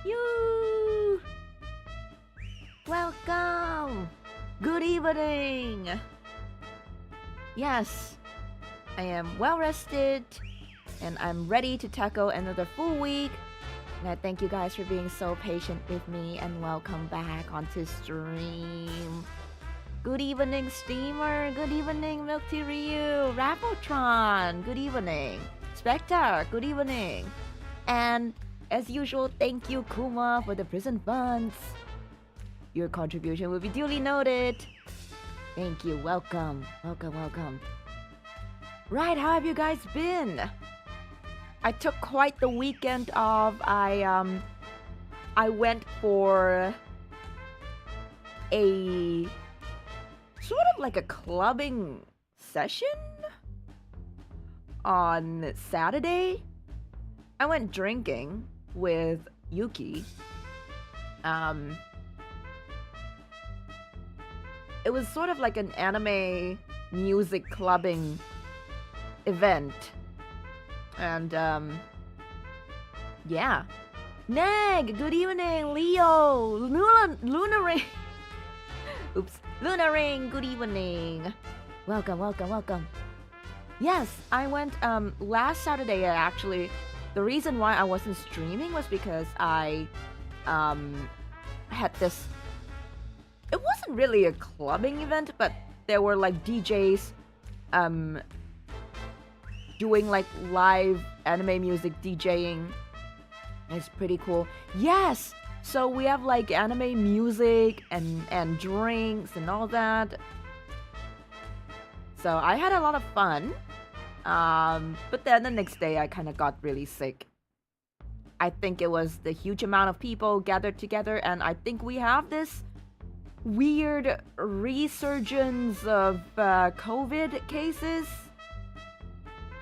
You. Welcome. Good evening. Yes, I am well rested and I'm ready to tackle another full week. And I thank you guys for being so patient with me and welcome back onto stream. Good evening, Steamer. Good evening, Milk Tea Ryu. Rappotron. Good evening. Spectre. Good evening. And as usual, thank you, Kuma, for the prison funds. Your contribution will be duly noted. Thank you. Welcome. Welcome. Right, how have you guys been? I took quite the weekend off. I went for a sort of like a clubbing session on Saturday. I went drinking with Yuki. It was sort of like an anime music clubbing event. And, yeah. Neg, good evening, Leo, Luna Ring. Oops, Luna Ring, good evening. Welcome. Yes, I went, last Saturday, actually. The reason why I wasn't streaming was because I, had this... It wasn't really a clubbing event, but there were, like, DJs, doing, like, live anime music DJing. It's pretty cool. Yes! So we have, like, anime music and drinks and all that. So I had a lot of fun. But then the next day I kind of got really sick. I think it was the huge amount of people gathered together, and I think we have this weird resurgence of COVID cases.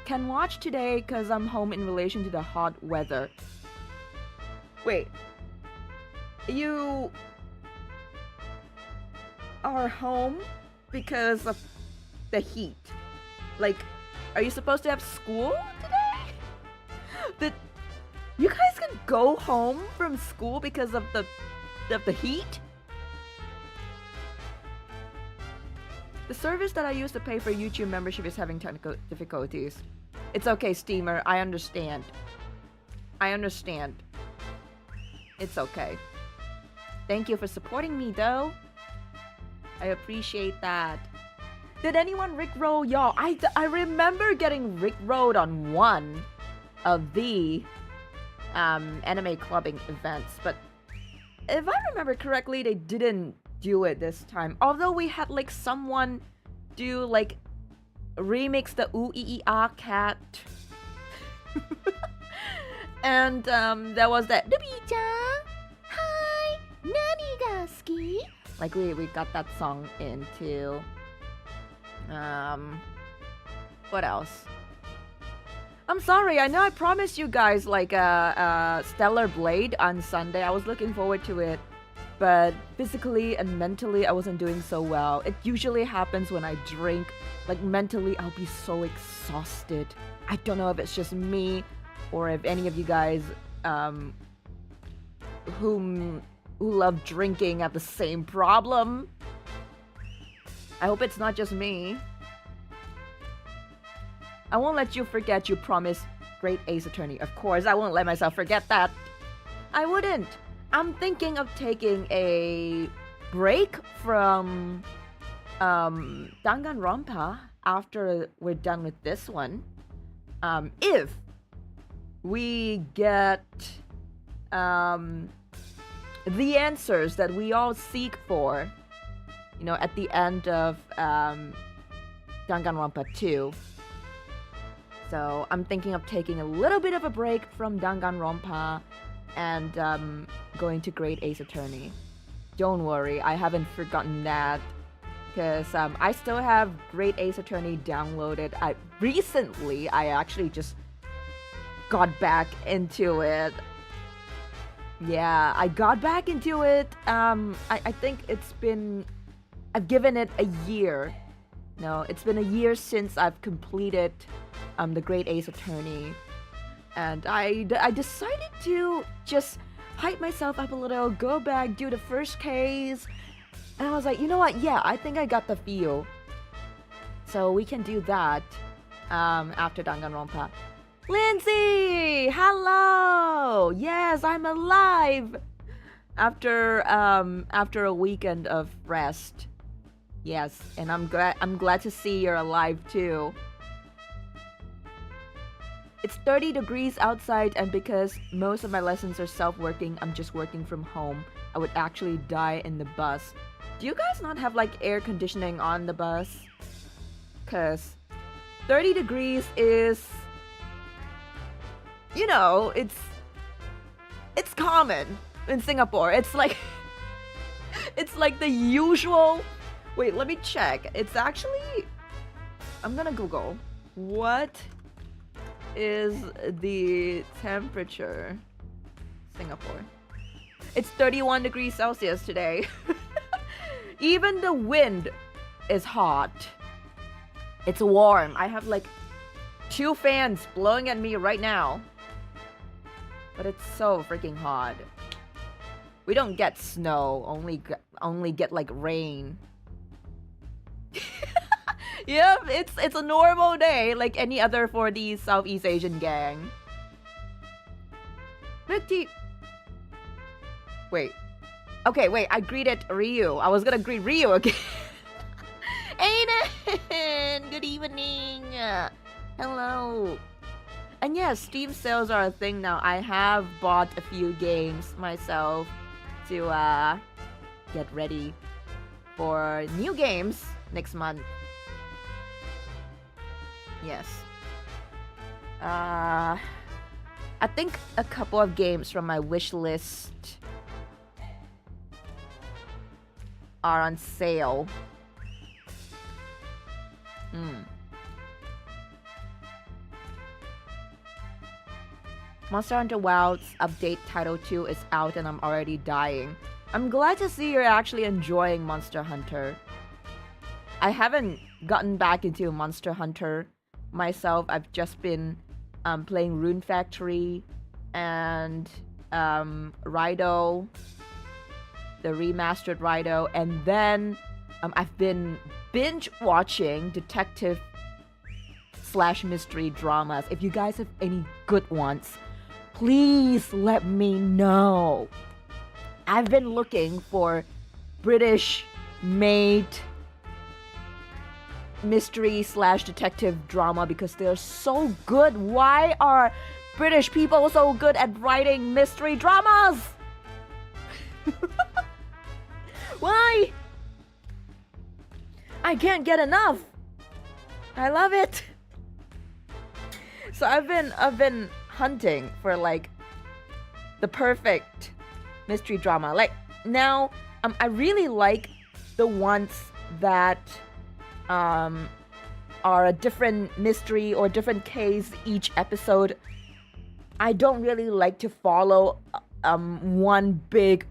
Can watch today because I'm home in relation to the hot weather. Wait. You are home because of the heat. Like, are you supposed to have school today? You guys can go home from school because of the heat? The service that I used to pay for YouTube membership is having technical difficulties. It's okay, Steamer. I understand. It's okay. Thank you for supporting me, though. I appreciate that. Did anyone rickroll y'all? I remember getting rickrolled on one of the anime clubbing events, but if I remember correctly, they didn't do it this time. Although we had like someone do like remix the ooh ee ee ah cat. And there was that Dobi-chan, hi, nani ga suki? Like we got that song into what else? I'm sorry, I know I promised you guys like a Stellar Blade on Sunday. I was looking forward to it, but physically and mentally I wasn't doing so well. It usually happens when I drink. Like mentally I'll be so exhausted. I don't know if it's just me or if any of you guys who love drinking have the same problem. I hope it's not just me. I won't let you forget you promised Great Ace Attorney. Of course, I won't let myself forget that. I wouldn't. I'm thinking of taking a break from Danganronpa after we're done with this one. If we get the answers that we all seek for, you know, at the end of Danganronpa 2. So I'm thinking of taking a little bit of a break from Danganronpa and going to Great Ace Attorney. Don't worry, I haven't forgotten that. Because I still have Great Ace Attorney downloaded. Recently, I actually just got back into it. Yeah, I got back into it. I think I've given it a year. No, it's been a year since I've completed the Great Ace Attorney. And I decided to just hype myself up a little, go back, do the first case. And I was like, you know what? Yeah, I think I got the feel. So we can do that after Danganronpa. Lindsay! Hello! Yes, I'm alive! After a weekend of rest. Yes, and I'm glad to see you're alive too. It's 30 degrees outside, and because most of my lessons are self-working, I'm just working from home. I would actually die in the bus. Do you guys not have like air conditioning on the bus? Cause 30 degrees is, you know, it's common in Singapore. It's like it's like the usual. Wait, let me check. It's actually, I'm gonna Google. What is the temperature? Singapore. It's 31 degrees Celsius today. Even the wind is hot. It's warm. I have like 2 fans blowing at me right now. But it's so freaking hot. We don't get snow, only get like rain. Yep, it's a normal day like any other for the Southeast Asian gang. Wait. Okay, wait, I greeted Ryu. I was gonna greet Ryu again. Aiden! Good evening! Hello! And yes, Steam sales are a thing now. I have bought a few games myself to get ready for new games next month. Yes. I think a couple of games from my wish list are on sale. Monster Hunter Wilds Update Title 2 is out and I'm already dying. I'm glad to see you're actually enjoying Monster Hunter. I haven't gotten back into Monster Hunter myself. I've just been playing Rune Factory and Raido, the remastered Raido, and then I've been binge watching detective / mystery dramas. If you guys have any good ones, please let me know. I've been looking for British made mystery / detective drama because they're so good. Why are British people so good at writing mystery dramas? Why? I can't get enough. I love it. So I've been hunting for like the perfect mystery drama. Like now, I really like the ones that are a different mystery or different case each episode. I don't really like to follow one big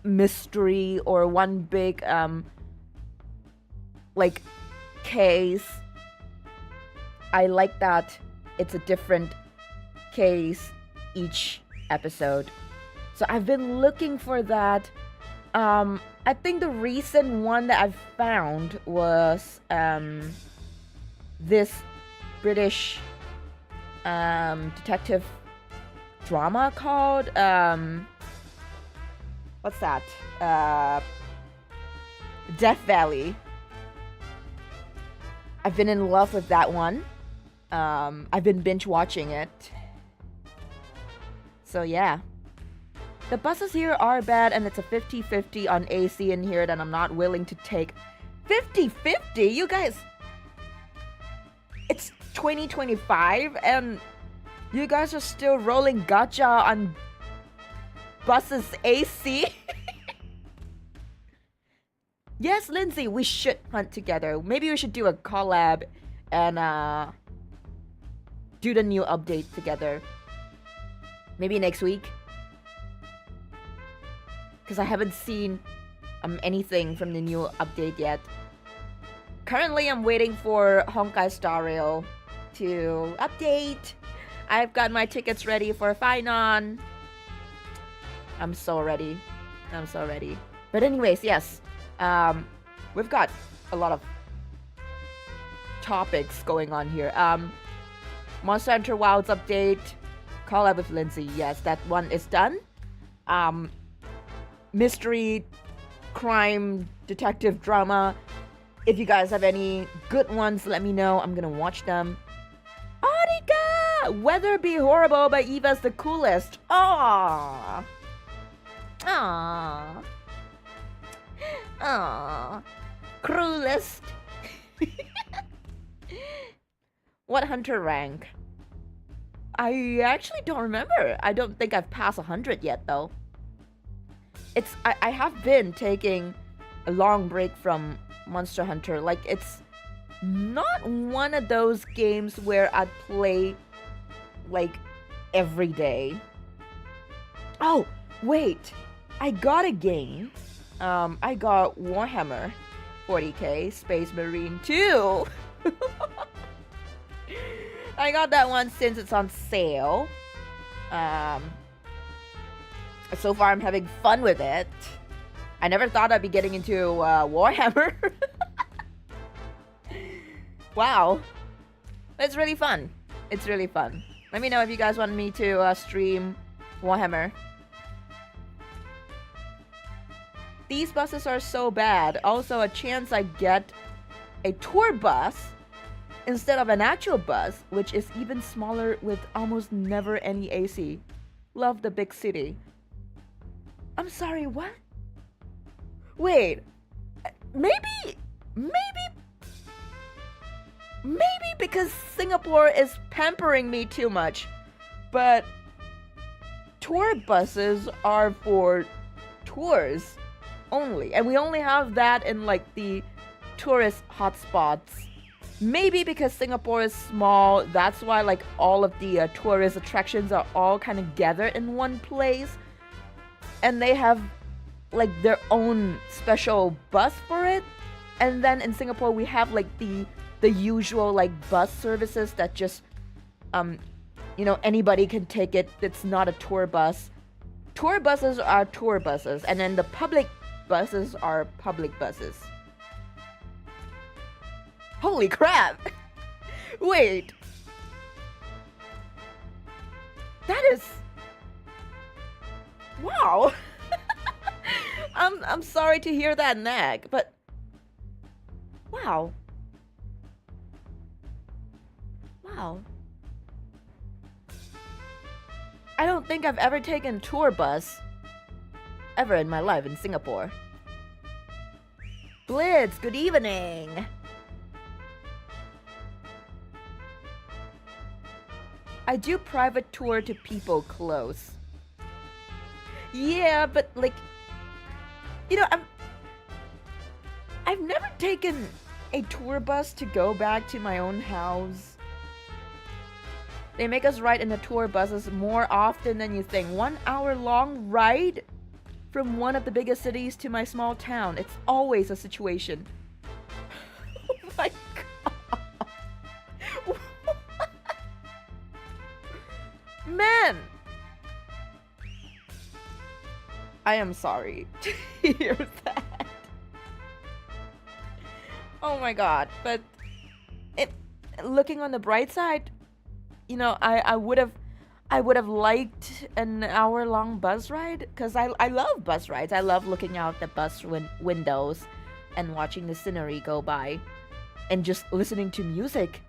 mystery or one big like case. I like that it's a different case each episode. So I've been looking for that. I think the recent one that I've found was this British detective drama called what's that? Death Valley. I've been in love with that one. I've been binge watching it. So yeah. The buses here are bad and it's a 50-50 on AC in here that I'm not willing to take. 50-50? You guys, it's 2025 and you guys are still rolling gacha on buses AC? Yes, Lindsay, we should hunt together. Maybe we should do a collab and do the new update together. Maybe next week. Because I haven't seen anything from the new update yet. Currently, I'm waiting for Honkai Star Rail to update. I've got my tickets ready for Finon. I'm so ready. I'm so ready. But anyways, yes. We've got a lot of topics going on here. Monster Hunter Wilds update. Collab with Lindsay. Yes, that one is done. Mystery, crime, detective drama. If you guys have any good ones, let me know. I'm gonna watch them. Arika! Weather Be Horrible, but Eva's the coolest. Aww. Aww. Aww. Cruelest. What hunter rank? I actually don't remember. I don't think I've passed 100 yet, though. I have been taking a long break from Monster Hunter. Like, it's not one of those games where I'd play, like, every day. Oh, wait. I got a game. I got Warhammer 40k Space Marine 2. I got that one since it's on sale. So far I'm having fun with it. I never thought I'd be getting into Warhammer. Wow. It's really fun. It's really fun. Let me know if you guys want me to stream Warhammer. These buses are so bad. Also, a chance I get a tour bus instead of an actual bus, which is even smaller with almost never any AC. Love the big city. I'm sorry, what? Wait, maybe because Singapore is pampering me too much, but tour buses are for tours only, and we only have that in like the tourist hotspots. Maybe because Singapore is small, that's why like all of the tourist attractions are all kind of gathered in one place, and they have like their own special bus for it. And then in Singapore we have like the usual like bus services that just you know, anybody can take it. It's not a tour bus. Tour buses are tour buses, and then the public buses are public buses. Holy crap! Wait. That is... Wow! I'm sorry to hear that nag, but... Wow. Wow. I don't think I've ever taken a tour bus ever in my life in Singapore. Blitz, good evening! I do private tour to people close. Yeah, but like, you know, I've never taken a tour bus to go back to my own house. They make us ride in the tour buses more often than you think. 1 hour long ride from one of the biggest cities to my small town. It's always a situation. Oh my god. Man! I am sorry to hear that. Oh my god, but looking on the bright side, you know, I would have liked an hour-long bus ride, because I love bus rides. I love looking out the bus windows and watching the scenery go by and just listening to music.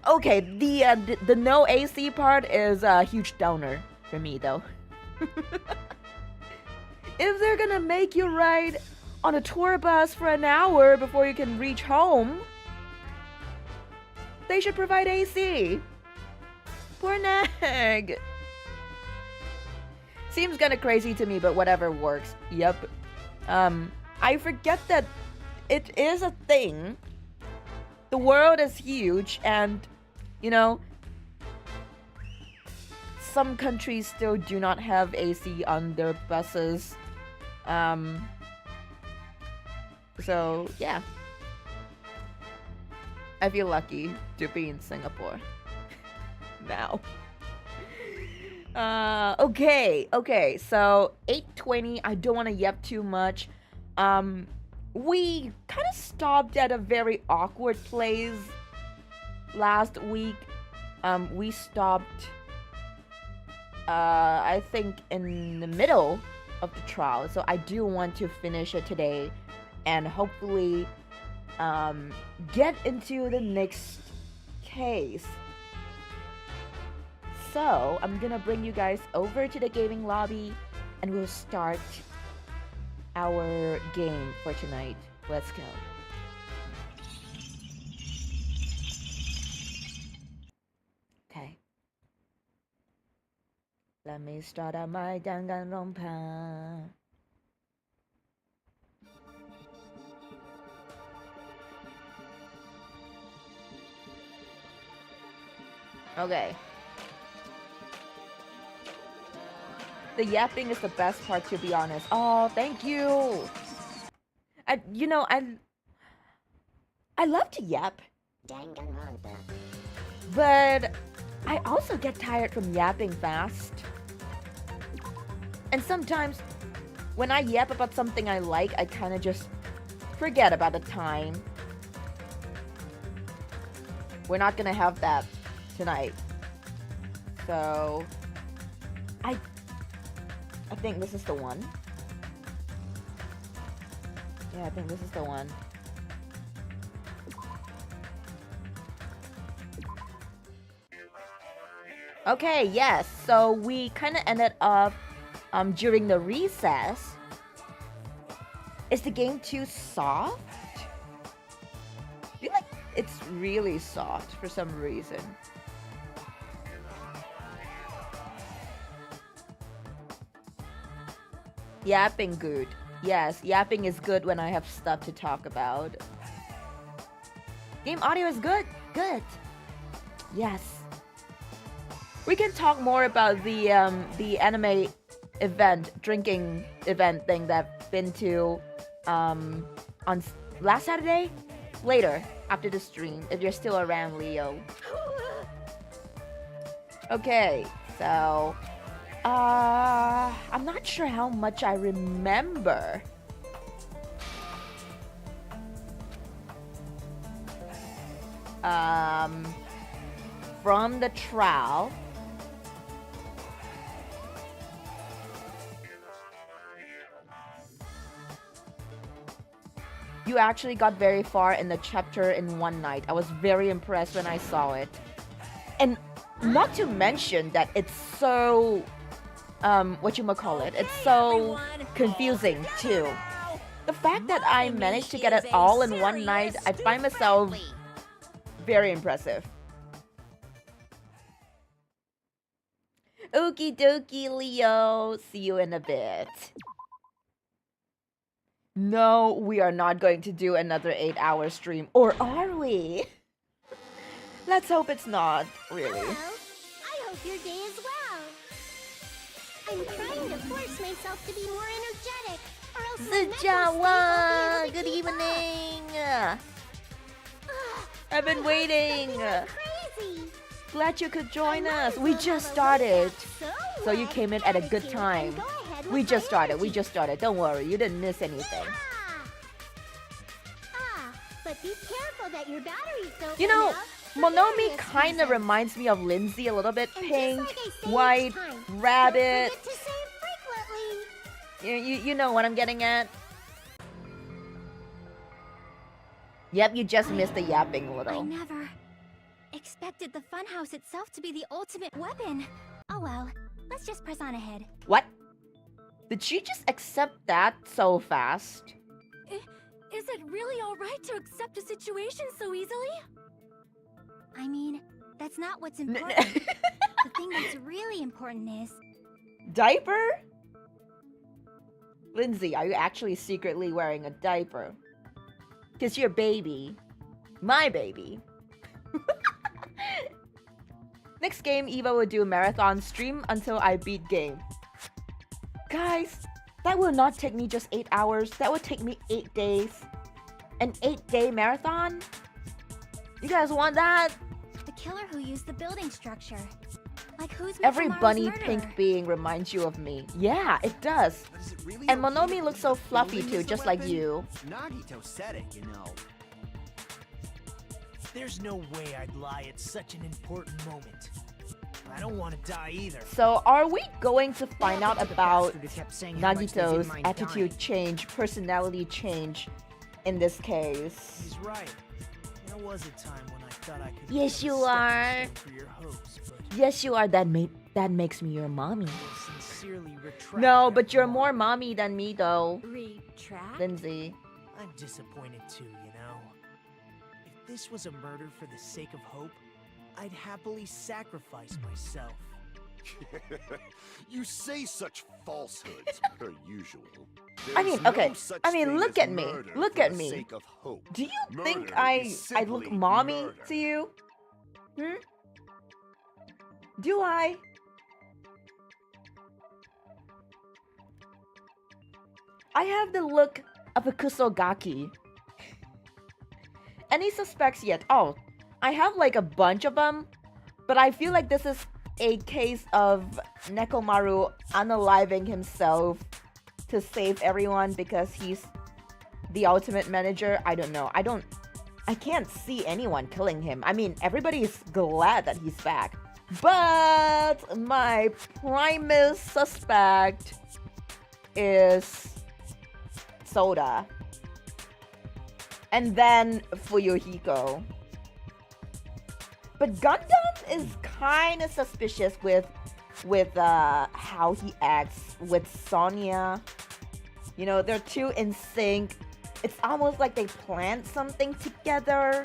Okay, the no AC part is a huge downer for me, though. If they're gonna make you ride on a tour bus for an hour before you can reach home, they should provide AC. Poor nag. Seems kinda crazy to me, but whatever works. Yep. I forget that it is a thing. The world is huge, and, you know, some countries still do not have AC on their buses. So, yeah. I feel lucky to be in Singapore. Now. Okay, so 8:20, I don't want to yep too much. We kind of stopped at a very awkward place last week. We stopped, I think in the middle of the trial, so I do want to finish it today and hopefully, get into the next case. So, I'm gonna bring you guys over to the gaming lobby and we'll start our game for tonight. Let's go. Okay. Let me start out my Danganronpa. Okay. The yapping is the best part, to be honest. Oh, thank you. I love to yap. Danganronpa. But I also get tired from yapping fast. And sometimes when I yap about something I like, I kind of just forget about the time. We're not gonna have that tonight. So I think this is the one. Yeah, I think this is the one. Okay, yes. So we kind of ended up during the recess. Is the game too soft? I feel like it's really soft for some reason. Yapping good. Yes, yapping is good when I have stuff to talk about. Game audio is good. Good. Yes. We can talk more about the anime event, drinking event thing that I've been to on last Saturday. Later, after the stream, if you're still around, Leo. Okay, so I'm not sure how much I remember. From the trial. You actually got very far in the chapter in one night. I was very impressed when I saw it. And not to mention that it's so whatchamacallit, it's so confusing too. The fact that I managed to get it all in one night, I find myself very impressive. Okie dokie, Leo. See you in a bit. No, we are not going to do another 8-hour stream. Or are we? Let's hope it's not, really. Hello. I hope your day is well. I'm trying to force myself to be more energetic, or else my mental state won't be able to Good keep evening. up. I've been waiting. Crazy. Glad you could join I might us. as We well just have a started. workout, So you came in at a good attitude time. and go ahead We with just my started. We energy. just started. Don't worry. You didn't miss anything. But be careful that your batteries don't You run know, out for Monomi various kind of reasons. reminds me of Lindsay a little bit. And just Pink, like I say each white, time, rabbit. Don't forget to say frequently. You know what I'm getting at? Yep, you just missed the yapping a I little. never expected the funhouse itself to be the ultimate weapon. Oh well, let's just press on ahead. What? Did she just accept that so fast? Is it really alright to accept a situation so easily? I mean, that's not what's important. The thing that's really important is... Diaper? Lindsay, are you actually secretly wearing a diaper? Because you're baby. My baby. Next game, Eva will do a marathon stream until I beat game. Guys, that will not take me just 8 hours. That would take me 8 days. An 8-day marathon? You guys want that? the killer who used the building structure. Like who's Every Mikomaru's bunny murderer? pink being reminds you of me. Yeah, it does. But is it really And okay Monomi to looks put so fluffy building too, as a just like weapon? you. Nagito said it, you know. There's no way I'd lie at such an important moment. I don't want to die either. So are we going to find out What happened to the about bastard who kept saying how much they didn't Nagito's mind attitude dying? change, personality change in this case? He's right. There was a time when I thought I could Yes, become a you stepping are. stone for your hopes, but Yes, you are. That makes me your mommy. I sincerely retract No, that but you're remark. more mommy than me though, Retract? Lindsay. I'm disappointed too, you know. If this was a murder for the sake of hope, I'd happily sacrifice myself. You say such falsehoods, per usual. I mean, There's okay, no such I mean, thing look as at me, murder look for at the me. sake of hope. Do you think Murder I is look simply mommy murder. to you? Hmm? Do I? I have the look of a kusogaki. Any suspects yet? Oh, I have like a bunch of them, but I feel like this is a case of Nekomaru unaliving himself to save everyone because he's the ultimate manager. I don't know. I can't see anyone killing him. I mean, everybody's glad that he's back. But my primus suspect is Soda. And then Fuyuhiko. But Gundam is kind of suspicious with how he acts with Sonia. You know, they're too in sync. It's almost like they planned something together.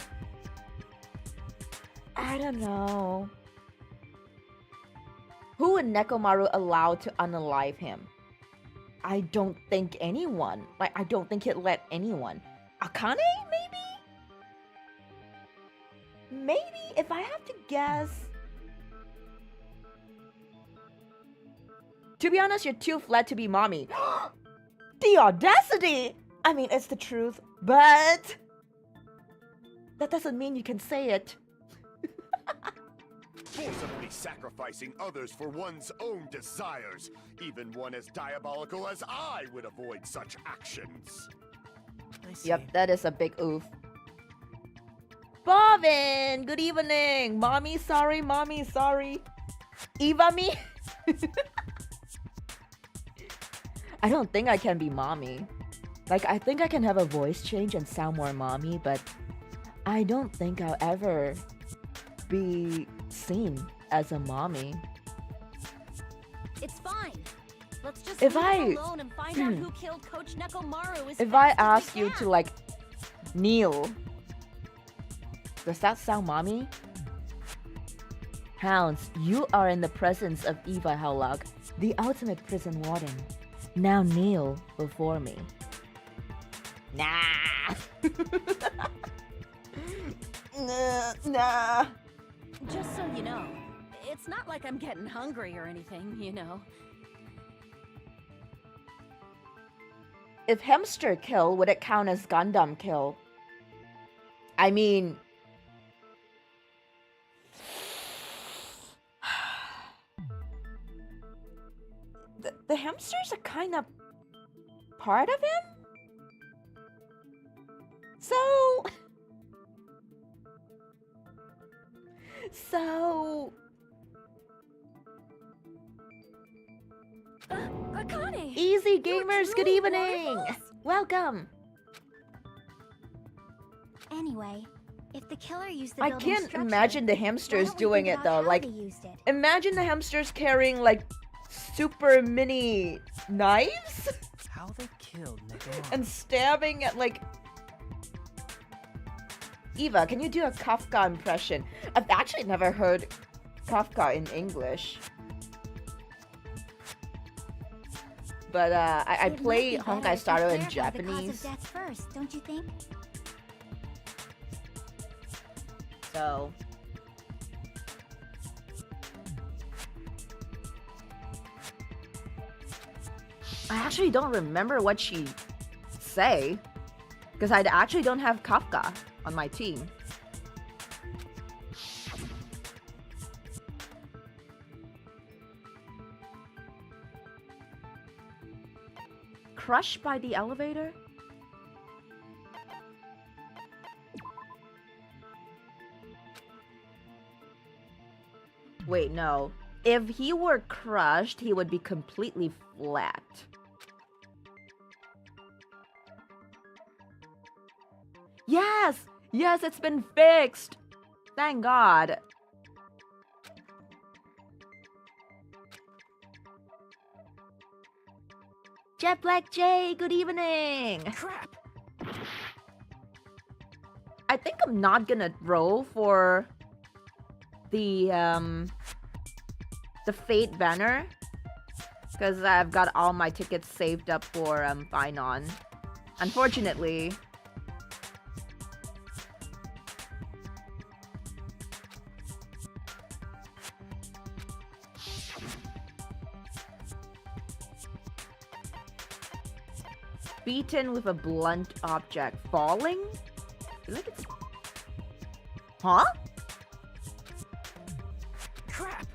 I don't know. Who would Nekomaru allow to unalive him? I don't think anyone. Like, I don't think he'd let anyone. Akane, maybe? Maybe, if I have to guess. To be honest, you're too flat to be mommy. The audacity! I mean, it's the truth, but that doesn't mean you can say it. Forcibly sacrificing others for one's own desires. Even one as diabolical as I would avoid such actions. I see. Yep, that is a big oof. Bobin, good evening. Mommy, sorry. Mommy, sorry. Eva me? I don't think I can be mommy. Like, I think I can have a voice change and sound more mommy, but I don't think I'll ever be seen as a mommy. It's fine. Let's just If leave I- him alone and find out who killed Coach Nekomaru as If I fast as we ask you can. to, like, kneel, does that sound mommy? Hounds, you are in the presence of Eva Hellock, the ultimate prison warden. Now kneel before me. Nah. Nah. Just so you know, it's not like I'm getting hungry or anything, you know. If hamster kill, would it count as Gundam kill? I mean... the hamsters are kind of part of him? So... So... Akane! Easy You're gamers, good truly evening! marvelous. Welcome! Anyway, if the killer used the I building can't structure, imagine the why hamsters don't we doing think it about though. how Like, they used it? imagine the hamsters carrying like super mini knives How they killed Nekomaru. and stabbing at like... Eva, can you do a Kafka impression? I've actually never heard Kafka in English. But I It might play be better Honkai if we Star Rail in clarify the cause Japanese. of death first, don't you think? So... I actually don't remember what she say, because I actually don't have Kafka on my team. crushed by the elevator? Wait, no. If he were crushed, he would be completely flat. Yes! Yes, it's been fixed! Thank God. Jet Black J, good evening! Crap! I think I'm not gonna roll for the Fate banner, because I've got all my tickets saved up for Finon. Unfortunately. Beaten with a blunt object. Falling? I feel like it's... Huh? Crap!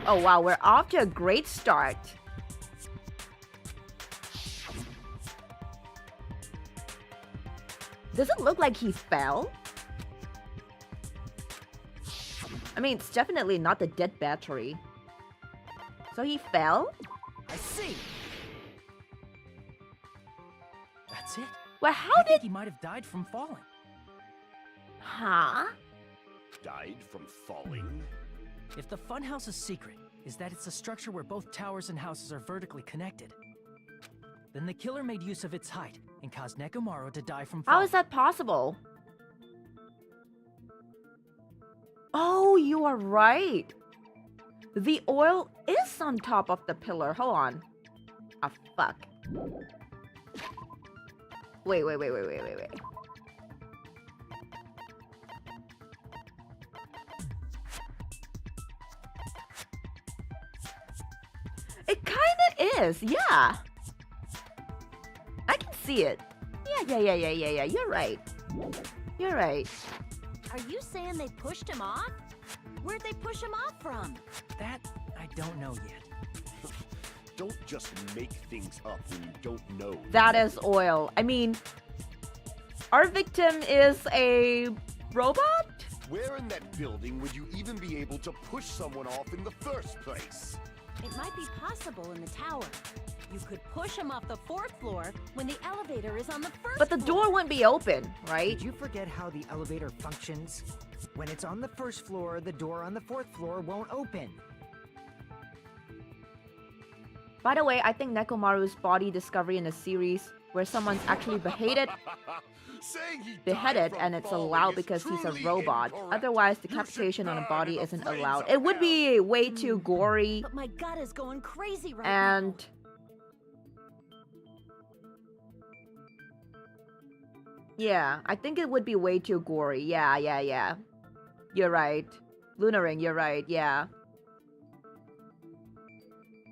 Oh wow, we're off to a great start. Does it look like he fell? I mean, it's definitely not the dead battery. So he fell? I see! That's it? Well, how I did... think he might have died from falling. Huh? Died from falling? If the funhouse's secret is that it's a structure where both towers and houses are vertically connected, then the killer made use of its height and caused Nekomaru to die from falling. How is that possible? Oh, you are right. The oil is on top of the pillar. Hold on. Ah, fuck. Wait. It kinda is, yeah. I can see it. Yeah. You're right. You're right. Are you saying they pushed him off? Where'd they push him off from? That, I don't know yet. Don't just make things up when you don't know. That is oil. I mean, our victim is a robot? Where in that building would you even be able to push someone off in the first place? It might be possible in the tower. You could push him off the 4th floor when the elevator is on the 1st But the floor. door wouldn't be open, right? Did you forget how the elevator functions? When it's on the 1st floor, the door on the 4th floor won't open. By the way, I think Nekomaru's body discovery in a series where someone's actually beheaded Saying he died beheaded from and it's falling allowed is because he's a truly robot. incorrect. Otherwise, You should decapitation on a burn body in the isn't flames allowed. of It would hell. be way too gory But my gut is going crazy right and... now. Yeah, I think it would be way too gory. Yeah. You're right. Lunaring, you're right, yeah.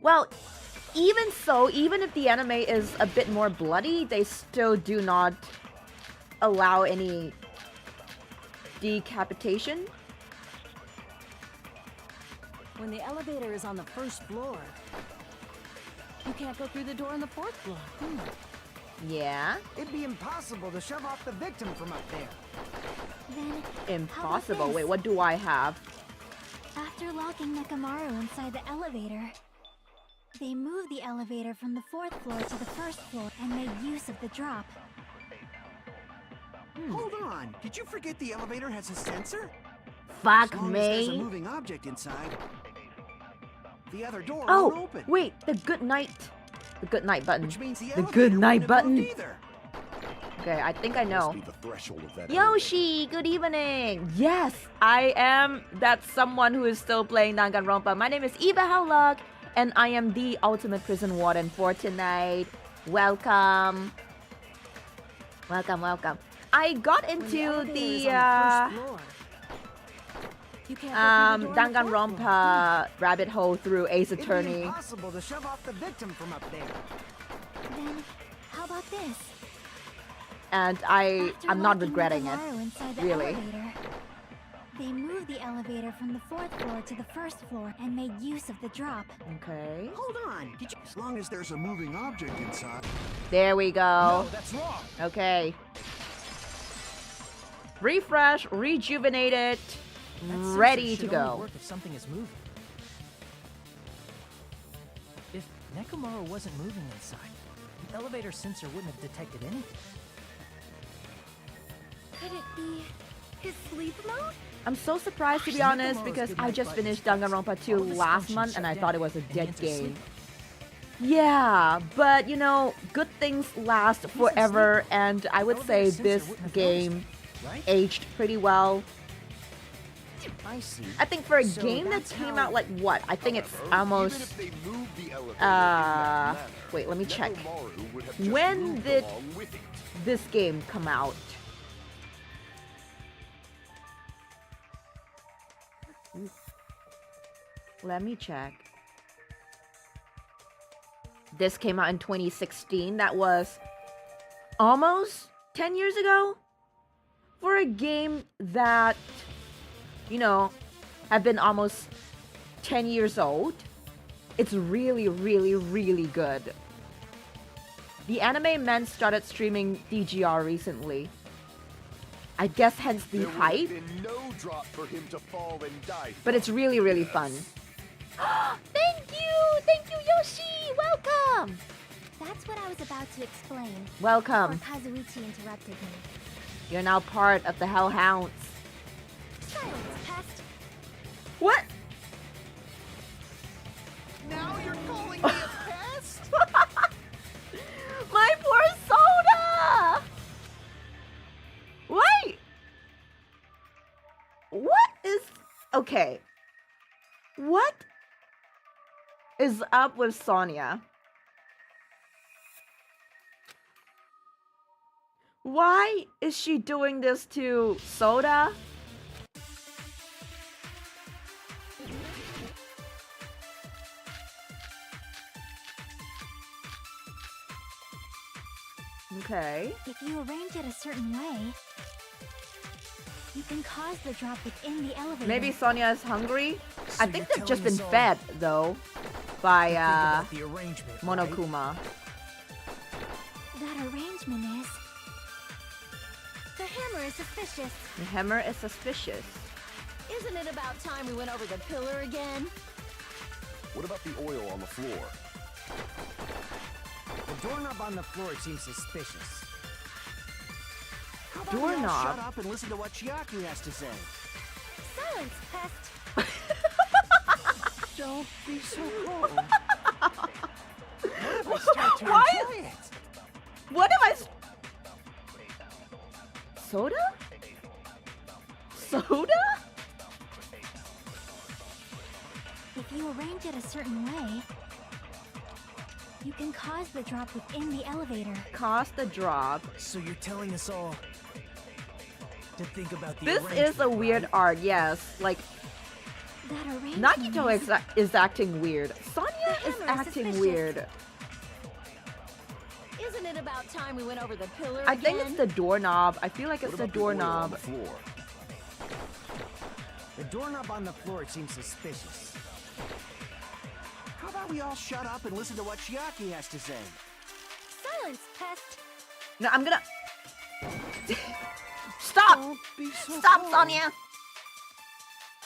Well, even so, even if the anime is a bit more bloody, they still do not allow any decapitation. When the elevator is on the 1st floor, you can't go through the door on the 4th floor. Yeah, It'd be impossible to shove off the victim from up there. Then, impossible. this? Wait, what do I have? after locking Nekomaru inside the elevator, they moved the elevator from the 4th floor to the 1st floor and made use of the drop. Hold on. Did you forget the elevator has a sensor? Fuck As long as there's a me. moving object inside, the other door won't Oh, open. wait, the good night button. Which means the The elevator good night wouldn't have moved button. either. Okay, I think I know. Must be the threshold of that Yoshi, good evening. Yes, I am that someone who is still playing Danganronpa. My name is Hellock, and I am the ultimate prison warden for tonight. Welcome. Welcome. I got into the Danganronpa rabbit hole through Ace It'd be Attorney. impossible to shove off the victim from up there. Then, how about this? And After I'm not locking regretting it. Nekomaru inside the really. elevator, They moved the elevator from the 4th floor to the 1st floor and made use of the drop. Okay. Hold on. As long as there's a moving object inside. There we go. No, that's wrong. Okay. Refresh, rejuvenated, That sensor ready to should only go. work if something is moving. If Nekomaru wasn't moving inside, the elevator sensor wouldn't have detected anything. Could it be his sleep mode? I'm so surprised, to be honest, because I just finished Danganronpa 2 last month and I thought it was a dead game. Yeah, but you know, good things last forever, and I would say this game aged pretty well. I see. I think for a So game that that's came how- out like what? I think it's However, almost even if they moved the elevator in that manner, wait, let me check. Nekomaru would have just When moved did along with it. this game come out? Let me check. This came out in 2016. That was almost 10 years ago? For a game that, you know, have been almost 10 years old, it's really, really, really good. The anime men started streaming DGR recently. I guess hence the There would hype, have been no drop for him to fall and die. but it's really, really fun. Thank you! Thank you, Yoshi! Welcome! That's what I was about to explain. Welcome. Before Kazuichi interrupted me. You're now part of the Hellhounds. Silence, pest. What? Now you're calling me a pest? My poor soda! Wait! What is... Okay. What is up with Sonia? Why is she doing this to Soda? Okay. If you arrange it a certain way, you can cause the drop within the elevator. Maybe Sonia is hungry? So I think you're they've just been telling us all- fed, though, by Think about the arrangement, right? Monokuma. That arrangement is... The hammer is suspicious. The hammer is suspicious. Isn't it about time we went over the pillar again? What about the oil on the floor? The doorknob on the floor seems suspicious. How about we all Doorknob? shut up and listen to what Chiaki has to say? Silence, pest. Don't be so cold. What if I start to Why enjoy it? What am I... Soda? Soda? If you arrange it a certain way, you can cause the drop within the elevator. Cost the drop. So you're telling us all to think about the This is a arrangement, weird right? art, yes. Like, That arrangement Nagito is... is acting weird. Sonia The is hammer is acting suspicious. weird. Isn't it about time we went over the pillar I again? think it's the doorknob. I feel like it's What the about the oil on doorknob. the floor? The doorknob on the floor seems suspicious. How about we all shut up and listen to what Chiaki has to say? Silence, pest. No, I'm gonna... Stop! Don't be so Stop, cold. Sonia!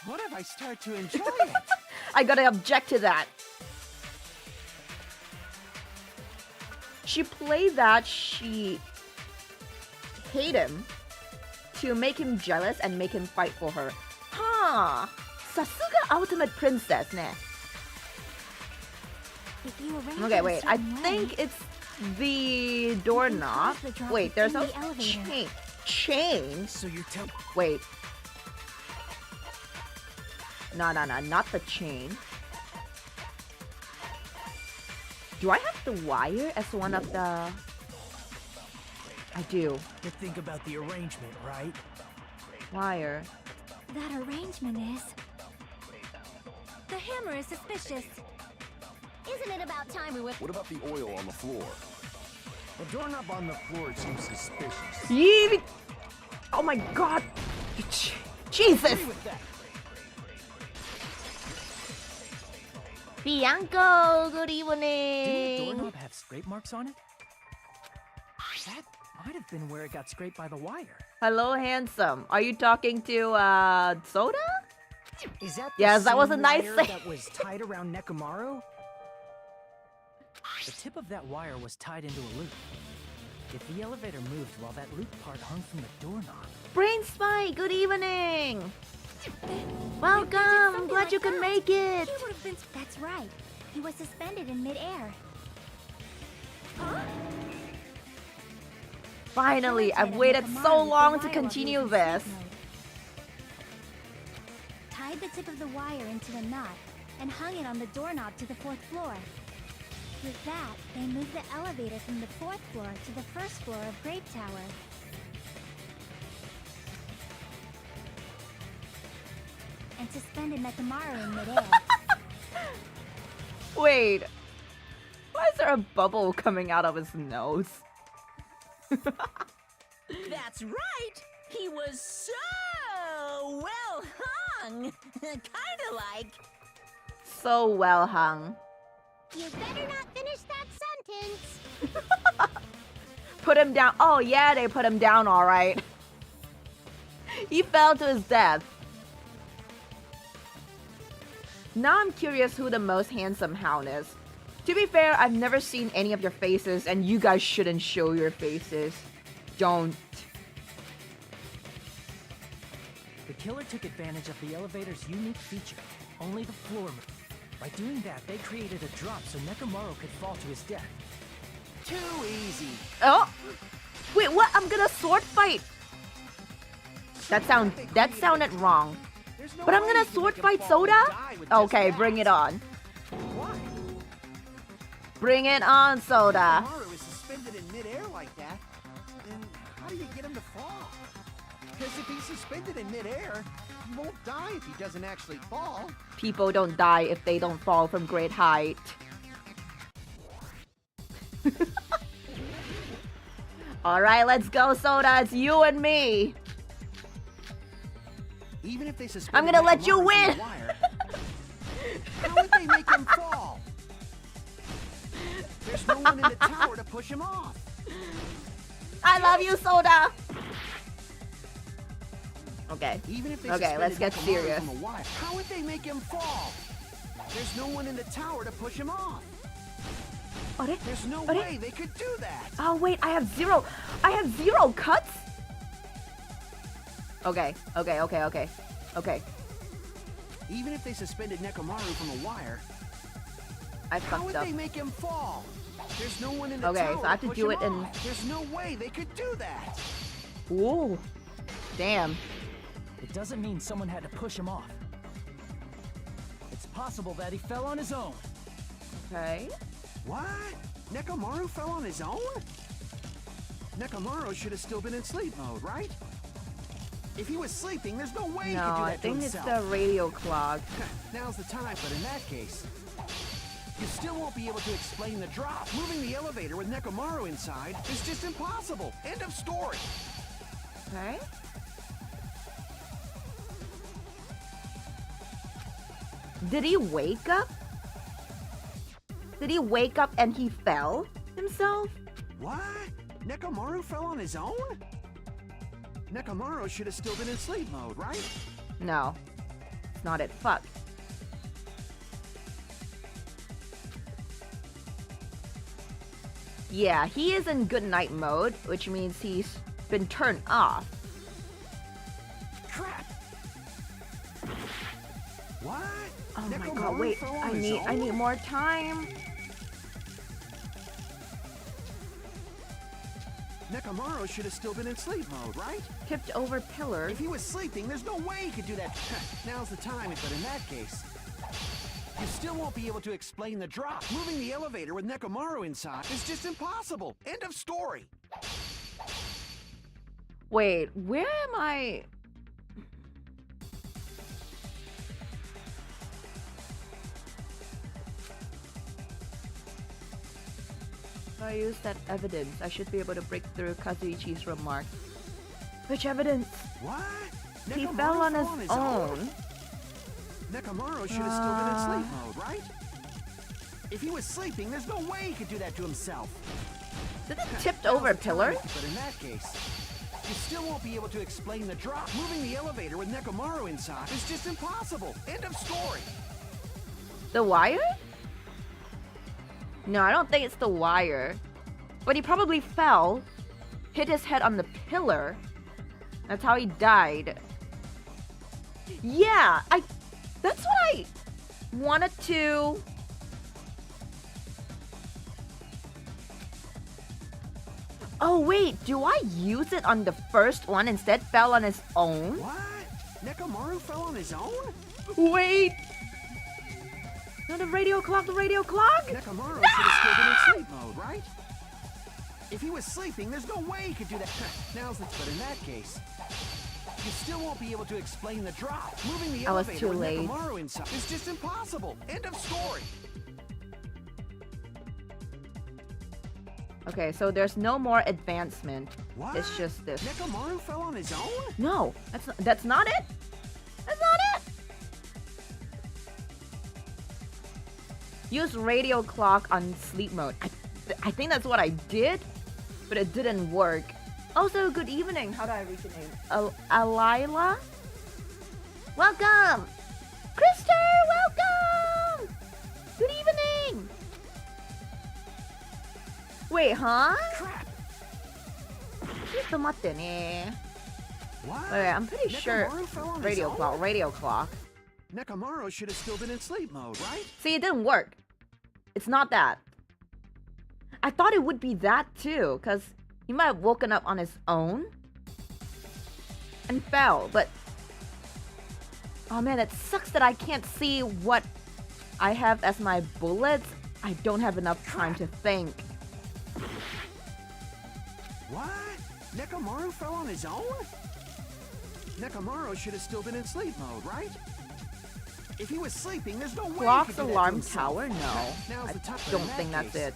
What if I start to enjoy it? I gotta object to that. She played that, she hate him to make him jealous and make him fight for her. Huh. Sasuga Ultimate Princess, ne? If you arrange Okay, it a wait. I certain way, think it's the doorknob. the drop Wait, there's no within the elevator. chain. Chain? So you're telling... Wait. No, not the chain. Do I have the wire as one of the... I do. To think about the arrangement, right? Wire. that arrangement is... The hammer is suspicious. Isn't it about time we went... What about the oil on the floor? The doorknob on the floor seems suspicious. Yee! Oh my god! Jesus! Bianco, good Didn't the evening! doorknob have scrape marks on it? That might have been where it got scraped by the wire. Hello, handsome. Are you talking to, Soda? Is that the Yes, that was a same nice wire thing. that was tied around Nekomaru? The tip of that wire was tied into a loop. If the elevator moved while that loop part hung from the doorknob... Brain Spike, good evening! Something Welcome! Glad like you could that. make it! He would have been. That's right. He was suspended in midair. Huh? Finally, I've waited so long to continue this. Tied the tip of the wire into a knot and hung it on the doorknob to the 4th floor. With that, they moved the elevator from the 4th floor to the 1st floor of Grape Tower. And suspended Nekomaru in midair. Wait, why is there a bubble coming out of his nose? That's right! He was so well hung! Kinda like... So well hung. You better not finish that sentence. Put him down. Oh yeah, they put him down alright. He fell to his death. Now I'm curious who the most handsome hound is. To be fair, I've never seen any of your faces, and you guys shouldn't show your faces. Don't. The killer took advantage of the elevator's unique feature. Only the floor moved. By doing that, they created a drop so Nekomaru could fall to his death. Too easy. Oh! Wait, what? I'm gonna sword fight! That sounded wrong. There's no But I'm way gonna you can sword make him fight fall Soda? and die with just Okay, that. bring it on. Why? Bring it on, Soda. Nekomaru is suspended in midair like that, then how do you get him to fall? Because if he's suspended in midair, he won't die if he doesn't actually fall. People don't die if they don't fall from great height. Alright, let's go, Soda. It's you and me. Even if they suspend I'm gonna let you Nekomaru from win. the wire, how would they make him fall? There's no one in the tower to push him off. I love you, Soda. Okay. Even if they Okay, let's get suspended Nekomaru serious. from a wire, how would they make him fall? There's no one in the tower to push him off. There's no way they could do that. Oh wait, I have zero cuts? Okay. Even if they suspended Nekomaru from a wire, I how fucked would up. they make him fall? There's no one in the Okay, tower so I have to push do him it in- off. There's no way they could do that. Ooh. Damn. It doesn't mean someone had to push him off. It's possible that he fell on his own. Okay. What? Nekomaru fell on his own? Nekomaru should have still been in sleep mode, right? If he was sleeping, there's no way he No, could do I that think to it's himself. the radio clock. Now's the time, but in that case, you still won't be able to explain the drop. Moving the elevator with Nekomaru inside is just impossible. End of story. Okay. Did he wake up? Did he wake up and he fell himself? What? Nekomaru fell on his own? Nekomaru should have still been in sleep mode, right? No. It's not it. Fuck. Yeah, he is in good night mode, which means he's been turned off. Crap! What? Oh my Nekomaru god, wait. fell on I his need own? more time. Nekomaru should have still been in sleep mode, right? Tipped over pillar. If he was sleeping, there's no way he could do that. Now's the time, but in that case, you still won't be able to explain the drop. Moving the elevator with Nekomaru inside is just impossible. End of story. Wait, where am I? If I use that evidence, I should be able to break through Kazuichi's remark. Which evidence? What? He fell on his own. Nekomaru should have still been in sleep mode, right? If he was sleeping, there's no way he could do that to himself. Did it tipped over a pillar? But in that case, you still won't be able to explain the drop. Moving the elevator with Nekomaru inside is just impossible. End of story. The wire? No, I don't think it's the wire. But he probably fell, hit his head on the pillar. That's how he died. Yeah, that's what I wanted to... Oh wait, do I use it on the first one instead? Fell on his own? What? Nekomaru fell on his own? Wait! No, the radio clock! Nekomaru should have still been in sleep mode, right? If he was sleeping, there's no way he could do that. But in that case, you still won't be able to explain the drop. Moving the elevator with Nekomaru inside is just impossible. End of story. Okay, so there's no more advancement. What? It's just this. Nekomaru fell on his own? No, that's not it. That's not it. Use radio clock on sleep mode. I think that's what I did, but it didn't work. Also, good evening. How do I read your name? Alila? Welcome! Krister, welcome! Good evening! Wait, huh? Crap! ちょっと待ってね. What? Wait, I'm pretty sure. Nekomaru fell on his Radio own? clock, radio clock. Nekomaru should have still been in sleep mode, right? See, it didn't work. It's not that. I thought it would be that too, because he might have woken up on his own and fell, but oh man, it sucks that I can't see what I have as my bullets. I don't have enough time to think. What? Nekomaru fell on his own? Nekomaru should have still been in sleep mode, right? If he was sleeping, there's no way he Clock's could do that to alarm himself. tower? No. Now's I the time. don't think that's it.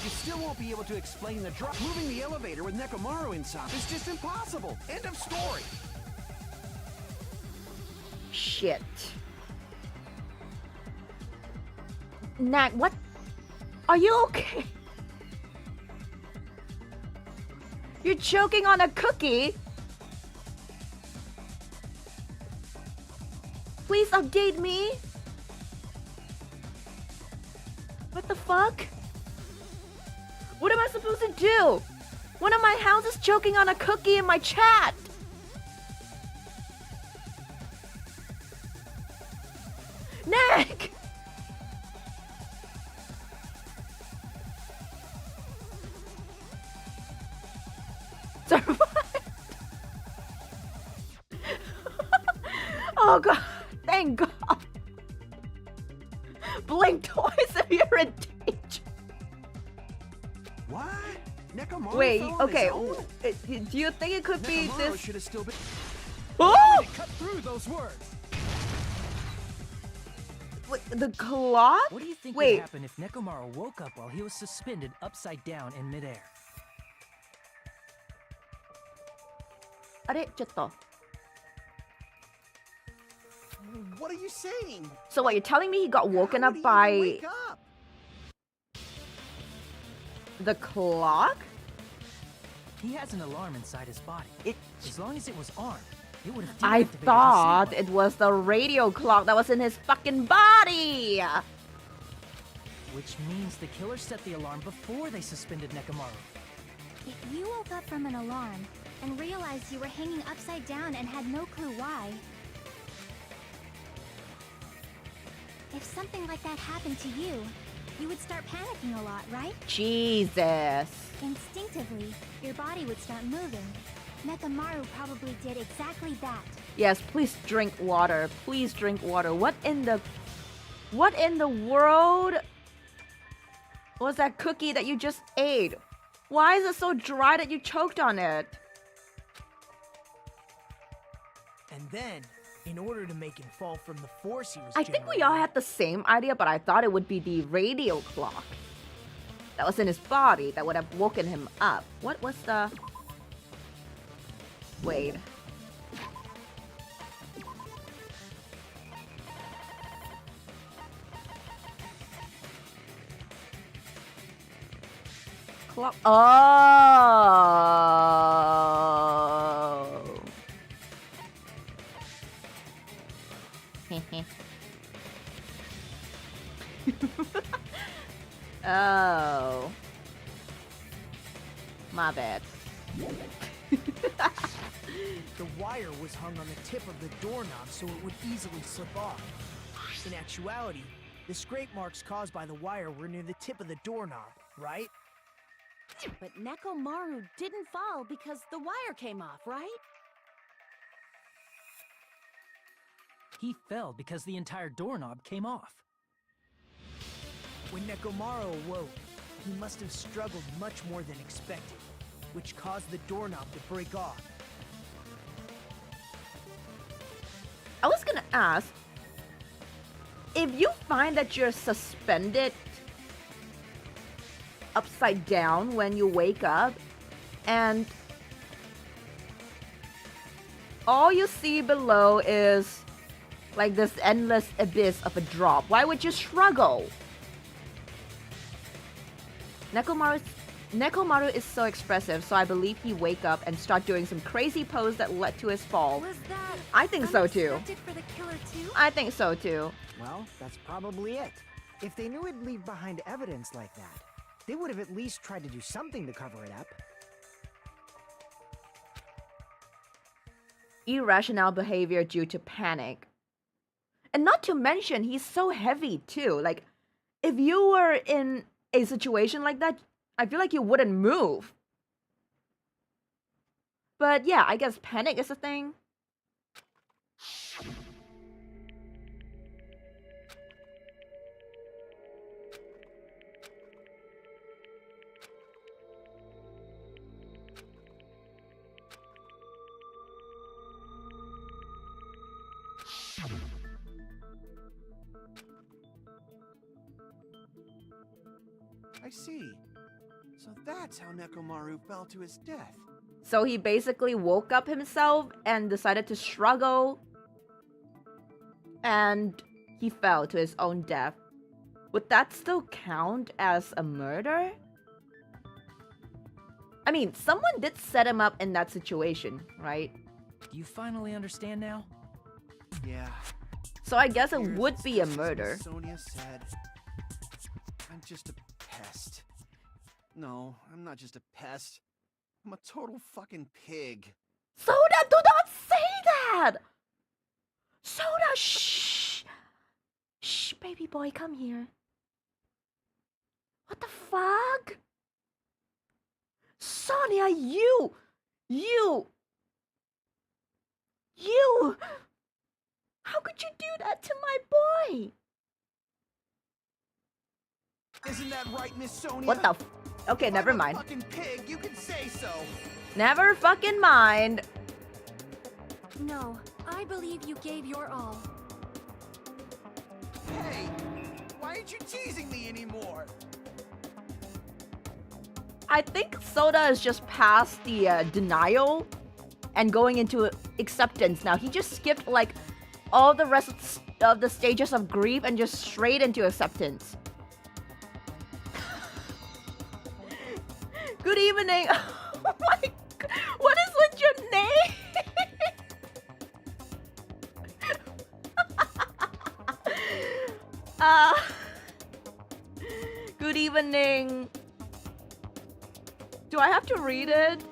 You still won't be able to explain the drop. Moving the elevator with Nekomaru inside is just impossible. End of story. Shit. Nag, what? Are you okay? You're choking on a cookie? Please update me. What the fuck? What am I supposed to do? One of my houses choking on a cookie in my chat. Nick! Survived. Oh god, thank god. Blink twice if you're in danger. What? Nekomaru Wait, fell on okay. his own? Do you think it could be Nekomaru this? should have still been. Oh! Cut through those words. Wait, the clock? What do you think Wait. would happen if Nekomaru woke up while he was suspended upside down in midair? あれ、ちょっと. What are you saying? So what, you're telling me he got woken How up did he by even wake up? the clock? He has an alarm inside his body. It, As long as it was armed, it would have I deactivated his thought sleep it was the radio clock that was in his fucking body. mode, which means the killer set the alarm before they suspended Nekomaru. If you woke up from an alarm and realized you were hanging upside down and had no clue why, if something like that happened to you, you would start panicking a lot, right? Jesus. Instinctively, your body would start moving. Nekomaru probably did exactly that. Yes, please drink water. Please drink water. What in the world was that cookie that you just ate? Why is it so dry that you choked on it? And then, in order to make him fall from the force he was I think we all had the same idea, but I thought it would be the radio clock that was in his body that would have woken him up. What was the... Wait. clock. Oh. Oh. My bad. The wire was hung on the tip of the doorknob so it would easily slip off. In actuality, the scrape marks caused by the wire were near the tip of the doorknob, right? But Nekomaru didn't fall because the wire came off, right? He fell because the entire doorknob came off. When Nekomaru awoke, he must have struggled much more than expected, which caused the doorknob to break off. I was gonna ask, if you find that you're suspended upside down when you wake up, and all you see below is like this endless abyss of a drop, why would you struggle? Nekomaru is so expressive, so I believe he wake up and start doing some crazy pose that led to his fall. Was that I think so too. unexpected for the killer too? I think so too. Well, that's probably it. If they knew it'd leave behind evidence like that, they would have at least tried to do something to cover it up. Irrational behavior due to panic. And not to mention, he's so heavy too. Like, if you were in a situation like that, I feel like you wouldn't move. But yeah, I guess panic is a thing. I see. So that's how Nekomaru fell to his death. So he basically woke up himself and decided to struggle. And he fell to his own death. Would that still count as a murder? I mean, someone did set him up in that situation, right? Do you finally understand now? Yeah. So I guess it Here's would be a just as murder. Sonia said. I'm just a pest. No, I'm not just a pest. I'm a total fucking pig. Soda, do not say that! Soda, shh! Shh, baby boy, come here. What the fuck? Sonia, you! How could you do that to my boy? Isn't that right, Miss Sonia? What the f- Okay, If never I'm a mind. fucking pig, you can say so. Never fucking mind. No, I believe you gave your all. Hey, why aren't you teasing me anymore? I think Soda is just past the denial and going into acceptance now. He just skipped like all the rest of the stages of grief and just straight into acceptance. Good evening. Oh my God. What is with your name? Good evening. Do I have to read it?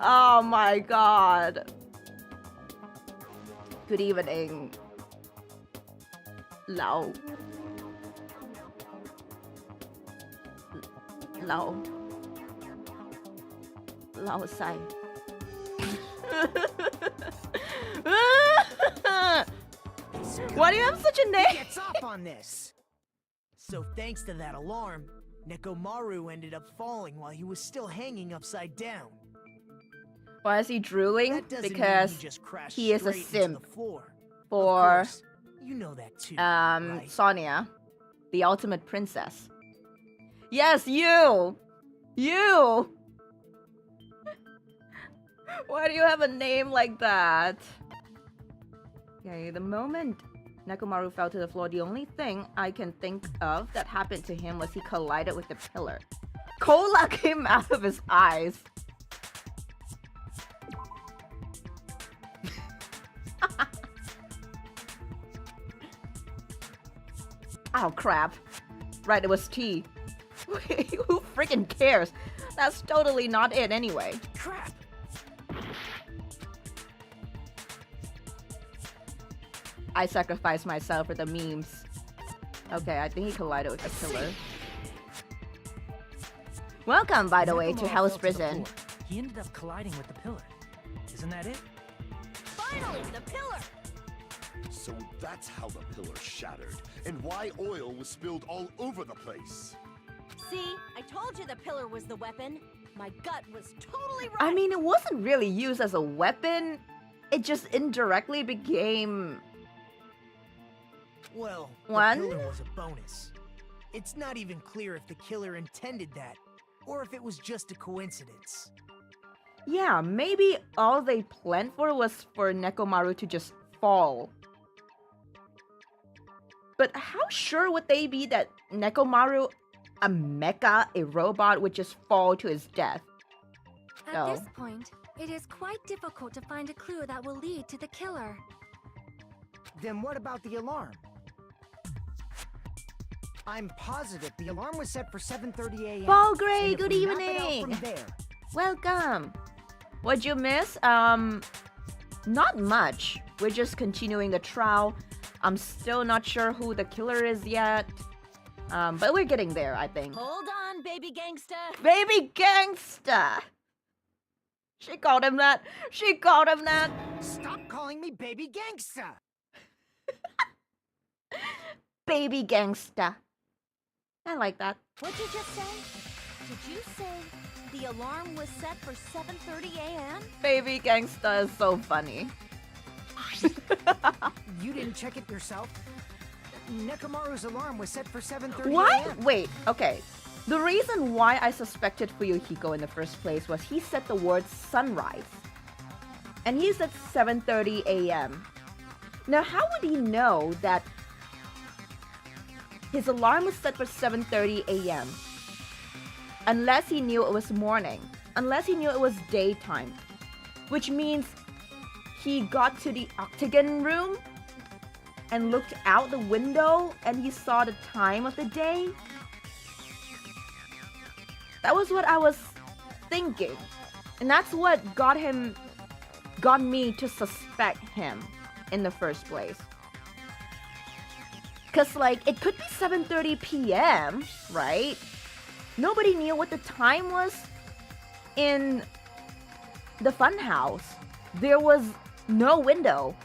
Oh my God. Good evening. Lão Sai. Why do you have such a name? Gets off on this. So thanks to that alarm, Nekomaru ended up falling while he was still hanging upside down. Why is he drooling? That doesn't mean Because he just crashed he is a straight into simp the floor. Of for course, you know that too, right? Sonia, the ultimate princess. Yes, you. Why do you have a name like that? Okay, the moment Nekomaru fell to the floor, the only thing I can think of that happened to him was he collided with the pillar. Cola came out of his eyes. Oh crap. Right, it was tea. Who freaking cares? That's totally not it anyway. Crap! I sacrificed myself for the memes. Okay, I think he collided with the pillar. Welcome, by the way, to Nekomaru Hell's fell to the Prison. floor. He ended up colliding with the pillar. Isn't that it? Finally, the pillar! So that's how the pillar shattered, and why oil was spilled all over the place. See, I told you the pillar was the weapon. My gut was totally right. I mean, it wasn't really used as a weapon. It just indirectly became... Well, One? the pillar was a bonus. It's not even clear if the killer intended that, or if it was just a coincidence. Yeah, maybe all they planned for was for Nekomaru to just fall. But how sure would they be that Nekomaru, a mecha, a robot, would just fall to his death? At No. this point, it is quite difficult to find a clue that will lead to the killer. Then what about the alarm? I'm positive the alarm was set for 7:30 a.m. Paul Gray, And if good we map it out evening. from there, Welcome. What'd you miss? Not much. We're just continuing the trial. I'm still not sure who the killer is yet. But we're getting there, I think. Hold on, baby gangsta. Baby gangsta! She called him that. She called him that. stop calling me baby gangsta. Baby gangsta. I like that. What'd you just say? Did you say the alarm was set for 7:30 a.m.? Baby gangsta is so funny. You didn't check it yourself? Nekomaru's alarm was set for 7:30 What? a.m. Wait, okay. The reason why I suspected Fuyuhiko in the first place was he said the word sunrise. And he said 7:30 a.m. Now, how would he know that his alarm was set for 7:30 a.m.? Unless he knew it was morning. Unless he knew it was daytime. Which means he got to the octagon room and looked out the window and he saw the time of the day. That was what I was thinking. And that's what got me to suspect him in the first place. Cause like, it could be 7:30 p.m., right? Nobody knew what the time was in the funhouse. There was no window.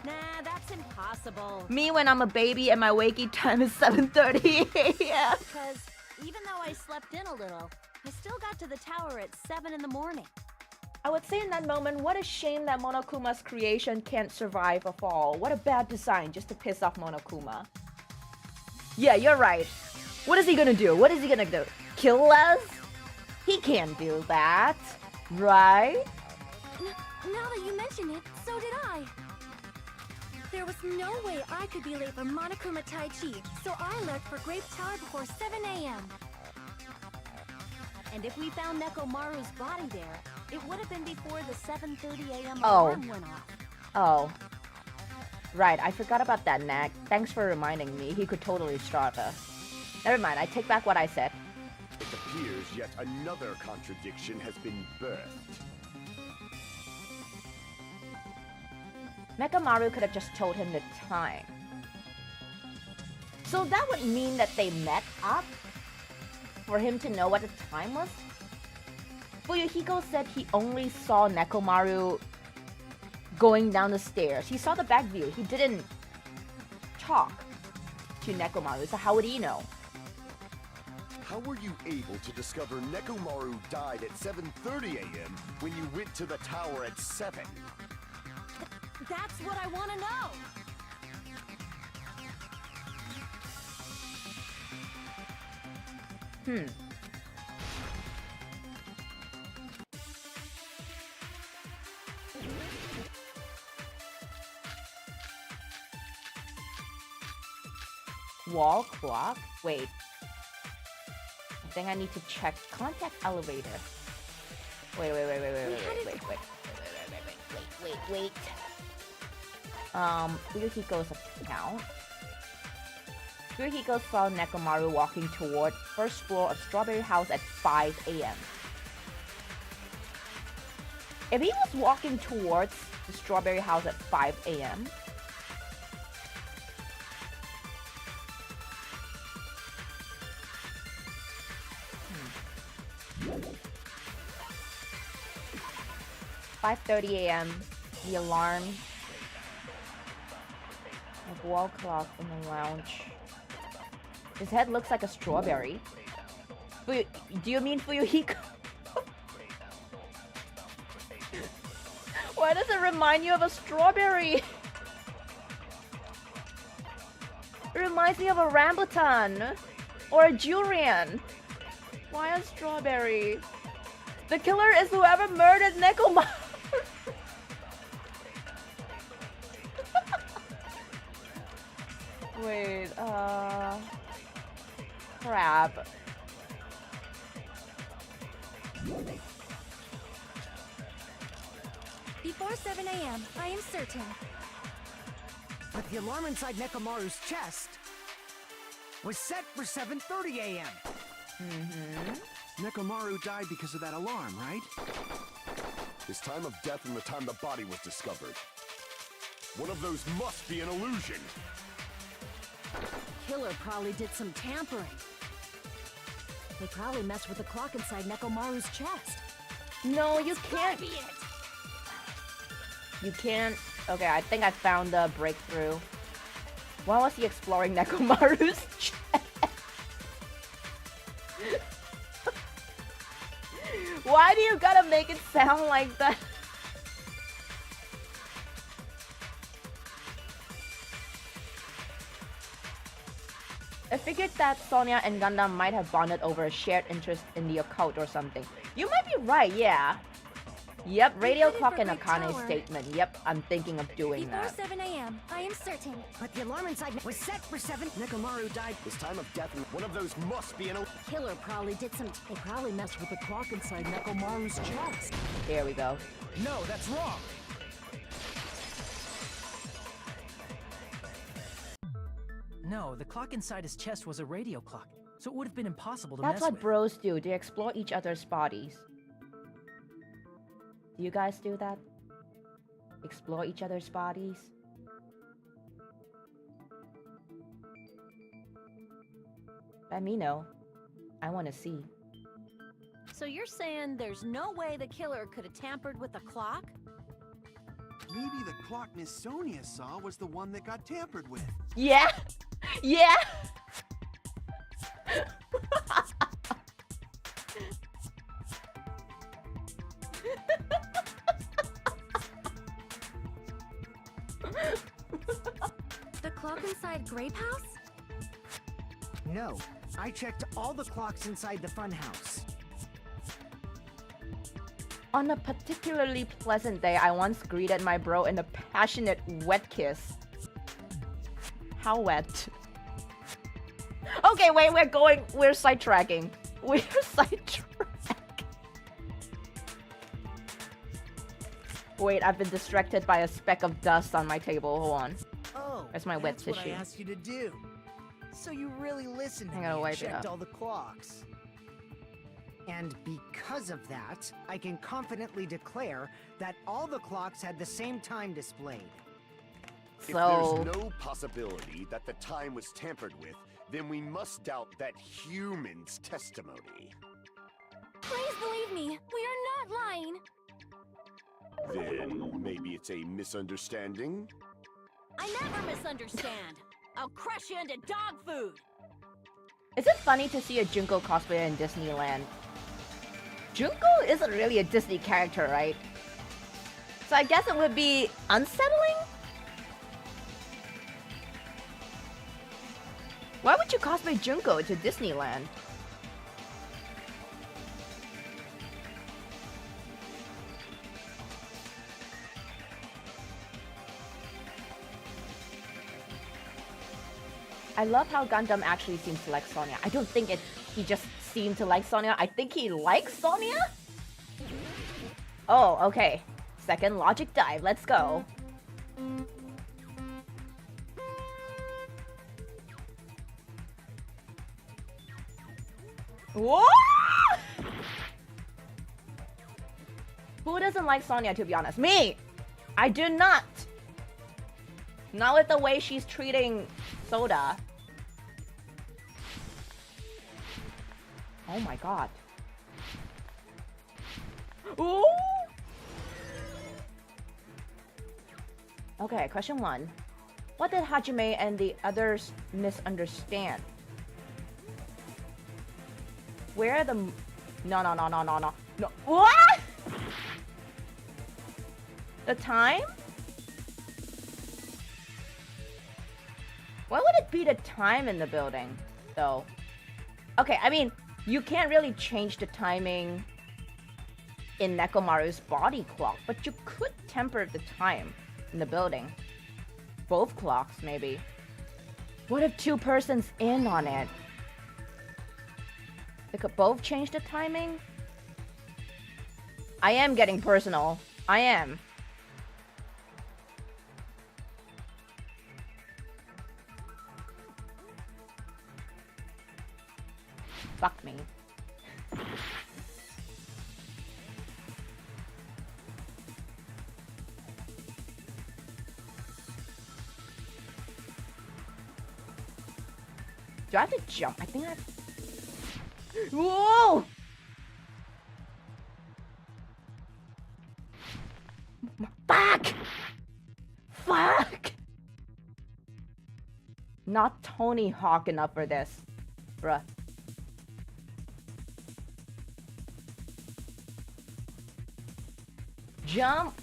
Nah, that's impossible. Me when I'm a baby and my waking time is 7:30 a.m. Because even though I slept in a little, I still got to the tower at 7 in the morning. I would say in that moment, what a shame that Monokuma's creation can't survive a fall. What a bad design just to piss off Monokuma. Yeah, you're right. What is he gonna do? What is he gonna do? Kill us? He can't do that, right? Now that you mention it, so did I. There was no way I could be late for Monokuma Tai Chi, so I left for Grape Tower before 7 a.m. And if we found Nekomaru's body there, it would have been before the 7:30 a.m. Oh. alarm went off. Oh. Right, I forgot about that, Nak. Thanks for reminding me. He could totally starve us. Never mind, I take back what I said. It appears yet another contradiction has been birthed. Nekomaru could have just told him the time. So that would mean that they met up? For him to know what the time was? Fuyuhiko said he only saw Nekomaru going down the stairs. He saw the back view. He didn't talk to Nekomaru, so how would he know? How were you able to discover Nekomaru died at 7:30 a.m. when you went to the tower at 7? That's what I want to know. Wall clock? Wait. I think I need to check contact elevator. Wait. Fuyuhiko's account. Fuyuhiko saw Nekomaru walking toward first floor of Strawberry House at 5 a.m. If he was walking towards the Strawberry House at 5 a.m., 5:30 a.m. The alarm. Like wall clock in the lounge. His head looks like a strawberry. Do you mean Fuyuhiko? Why does it remind you of a strawberry? It reminds me of a rambutan or a durian. Why a strawberry? The killer is whoever murdered Nekomaru. Wait, crap. Before 7 a.m., I am certain. But the alarm inside Nekomaru's chest was set for 7:30 a.m. Nekomaru died because of that alarm, right? His time of death and the time the body was discovered. One of those must be an illusion. Killer probably did some tampering. They probably messed with the clock inside Nekomaru's chest. No, you can't. You can't. Okay, I think I found the breakthrough. Why was he exploring Nekomaru's chest? Why do you gotta make it sound like that? I figured that Sonia and Gundam might have bonded over a shared interest in the occult or something. You might be right, yeah. Yep, radio clock and Akane's statement. Yep, I'm thinking of doing that. Before 7 a.m., I am certain. But the alarm inside was set for 7. Nekomaru died. His time of death and one of those must be an illusion. Killer probably did some. They probably messed with the clock inside Nekomaru's chest. There we go. No, that's wrong. No, the clock inside his chest was a radio clock, so it would have been impossible to That's mess what with. bros do. They explore each other's bodies. Do you guys do that? Explore each other's bodies? Let me know. I want to see. So you're saying there's no way the killer could have tampered with the clock? Maybe the clock Miss Sonia saw was the one that got tampered with. Yeah! Yeah! The clock inside Grape House? No, I checked all the clocks inside the funhouse. On a particularly pleasant day, I once greeted my bro in a passionate wet kiss. How wet? Okay, wait, we're sidetracking. We're sidetracking. Wait, I've been distracted by a speck of dust on my table. Hold on. Oh, That's my wet that's tissue. what I asked you to do. So you really listened to I me gotta and wipe it checked up. all the clocks. And because of that, I can confidently declare that all the clocks had the same time displayed. If So, there's no possibility that the time was tampered with, then we must doubt that human's testimony. Please believe me, we are not lying. Then maybe it's a misunderstanding? I never misunderstand. I'll crush you into dog food. is it funny to see a Junko cosplayer in Disneyland? Junko isn't really a Disney character, right? So I guess it would be unsettling? Why would you cosplay Junko to Disneyland? I love how Gundam actually seems to like Sonia. I don't think he just seemed to like Sonia. I think he likes Sonia? Oh, okay. Second logic dive. Let's go. Whoa! Who doesn't like Sonia, to be honest? Me! I do not! Not with the way she's treating Soda. Oh my god. Ooh! Okay, question 1. What did Hajime and the others misunderstand? Where are the... No. What? The time? What would it be the time in the building, though? Okay, I mean, you can't really change the timing in Nekomaru's body clock, but you could temper the time in the building. Both clocks, maybe. What if 2 persons in on it? They could both change the timing? I am getting personal. I am. Fuck me. Do I have to jump? I think I have... Whoa! Fuck! Fuck! Not Tony Hawk enough for this, bruh. Jump!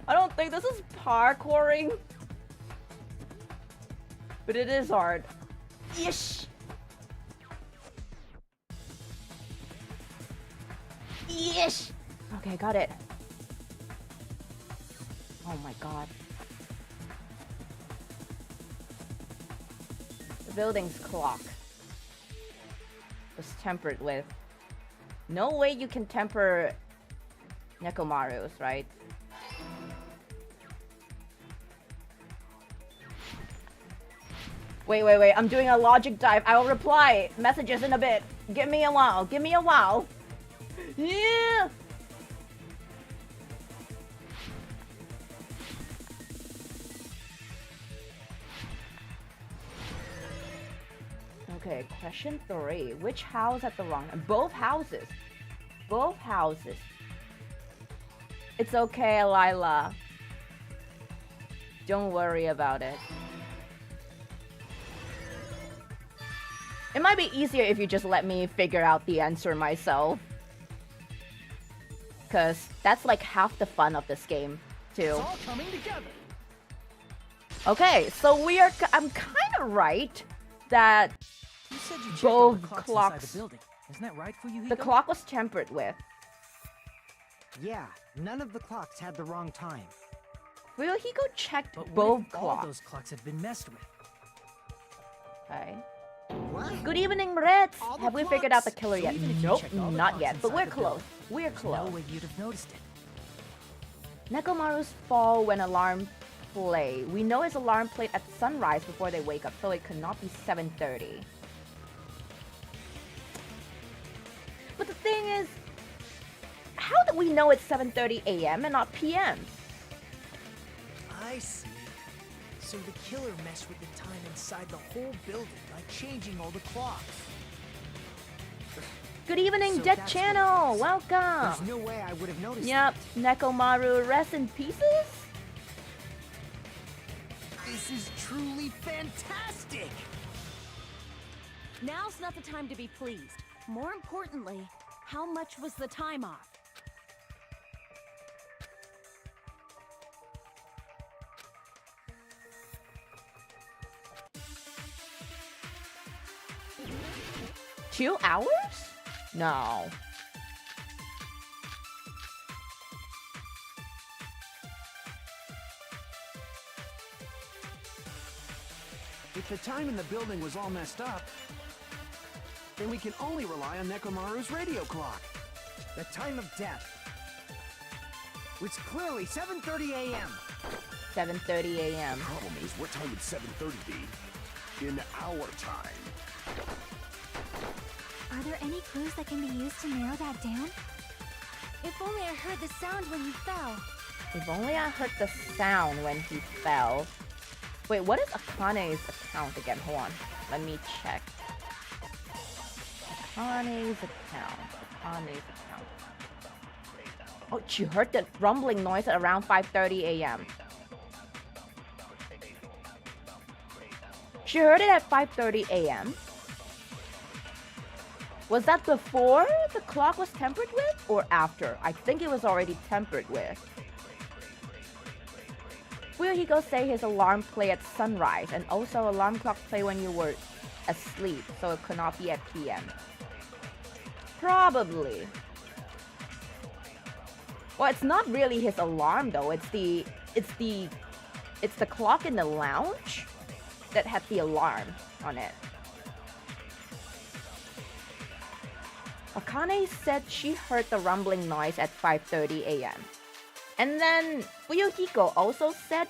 I don't think this is parkouring, but it is hard. Yeesh! Yeesh! Okay, got it. Oh my god. The building's clock was tempered with. No way you can temper Nekomaru's, right? Wait. I'm doing a logic dive. I will reply messages in a bit. Give me a while. Give me a while. Yeah! Okay, question 3. Which house had the wrong... Both houses. Both houses. It's okay, Lila. Don't worry about it. It might be easier if you just let me figure out the answer myself. Because that's like half the fun of this game, too. It's all coming together. Okay, so I'm kind of right that You said you checked both all the clocks clocks... inside the building. Isn't that right for you, Hiko? The clock was tempered with. Yeah, none of the clocks had the wrong time. Will he go check But both what if all clocks? those clocks have been messed with? Okay. What? Good evening, Reds! All the Have we figured out the clocks? killer So yet? even if you Nope, checked all the not clocks yet, but inside we're the close. building, We're there's close. no way you'd have noticed it. Nekomaru's fall when alarm play. We know his alarm played at sunrise before they wake up, so it could not be 7:30. But the thing is, how do we know it's 7:30 a.m. and not p.m.? I see. So the killer messed with the time inside the whole building by changing all the clocks. Good evening, So Dead that's what it Channel! is. Welcome! There's no way I would have noticed Yep, Nekomaru, rest in pieces? This is truly fantastic! Now's not the time to be pleased. More importantly, how much was the time off? $2 hours? No. If the time in the building was all messed up, then we can only rely on Nekomaru's radio clock. The time of death was clearly 7:30 a.m. 7:30 a.m. The problem is, what time would 7:30 be? In our time. Are there any clues that can be used to narrow that down? If only I heard the sound when he fell. If only I heard the sound when he fell. Wait, what is Akane's account again? Hold on. Let me check. Akane's account. Oh, she heard the rumbling noise at around 5:30 a.m. She heard it at 5:30 a.m. Was that before the clock was tampered with or after? I think it was already tampered with. Fuyuhiko say his alarm play at sunrise and also alarm clock play when you were asleep, so it could not be at PM. Probably. Well, it's not really his alarm though. It's the clock in the lounge that had the alarm on it. Akane said she heard the rumbling noise at 5:30 a.m. And then Fuyuhiko also said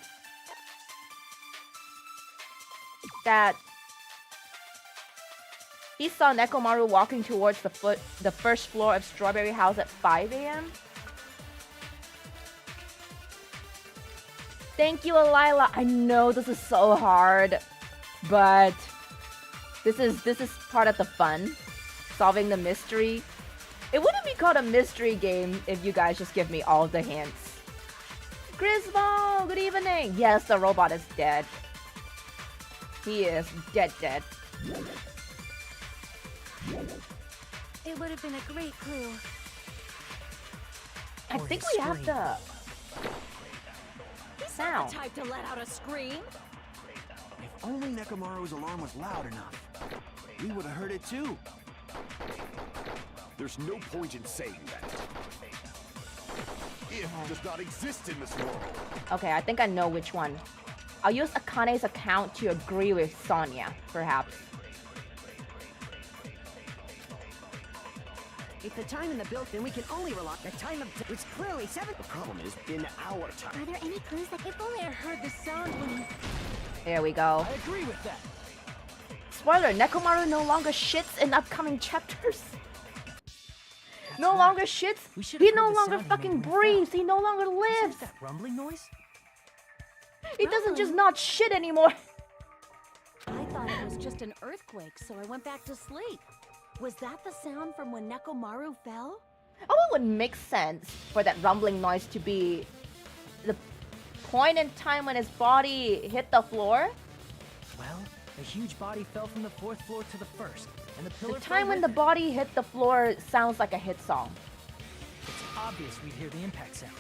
that he saw Nekomaru walking towards the first floor of Strawberry House at 5 a.m. Thank you, Alila. I know this is so hard, but this is part of the fun. Solving the mystery. It wouldn't be called a mystery game if you guys just give me all the hints. Grismo, good evening. Yes, the robot is dead. He is dead. It would have been a great clue. I think we have the sound. The type to let out a scream. If only Nekomaru's alarm was loud enough, we would have heard it too. There's no point in saying that. If does not exist in this world. Okay, I think I know which one. I'll use Akane's account to agree with Sonia, perhaps. If the time in the built-in, we can only rely. The time of was clearly 7. The problem is, in our time. Are there any clues that If only I heard the sound when he... There we go. I agree with that. Spoiler, Nekomaru no longer shits in upcoming chapters. No longer shits. He no longer fucking breathes. He no longer lives. Is that rumbling noise? He doesn't just not shit anymore. I thought it was just an earthquake, so I went back to sleep. Was that the sound from when Nekomaru fell? Oh, it would make sense for that rumbling noise to be the point in time when his body hit the floor. Well, a huge body fell from the 4th floor to the 1st, and the pillar The time fell when with the it. body hit the floor sounds like a hit song. It's obvious we'd hear the impact sound.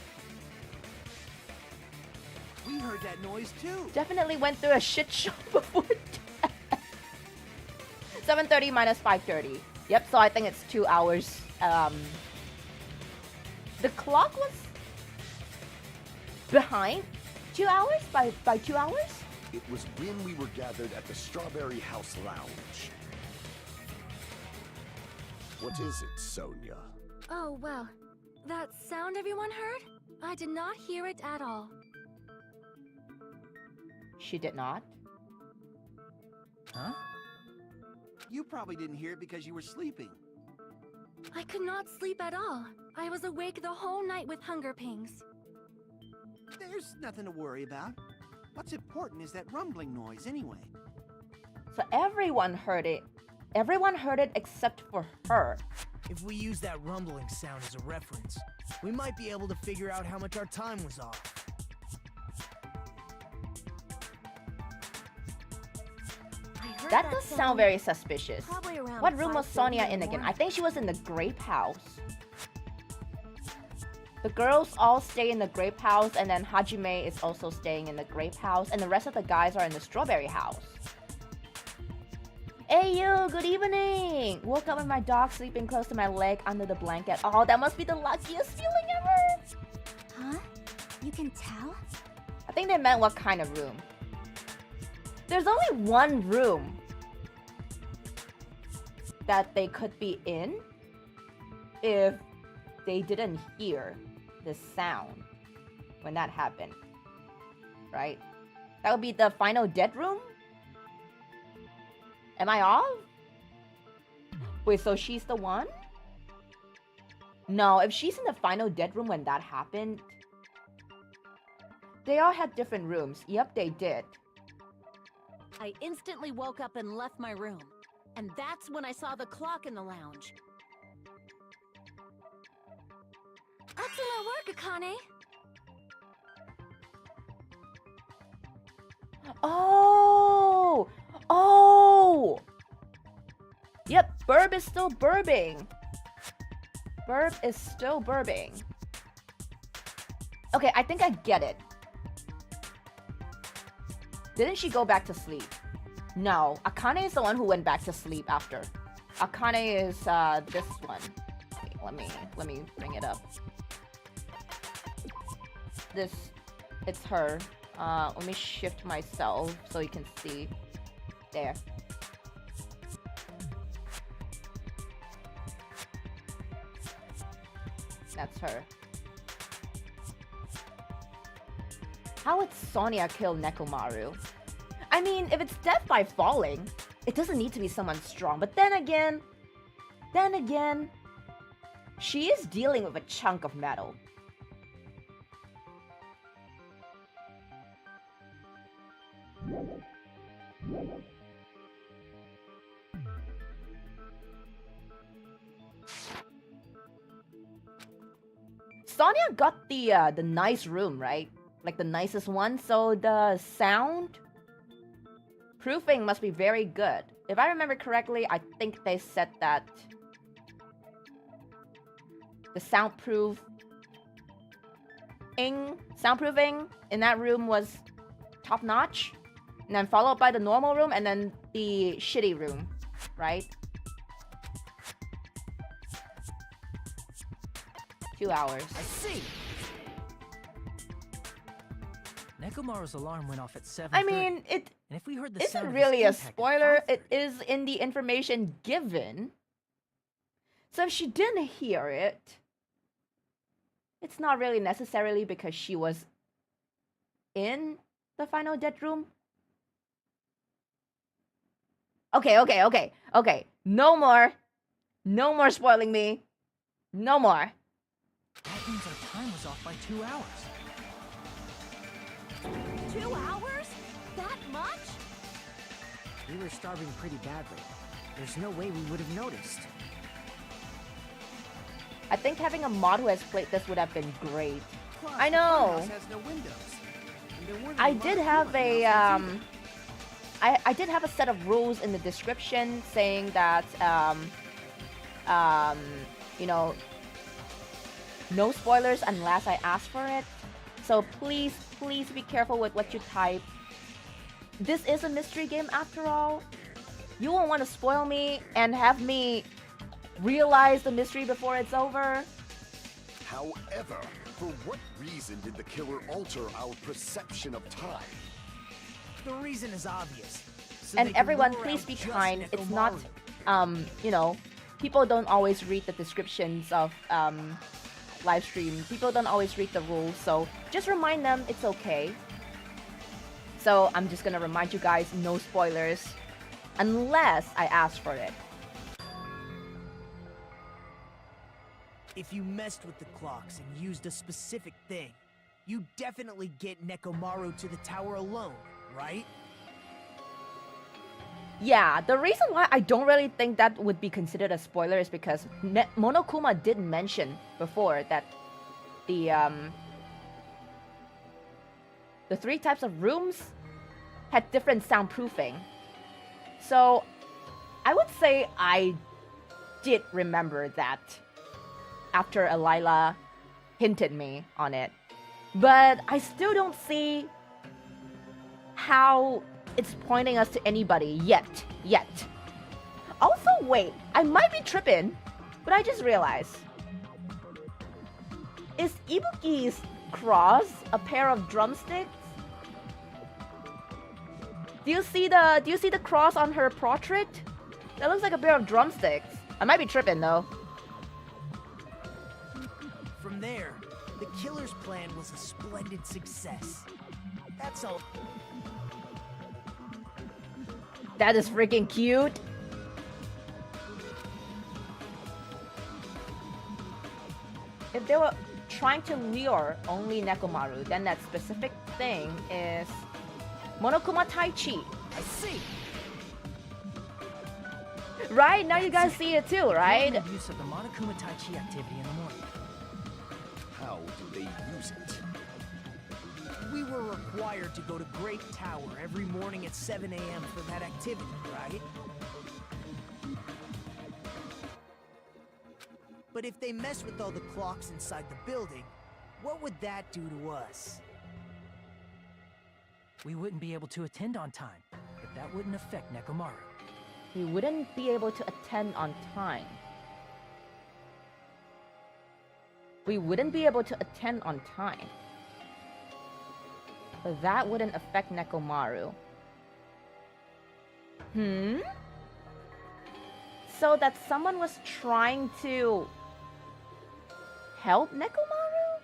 We heard that noise too. Definitely went through a shit show before death. 7:30 minus 5:30. Yep, so I think it's 2 hours. The clock was behind 2 hours by 2 hours? It was when we were gathered at the Strawberry House Lounge. What is it, Sonia? Oh, well. That sound everyone heard? I did not hear it at all. She did not. Huh? You probably didn't hear it because you were sleeping. I could not sleep at all. I was awake the whole night with hunger pangs. There's nothing to worry about. What's important is that rumbling noise anyway. So everyone heard it. Everyone heard it except for her. If we use that rumbling sound as a reference, we might be able to figure out how much our time was off. That does sound very suspicious. Probably around What room was 5:30 Sonia in in the again? I morning. think she was in the grape house. The girls all stay in the grape house, and then Hajime is also staying in the grape house, and the rest of the guys are in the strawberry house. Hey you, good evening! Woke up with my dog sleeping close to my leg under the blanket. Oh, that must be the luckiest feeling ever! Huh? You can tell? I think they meant what kind of room. There's only one room that they could be in if they didn't hear the sound when that happened, right? That would be the final dead room? Am I off? Wait, so she's the one? No, if she's in the final dead room when that happened, they all had different rooms. Yep, they did. I instantly woke up and left my room. And that's when I saw the clock in the lounge. Excellent work, Akane. Oh! Oh! Yep, Burb is still burbing. Burb is still burbing. Okay, I think I get it. Didn't she go back to sleep? No, Akane is the one who went back to sleep after. Akane is this one. Wait, let me bring it up. It's her. Let me shift myself so you can see. There. That's her. How would Sonia kill Nekomaru? I mean, if it's death by falling, it doesn't need to be someone strong. But then again, she is dealing with a chunk of metal. Sonia got the nice room, right? Like the nicest one, so the sound proofing must be very good. If I remember correctly, I think they said that the soundproofing in that room was top notch, and then followed by the normal room and then the shitty room, right? 2 hours. I see. Nekomaru's alarm went off at 7:30. I mean, it and if we heard the isn't sound of really his a impact at spoiler. 5:30. It is in the information given. So if she didn't hear it, it's not really necessarily because she was in the final dead room. Okay. No more spoiling me. No more. That means our time was off by 2 hours. 2 hours? That much? We were starving pretty badly. There's no way we would have noticed. I think having a mod who has played this would have been great. Plus, I the know. funhouse has no windows. And there weren't I lot did of have people a announcements either. I did have a set of rules in the description saying that you know, no spoilers unless I ask for it. So please be careful with what you type. This is a mystery game after all. You won't want to spoil me and have me realize the mystery before it's over. However, for what reason did the killer alter our perception of time? The reason is obvious. So And they can everyone, lure please out be just kind. It's not, Nekomaru. you know, people don't always read the descriptions of live stream. People don't always read the rules, so just remind them it's okay. So I'm just gonna remind you guys, no spoilers, unless I ask for it. If you messed with the clocks and used a specific thing, you definitely get Nekomaru to the tower alone, right? Yeah, the reason why I don't really think that would be considered a spoiler is because Monokuma did mention before that the 3 types of rooms had different soundproofing. So I would say I did remember that after Alila hinted me on it. But I still don't see how it's pointing us to anybody yet. Also, wait, I might be tripping, but I just realized. Is Ibuki's cross a pair of drumsticks? Do you see the cross on her portrait? That looks like a pair of drumsticks. I might be tripping though. From there, the killer's plan was a splendid success. That's all. That is freaking cute. If they were trying to lure only Nekomaru, then that specific thing is Monokuma Tai Chi. I see. Right? Now you guys see it too, right? Made use of the Monokuma Tai Chi activity in the morning. How do they use it? We were required to go to Great Tower every morning at 7 a.m. for that activity, right? But if they mess with all the clocks inside the building, what would that do to us? We wouldn't be able to attend on time, but that wouldn't affect Nekomaru. We wouldn't be able to attend on time. We wouldn't be able to attend on time. But that wouldn't affect Nekomaru. So that someone was trying to help Nekomaru?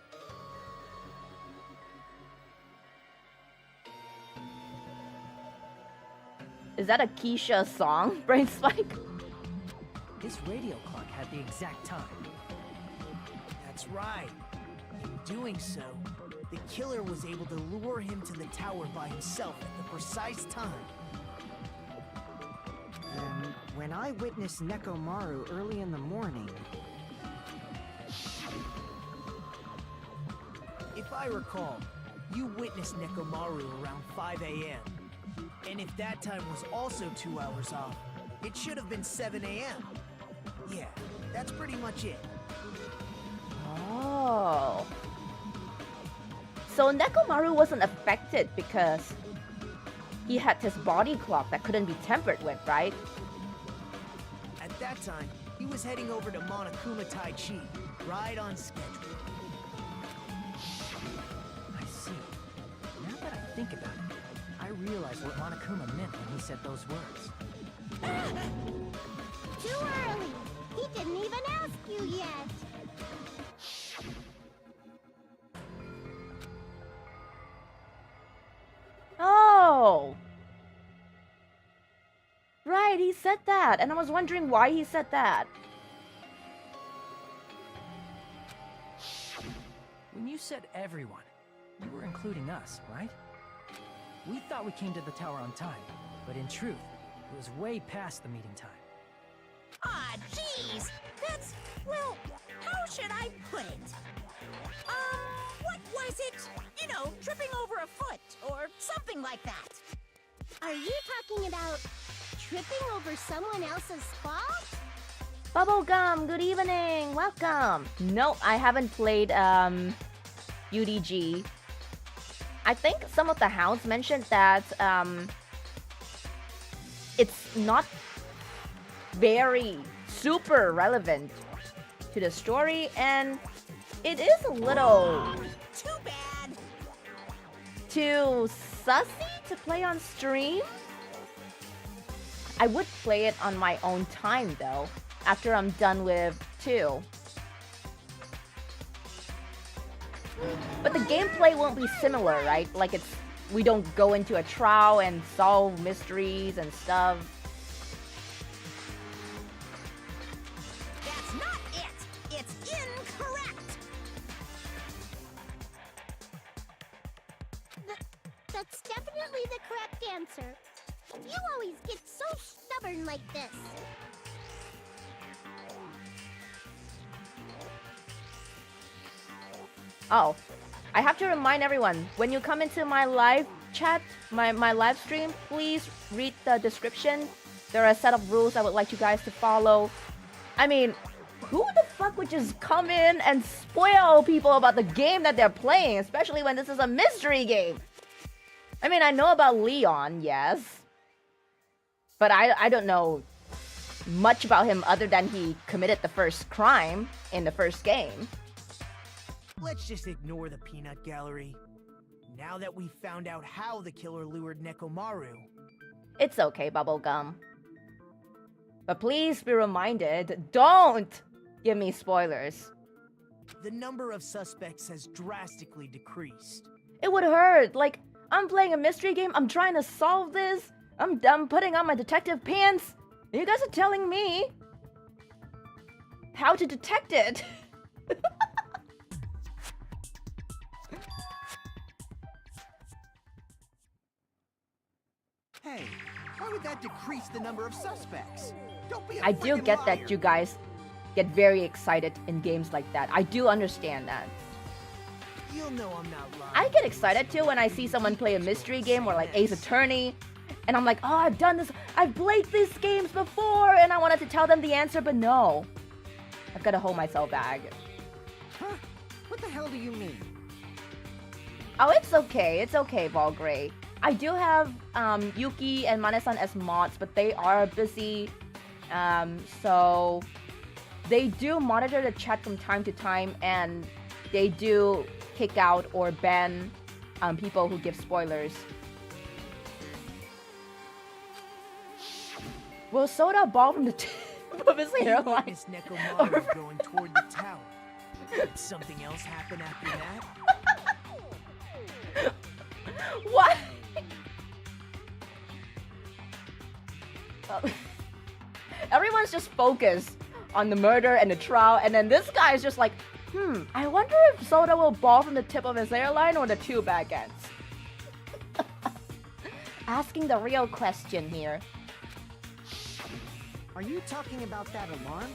Is that a Keisha song, Brain Spike? This radio clock had the exact time. That's right. In doing so, the killer was able to lure him to the tower by himself at the precise time. When I witnessed Nekomaru early in the morning... If I recall, you witnessed Nekomaru around 5 a.m. And if that time was also 2 hours off, it should have been 7 a.m. Yeah, that's pretty much it. Oh. So Nekomaru wasn't affected because he had his body clock that couldn't be tampered with, right? At that time, he was heading over to Monokuma Tai Chi, right on schedule. I see. Now that I think about it, I realize what Monokuma meant when he said those words. Too early! He didn't even ask you yet! Oh! Right, he said that, and I was wondering why he said that. When you said everyone, you were including us, right? We thought we came to the tower on time, but in truth, it was way past the meeting time. Ah, jeez! That's, well, how should I put it? What was it? You know, tripping over a foot, or something like that. Are you talking about tripping over someone else's fault? Bubblegum, good evening, welcome. No, I haven't played UDG. I think some of the hounds mentioned that it's not very super relevant to the story, and it is a little Too bad! too sussy to play on stream. I would play it on my own time though, after I'm done with 2. But the gameplay won't be similar, right? Like we don't go into a trial and solve mysteries and stuff. That's not it! It's incorrect! That's definitely the correct answer. You always get so stubborn like this. Oh, I have to remind everyone, when you come into my live chat, my live stream, please read the description. There are a set of rules I would like you guys to follow. I mean, who the fuck would just come in and spoil people about the game that they're playing, especially when this is a mystery game? I mean, I know about Leon, yes. But I don't know much about him other than he committed the first crime in the first game. Let's just ignore the peanut gallery. Now that we've found out how the killer lured Nekomaru, It's okay, Bubblegum. But please be reminded, don't give me spoilers. The number of suspects has drastically decreased. It would hurt. Like, I'm playing a mystery game, I'm trying to solve this, I'm putting on my detective pants. You guys are telling me how to detect it. Hey, why would that decrease the number of suspects? Don't be a I do friggin' get liar. that you guys get very excited in games like that. I do understand that. You'll know I'm not lying. I get excited too when I see someone play a mystery game or like Ace Attorney. And I'm like, oh, I've done this. I've played these games before. And I wanted to tell them the answer, but no. I've got to hold myself back. Huh? What the hell do you mean? Oh, it's okay. It's okay, Valgray. I do have Yuki and Mane-san as mods, but they are busy. So they do monitor the chat from time to time, and they do kick out or ban people who give spoilers. Will Soda ball from the tip of his hairline? Miss Nekomaru going toward the tower. Did something else happen after that? What? Everyone's just focused on the murder and the trial, and then this guy is just like, I wonder if Soda will ball from the tip of his hairline or the two back ends. Asking the real question here. Are you talking about that alarm?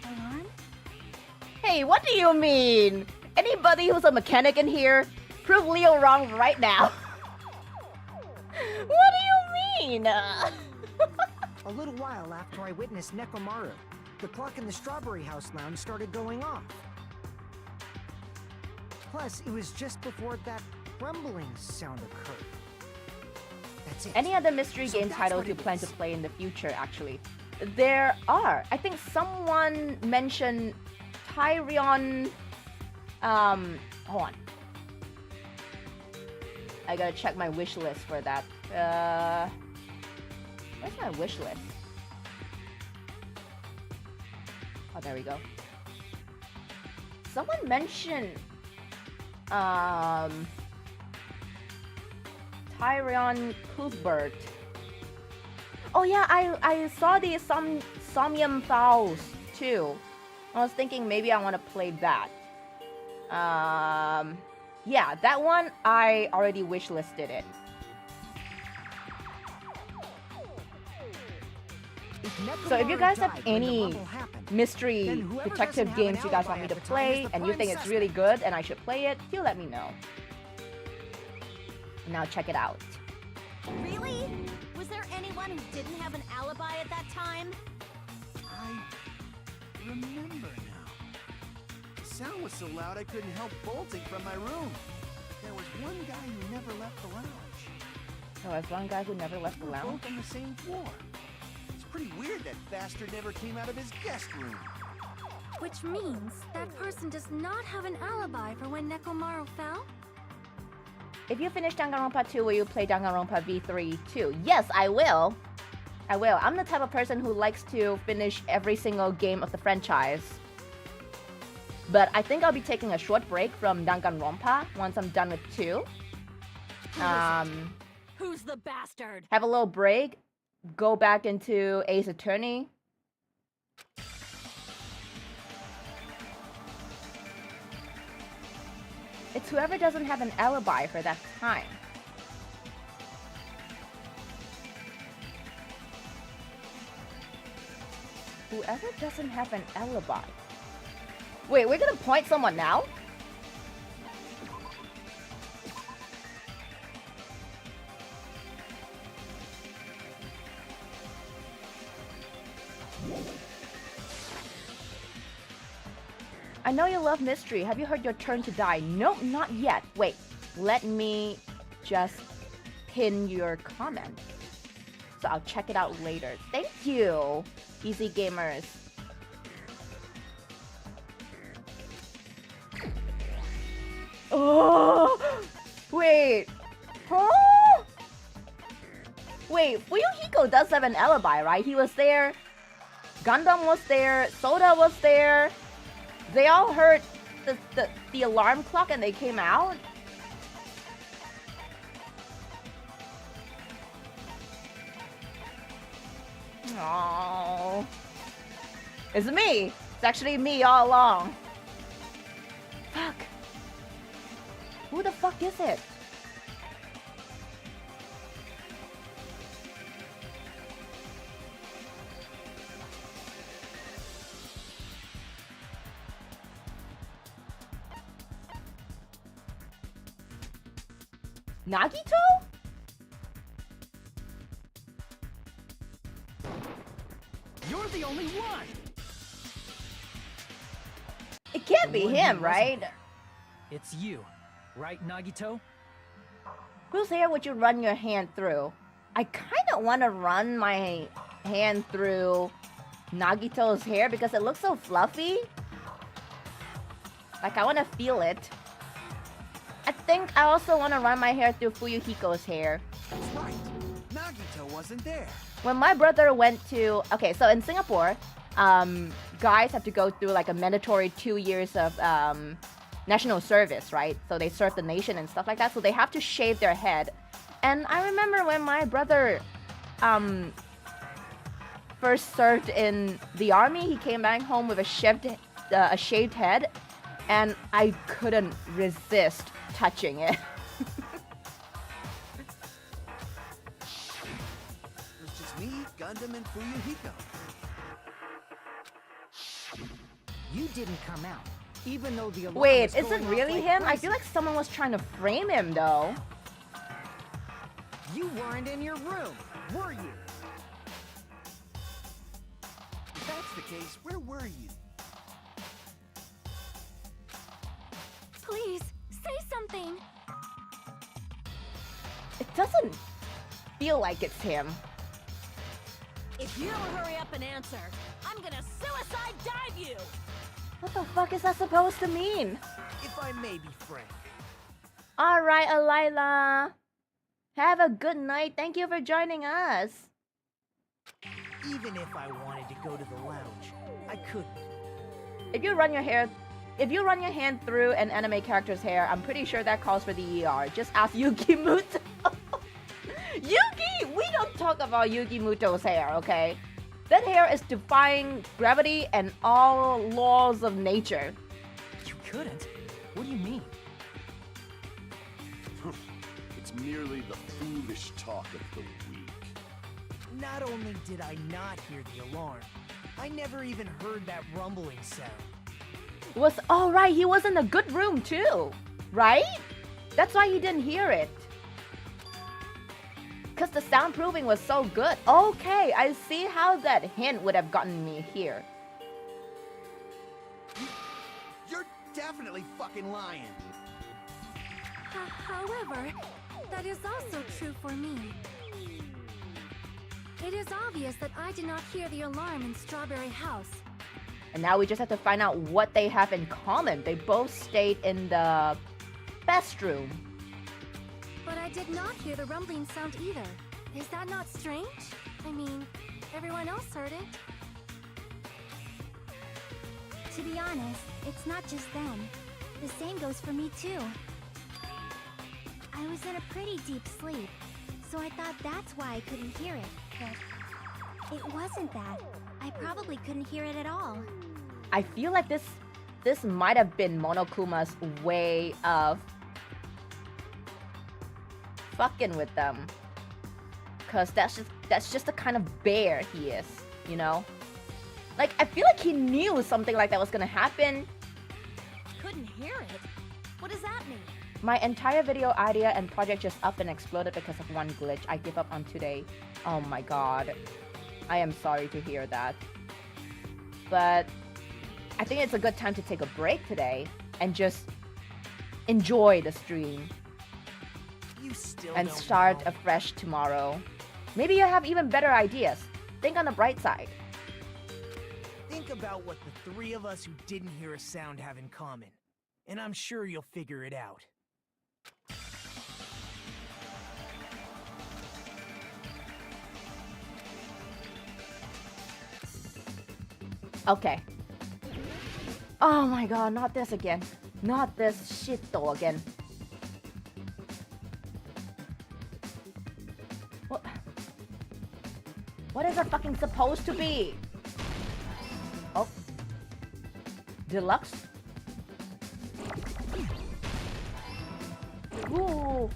Alarm? Hey, what do you mean? Anybody who's a mechanic in here, prove Leo wrong right now. What do you mean? A little while after I witnessed Nekomaru, the clock in the Strawberry House lounge started going off. Plus, it was just before that rumbling sound occurred. That's it. Any other mystery So game that's titles what you it plan is. to play in the future, actually? There are. I think someone mentioned Tyrion... hold on. I gotta check my wish list for that. Where's my wish list? Oh, there we go. Someone mentioned... Tyrion Cuthbert. Oh yeah, I saw the Somnium Fowls too. I was thinking maybe I want to play that. Yeah, that one I already wishlisted it. So if you guys have any mystery detective games you guys want me to play and you think it's really good and I should play it, do let me know. Now check it out. Really? Was there anyone who didn't have an alibi at that time? I remember now. The sound was so loud I couldn't help bolting from my room. There was one guy who never left the lounge. So there's one guy who never left the We were lounge. both on the same floor. It's pretty weird that bastard never came out of his guest room. Which means that person does not have an alibi for when Nekomaru fell? If you finish Danganronpa 2, will you play Danganronpa V3 too? Yes, I will. I will. I'm the type of person who likes to finish every single game of the franchise. But I think I'll be taking a short break from Danganronpa once I'm done with 2. Who's the bastard? Have a little break. Go back into Ace Attorney. It's whoever doesn't have an alibi for that time. Whoever doesn't have an alibi. Wait, we're gonna point someone now? I know you love mystery. Have you heard Your Turn to Die? Nope, not yet. Wait, let me just pin your comment. So I'll check it out later. Thank you, Easy Gamers. Oh, wait. Huh? wait, Fuyuhiko does have an alibi, right? He was there, Gundam was there, Soda was there. They all heard the alarm clock and they came out? Oh, it's me. It's actually me all along. Fuck. Who the fuck is it? Nagito? You're the only one! It can't The be one who him, wasn't right? there. It's you, right, Nagito? Whose hair would you run your hand through? I kind of want to run my hand through Nagito's hair because it looks so fluffy. Like, I want to feel it. I think I also want to run my hair through Fuyuhiko's hair. That's right. Nagito wasn't there. When my brother went to... Okay, so in Singapore, guys have to go through like a mandatory 2 years of national service, right? So they serve the nation and stuff like that. So they have to shave their head. And I remember when my brother first served in the army, he came back home with a shaved head. And I couldn't resist touching it. It was just me, Gundam, and Fuyuhiko. You didn't come out, even though the alarm Wait, was is it going off really like him? I crazy. feel like someone was trying to frame him though. You weren't in your room, were you? If that's the case, where were you? Please, say something. It doesn't feel like it's him. If you don't hurry up and answer, I'm gonna suicide dive you! What the fuck is that supposed to mean? If I may be frank. Alright, Alila. Have a good night. Thank you for joining us. Even if I wanted to go to the lounge, I couldn't. If you run your hand through an anime character's hair, I'm pretty sure that calls for the ER. Just ask Yuki Muto. Yuki! We don't talk about Yuki Muto's hair, okay? That hair is defying gravity and all laws of nature. You couldn't? What do you mean? It's merely the foolish talk of the weak. Not only did I not hear the alarm, I never even heard that rumbling sound. Right, he was in a good room too, right? That's why he didn't hear it. Because the soundproofing was so good. Okay, I see how that hint would have gotten me here. You're definitely fucking lying. However, that is also true for me. It is obvious that I did not hear the alarm in Strawberry House. And now we just have to find out what they have in common. They both stayed in the best room. But I did not hear the rumbling sound either. Is that not strange? I mean, everyone else heard it. To be honest, it's not just them. The same goes for me too. I was in a pretty deep sleep, so I thought that's why I couldn't hear it, but it wasn't that. I probably couldn't hear it at all. I feel like this might have been Monokuma's way of fucking with them. Cause that's just the kind of bear he is, you know? Like, I feel like he knew something like that was gonna happen. Couldn't hear it? What does that mean? My entire video idea and project just up and exploded because of one glitch. I give up on today. Oh my god. I am sorry to hear that. But I think it's a good time to take a break today and just enjoy the stream You still and don't start know. afresh tomorrow. Maybe you have even better ideas. Think on the bright side. Think about what the three of us who didn't hear a sound have in common, and I'm sure you'll figure it out. Okay. Oh my god, not this again. Not this shit though again. What is it fucking supposed to be? Oh. Deluxe? Ooh.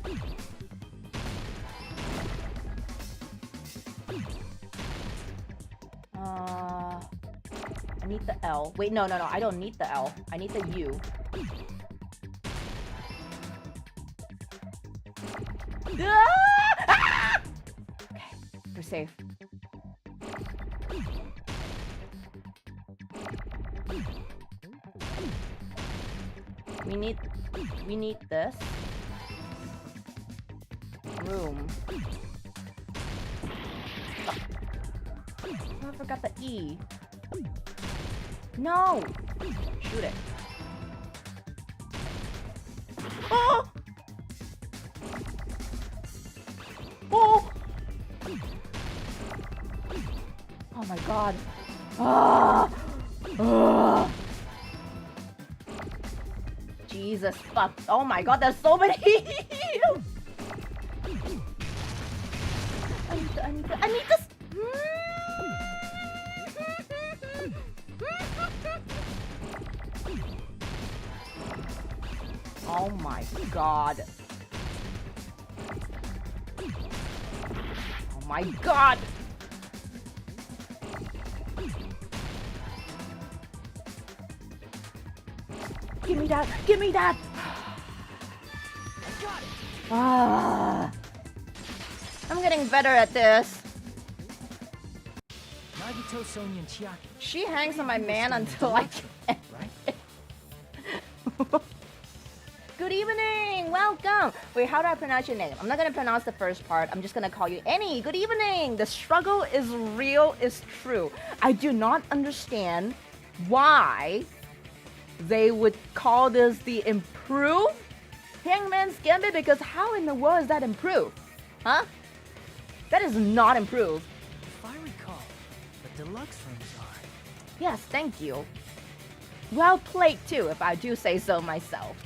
I need the L. Wait, no, I don't need the L. I need the U. Ah! Okay, we're safe. We need this room. Oh, I forgot the E. No! Shoot it. Oh! Oh! Oh my god. Ah! Ah! Jesus fuck. Oh my god, there's so many! I need this! Oh my god. Oh my god! Give me that! Give me that! I got it. Ah. I'm getting better at this. Nagito, Sonia, and Chiaki. She hangs on my man until I can. Good evening! Welcome! Wait, how do I pronounce your name? I'm not gonna pronounce the first part. I'm just gonna call you Annie. Good evening! The struggle is real, is true. I do not understand why they would call this the improved Hangman's Gambit, because how in the world is that improved? Huh? That is not improved. If I recall, the deluxe rooms are. Yes, thank you. Well played too, if I do say so myself.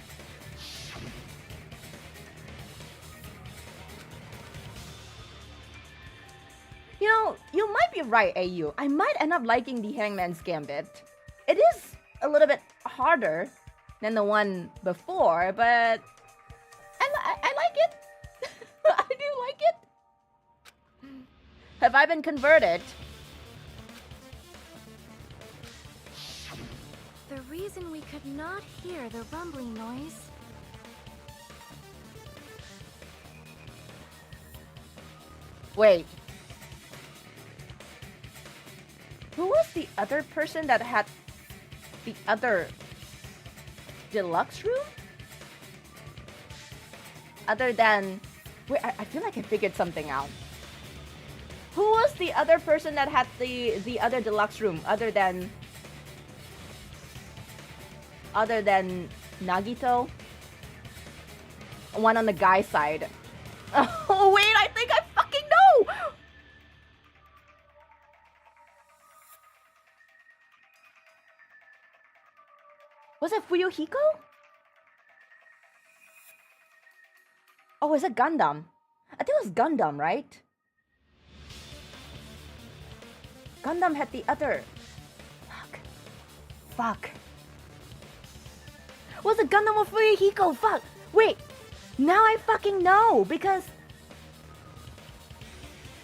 You know, you might be right, AU. I might end up liking the Hangman's Gambit. It is a little bit harder than the one before, but I like it. I do like it. Have I been converted? The reason we could not hear the rumbling noise. Wait. Who was the other person that had the other deluxe room? Other than... Wait, I feel like I figured something out. Who was the other person that had the other deluxe room other than Nagito? One on the guy side. Oh wait, I think I fucking know! Was it Fuyuhiko? Oh, was it Gundam? I think it was Gundam, right? Gundam had the other... Fuck. Was it Gundam or Fuyuhiko? Fuck. Wait. Now I fucking know, because...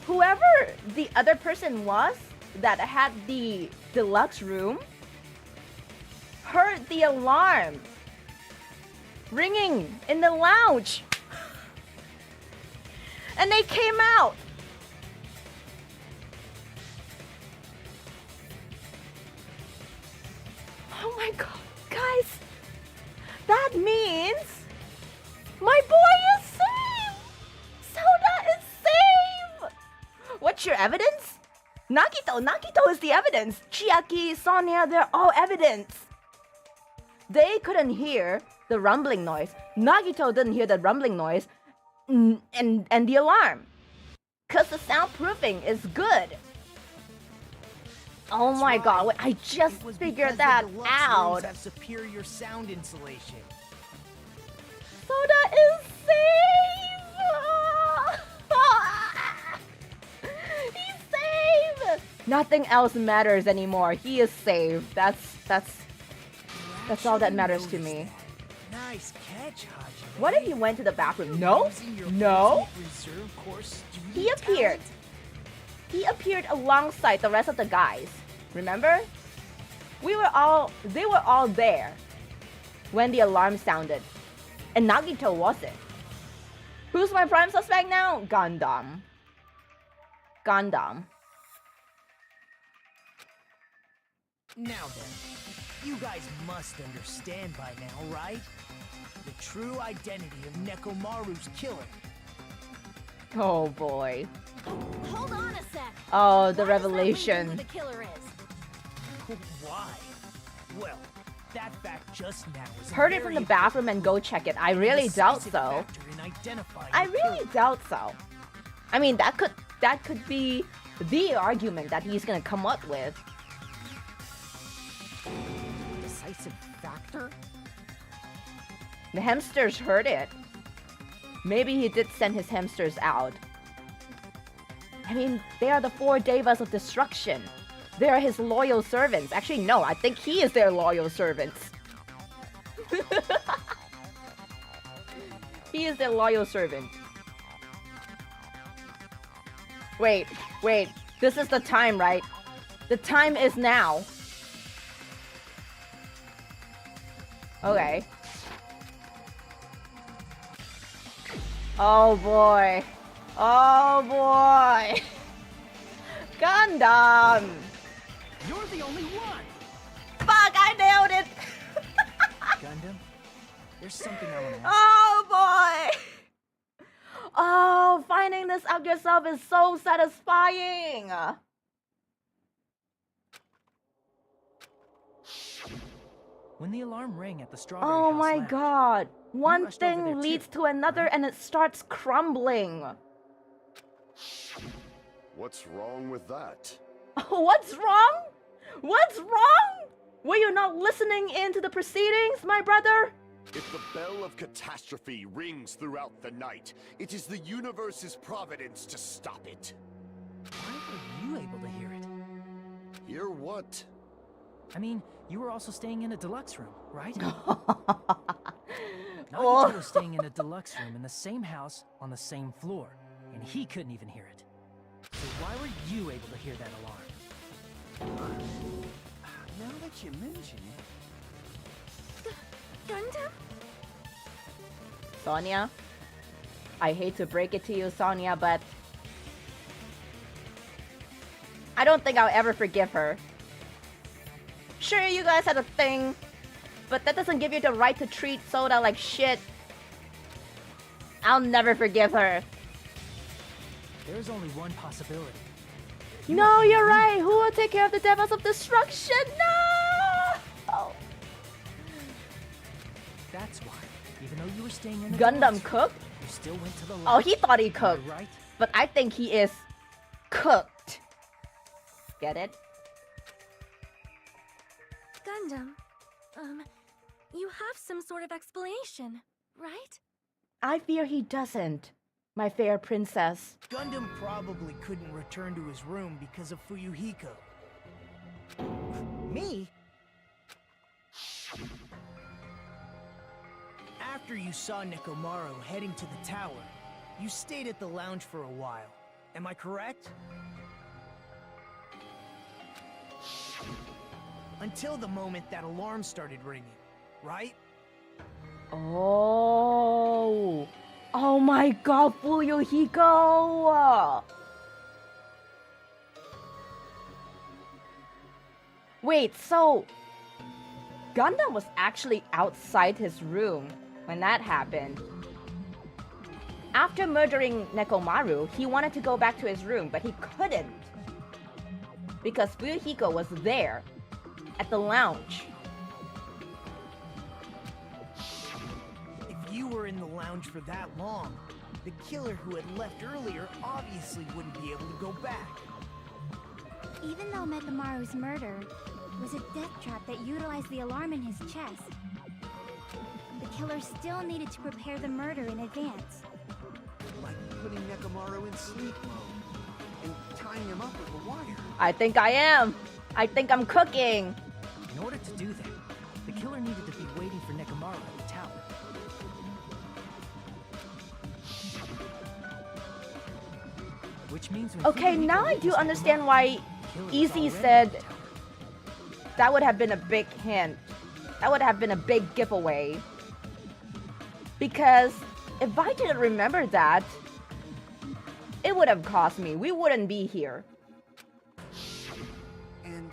whoever the other person was that had the deluxe room heard the alarm ringing in the lounge. And they came out. Oh my god, guys. That means my boy is safe. Soda is safe. What's your evidence? Nagito is the evidence. Chiaki, Sonia, they're all evidence. They couldn't hear the rumbling noise. Nagito didn't hear the rumbling noise and the alarm. Because the soundproofing is good. Oh my That's god, right. wait, I just It was figured because that the deluxe out. rooms have superior sound insulation. Soda is safe! He's safe! Nothing else matters anymore. He is safe. That's all that matters to me. Nice catch, Haji. What if he went to the bathroom? No? No? He appeared. He appeared alongside the rest of the guys. Remember? They were all there when the alarm sounded. And Nagito wasn't. Who's my prime suspect now? Gundam. Now then, you guys must understand by now, right? The true identity of Nekomaru's killer. Oh boy. Hold on a sec. Oh, the Why does that link revelation. who the killer is? Why? Well, that fact just now is a Heard it very from the bathroom and go check it. I really doubt decisive so. factor in identifying I the really killer. doubt so. I mean, that could be the argument that he's gonna come up with. Decisive factor? The hamsters heard it. Maybe he did send his hamsters out. I mean, they are the 4 devas of destruction. They are his loyal servants. Actually, no, I think he is their loyal servants. He is their loyal servant. Wait. This is the time, right? The time is now. Okay. Oh boy. Gundam! You're the only one! Fuck, I nailed it! Gundam, there's something I want to ask. Oh boy! Oh, finding this out yourself is so satisfying! When the alarm rang at the Strawberry Oh House my lounge, god. One rushed over there thing too, leads to another right? and it starts crumbling. What's wrong with that? What's wrong? What's wrong? Were you not listening into the proceedings, my brother? If the bell of catastrophe rings throughout the night, it is the universe's providence to stop it. why were you able to hear it? Hear what? I mean, you were also staying in a deluxe room, right? Oh. Nagito was staying in a deluxe room in the same house on the same floor, and he couldn't even hear it. So why were you able to hear that alarm? Now that you mention it. Gundam? Sonia, I hate to break it to you, Sonia, but I don't think I'll ever forgive her. Sure, you guys had a thing, but that doesn't give you the right to treat Soda like shit. I'll never forgive her. There's only one possibility. No, you're right. Who will take care of the devils of destruction? No! That's why, even though you were staying in a Gundam deluxe room, cook? you still went to the Oh, lounge. he thought he Am I cooked, right? but I think he is cooked. Get it? Gundam, you have some sort of explanation, right? I fear he doesn't, my fair princess. Gundam probably couldn't return to his room because of Fuyuhiko. Me? After you saw Nekomaru heading to the tower, you stayed at the lounge for a while. Am I correct? Until the moment that alarm started ringing, right? Oh. Oh my god, Fuyuhiko! Wait, so Gundam was actually outside his room when that happened. After murdering Nekomaru, he wanted to go back to his room, but he couldn't. Because Fuyuhiko was there, at the lounge. If you were in the lounge for that long, the killer who had left earlier obviously wouldn't be able to go back. Even though Mekamaru's murder was a death trap that utilized the alarm in his chest, the killer still needed to prepare the murder in advance. Like putting Nekomaru in sleep mode and tying him up with a wire. I think I am. I think I'm cooking. In order to do that, the killer needed to be waiting for Nekomaru at the tower. Which means when Okay, Fuyuhiko now I do witnessed understand Nekomaru, why the killer was Easy already said at the tower. that would have been a big hint. That would have been a big giveaway. Because if I didn't remember that, it would have cost me. We wouldn't be here. And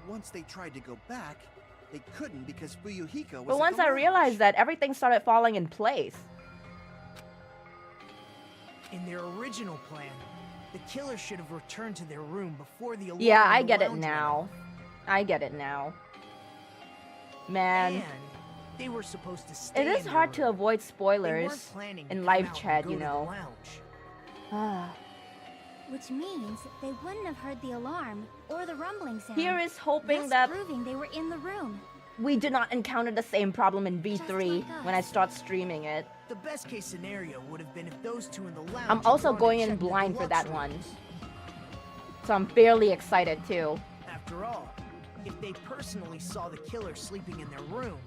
once they tried to go back, they couldn't because Fuyuhiko was But at once the I lounge. realized that, everything started falling in place. In their original plan, the killer should have returned to their room before the alarm Yeah, in I the get it lounge now. went I get it now. off. Man, And they were supposed to stay it in is their hard to room. avoid They weren't spoilers planning to in come live out and chat, go you to the know. lounge. Ah. Which means they wouldn't have heard the alarm or the rumbling sound. Here is hoping thus that proving they were in the room. we do not encounter the same problem in V3 Just like when I us. start streaming it. The best case scenario would have been if those two in the lounge I'm had also gone to going in check the blind for deluxe that one. rooms. So I'm fairly excited too. After all, if they personally saw the killer sleeping in their room,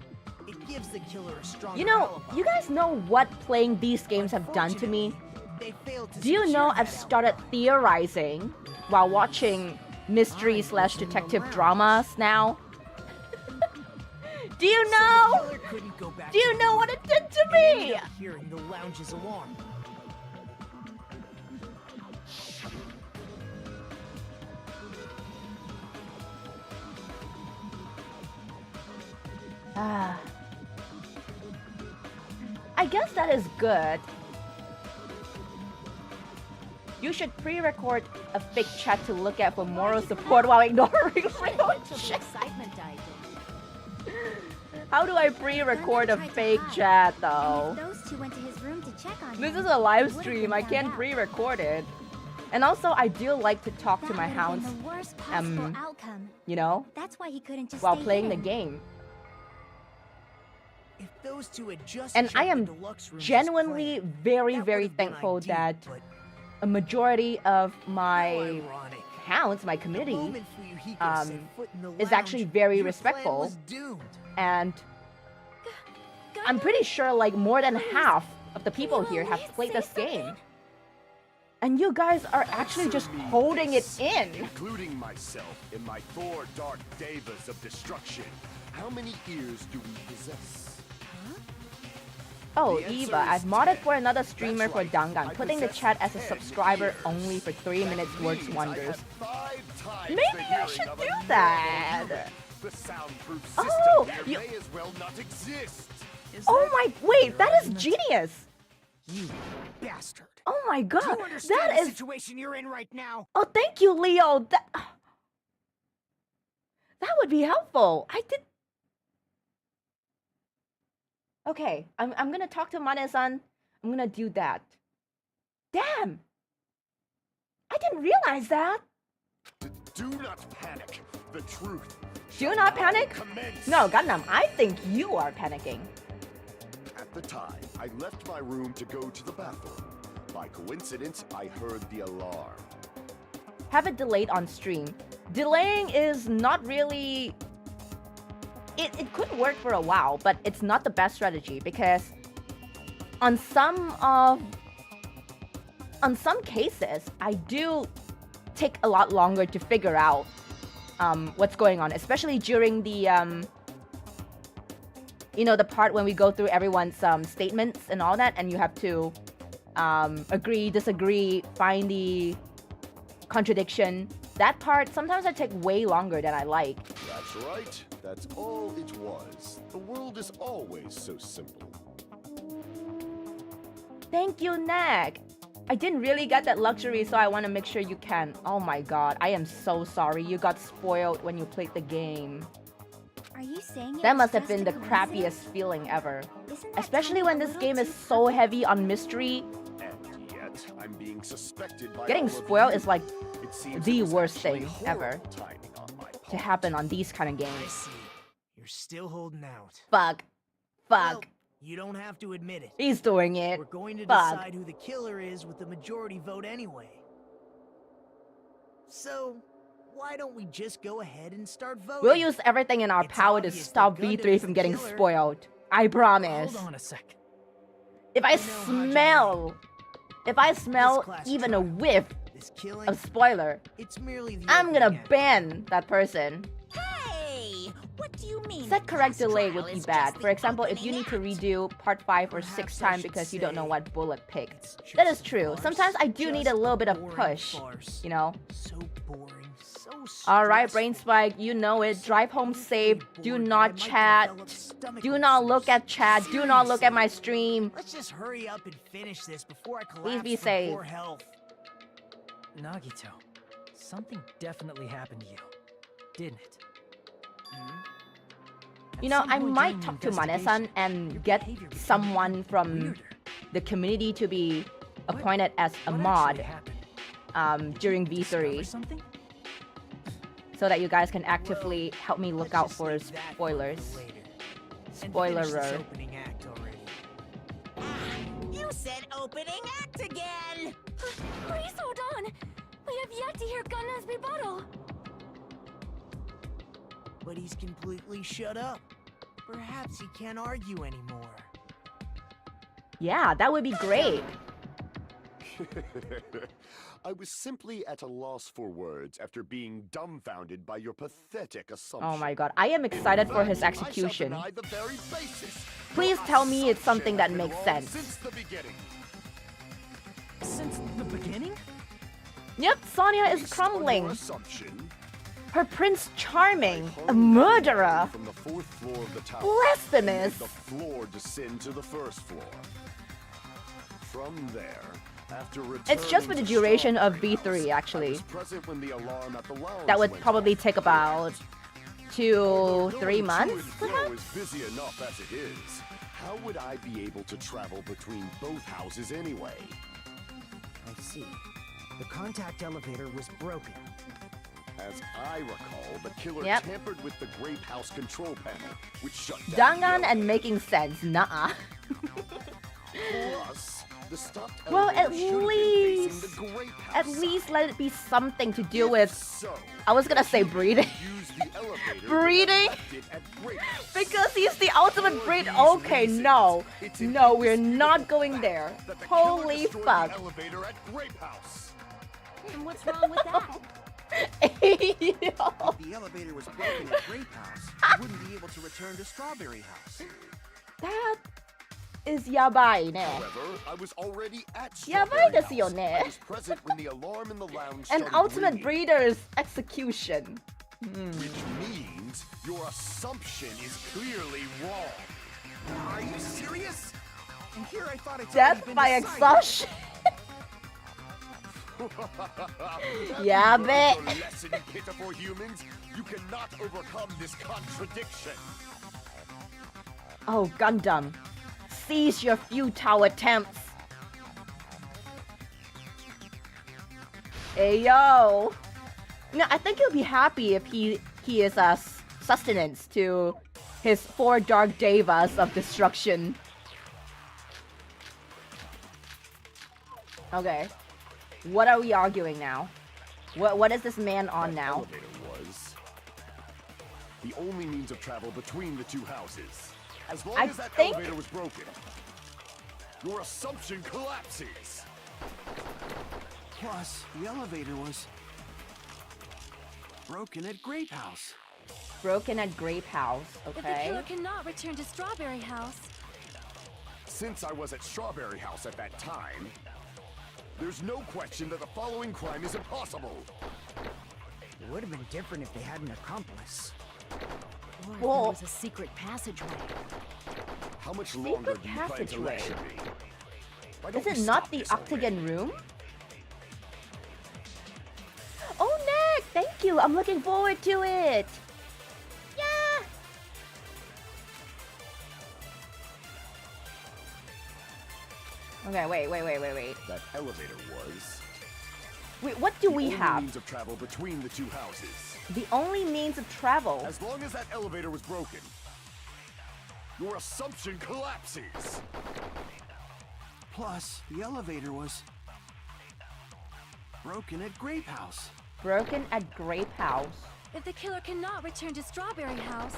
it gives the killer a stronger You know, alibi. you guys know what playing these games have done to me? Unfortunately, they failed to Do you secure know that I've started theorizing while watching mystery/detective dramas now? Do you alibi. So the know? killer couldn't go back Do you to know the what room it did to and ended me? up hearing the lounge's alarm. Ah. I guess that is good. You should pre-record a fake chat to look at for moral support while ignoring real chat. excitement died down. How do I pre-record a Gundam tried to fake hide, chat And though? if those two went to his room to check on This him, is a live it would've stream. been I found can't out. pre-record it. And also, I do like to talk That to my would have been hounds, the worst possible um, outcome. you know, That's why he couldn't just while stay playing the hidden. game. If those two had just And I checked am the deluxe rooms as genuinely planned, very, that very would've been thankful ideal, that but a majority of how my ironic. hounds, my The community, moment Fuyuhiko set foot in the is actually lounge, very your plan respectful. was doomed. and I'm pretty sure like more than half of the people here have played this game. And you guys are actually just Answer me holding it this, in. Including myself in my 4 dark devas of destruction. How many ears do we possess? Oh, The answer Eva, is I've modded 10. for another streamer That's for right. Dangan. I Putting the possess chat as a 10 subscriber ears. only for 3 That minutes works means wonders. I have 5 times Maybe the I hearing should of a do normal that. human. The soundproof Oh, system you- here may as well not exist. Is Oh that my, wait, your that is argument? genius. You bastard. Oh my Do god, you understand that the is, situation you're in right now? oh thank you, Leo. That would be helpful. I did. Okay, I'm gonna talk to Mane-san. I'm gonna do that. Damn! I didn't realize that. Do not panic. The truth. Do shall not now panic? Commence. No, Gundam, I think you are panicking. At the time, I left my room to go to the bathroom. By coincidence, I heard the alarm. Have it delayed on stream. Delaying is not really... It could work for a while, but it's not the best strategy because on some cases, I do take a lot longer to figure out what's going on, especially during the you know, the part when we go through everyone's statements and all that, and you have to agree, disagree, find the contradiction. That part, sometimes I take way longer than I like. That's right. That's all it was. The world is always so simple. Thank you, Nag. I didn't really get that luxury, so I want to make sure you can. Oh my god, I am so sorry you got spoiled when you played the game. Are you saying it That was must have just been a the coincidence? crappiest feeling ever. Isn't that Especially kind when of a this little game is too so perfect? heavy on mystery. And yet, I'm being suspected by Getting all of spoiled you. is like It's seems the it was worst actually thing horrible ever timing on my to part. happen on these kind of I games. see. You're still holding out. Fuck. Well, Fuck. you don't have to admit it. He's doing it. We're going to Fuck. decide who the killer is with the majority vote anyway. So, why don't we just go ahead and start voting? We'll use everything in our It's power to obvious that stop Gundam V3 is from the getting killer. spoiled. I promise. Hold on a sec. If I smell class even a trial. whiff This killing, of spoiler, it's merely the I'm gonna opening act. ban that person. Hey! What do you mean? Set correct the class delay trial would be is bad. just For the example, if you need to opening act? redo part 5 or 6 Perhaps I times should because you don't know say what bullet picked. It's That just is true. farce. Sometimes I do need a Just little bit of boring push, farce. you know? So boring, so Alright, Brain stressful. Spike, you know it. Drive home I'm safe. feeling Do bored and I not might chat. develop stomach Do not look ulcers. at chat. Do not look at my Seriously. stream. Let's just hurry up and finish this before I Please collapse be from safe. poor health. Nagito, something definitely happened to you, didn't it? You know, I might talk to Mane-san and get someone from the community to be appointed as a mod during V3 Something? so that you guys can actively help me look out for spoilers. Spoilerer. Opening act already. You said opening act again! Please hold on. We have yet to hear Gundam's rebuttal. But he's completely shut up. Perhaps he can't argue anymore. Yeah, that would be great. I was simply at a loss for words after being dumbfounded by your pathetic assumption. Oh my god, I am excited for his In fact, execution. I shall deny the very basis. Please Your tell me it's something that assumption makes has been wrong sense. Since the beginning. Since the beginning? Yep, Sonia is Based on your crumbling. assumption, Her Prince I Charming, a hurried murderer. from the 4th floor of the tower. Blasphemous. The floor descend to the 1st floor. From there, after It's just for the returning to duration of Strawberry V3 House, I actually. was present when the alarm at the lounge That would went probably off. take about 2, Although 3 going to months, and fro perhaps? is busy enough as it is. How would I be able to travel between both houses anyway? I see. The contact elevator was broken. As I recall, the killer Yep. tampered with the Grape House control panel, which shut down the Dangan and elevator. making sense, nuh-uh. Plus, the stopped Well, elevator at should have been least- facing the Grape House At least side. let it be something to do If with... so, I was gonna say you could breeding. use the elevator Breeding? that left it at Grape House. Because he's the ultimate For breed. these Okay, reasons, no. it's an No, we're not indisputable going fact there. that the killer Holy destroyed fuck. The elevator at Grape House. And what's wrong with that? Yo. If the elevator was broken at Grape House, you wouldn't be able to return to Strawberry House. That is yabai ne. However, I was already at Yabai Strawberry desu yo House. ne. I was present when the alarm in the lounge An started ultimate ringing, breeder's execution. which means your assumption is clearly wrong. Are you serious? And here I thought it's Death already been by decided. exhaustion. Have Yeah, you learned bet. your lesson, pitiful humans? You cannot overcome this contradiction. Oh, Gundam. Cease your futile attempts. Hey, yo. No, I think he'll be happy if he is a sustenance to his 4 dark devas of destruction. Okay. What are we arguing now? What is this man on That now? elevator was the only means of travel between the two houses. As long I as that think- elevator was broken, your assumption collapses. Plus, the elevator was broken at Grape House. Broken at Grape House, If the okay? killer cannot return to Strawberry House, Since I was at Strawberry House at that time, there's no question that the following crime is impossible. It would have been different if they had an accomplice. or if Whoa. there was a secret passageway. How much longer do you plan to passageway. lecture me? Why don't Is we it not stop the this already? octagon room? Oh, Nick! Thank you! I'm looking forward to it! Yeah! Okay, wait. That elevator was Wait, what do we The only have? means of travel between the two houses. The only means of travel. As long as that elevator was broken, your assumption collapses. Plus, the elevator was broken at Grape House. Broken at Grape House. If the killer cannot return to Strawberry House,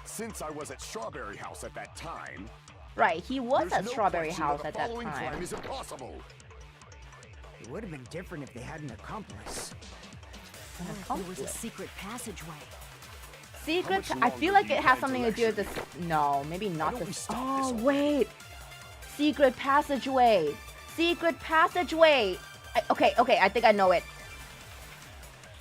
Since I was at Strawberry House at that time, Right, he was there's at no Strawberry question House that at the that following crime time. is impossible. It would have been different if they had an accomplice. there was a secret passageway. Secret. much I longer feel like do you it has plan to something to do with lecture this. No, maybe not don't we this. stop Oh this wait, secret passageway. Secret passageway. Okay, I think I know it.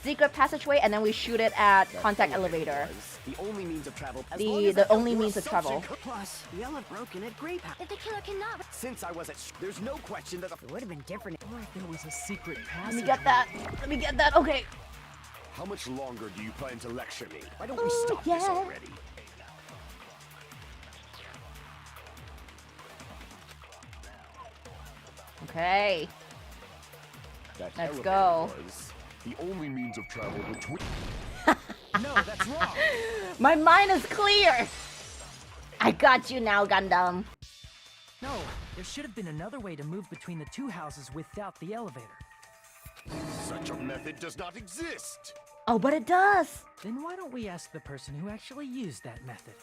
Secret passageway, and then we shoot it at contact elevator. Was the only means of travel. The only means of travel. Plus, the elevator broken at Grape House. If the killer cannot Since I was at, there's no question that the. It would have been different. Or if there was a secret Let passage. me get that. Let me get that. Okay. How much longer do you plan to lecture me? Why don't Oh, we stop this yeah. already? Okay. That Let's elevator go. was the only means of travel between. No, that's wrong. My mind is clear. I got you now, Gundam. No, there should have been another way to move between the two houses without the elevator. Such a method does not exist. Oh, but it does. Then why don't we ask the person who actually used that method?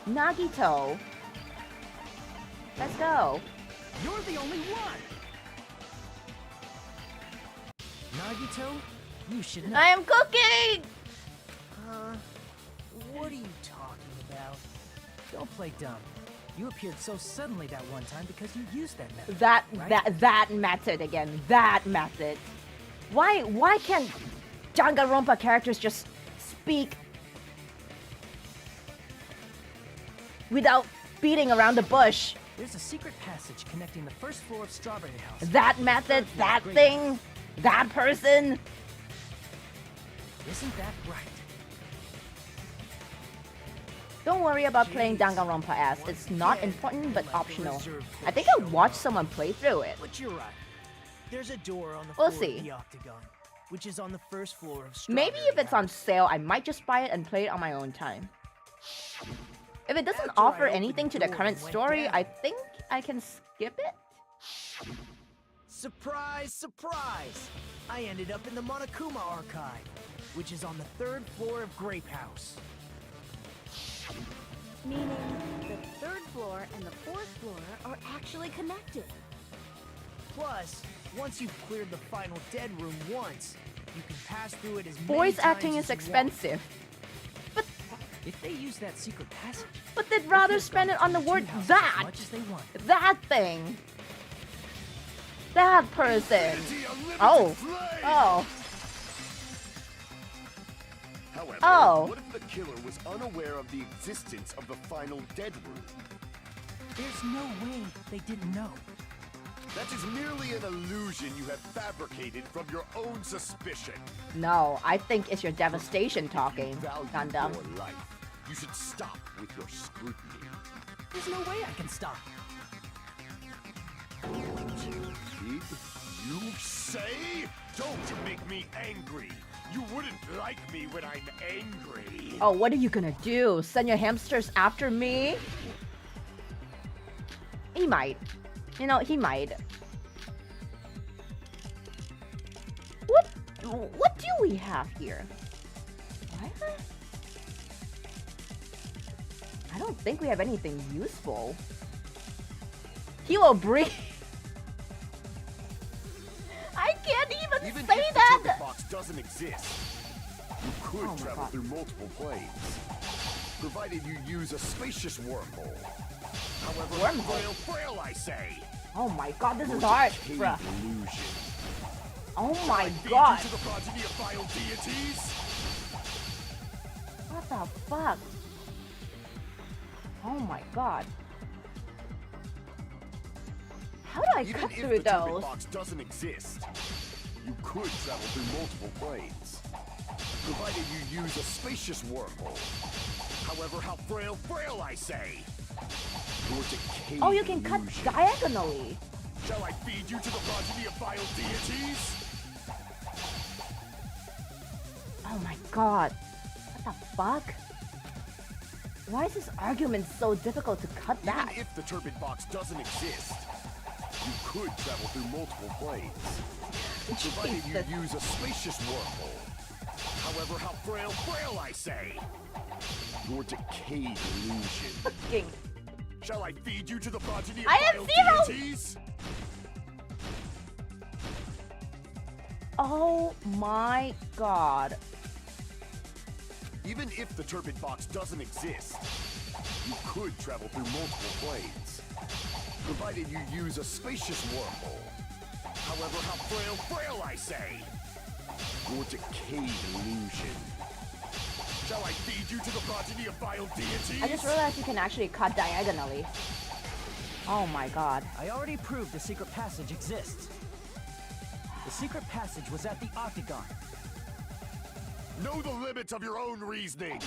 Nagito. Let's go. You're the only one! Nagito, you should know. I am cooking. What are you talking about? Don't play dumb. You appeared so suddenly that one time because you used that method. right? That method again. That method. Why can't Danganronpa characters just speak without beating around the bush? There's a secret passage connecting the first floor of Strawberry House. That method, that thing, that person. Isn't that right? Don't worry about playing Danganronpa as it's not important but optional. I think I watched someone play through it. But you're right. There's a door on the We'll floor see. of the octagon, which is on the first floor of Strawberry Maybe if it's on House. sale, I might just buy it and play it on my own time. If it doesn't After I offer opened anything the to the door current and went story, down. I think I can skip it. Surprise, surprise! I ended up in the Monokuma archive, which is on the third floor of Grape House. Meaning the third floor and the fourth floor are actually connected. Plus, once you've cleared the final dead room once, you can pass through it as many Voice times acting as is you want. expensive, If they use that secret passage, but they'd they rather could've spend gone it on the between word two houses that. as much as they wanted. That thing. That person. Infinity, unlimited Oh. flame! Oh. However, Oh. what if the killer was unaware of the existence of the final dead room? There's no way they didn't know. That is merely an illusion you have fabricated from your own suspicion. No, I think it's your devastation talking, Value Gundam. your life. You should stop with your scrutiny. There's no way I can stop. Did you say? Don't make me angry. You wouldn't like me when I'm angry. Oh, what are you gonna do? Send your hamsters after me? He might. You know, he might. What do we have here? What? I don't think we have anything useful. He will breathe. I can't even Even say if the that. ticket box doesn't exist, you could Oh my travel God. through multiple planes, provided you use a spacious wormhole. However, Wormhole? frail, I say. Oh my god, this is Your hard, decayed bruh. illusion. Oh my Feed god. you to the progeny of vile deities. What the fuck? Oh my god. How do I Even cut if through the ticket those? box doesn't exist, you could travel through multiple planes, provided you use a spacious wormhole. However, how frail, I say. Your decayed Oh, you can cut illusion. diagonally. Shall I feed you to the progeny of vile deities? Oh my god. What the fuck? Why is this argument so difficult to cut back? Even if the turbid box doesn't exist, you could travel through multiple planes. Provided you use a spacious wormhole. However, how frail I say. Your decayed illusion. Fucking. Shall I feed you to the progeny of I have vile zero! deities? Oh my god. Even if the turbid box doesn't exist, you could travel through multiple planes. Provided you use a spacious wormhole. However, how frail I say. Your decayed illusion. Shall I feed you to the progeny of vile deities? I just realized you can actually cut diagonally. Oh my god. I already proved the secret passage exists. The secret passage was at the Octagon. Know the limits of your own reasoning.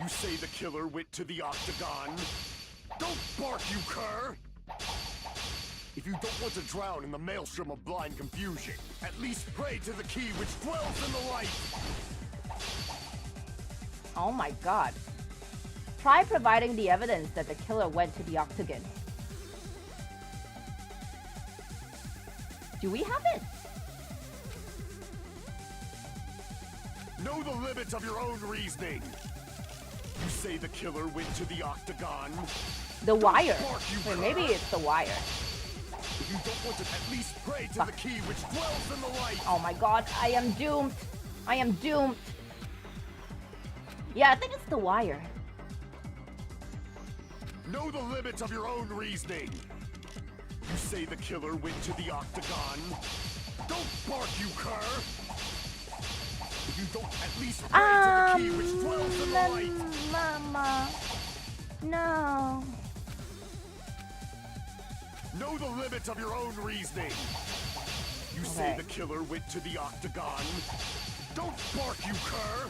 You say the killer went to the Octagon. Don't bark, you cur! If you don't want to drown in the maelstrom of blind confusion, at least pray to the key which dwells in the light! Oh my god. Try providing the evidence that the killer went to the Octagon. Do we have it? Know the limits of your own reasoning. You say the killer went to the Octagon. The Wire. bark, you Wait, cur. maybe it's The Wire. If you don't want to at least pray to Fuck. the key which dwells in the light! Oh my god, I am doomed. I am doomed. Yeah, I think it's The Wire. Know the limits of your own reasoning. You say the killer went to the Octagon. Don't bark, you cur! If you don't at least pray to the key which dwells in the light! Mama. No. Know the limits of your own reasoning. You say the killer went to the Octagon. Don't bark, you cur!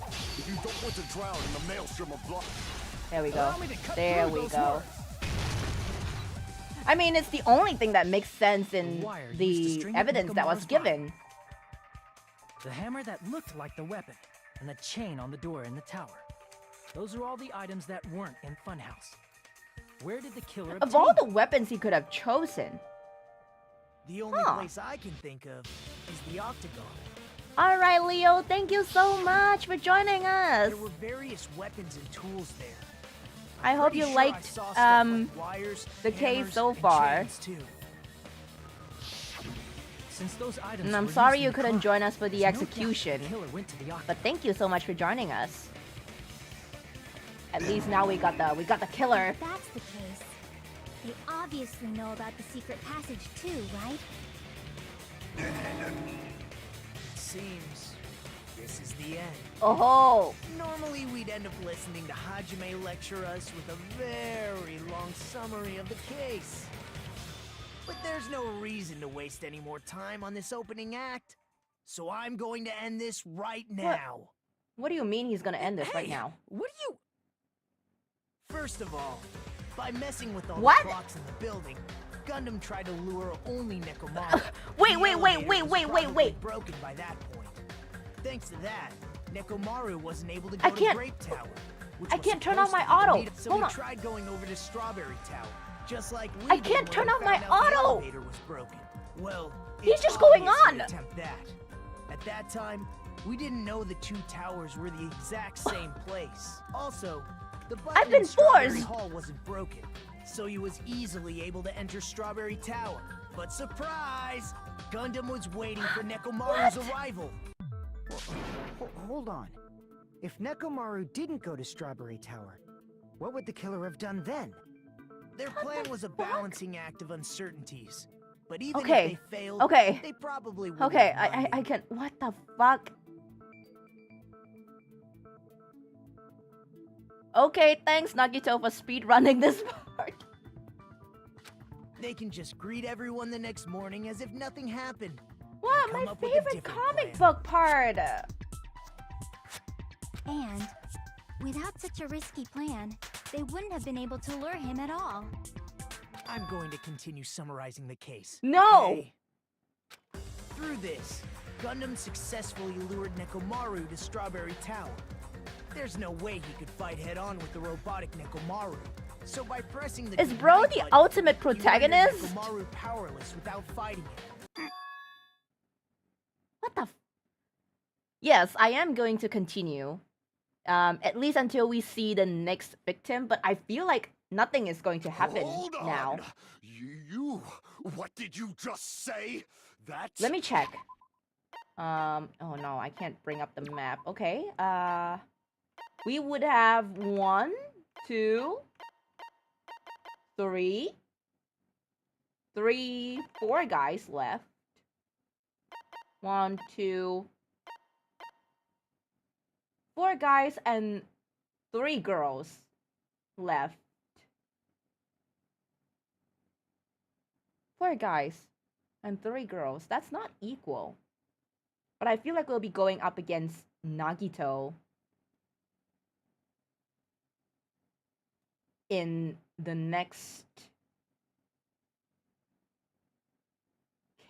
If you don't want to drown in the maelstrom of blood. There we go. Allow me to cut There through we those go. words. I mean, it's the only thing that makes sense in Wire used to the string up evidence that was Nekomaru's body. given. The hammer that looked like the weapon, and the chain on the door in the tower. Those are all the items that weren't in Funhouse. Where did the killer Of obtain all the them? weapons he could have chosen. The only Huh. place I can think of is the Octagon. Alright, Leo, thank you so much for joining us. There were various weapons and tools there. I hope Pretty you sure I liked saw stuff like wires, the case hammers, so and far. chains, too. Since those items And I'm were sorry used you in the couldn't crime, join us for the there's no doubt execution. the killer went to the But Octagon. thank you so much for joining us. At least now we got the killer. If that's the case, they obviously know about the secret passage too, right? Seems this is the end. Oh, Normally, we'd end up listening to Hajime lecture us with a very long summary of the case. But there's no reason to waste any more time on this opening act. So I'm going to end this right now. what do you mean he's gonna end this right Hey, now? What do you... First of all, by messing with all What? the clocks in the building, Gundam tried to lure only Nekomaru. Wait, The wait, elevator was wait, probably broken by that point. Thanks to that, Nekomaru wasn't able to go I to can't- Grape Tower. Which I was can't turn on supposed my to be the auto. meetup, So Hold we on. tried going over to Strawberry Tower, just like we I did can't when turn we on my found out the auto. elevator was broken. Well, He's it's just going obvious on. we attempt that. At that time, we didn't know the two towers were the exact same place. Also, the button I've been in Strawberry forced. Hall wasn't broken, so he was easily able to enter Strawberry Tower. But surprise! Gundam was waiting for Nekomaru's arrival. Hold on. If Nekomaru didn't go to Strawberry Tower, what would the killer have done then? Their plan was a balancing act of uncertainties. But even Okay, if they failed, okay. they probably wouldn't Okay, have I minded. can. What the fuck? Okay, thanks Nagito for speedrunning this part. They can just greet everyone the next morning as if nothing happened. Wow, come my up with a favorite different comic plan. book part. And without such a risky plan, they wouldn't have been able to lure him at all. I'm going to continue summarizing the case. No! okay? Through this, Gundam successfully lured Nekomaru to Strawberry Tower. There's no way he could fight head-on with the robotic Nekomaru. So by pressing the Is Bro the button, ultimate he rendered protagonist? Nekomaru powerless without fighting him. What the Yes, I am going to continue. At least until we see the next victim, but I feel like nothing is going to happen Hold on. now. You, what did you just say? That? Let me check. Oh no, I can't bring up the map. Okay, we would have 1, 2, 3, 4 guys left. 1, 2, 4 guys and 3 girls left. 4 guys and 3 girls. That's not equal. But I feel like we'll be going up against Nagito in the next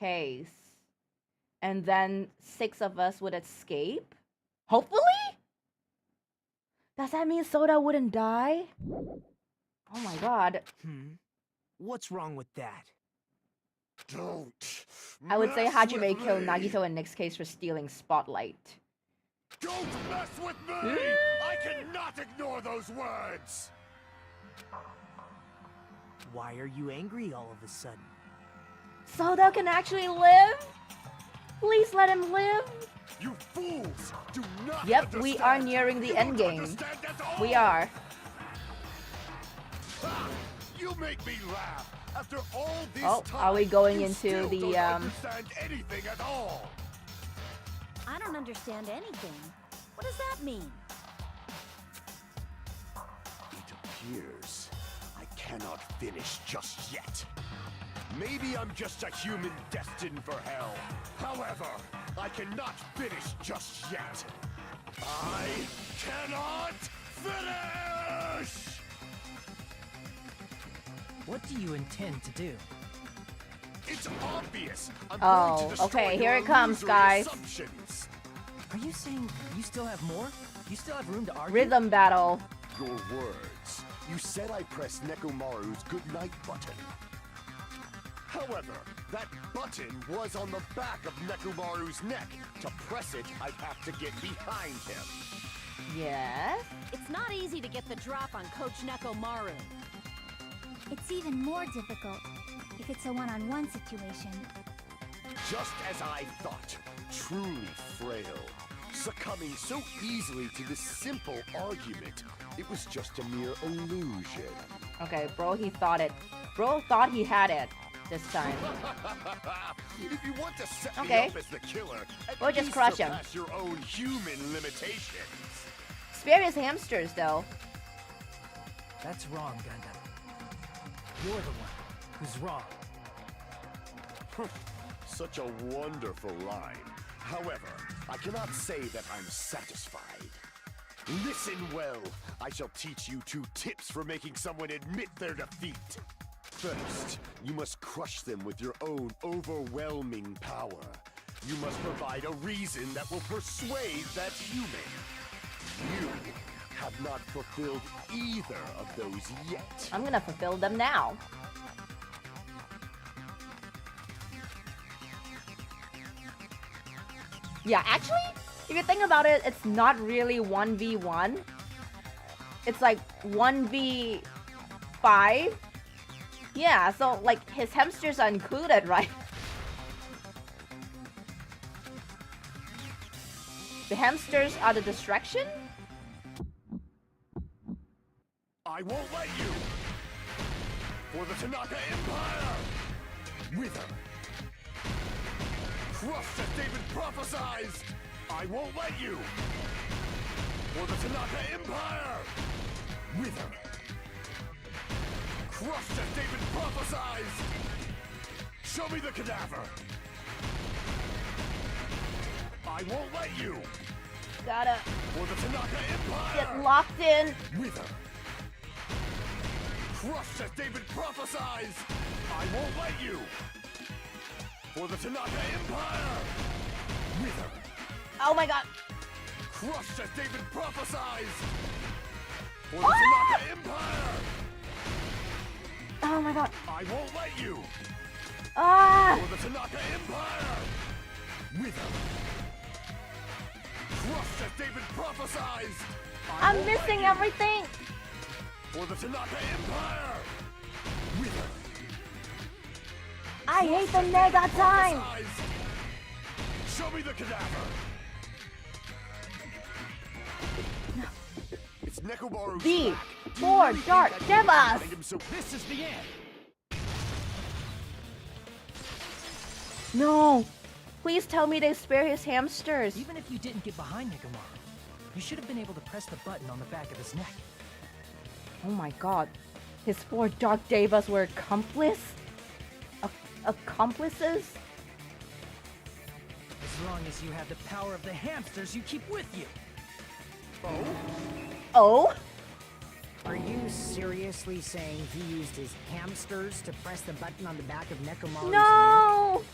case. And then 6 of us would escape. Hopefully? Does that mean Soda wouldn't die? Oh my god. What's wrong with that? Don't. I would say mess Hajime with killed me. Nagito in Nick's case for stealing Spotlight. Don't mess with me! I cannot ignore those words! Why are you angry all of a sudden? Soda can actually live? Please let him live. You fools! Do not Yep, we are understand. nearing the You end don't game. understand at all. We are. Ha! You make me laugh. After all this Oh, time, are we going you into still the, don't understand anything at all. I don't understand anything. What does that mean? It appears I cannot finish just yet. Maybe I'm just a human destined for hell. However, I cannot finish just yet. I cannot finish! What do you intend to do? It's obvious. I'm Oh, going to destroy okay, here your it comes, illusory guys. assumptions. Are you saying you still have more? You still have room to argue? Rhythm battle. Your words. You said I pressed Nekomaru's goodnight button. However, that button was on the back of Nekomaru's neck. To press it, I'd have to get behind him. Yes. It's not easy to get the drop on Coach Nekomaru. It's even more difficult if it's a one-on-one situation. Just as I thought, truly frail. Succumbing so easily to this simple argument, it was just a mere illusion. Okay, bro, he thought it. Bro thought he had it this time. If you want to set Okay. me up as the killer, at We'll just least crush him. surpass your own human limitations. Spare his hamsters, though. That's wrong, Gundam. You're the one who's wrong. Such a wonderful line. However, I cannot say that I'm satisfied. Listen well. I shall teach you 2 tips for making someone admit their defeat. First, you must crush them with your own overwhelming power. You must provide a reason that will persuade that human. You have not fulfilled either of those yet. I'm gonna fulfill them now. Yeah, actually, if you think about it, it's not really 1v1. It's like 1v5. Yeah, so like his hamsters are included, right? The hamsters are the distraction? I won't let you! For the Tanaka Empire! Wither! Crushed as David prophesied! I won't let you! For the Tanaka Empire! Wither! Crushed as David prophesied! Show me the cadaver! I won't let you! Gotta For the Tanaka Empire! get locked in. Wither! Crushed as David prophesies! I won't let you! For the Tanaka Empire! Wither! Oh my god. Crushed as David prophesies! For the Tanaka Empire! Oh my god. I won't let you! Ah! For the Tanaka Empire! Wither! Crushed as David prophesies! I'm missing everything. For the Tanaka Empire! Wither! I hate the mega time. Show me the cadaver! It's Nekomaru's The back. four dark devas. This is the end. No. Please tell me they spare his hamsters. Even if you didn't get behind Nekomaru, you should have been able to press the button on the back of his neck. Oh my god. His four dark devas were accomplices? As long as you have the power of the hamsters you keep with you. Oh? Are you seriously saying he used his hamsters to press the button on the back of Nekomaru's No!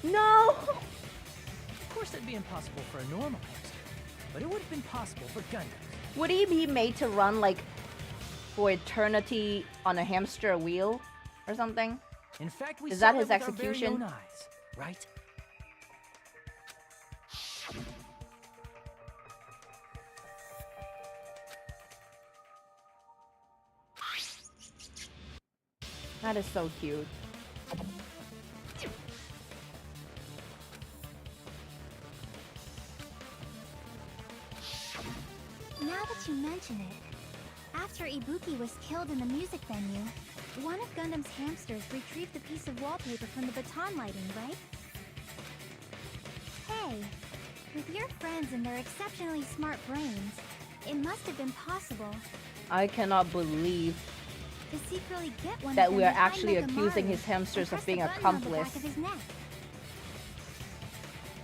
No! Of course it'd be impossible for a normal hamster, but it would have been possible for Gundams. Would he be made to run like for eternity on a hamster wheel or something? In fact, we Is saw that his with our execution? very own eyes, right? That is so cute. Now that you mention it, after Ibuki was killed in the music venue, one of Gundam's hamsters retrieved a piece of wallpaper from the baton lighting, right? Hey, with your friends and their exceptionally smart brains, it must have been possible I cannot believe to secretly get one that of we them are behind actually Megamaru accusing his and hamsters press of being the button on the back accomplice. of his neck.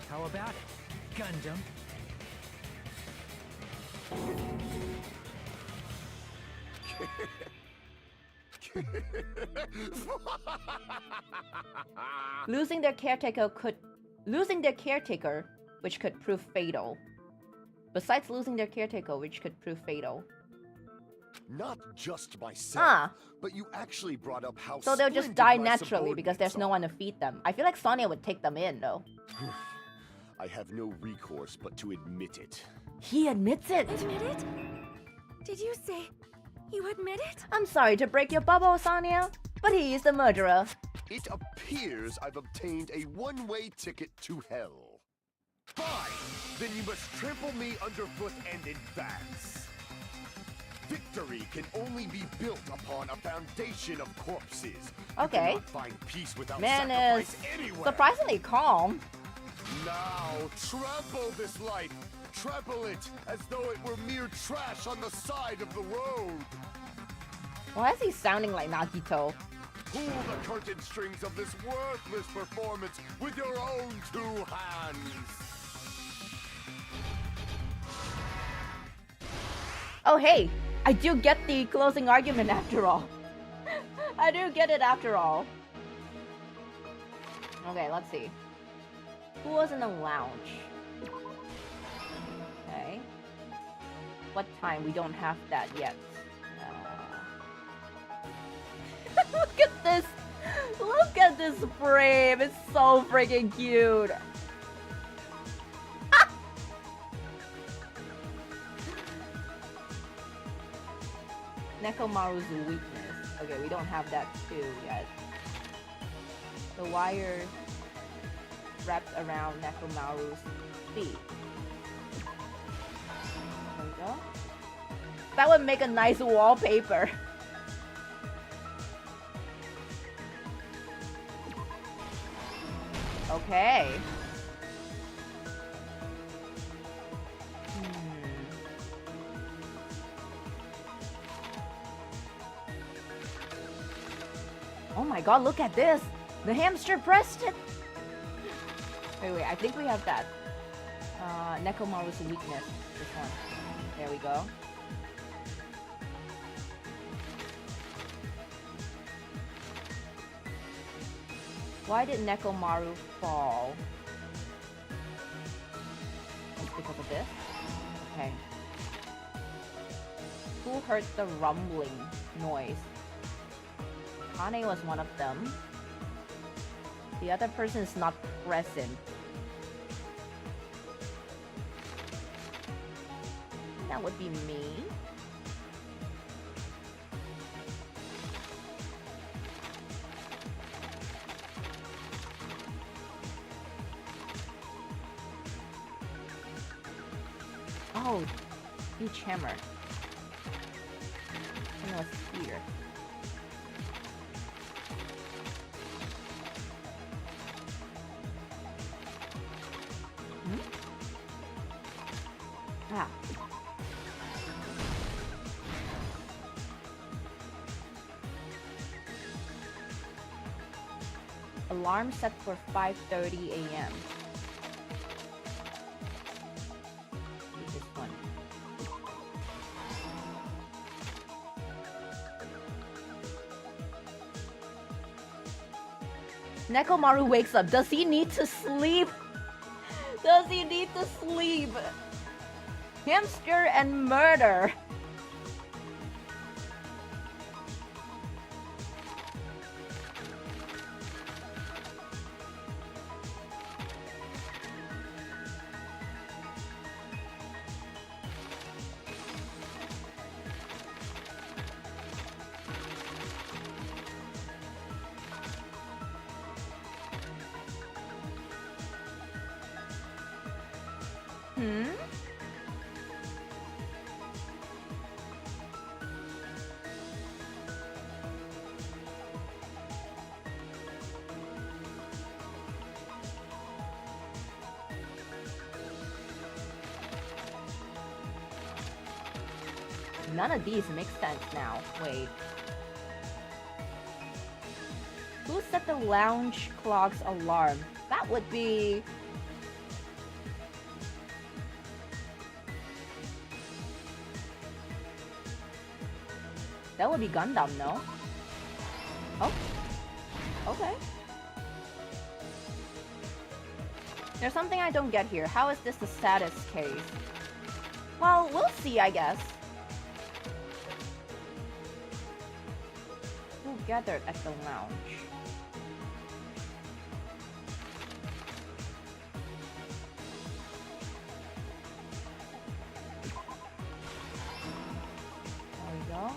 How about it, Gundam? Losing their caretaker, which could prove fatal. Besides losing their caretaker, which could prove fatal. Not just myself, Ah. but you actually brought up how So they'll just splendid die my naturally because there's no one subordinates to feed them. I feel like Sonia would take them in though. are. I have no recourse but to admit it. He admits it. Admit it? Did you say you admit it? I'm sorry to break your bubble, Sonia, but he is the murderer. It appears I've obtained a one-way ticket to hell. Fine! Then you must trample me underfoot and advance. Victory can only be built upon a foundation of corpses. Okay. You cannot find peace without Man sacrifice is anywhere. surprisingly calm. Now, trample this life. Trample it as though it were mere trash on the side of the road. Why is he sounding like Nagito? Pull the curtain strings of this worthless performance with your own two hands. Oh hey, I do get the closing argument after all. I do get it after all. Okay, let's see. Who was in the lounge? Okay. What time? We don't have that yet. Look at this! Look at this frame! It's so freaking cute! Ah! Nekomaru's weakness. Okay, we don't have that too yet. The wire wrapped around Nekomaru's feet. There we go. That would make a nice wallpaper. Okay. Oh my god, look at this! The hamster pressed it! Wait, I think we have that. Nekomaru's weakness. This one. There we go. Why did Nekomaru fall? It's because of this? Okay. Who heard the rumbling noise? Kane was one of them. The other person is not present. That would be me. Oh, beach hammer. And it was here. Ah. Alarm set for 5:30 a.m. This one. Nekomaru wakes up. Does he need to sleep? Does he need to sleep? Hamster and murder. None of these make sense now. Wait. Who set the lounge clock's alarm? That would be... That would be Gundam, no? Oh. Okay. There's something I don't get here. How is this the status case? Well, we'll see, I guess. Who gathered at the lounge? There we go.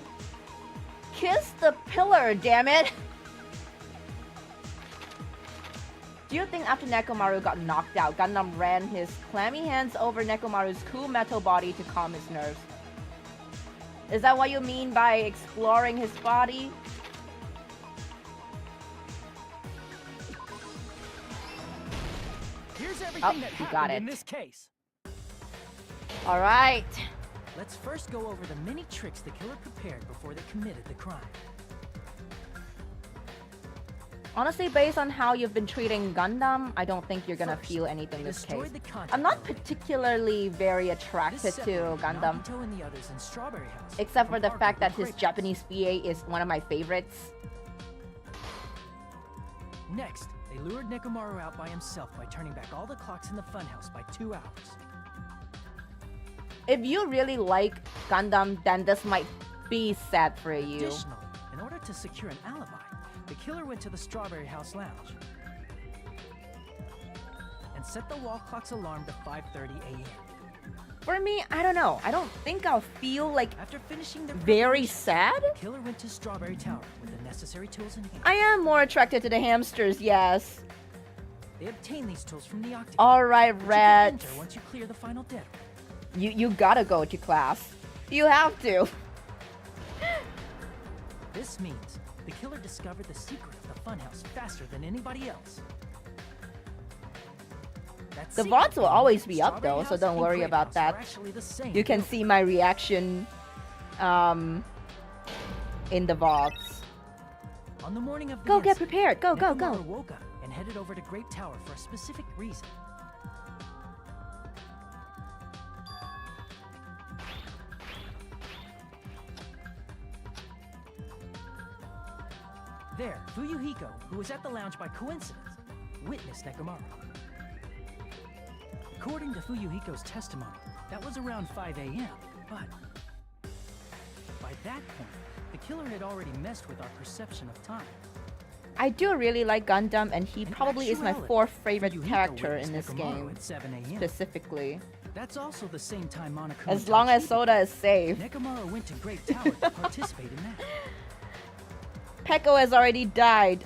Kiss the pillar, damn it! Do you think after Nekomaru got knocked out, Gundam ran his clammy hands over Nekomaru's cool metal body to calm his nerves? Is that what you mean by exploring his body? Here's everything that he got happened it. in this case. All right. Let's first go over the many tricks the killer prepared before they committed the crime. Honestly, based on how you've been treating Gundam, I don't think you're gonna First, feel anything in this case. destroyed the contact I'm not elevator. particularly very This attracted to separated Gundam, Nagito and the others in Strawberry House except for from the Parker fact that and his Grape House. Japanese VA is one of my favorites. Next, they lured Nekomaru out by himself by turning back all the clocks in the funhouse by 2 hours. If you really like Gundam, then this might be sad for you. Additionally, in order to secure an alibi, the killer went to the Strawberry House lounge and set the wall clock's alarm to 5:30 a.m. For me, I don't know. I don't think I'll feel like After finishing their very preparation, sad. the killer went to Strawberry Tower with the necessary tools in hand. I am more attracted to the hamsters, yes. They obtained these tools from the Octagon. All right, which you can Reds. enter once you clear the final dead. You gotta go to class. You have to. This means the killer discovered the secret of the funhouse faster than anybody else. That The secret VODs will being always be up Strawberry though, so House don't and worry Grape about House that. were actually the same You can building. see my reaction in the VODs. On the morning of the Go get incident, prepared. Go, go, Nekomaru go. woke up and headed over to Grape Tower for a specific reason. There, Fuyuhiko, who was at the lounge by coincidence, witnessed Nekomaru. According to Fuyuhiko's testimony, that was around 5 a.m., but by that point, the killer had already messed with our perception of time. I do really like Gundam, and he In probably is my actuality, 4th favorite Fuyuhiko character in witnessed this Nekomaru game, at 7 a.m. specifically. That's also the same time Monokuma As long as touched Soda is safe. Nekomaru went to Great Tower to participate in that. Peko has already died.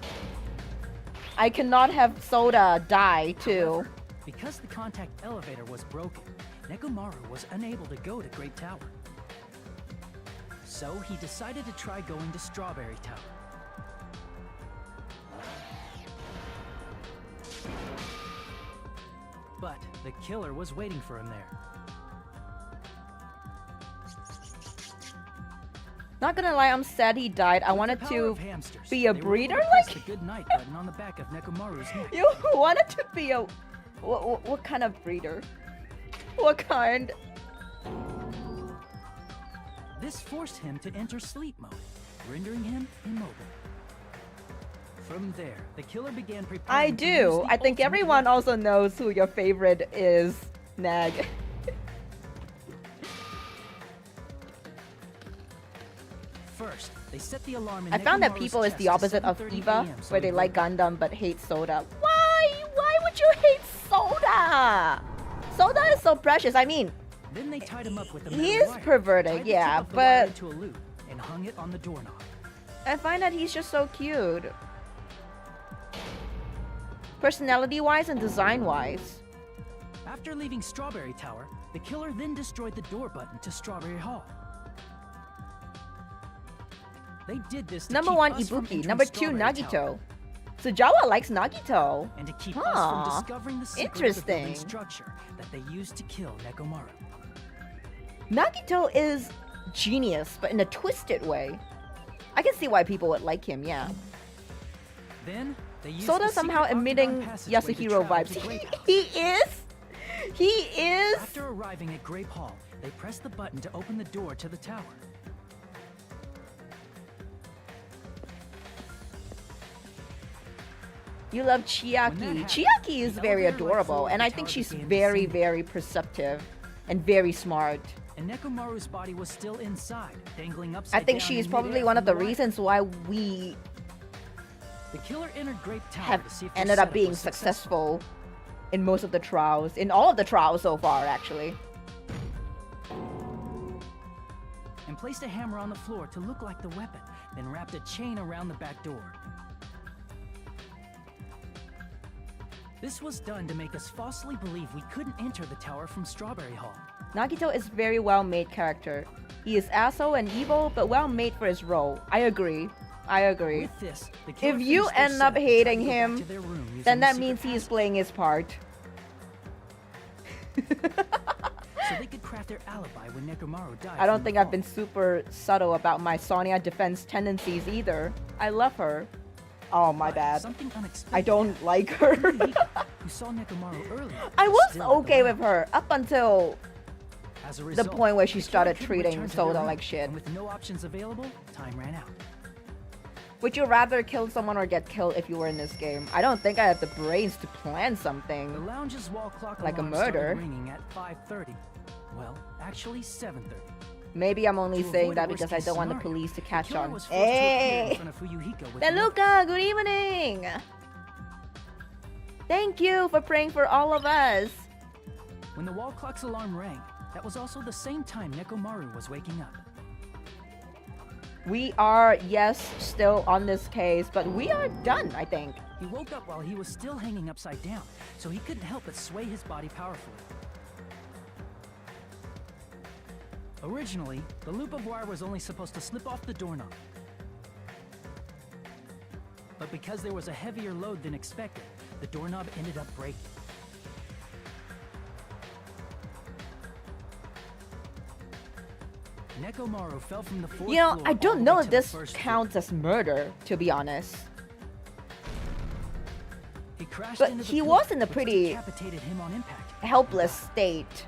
I cannot have Soda die too. However, because the contact elevator was broken, Nekomaru was unable to go to Great Tower. So he decided to try going to Strawberry Tower. But the killer was waiting for him there. Not gonna lie, I'm sad he died. I wanted With the power to of hamsters, be a they were able breeder, to press like- the good night button on the back of Nekomaru's neck. You wanted to be a... What kind of breeder? What kind? This forced him to enter sleep mode, rendering him immobile. From there, the killer began preparing I to do. use the I think ultimate everyone weapon. also knows who your favorite is, Nag. First, they set the alarm in I found that Nekomaru's people is chest the at opposite of 7:30 Eva, a.m., so where he they like woke up. Gundam but hate Soda. Why? Why would you hate Soda? Soda is so precious. I mean, Then they tied him up with a he metal is wire, perverted, tied the yeah, tip of the wire but into a loop and hung it on the doorknob. I find that he's just so cute. Personality-wise and design-wise. After leaving Strawberry Tower, the killer then destroyed the door button to Strawberry Hall. They did this to Number keep 1, us from Ibuki. entering Number 2, Strawberry Tower, Nagito. Sujawa likes Nagito. and to keep us Huh. from discovering the secret of the Interesting. building structure that they used to kill Nekomaru. Nagito is genius, but in a twisted way. I can see why people would like him, yeah. Then they used Soda the somehow secret emitting octagon passageway to Yasuhiro travel vibes. to Grape House. He is? He is? After arriving at Grape Hall, they pressed the button to open the door to the tower. You love When that Chiaki. happened, Chiaki is the very elevator-like floor adorable, of and the I tower think she's began very, descending. very perceptive and very smart. And Nekomaru's body was still inside, dangling upside I think down she's in probably midair one from of the wire. reasons why we The killer entered Grape Tower have to see if their ended up setup being was successful in most of the trials. In all of the trials so far, actually. And placed a hammer on the floor to look like the weapon, then wrapped a chain around the back door. This was done to make us falsely believe we couldn't enter the tower from Strawberry Hall. Nagito is very well-made character. He is asshole and evil, but well-made for his role. I agree. I agree. With this, the killer If you finished their end up setup and hating tried to go back him, to their room using then the that secret means he is passage playing his part. so they could craft their alibi when Nekomaru died. I don't from think the I've fall. been super subtle about my Sonya defense tendencies either. I love her. Oh, my But bad. Something unexpected I don't happened. like her. Fuyuhiko, who saw Nekomaru earlier, I was still at the okay with lounge. her up until As a the result, point where she the killer started couldn't treating return to their Soda room, like shit. and with no options available, time ran out. Would you rather kill someone or get killed if you were in this game? I don't think I have the brains to plan The something. lounge's wall clock Like a alarm murder. started ringing at 5:30. Well, actually 7:30. Maybe I'm only To saying avoid that a because I worst-case don't want the scenario, police to the catch killer on. was forced to appear in Hey! front of Fuyuhiko with Deluca, good evening! Thank you for praying for all of us. When the wall clock's alarm rang, that was also the same time Nekomaru was waking up. We are, yes, still on this case, but we are done, I think. He woke up while he was still hanging upside down, so he couldn't help but sway his body powerfully. Originally, the loop of wire was only supposed to slip off the doorknob. But because there was a heavier load than expected, the doorknob ended up breaking. Nekomaru fell from the fourth You know, floor I all don't the know way if to the this first floor. counts as murder, to be honest. He crashed But into the he pillar, was in a which pretty decapitated him on impact. helpless state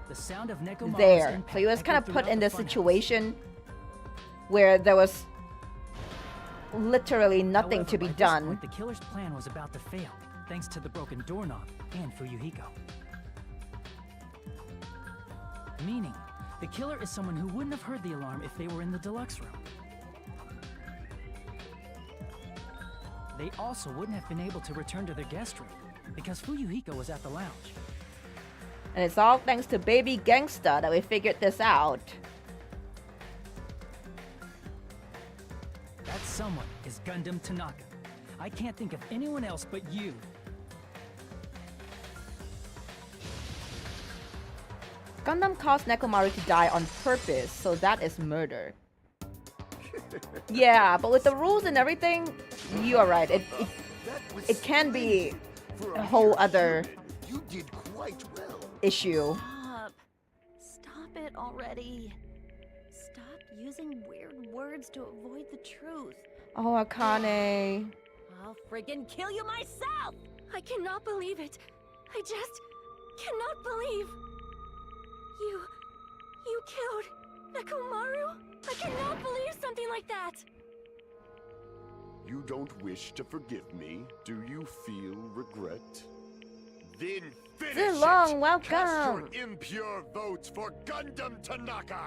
The sound of Nekomaru's there. So impact he was kind of echoed put throughout in the this funhouse. situation where there was literally nothing to be However, by this done. point, the killer's plan was about to fail, thanks to the broken doorknob and Fuyuhiko. Meaning, the killer is someone who wouldn't have heard the alarm if they were in the deluxe room. They also wouldn't have been able to return to their guest room, because Fuyuhiko was at the lounge. And it's all thanks to Baby Gangsta that we figured this out. That someone is Gundam Tanaka. I can't think of anyone else but you. Gundam caused Nekomaru to die on purpose, so that is murder. Yeah, but with the rules and everything, you are right. It can be a whole other You did quite well. issue. Stop it already. Stop using weird words to avoid the truth. Oh, Akane. I'll friggin' kill you myself! I cannot believe it. I just cannot believe. You killed Nekomaru? I cannot believe something like that. You don't wish to forgive me? Do you feel regret? Then finish Zilong, it! welcome. Cast your impure votes for Gundam Tanaka!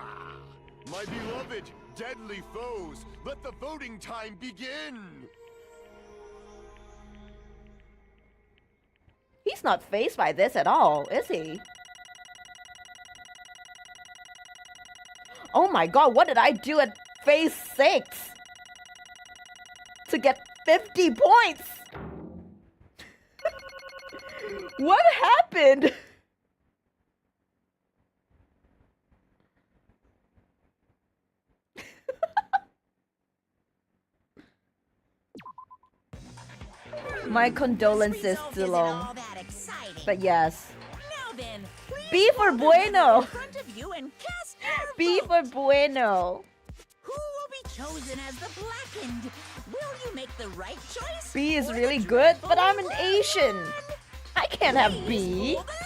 My beloved, deadly foes, let the voting time begin! He's not fazed by this at all, is he? Oh my god, what did I do at phase 6? To get 50 points! What happened? My condolences, Zilong. But yes. Now then, B for bueno! in front of you and cast your B vote. for bueno! Who will be chosen as the blackened? Will you make the right choice? B is or really the good, but I'm an dreadful Asian. one? I can't have Please B. pull the ladder.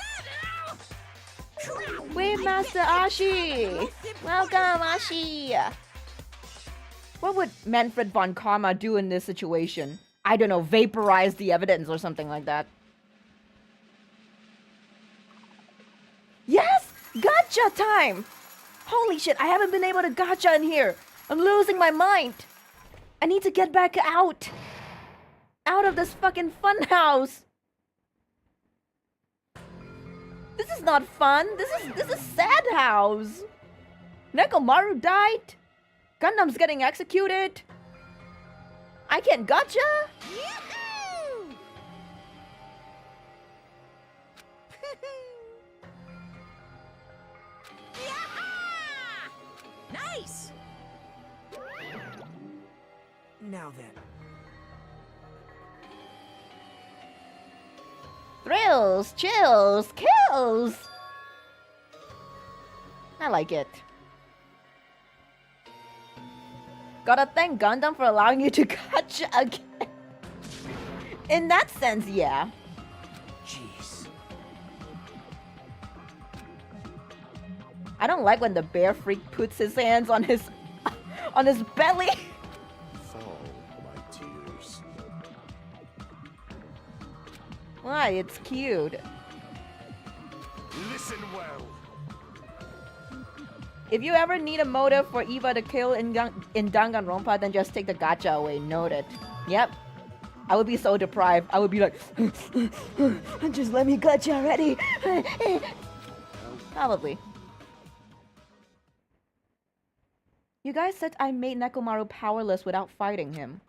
Crap. Wave Master Ashi! Welcome, Ashi! What would Manfred von Karma do in this situation? I don't know, vaporize the evidence or something like that. Yes! Gotcha time! Holy shit, I haven't been able to gotcha in here. I'm losing my mind. I need to get back out. Out of this fucking funhouse. This is not fun. This is sad house. Nekomaru died. Gundam's getting executed. I can't gotcha. Yoo-hoo! Yaha! Nice! Now then. Thrills, chills, kills. I like it. Gotta thank Gundam for allowing you to gotcha again. In that sense, yeah. Jeez. I don't like when the bear freak puts his hands on his belly. Fall, my tears. Why? It's cute. Listen well. If you ever need a motive for Eva to kill in Danganronpa, then just take the gacha away. Noted. Yep. I would be so deprived. I would be like, just let me gacha already. Probably. You guys said I made Nekomaru powerless without fighting him.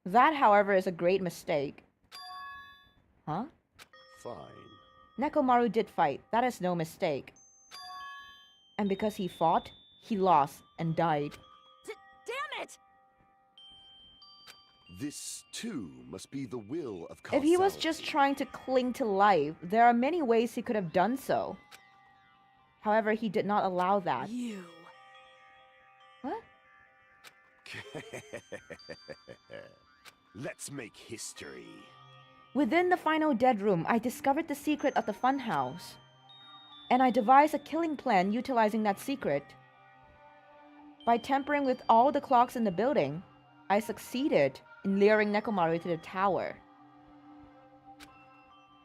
That, however, is a great mistake. Huh? Fine. Nekomaru did fight. That is no mistake. And because he fought, he lost and died. Damn it! This, too, must be the will of If he was causality. just trying to cling to life, there are many ways he could have done so. However, he did not allow that. You. What? Let's make history. Within the final dead room, I discovered the secret of the funhouse. And I devised a killing plan utilizing that secret. By tampering with all the clocks in the building, I succeeded in luring Nekomaru to the tower.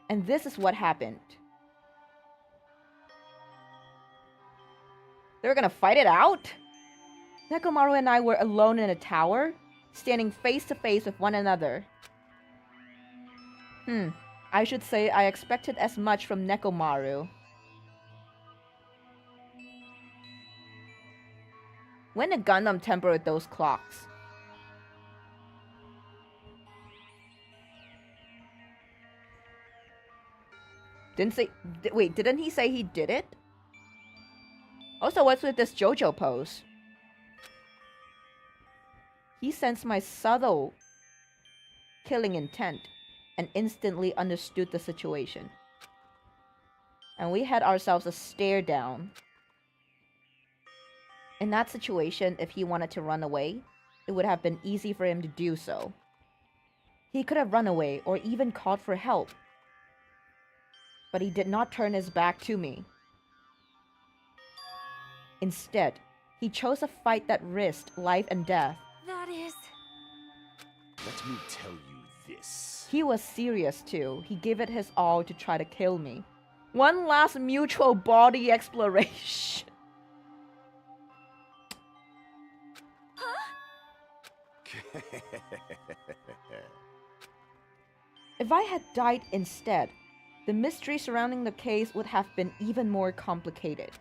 And this is what happened. They were gonna fight it out? Nekomaru and I were alone in a tower, standing face to face with one another. I should say I expected as much from Nekomaru. When did Gundam temper with those clocks? Wait, didn't he say he did it? Also, what's with this JoJo pose? He sensed my subtle killing intent and instantly understood the situation. And we had ourselves a stare down. In that situation, if he wanted to run away, it would have been easy for him to do so. He could have run away or even called for help. But he did not turn his back to me. Instead, he chose a fight that risked life and death. That is... Let me tell you this. He was serious too. He gave it his all to try to kill me. One last mutual body exploration. If I had died instead, the mystery surrounding the case would have been even more complicated.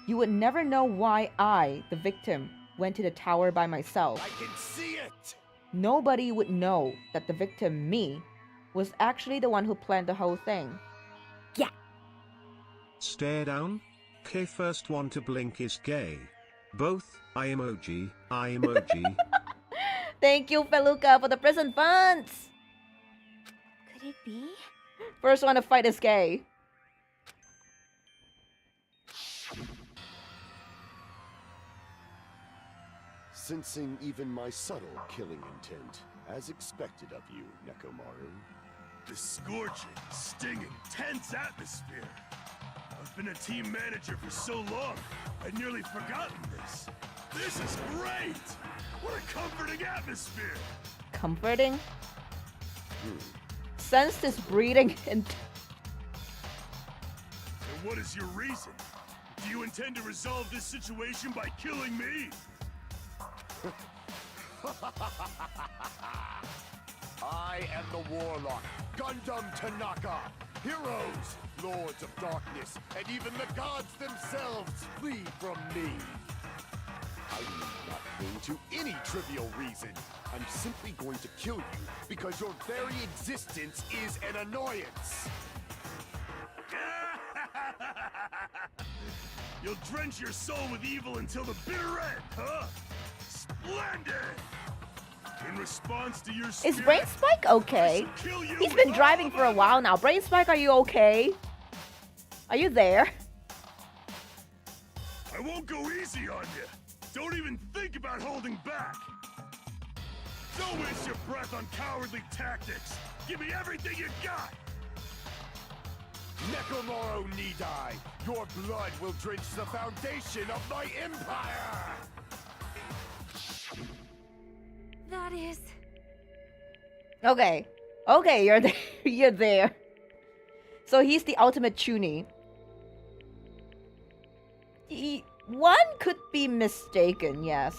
You would never know why I, the victim, went to the tower by myself. I can see it! Nobody would know that the victim, me, was actually the one who planned the whole thing. Yeah. Stare down? K first one to blink is gay. Both, I emoji, I emoji. Thank you, Feluca, for the prison funds! Could it be? First one to fight is gay. Sensing even my subtle killing intent, as expected of you, Nekomaru. The scorching, stinging, tense atmosphere. I've been a team manager for so long, I'd nearly forgotten this. This is great! What a comforting atmosphere! Comforting? Sense this breeding and... And what is your reason? Do you intend to resolve this situation by killing me? I am the Warlock, Gundam Tanaka. Heroes, lords of darkness, and even the gods themselves flee from me. I need not cling to any trivial reason. I'm simply going to kill you because your very existence is an annoyance. You'll drench your soul with evil until the bitter end, huh? Splendid! In response to your Is Brain Spike okay? He's been driving for a while now. Brain Spike, are you okay? Are you there? I won't go easy on you. Don't even think about holding back. Don't waste your breath on cowardly tactics. Give me everything you got. Nekomaru Nidai, your blood will drench the foundation of my empire! That is... Okay. Okay, you're there. You're there. So he's the ultimate Chunin. One could be mistaken, yes.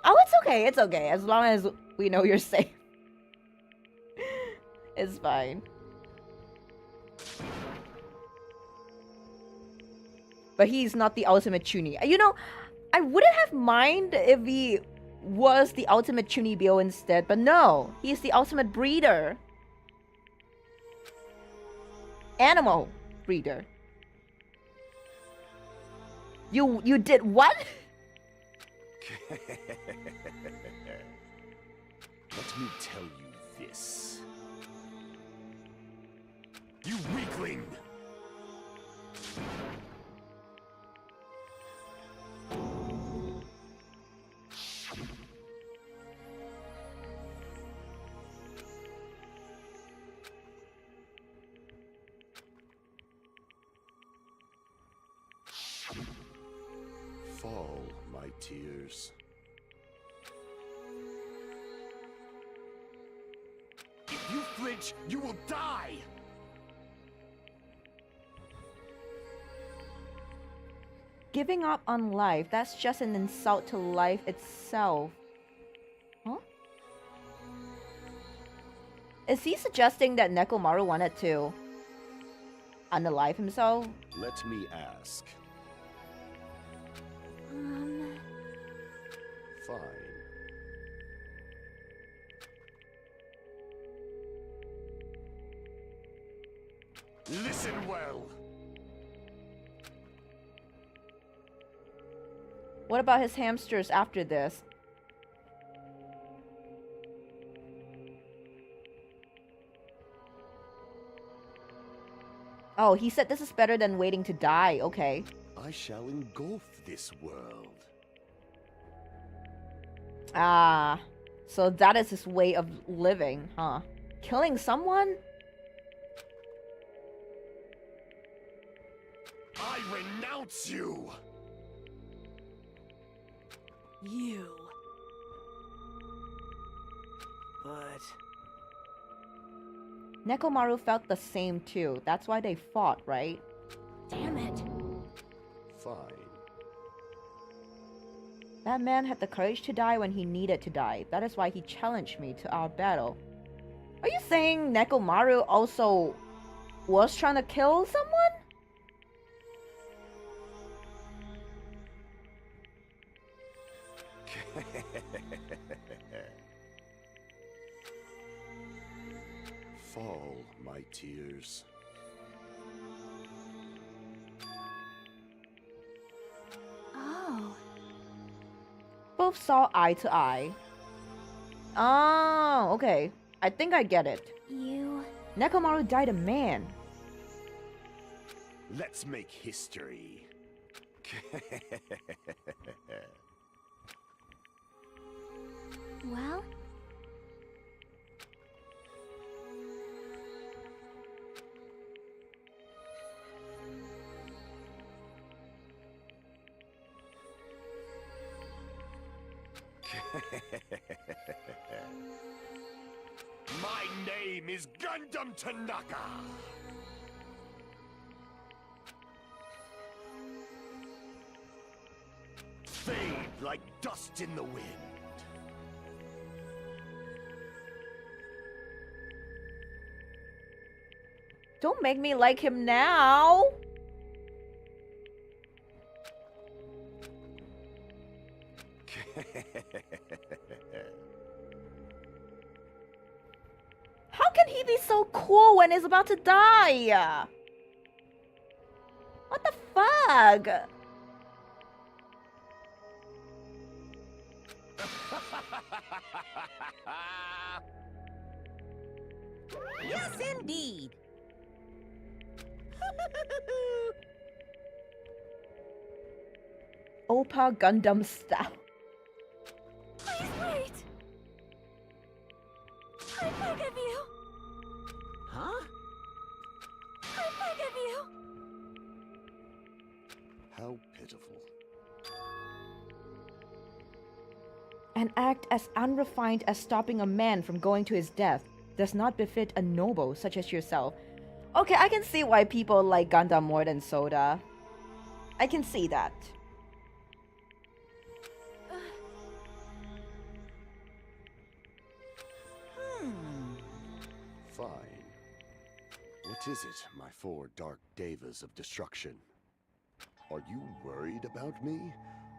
Oh, it's okay. It's okay. As long as we know you're safe. It's fine. But he's not the ultimate Chunin. You know, I wouldn't have mind if he was the ultimate Chunibyo instead, but no, he's the ultimate breeder. Animal breeder. You did what? Let me tell you this. You weakling! Fall, my tears. manage, you will die! Giving up on life, that's just an insult to life itself. Huh? Is he suggesting that Nekomaru wanted to unalive himself? Let me ask. Fine. Listen well. What about his hamsters after this? Oh, he said this is better than waiting to die. Okay. I shall engulf this world. Ah, so that is his way of living, huh? Killing someone? I renounce you! You. But... Nekomaru felt the same too. That's why they fought, right? Damn it. Fine. That man had the courage to die when he needed to die. That is why he challenged me to our battle. Are you saying Nekomaru also was trying to kill someone? Fall, my tears. Oh. Both saw eye to eye. Oh, okay. I think I get it. You... Nekomaru died a man. Let's make history. Well? My name is Gundam Tanaka! Fade like dust in the wind. Don't make me like him now. How can he be so cool when he's about to die? What the fuck? Yes, indeed. Oppa Gundam style. Please wait! I beg of you! Huh? I beg of you! How pitiful. An act as unrefined as stopping a man from going to his death does not befit a noble such as yourself. Okay, I can see why people like Gundam more than Soda. I can see that. Fine. What is it, my four dark devas of destruction? Are you worried about me?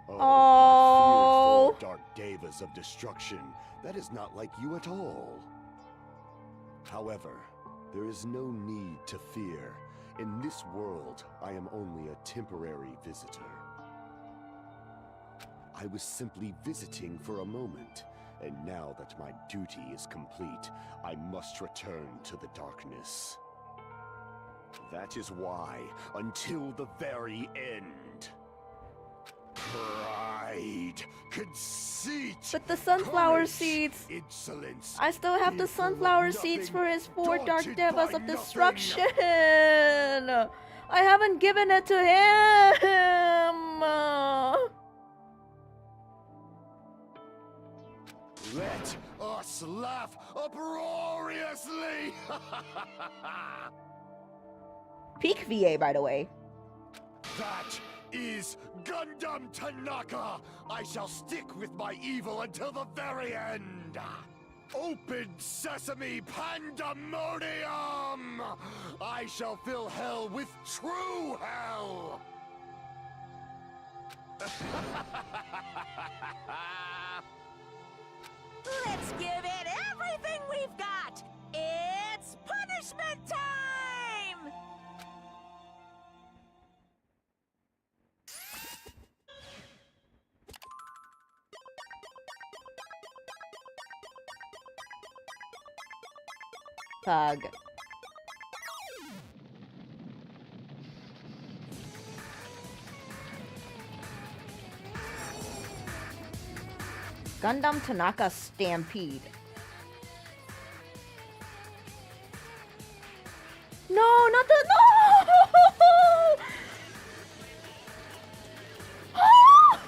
Oh, my feared four dark devas of destruction. That is not like you at all. However, there is no need to fear. In this world, I am only a temporary visitor. I was simply visiting for a moment, and now that my duty is complete, I must return to the darkness. That is why, until the very end, pride, conceit, but the sunflower courage, seeds. insolence. I still have the fearful of sunflower seeds nothing, for his four dark daunted devas by of nothing. destruction. I haven't given it to him. Let us Let's laugh uproariously! Peak VA, by the way. That is Gundam Tanaka! I shall stick with my evil until the very end! Open sesame pandemonium! I shall fill hell with true hell! Let's give it everything we've got! It's punishment time! Pug. Gundam Tanaka Stampede. No, not the no! Ah!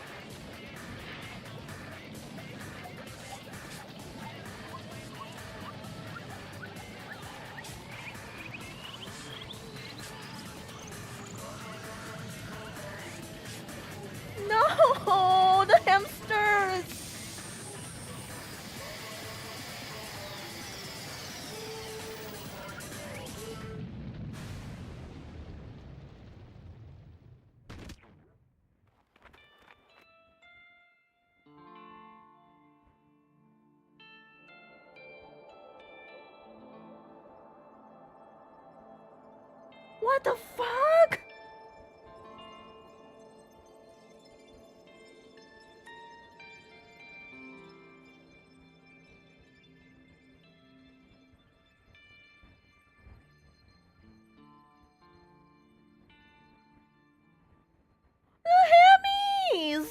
No, the hamsters. What the fuck? The hammies!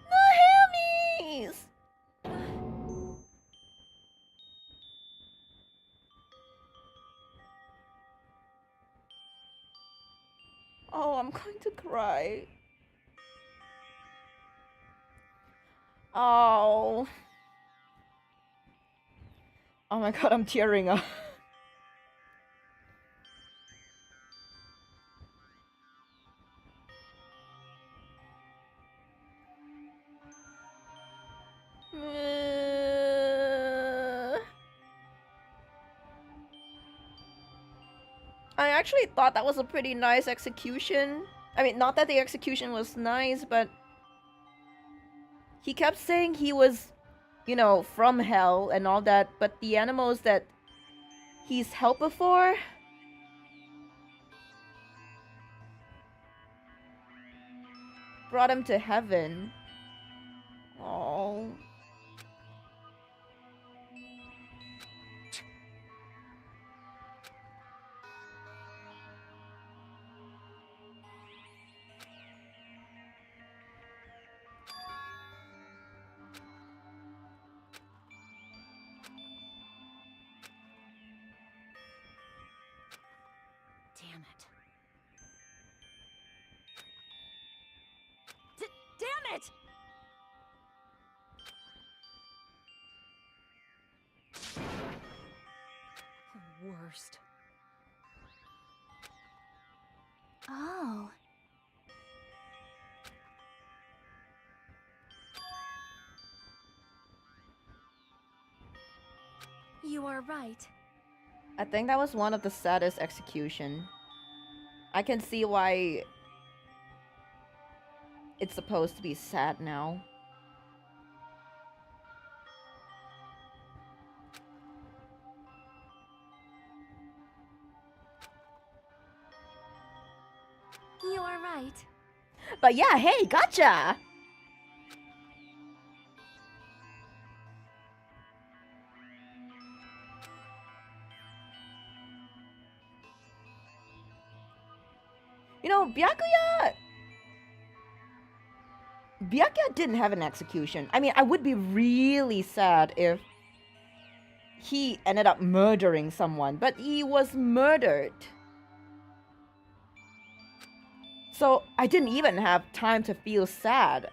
The hammies! Oh, I'm going to cry. Oh. Oh my god, I'm tearing up. I actually thought that was a pretty nice execution. I mean, not that the execution was nice, but he kept saying he was, you know, from hell and all that, but the animals that he's helped before brought him to heaven. Oh. Damn it. Damn it! The worst. Oh. You are right. I think that was one of the saddest execution. I can see why it's supposed to be sad now. You are right. But yeah, hey, gotcha! You know, Byakuya didn't have an execution. I mean, I would be really sad if he ended up murdering someone, but he was murdered. So I didn't even have time to feel sad.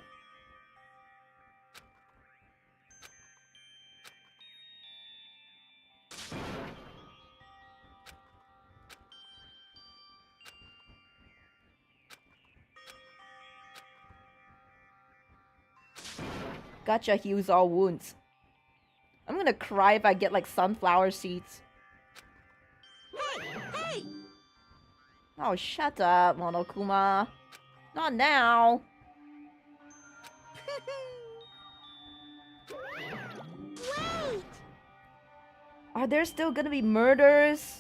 Gotcha heals all wounds. I'm gonna cry if I get like sunflower seeds. Hey, hey! Oh, shut up, Monokuma. Not now. Wait! Are there still gonna be murders?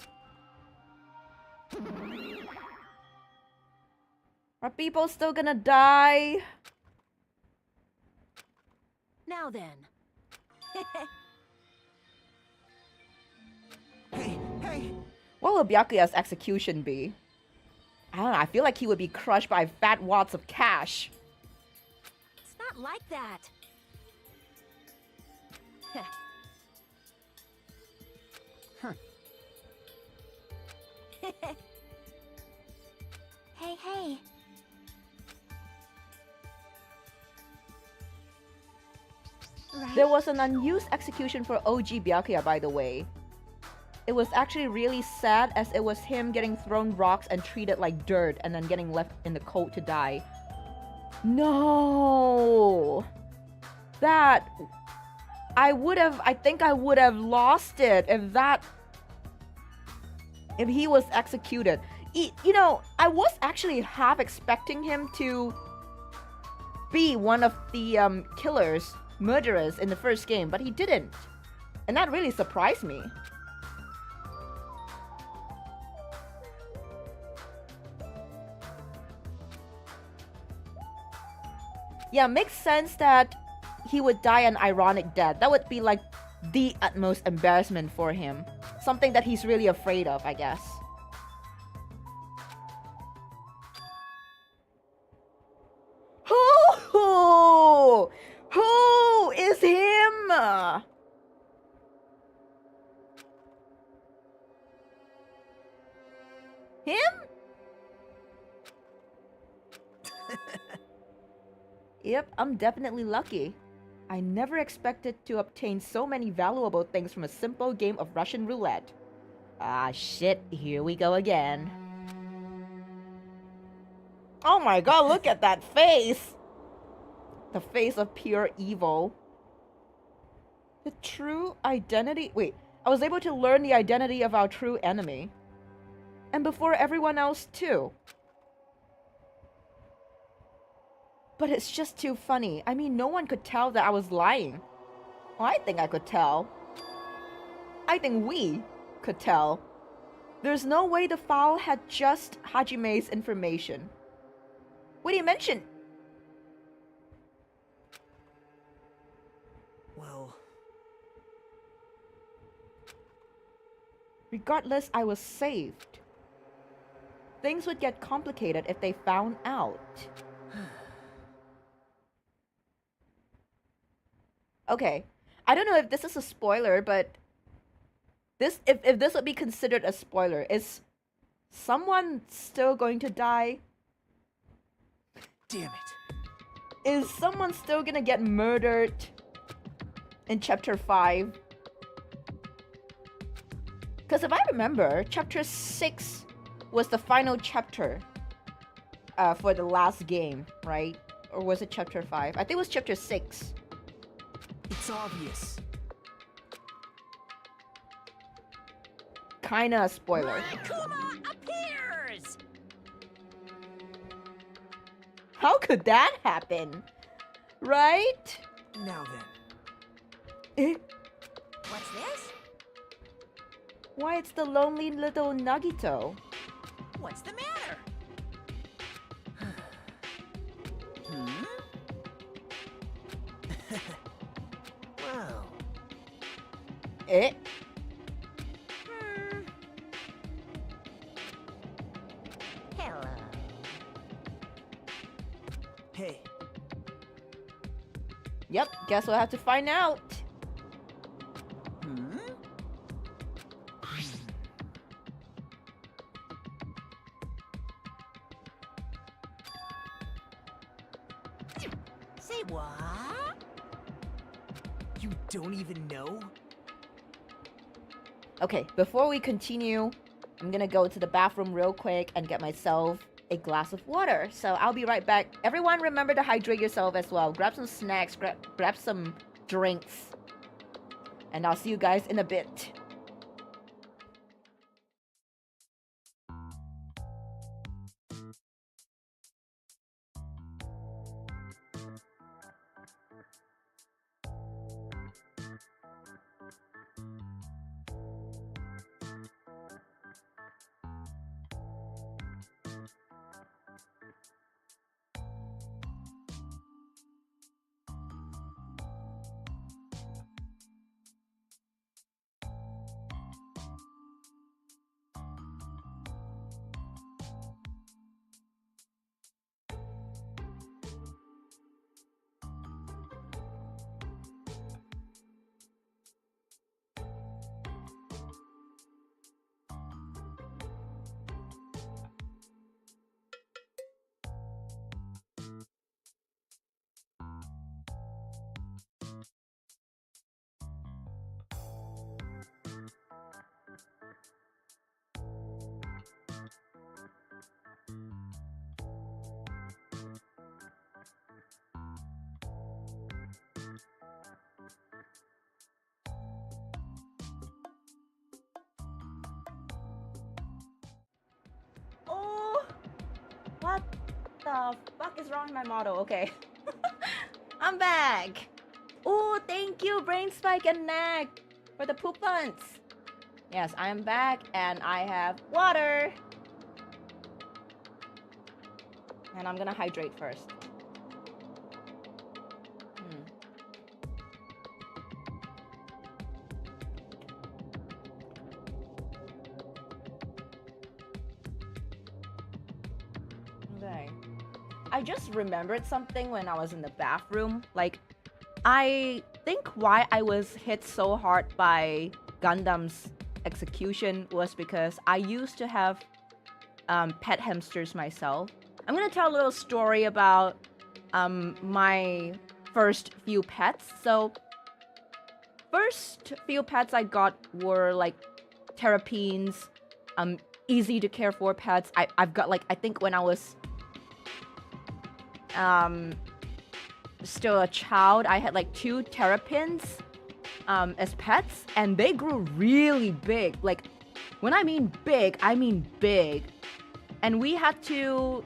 Are people still gonna die? Now then. Hey, hey! What will Byakuya's execution be? I don't know, I feel like he would be crushed by fat wads of cash. It's not like that. Huh. Hey, hey. Right? There was an unused execution for OG Byakuya, by the way. It was actually really sad as it was him getting thrown rocks and treated like dirt and then getting left in the cold to die. No! That... I think I would have lost it if he was executed. You know, I was actually half expecting him to be one of the murderers in the first game, but he didn't. And that really surprised me. Yeah, makes sense that he would die an ironic death. That would be like the utmost embarrassment for him. Something that he's really afraid of, I guess. Who is him? Him? Yep, I'm definitely lucky. I never expected to obtain so many valuable things from a simple game of Russian roulette. Ah, shit, here we go again. Oh my god, look at that face! The face of pure evil. The true identity... Wait, I was able to learn the identity of our true enemy. And before everyone else, too. But it's just too funny. I mean, no one could tell that I was lying. Well, I think I could tell. I think we could tell. There's no way the file had just Hajime's information. What do you mention? Well... Regardless, I was saved. Things would get complicated if they found out. Okay, I don't know if this is a spoiler, but this if this would be considered a spoiler, is someone still going to die? Damn it. Is someone still gonna get murdered in chapter 5? Because if I remember, chapter 6 was the final chapter for the last game, right? Or was it chapter 5? I think it was chapter 6. It's obvious. Kinda a spoiler. Kuma appears! How could that happen? Right? Now then. What's this? Why, it's the lonely little Nagito. What's the matter? Hmm? Wow. Eh? Hello. Hey. Yep, guess we'll have to find out. Hmm? Say what? You don't even know? Okay, before we continue, I'm gonna go to the bathroom real quick and get myself a glass of water. So I'll be right back. Everyone remember to hydrate yourself as well. Grab some snacks, grab some drinks. And I'll see you guys in a bit. Oh, what the fuck is wrong with my model? Okay. I'm back. Oh, thank you, Brain Spike and Neck, for the poop buns. Yes, I am back and I have water. And I'm gonna hydrate first. Okay. I just remembered something when I was in the bathroom. Like, I think why I was hit so hard by Gundam's execution was because I used to have pet hamsters myself. I'm gonna tell a little story about my first few pets. So, first few pets I got were like terrapins, easy to care for pets. I've got like, I think when I was still a child, I had like 2 terrapins as pets, and they grew really big. Like, when I mean big, I mean big. And we had to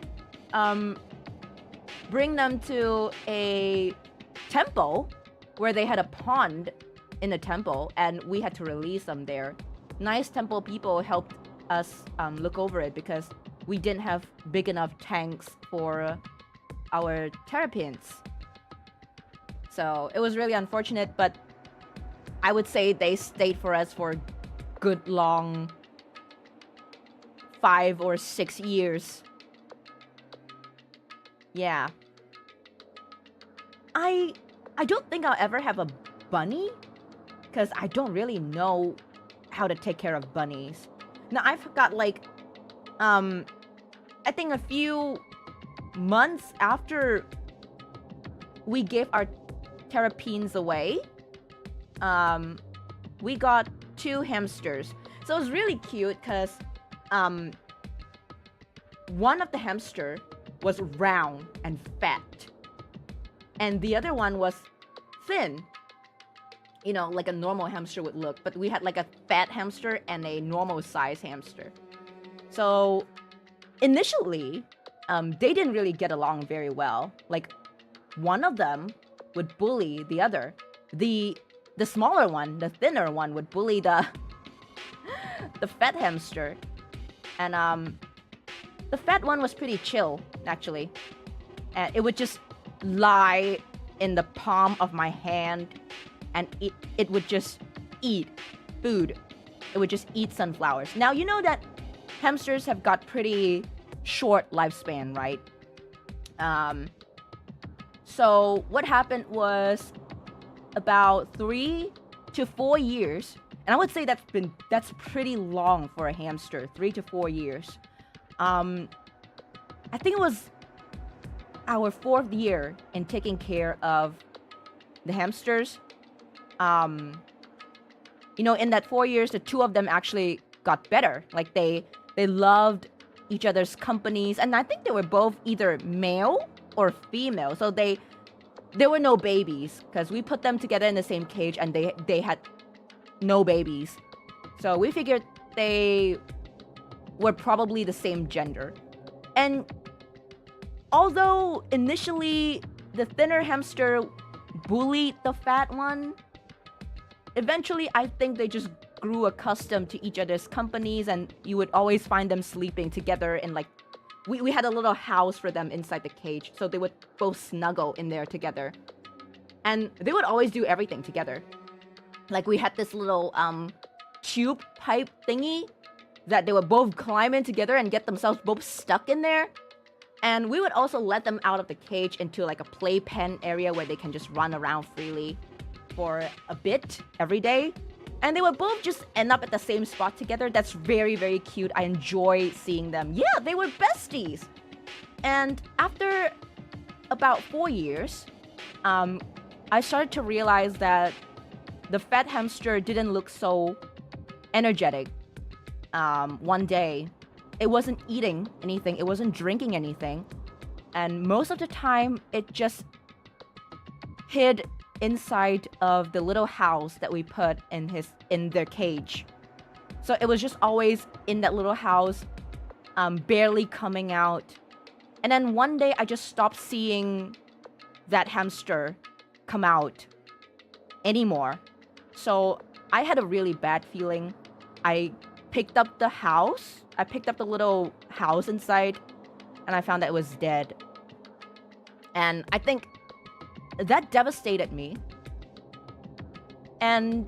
bring them to a temple where they had a pond in the temple, and we had to release them there. Nice temple people helped us look over it because we didn't have big enough tanks for our terrapins. So it was really unfortunate, but I would say they stayed for us for a good long 5 or 6 years. Yeah. I don't think I'll ever have a bunny, because I don't really know how to take care of bunnies. Now I've got like I think a few months after we gave our terrapins away, we got 2 hamsters. So it was really cute because one of the hamster was round and fat, and the other one was thin, you know, like a normal hamster would look. But we had like a fat hamster and a normal size hamster. So initially they didn't really get along very well. Like, one of them would bully the other. The smaller one, the thinner one, would bully the fat hamster. And the fat one was pretty chill, actually. And it would just lie in the palm of my hand, and it would just eat food. It would just eat sunflowers. Now, you know that hamsters have got pretty short lifespan, right? So what happened was about 3 to 4 years, and I would say that's pretty long for a hamster, 3 to 4 years. I think it was our 4th year in taking care of the hamsters. You know, in that 4 years, the 2 of them actually got better. Like, they loved each other's companies, and I think they were both either male or female, so they were no babies because we put them together in the same cage and they had no babies. So we figured they were probably the same gender. And although initially the thinner hamster bullied the fat one, eventually I think they just grew accustomed to each other's companies, and you would always find them sleeping together in like, we had a little house for them inside the cage, so they would both snuggle in there together. And they would always do everything together. Like we had this little tube pipe thingy that they would both climb in together and get themselves both stuck in there. And we would also let them out of the cage into like a playpen area where they can just run around freely for a bit every day. And they would both just end up at the same spot together. That's very, very cute. I enjoy seeing them. Yeah, they were besties. And after about 4 years, I started to realize that the fat hamster didn't look so energetic. One day, it wasn't eating anything, it wasn't drinking anything, and most of the time it just hid inside of the little house that we put in their cage. So it was just always in that little house, barely coming out. And then one day I just stopped seeing that hamster come out anymore. So I had a really bad feeling. I picked up the house. I picked up the little house inside, and I found that it was dead. And I think that devastated me. And,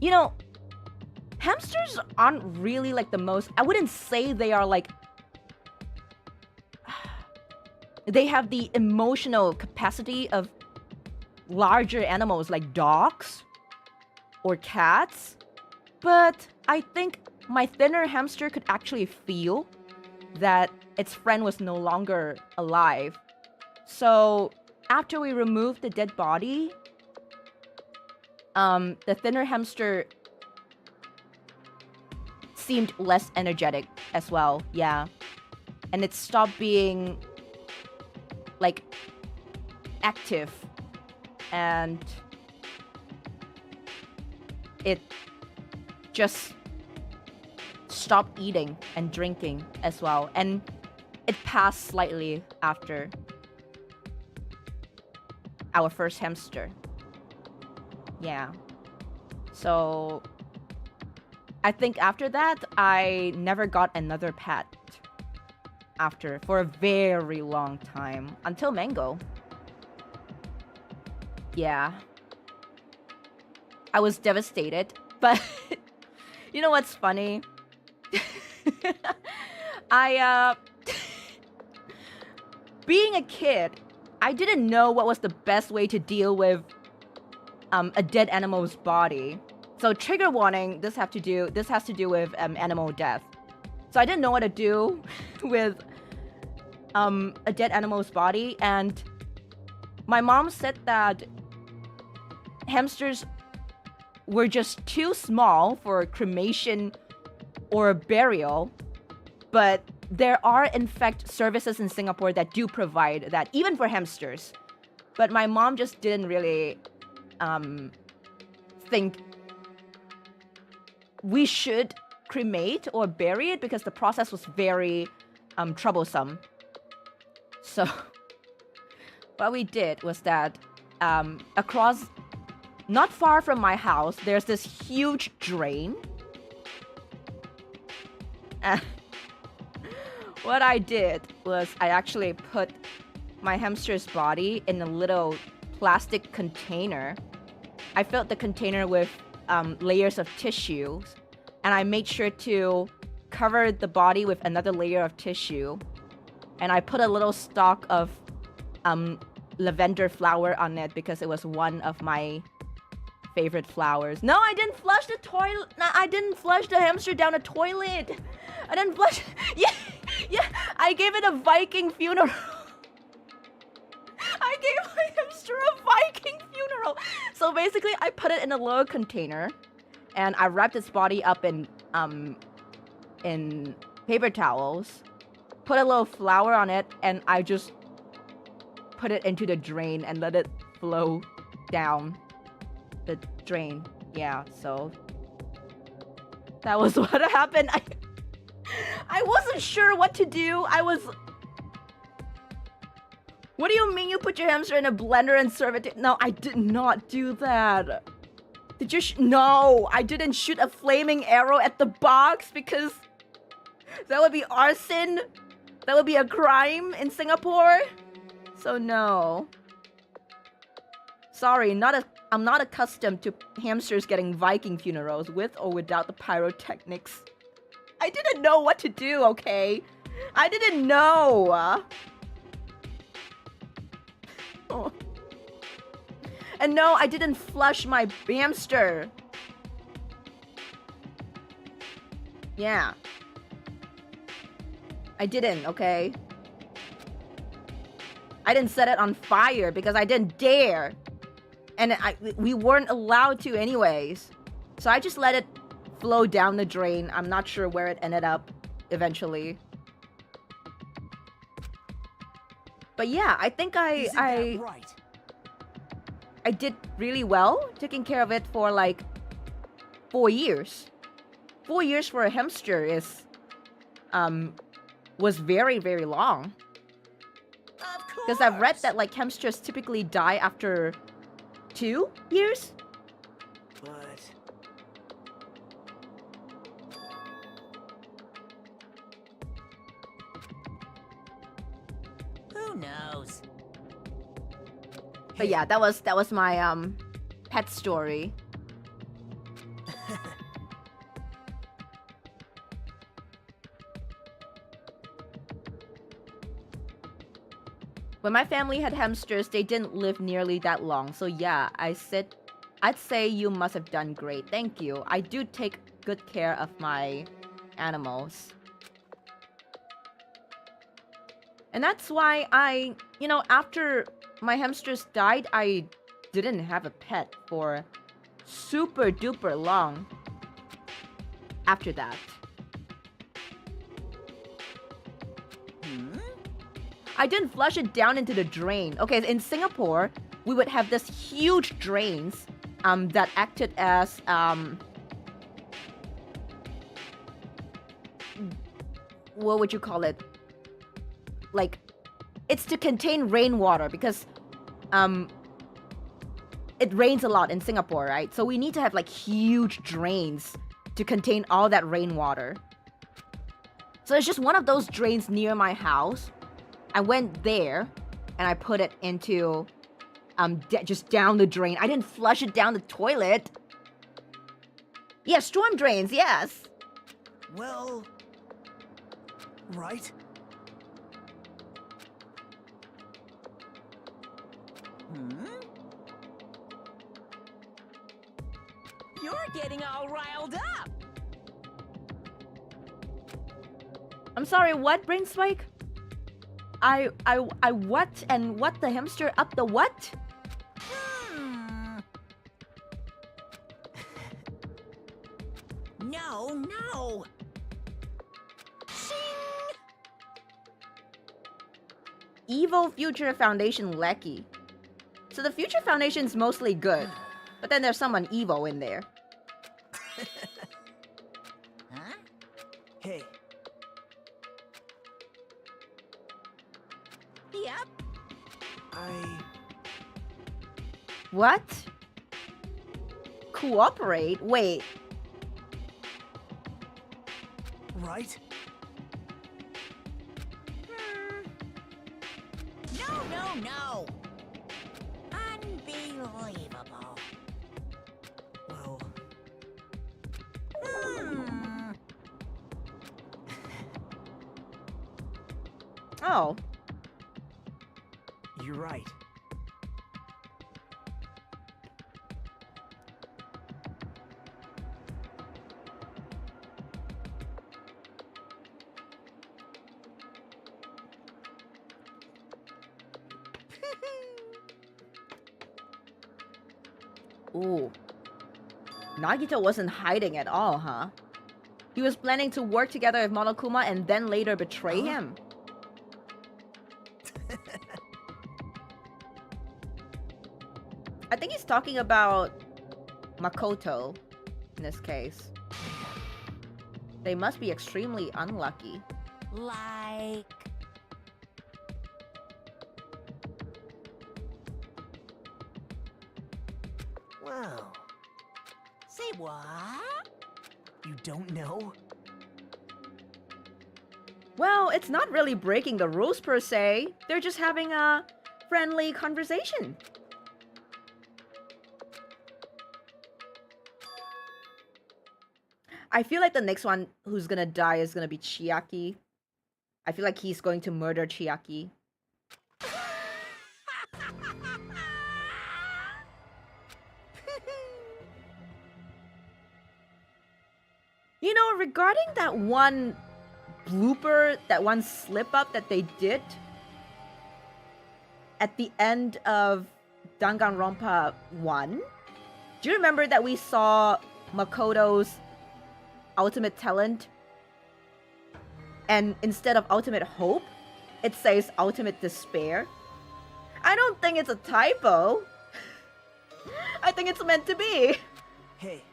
you know, hamsters aren't really like the most, I wouldn't say they are like, they have the emotional capacity of larger animals like dogs or cats. But I think my thinner hamster could actually feel that its friend was no longer alive. So after we removed the dead body, the thinner hamster seemed less energetic as well, yeah. And it stopped being like active, and it just stopped eating and drinking as well. And it passed slightly after our first hamster. Yeah. So I think after that, I never got another pet for a very long time, until Mango. Yeah. I was devastated, but you know what's funny? Being a kid, I didn't know what was the best way to deal with a dead animal's body. So trigger warning, this has to do with animal death. So I didn't know what to do with a dead animal's body, and my mom said that hamsters were just too small for cremation or burial, but there are in fact services in Singapore that do provide that, even for hamsters. But my mom just didn't really think we should cremate or bury it because the process was very troublesome. So what we did was that across, not far from my house, there's this huge drain. What I did was I actually put my hamster's body in a little plastic container. I filled the container with layers of tissues, and I made sure to cover the body with another layer of tissue. And I put a little stalk of lavender flower on it because it was one of my favorite flowers. No, I didn't flush the toilet. No, I didn't flush the hamster down the toilet. I didn't flush. Yeah, I gave it a Viking funeral. I gave my hamster a Viking funeral. So basically, I put it in a little container, and I wrapped its body up in in paper towels, put a little flour on it, and I just put it into the drain and let it flow down the drain. Yeah, so that was what happened. I wasn't sure what to do. What do you mean you put your hamster in a blender and serve it? No, I did not do that. Did you? No, I didn't shoot a flaming arrow at the box because that would be arson. That would be a crime in Singapore. So no. Sorry, I'm not accustomed to hamsters getting Viking funerals with or without the pyrotechnics. I didn't know what to do, okay? I didn't know. Oh. And no, I didn't flush my hamster. Yeah. I didn't, okay? I didn't set it on fire because I didn't dare. And we weren't allowed to anyways. So I just let it flow down the drain. I'm not sure where it ended up eventually. But yeah, I think I did really well taking care of it for like 4 years. 4 years for a hamster is was very, very long. Because I've read that like hamsters typically die after 2 years. But Who knows? But yeah, that was my pet story. When my family had hamsters, they didn't live nearly that long. So yeah, I'd say you must have done great. Thank you. I do take good care of my animals. And that's why after my hamsters died, I didn't have a pet for super duper long after that. I didn't flush it down into the drain. Okay, in Singapore, we would have this huge drains that acted as what would you call it? Like, it's to contain rainwater because it rains a lot in Singapore, right? So we need to have like huge drains to contain all that rainwater. So it's just one of those drains near my house. I went there and I put it into just down the drain. I didn't flush it down the toilet. Yeah, storm drains, yes. well, right? You're getting all riled up. I'm sorry, what, Brain Spike? I what and what the hamster up the what? No. Evil Future Foundation Lecky. So the Future Foundation's mostly good, but then there's someone evil in there. Huh? Hey, Yep. What? Cooperate? Wait. right? No. Unbelievable. Well, Oh. you're right. Ooh. Nagito wasn't hiding at all, huh? He was planning to work together with Monokuma and then later betray him. I think he's talking about Makoto in this case. They must be extremely unlucky. Like... Wow. Say what? You don't know? Well, it's not really breaking the rules per se. They're just having a friendly conversation. I feel like the next one who's gonna die is gonna be Chiaki. I feel like he's going to murder Chiaki. You know, regarding that one blooper, that one slip up that they did at the end of Danganronpa 1, do you remember that we saw Makoto's ultimate talent? And instead of ultimate hope, it says ultimate despair? I don't think it's a typo. I think it's meant to be. Hey.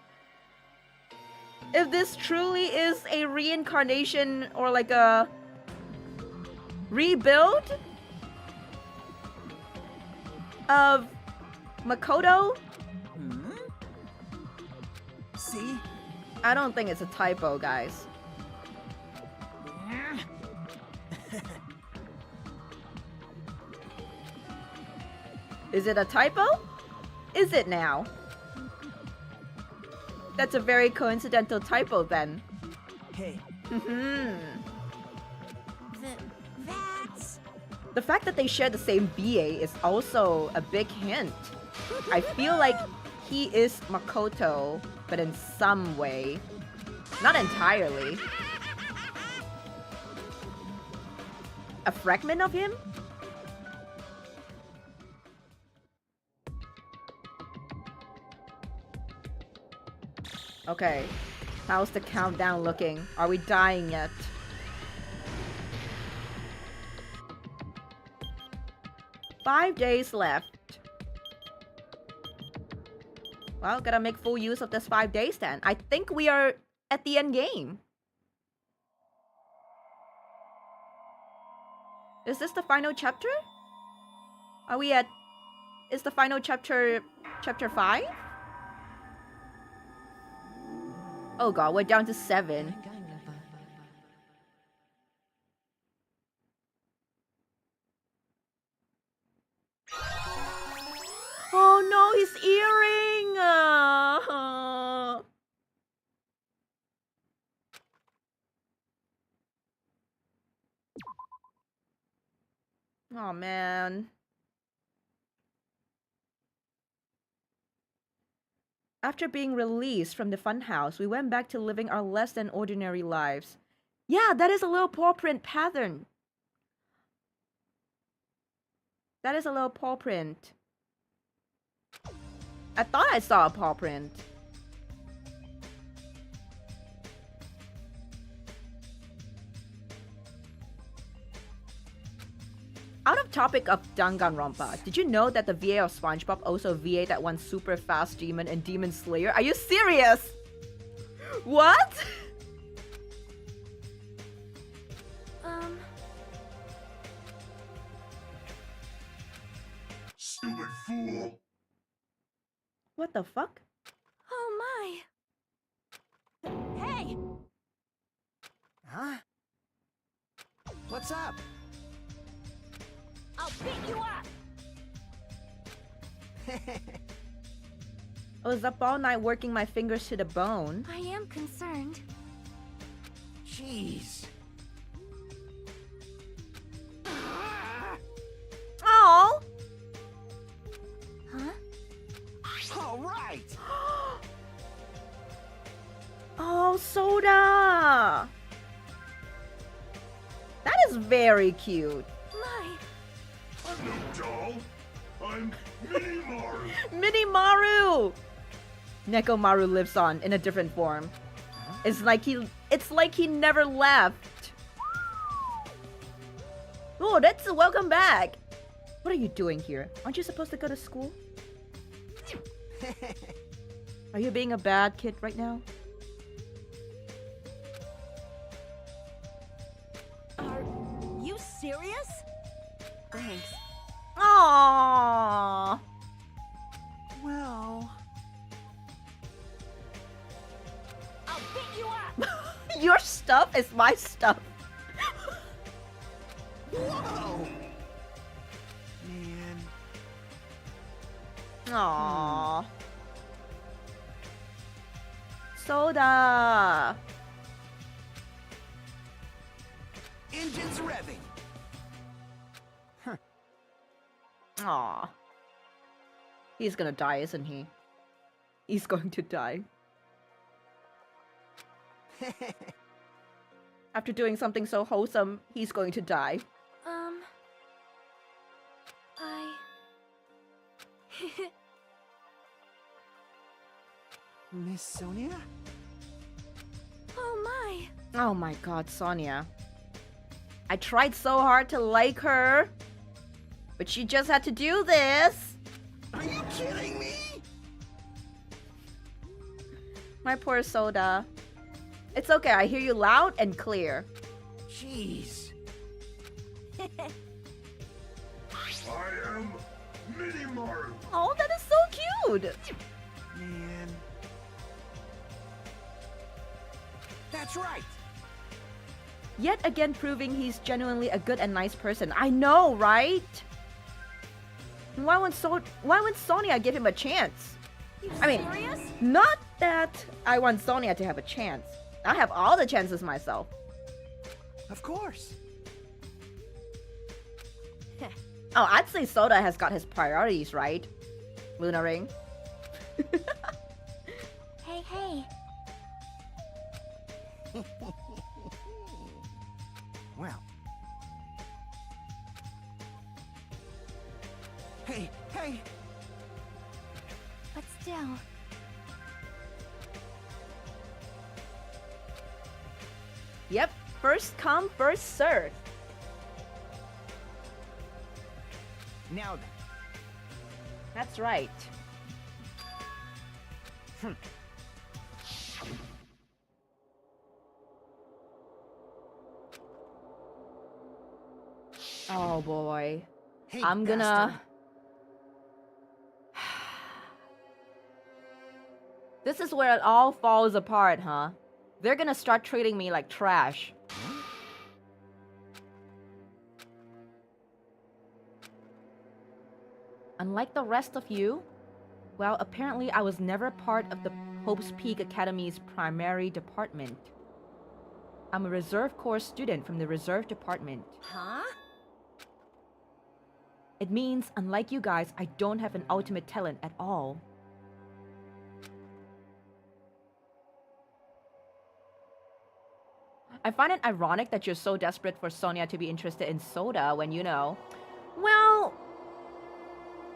If this truly is a reincarnation or like a rebuild of Makoto, See? I don't think it's a typo, guys. Is it a typo? Is it now? That's a very coincidental typo then. Hey. That's... The fact that they share the same BA is also a big hint. I feel like he is Makoto, but in some way. Not entirely. A fragment of him? Okay. How's the countdown looking? Are we dying yet? Five days left. Well, gotta make full use of this 5 days then. I think we are at the end game. Is this the final chapter? Are we at... Is the final chapter... Chapter 5? Oh god, we're down to 7. Oh no, his earring! Oh man. After being released from the funhouse, we went back to living our less than ordinary lives. Yeah, that is a little paw print pattern. That is a little paw print. I thought I saw a paw print. Out of topic of Danganronpa, did you know that the VA of SpongeBob also VA that one super fast demon in Demon Slayer? Are you serious? What? Stupid fool! What the fuck? Oh my. Hey! Huh? What's up? I'll beat you up! I was up all night working my fingers to the bone. I am concerned. Jeez. Oh! Huh? All right. Oh, Soda! That is very cute. My. I'm no doll. I'm Minimaru. Minimaru! Nekomaru lives on in a different form. It's like he never left. Oh, that's welcome back. What are you doing here? Aren't you supposed to go to school? Are you being a bad kid right now? Are you serious? Thanks. Aww. Well... I'll beat you up! Your stuff is my stuff. Whoa! Man. Aww. Soda. Engines revving. Aww. He's gonna die, isn't he? He's going to die. After doing something so wholesome, he's going to die. Miss Sonia? Oh my. Oh my god, Sonia. I tried so hard to like her, but she just had to do this. Are you kidding me? My poor Soda. It's okay, I hear you loud and clear. Jeez. I am Minimaru. Oh, that is so cute. Man. That's right. Yet again proving he's genuinely a good and nice person. I know, right? Why wouldn't Sonia give him a chance? I mean, Serious? not that I want Sonia to have a chance. I have all the chances myself. Of course. Oh, I'd say Soda has got his priorities right. Luna Ring. Hey, hey. Well, Hey, hey. But still. Yep, first come, first serve. now then. That's right. Oh boy. Hey, I'm gonna... This is where it all falls apart, huh? They're gonna start treating me like trash. Unlike the rest of you, well, apparently I was never part of the Hope's Peak Academy's primary department. I'm a Reserve Corps student from the Reserve Department. Huh? It means, unlike you guys, I don't have an ultimate talent at all. I find it ironic that you're so desperate for Sonia to be interested in Soda when you know... Well...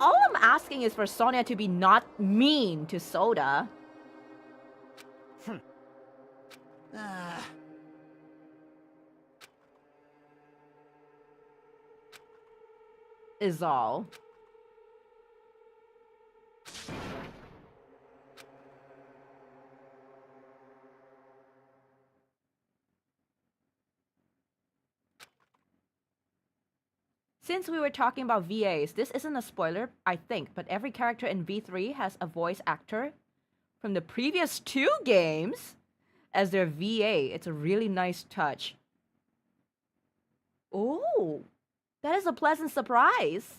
All I'm asking is for Sonia to be not mean to Soda. Is all. Since we were talking about VAs, this isn't a spoiler, I think, but every character in V3 has a voice actor from the previous 2 games as their VA. It's a really nice touch. Oh, that is a pleasant surprise.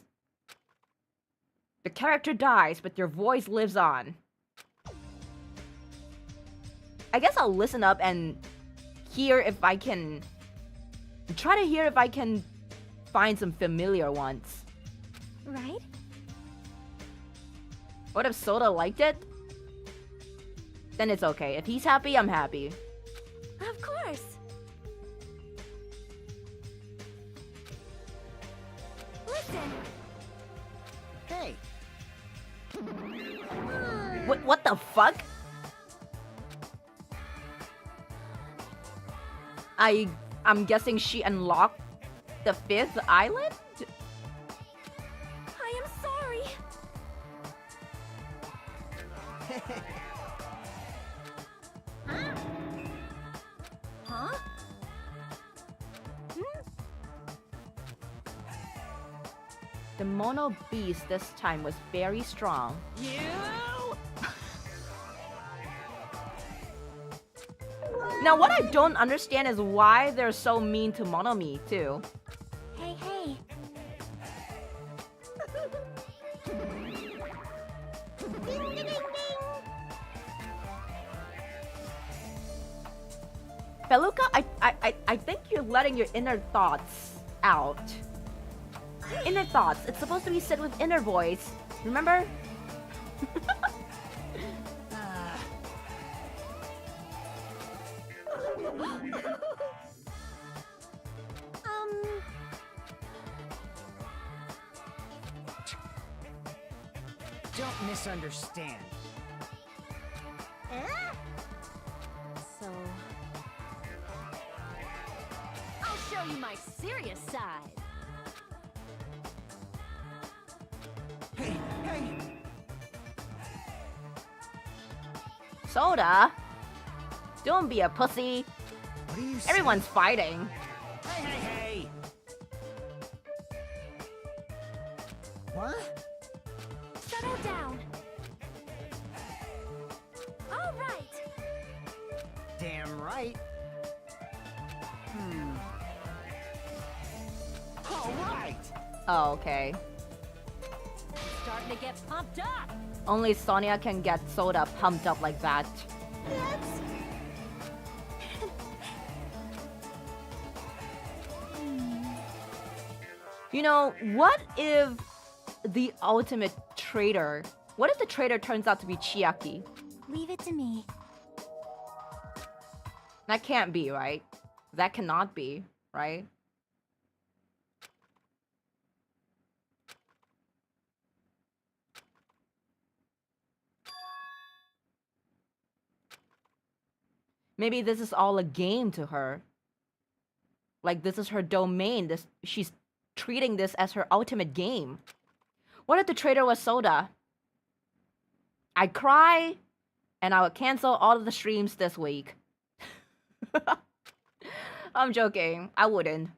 The character dies, but their voice lives on. I guess I'll listen up and hear if I can... Try to hear if I can find some familiar ones. Right? What if Soda liked it? Then it's okay. If he's happy, I'm happy. Of course. Listen. Hey, What the fuck? I'm guessing she unlocked the 5th island? I am sorry. Huh? The mono beast this time was very strong. You? Now what I don't understand is why they're so mean to Monomi too. Hey, hey. Ding, ding, ding, ding. Feluca, I think you're letting your inner thoughts out. Inner thoughts. It's supposed to be said with inner voice. Remember? Don't misunderstand. So, I'll show you my serious side. Hey, hey! Soda? Don't be a pussy. What are you saying? Everyone's fighting. Hey, hey, hey! What? settle down. All right. Damn right. All right! Oh, okay. Starting to get pumped up. Only Sonia can get Soda pumped up like that. You know, what if the ultimate traitor... What if the traitor turns out to be Chiaki? Leave it to me. That can't be, right? That cannot be, right? Maybe this is all a game to her. Like, this is her domain. She's treating this as her ultimate game. What if the traitor was Soda? I'd cry, and I would cancel all of the streams this week. I'm joking. I wouldn't.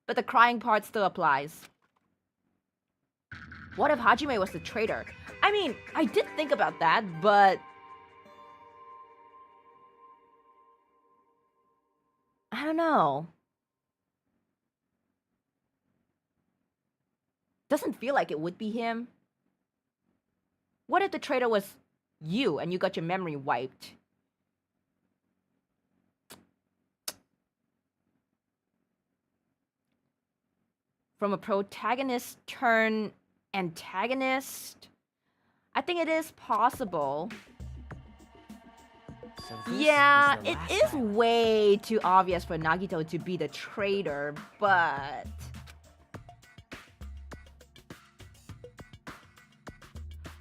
But the crying part still applies. What if Hajime was the traitor? I mean, I did think about that, but... I don't know. Doesn't feel like it would be him. What if the traitor was you and you got your memory wiped? From a protagonist turn antagonist? I think it is possible. So this Yeah, is the it last is time. way too obvious for Nagito to be the traitor, but...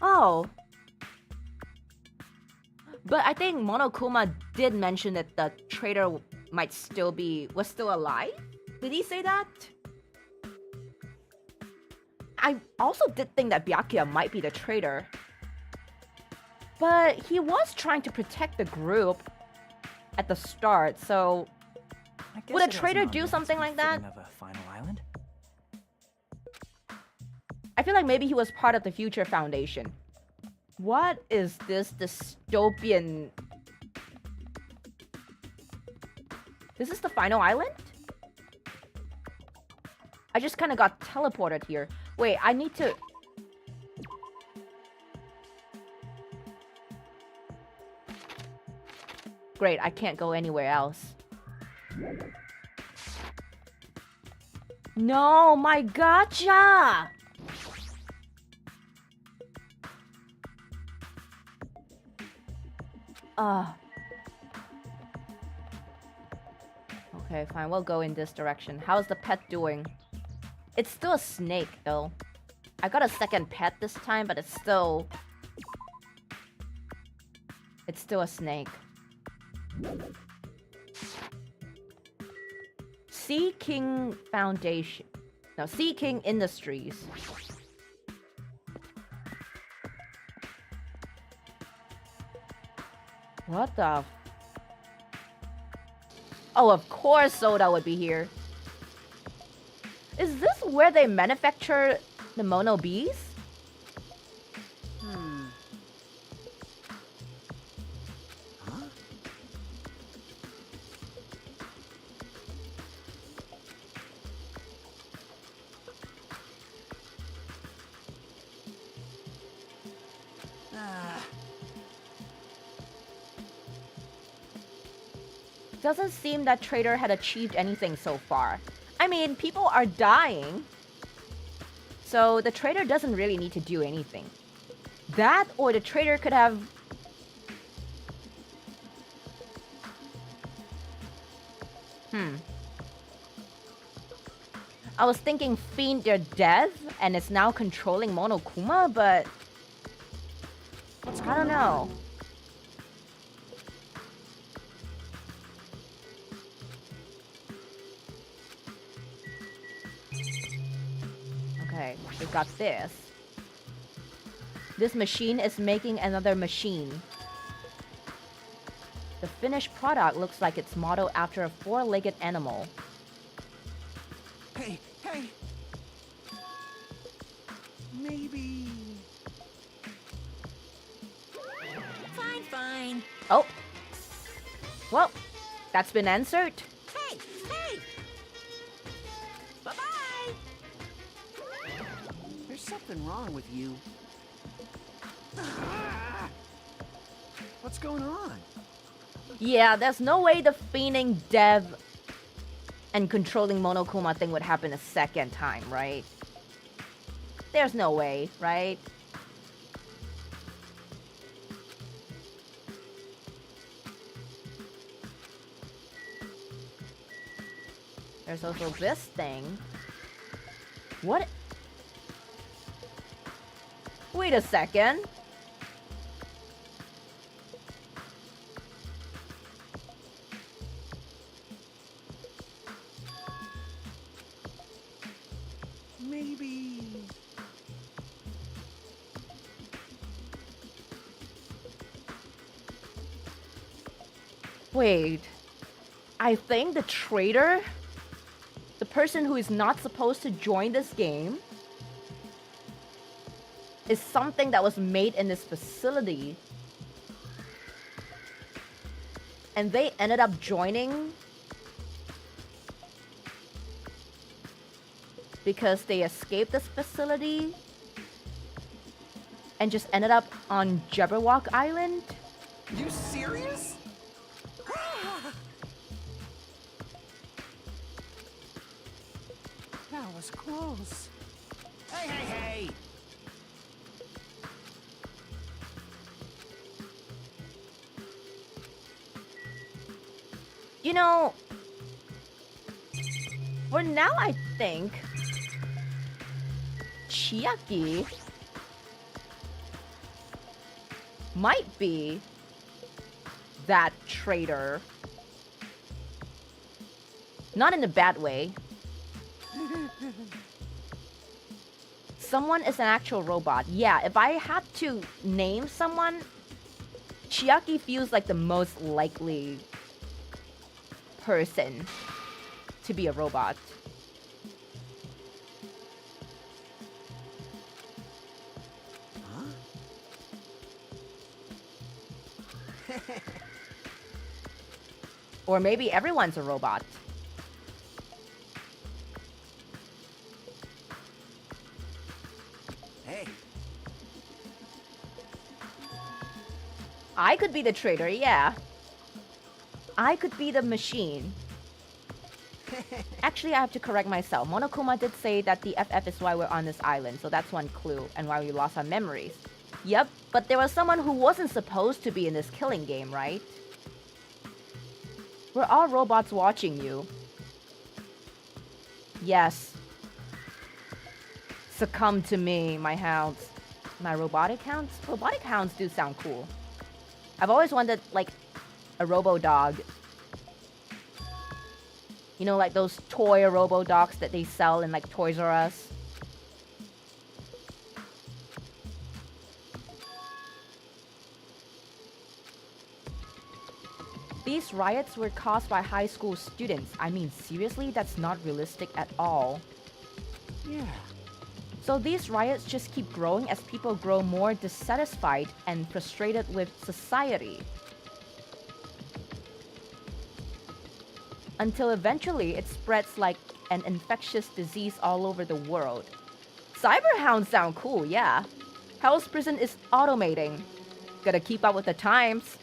Oh. But I think Monokuma did mention that the traitor was still alive? Did he say that? I also did think that Byakuya might be the traitor. But he was trying to protect the group at the start, so... I guess Would a it has traitor an do audience something like that? befitting of a final island. I feel like maybe he was part of the Future Foundation. What is this dystopian... This is the final island? I just kind of got teleported here. Wait, I need to... Great, I can't go anywhere else. No, my gacha! Okay, fine, we'll go in this direction. How's the pet doing? It's still a snake, though. I got a second pet this time, but it's still... It's still a snake. Sea King Foundation. No, Sea King Industries. What the? Oh, of course Soda would be here. Is this where they manufacture the mono bees? Doesn't seem that Trader had achieved anything so far. I mean, people are dying. So the Trader doesn't really need to do anything. That or the Trader could have... I was thinking Fiend their death and it's now controlling Monokuma, but... I don't know. Okay, we got this. This machine is making another machine. The finished product looks like it's modeled after a four-legged animal. Hey, hey! Maybe... Fine, fine. Oh. Well, that's been answered. Hey, hey! Bye-bye! There's something wrong with you. What's going on? Yeah, there's no way the fiending dev and controlling Monokuma thing would happen a second time, right? There's no way, right? There's also this thing. What? Wait a second. Maybe... Wait. I think the traitor, the person who is not supposed to join this game, is something that was made in this facility. And they ended up joining because they escaped this facility and just ended up on Jabberwock Island. You serious? That was close. Hey, hey, hey! You know, for now I think Chiaki might be that traitor. Not in a bad way. Someone is an actual robot. Yeah, if I had to name someone, Chiaki feels like the most likely person to be a robot. Or maybe everyone's a robot. Hey. I could be the traitor, yeah. I could be the machine. Actually, I have to correct myself. Monokuma did say that the FF is why we're on this island, so that's one clue, and why we lost our memories. Yep, but there was someone who wasn't supposed to be in this killing game, right? We're all robots watching you. Yes. Succumb to me, my hounds. My robotic hounds? Robotic hounds do sound cool. I've always wanted, like, a robo-dog. You know, like those toy robo-dogs that they sell in like Toys R Us. These riots were caused by high school students. I mean, seriously, that's not realistic at all. Yeah. So these riots just keep growing as people grow more dissatisfied and frustrated with society. Until eventually it spreads like an infectious disease all over the world. Cyberhounds sound cool, yeah. Hell's Prison is automating. Gotta keep up with the times.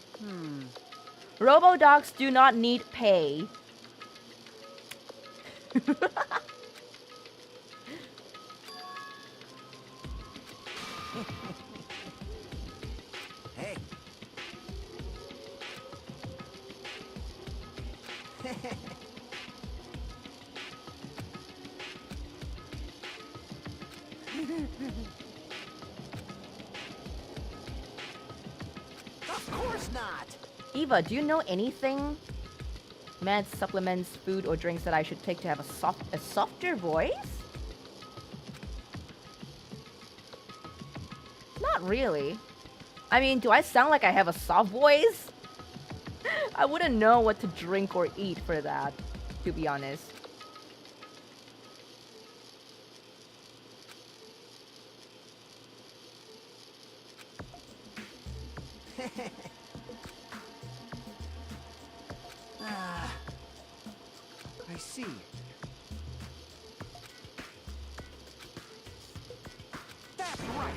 Robo-dogs do not need pay. Hey. Of course not. Eva, do you know anything? Meds, supplements, food, or drinks that I should take to have a softer voice? Not really. I mean, do I sound like I have a soft voice? I wouldn't know what to drink or eat for that, to be honest. I see. That's right.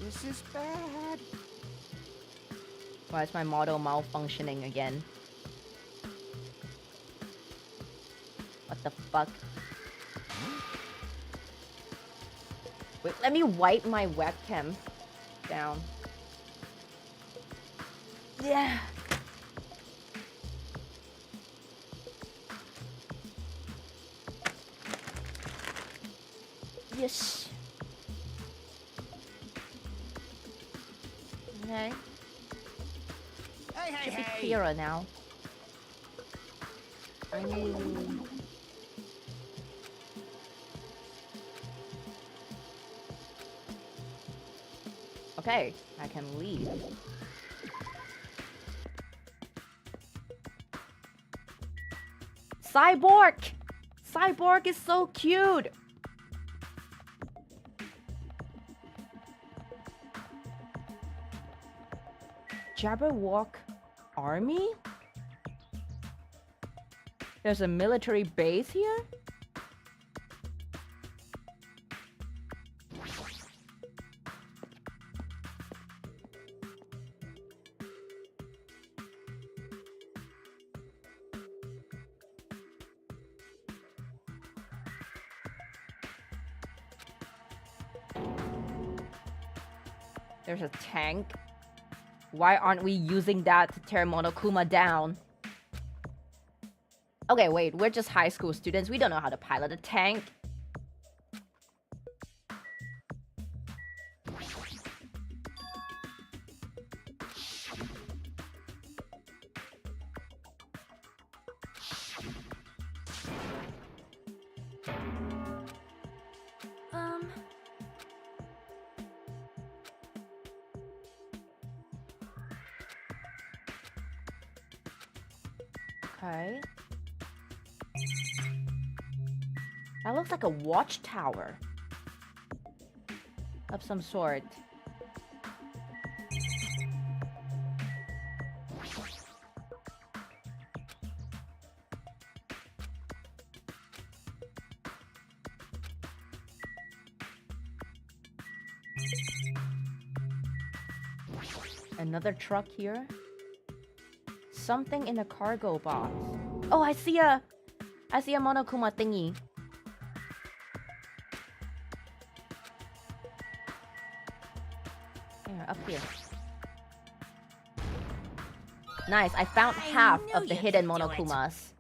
This is bad. Why is my model malfunctioning again? What the fuck? Wait, let me wipe my webcam down. Yeah. Yes. Okay. Hey, Should be clearer now. I mean... Okay, I can leave. Cyborg! Cyborg is so cute! Jabberwock Army? There's a military base here? There's a tank. Why aren't we using that to tear Monokuma down? Okay, wait, we're just high school students. We don't know how to pilot a tank. Okay. That looks like a watchtower of some sort. Another truck here. Something in a cargo box. Oh, I see a Monokuma thingy. Here, up here. Nice, I found half of the hidden Monokumas.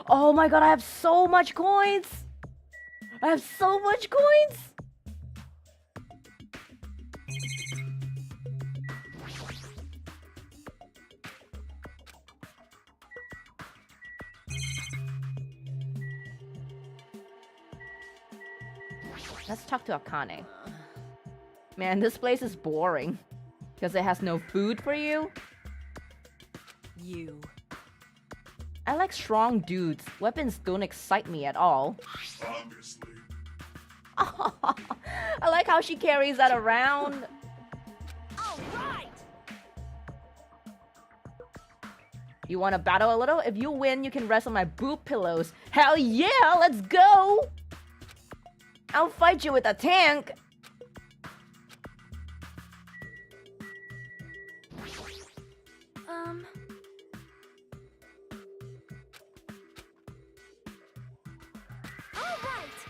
Oh my god, I have so much coins! I have so much coins! Let's talk to Akane. Man, this place is boring. Because it has no food for you? You. I like strong dudes. Weapons don't excite me at all. Obviously. I like how she carries that around. All right. You want to battle a little? If you win, you can rest on my boob pillows. Hell yeah, let's go! I'll fight you with a tank. All right.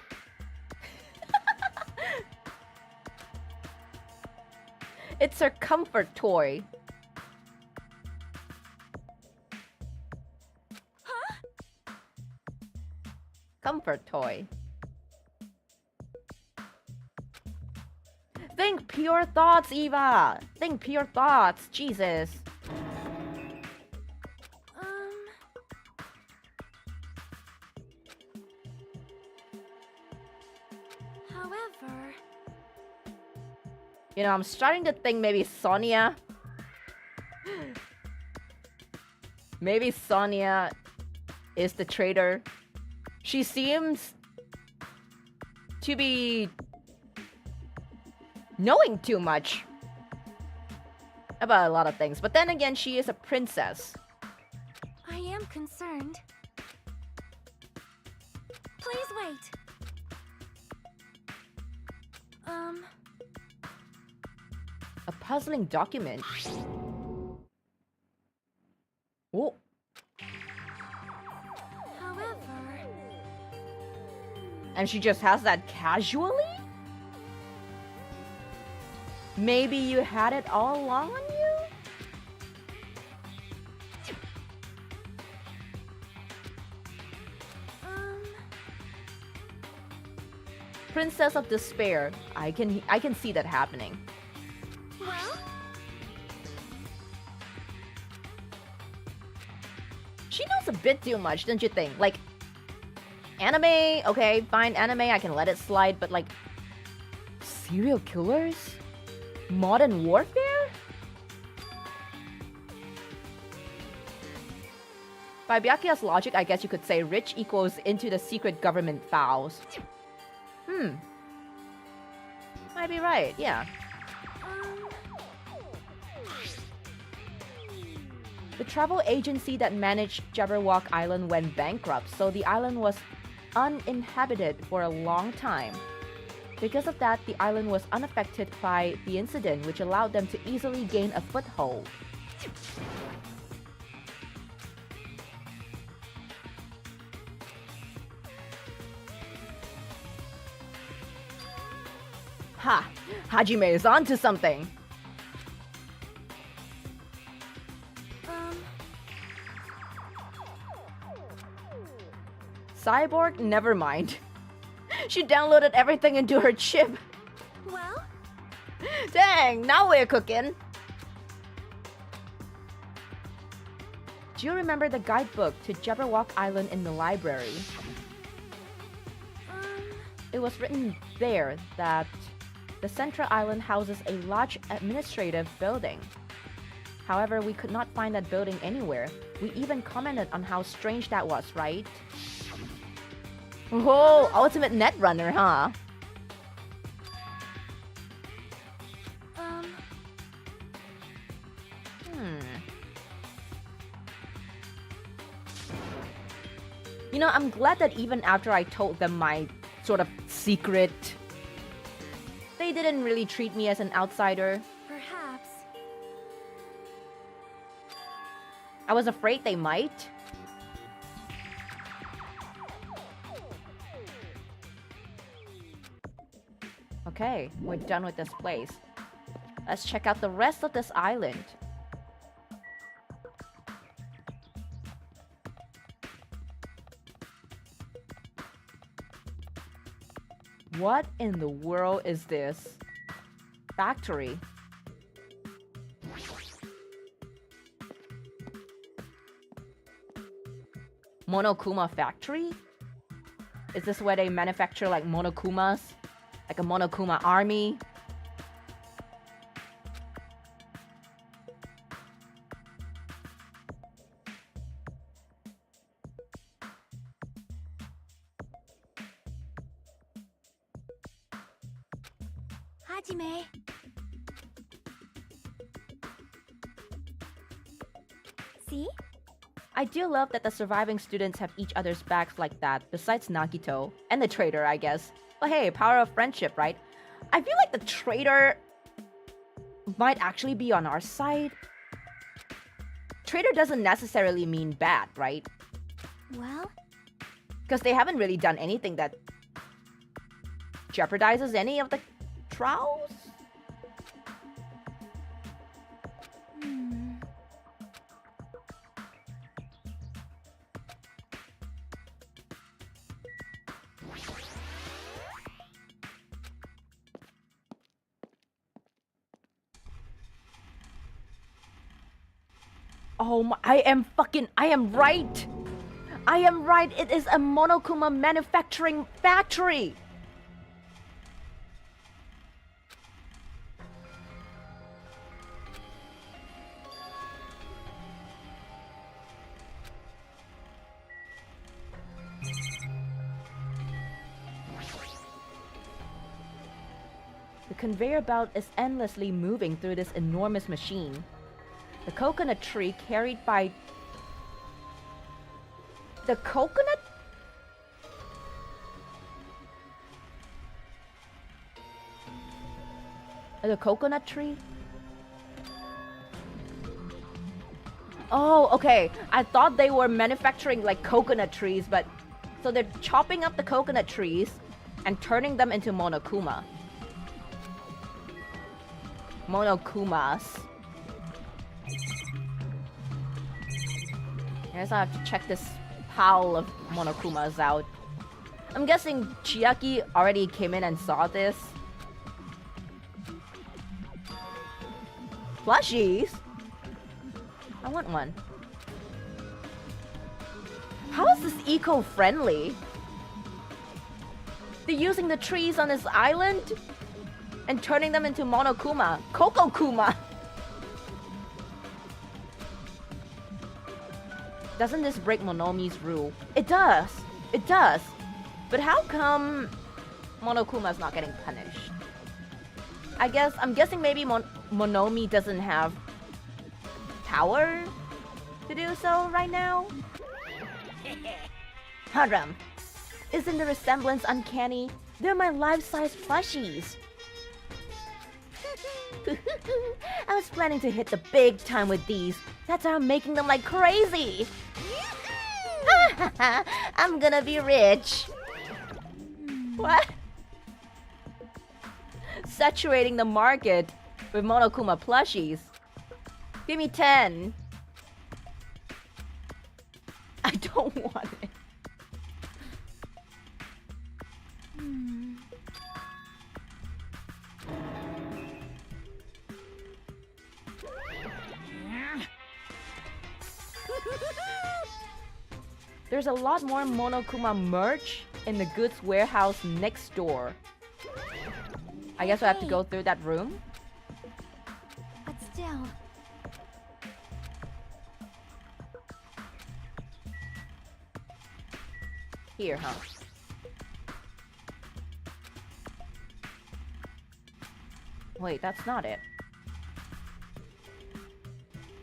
It's her comfort toy. Huh? Comfort toy. Think pure thoughts, Eva. Think pure thoughts. Jesus. However... You know, I'm starting to think maybe Sonia... Maybe Sonia is the traitor. She seems to be knowing too much about a lot of things. But then again, she is a princess. I am concerned. Please wait. A puzzling document. Oh. However... And she just has that casually? Maybe you had it all along on you? Princess of Despair. I can see that happening. Well? She knows a bit too much, don't you think? Like, anime, okay, fine, anime, I can let it slide, but like, serial killers? Modern warfare? By Byakuya's logic, I guess you could say rich equals into the secret government files. Might be right, yeah. The travel agency that managed Jabberwock Island went bankrupt, so the island was uninhabited for a long time. Because of that, the island was unaffected by the incident, which allowed them to easily gain a foothold. Ha! Hajime is onto something! Cyborg? Never mind. She downloaded everything into her chip. Well? Dang, now we're cooking. Do you remember the guidebook to Jabberwock Island in the library? It was written there that the central island houses a large administrative building. However, we could not find that building anywhere. We even commented on how strange that was, right? Oh, ultimate netrunner, huh? You know, I'm glad that even after I told them my sort of secret, they didn't really treat me as an outsider. Perhaps. I was afraid they might. Okay, we're done with this place. Let's check out the rest of this island. What in the world is this? Factory. Monokuma factory? Is this where they manufacture like monokumas Like a Monokuma army. Hajime. See? I do love that the surviving students have each other's backs like that, besides Nagito. And the traitor, I guess. But hey, power of friendship, right? I feel like the traitor might actually be on our side. Traitor doesn't necessarily mean bad, right? Well? Because they haven't really done anything that jeopardizes any of the trials? Oh my, I am right! I am right, it is a Monokuma manufacturing factory! The conveyor belt is endlessly moving through this enormous machine. The coconut tree carried by... The coconut? The coconut tree? Oh, okay. I thought they were manufacturing like coconut trees, but... So they're chopping up the coconut trees and turning them into Monokuma. Monokumas. I guess I have to check this pile of Monokumas out. I'm guessing Chiaki already came in and saw this. Plushies? I want one. How is this eco-friendly? They're using the trees on this island and turning them into Monokuma. Kokokuma! Doesn't this break Monomi's rule? It does. It does. But how come Monokuma's not getting punished? I'm guessing maybe Monomi doesn't have power to do so right now? Haram. Isn't the resemblance uncanny? They're my life-size plushies. I was planning to hit the big time with these. That's how I'm making them like crazy. I'm gonna be rich. What? Saturating the market with Monokuma plushies. Give me 10. I don't want it. There's a lot more Monokuma merch in the goods warehouse next door. I guess I have to go through that room. But still... Here, huh? Wait, that's not it.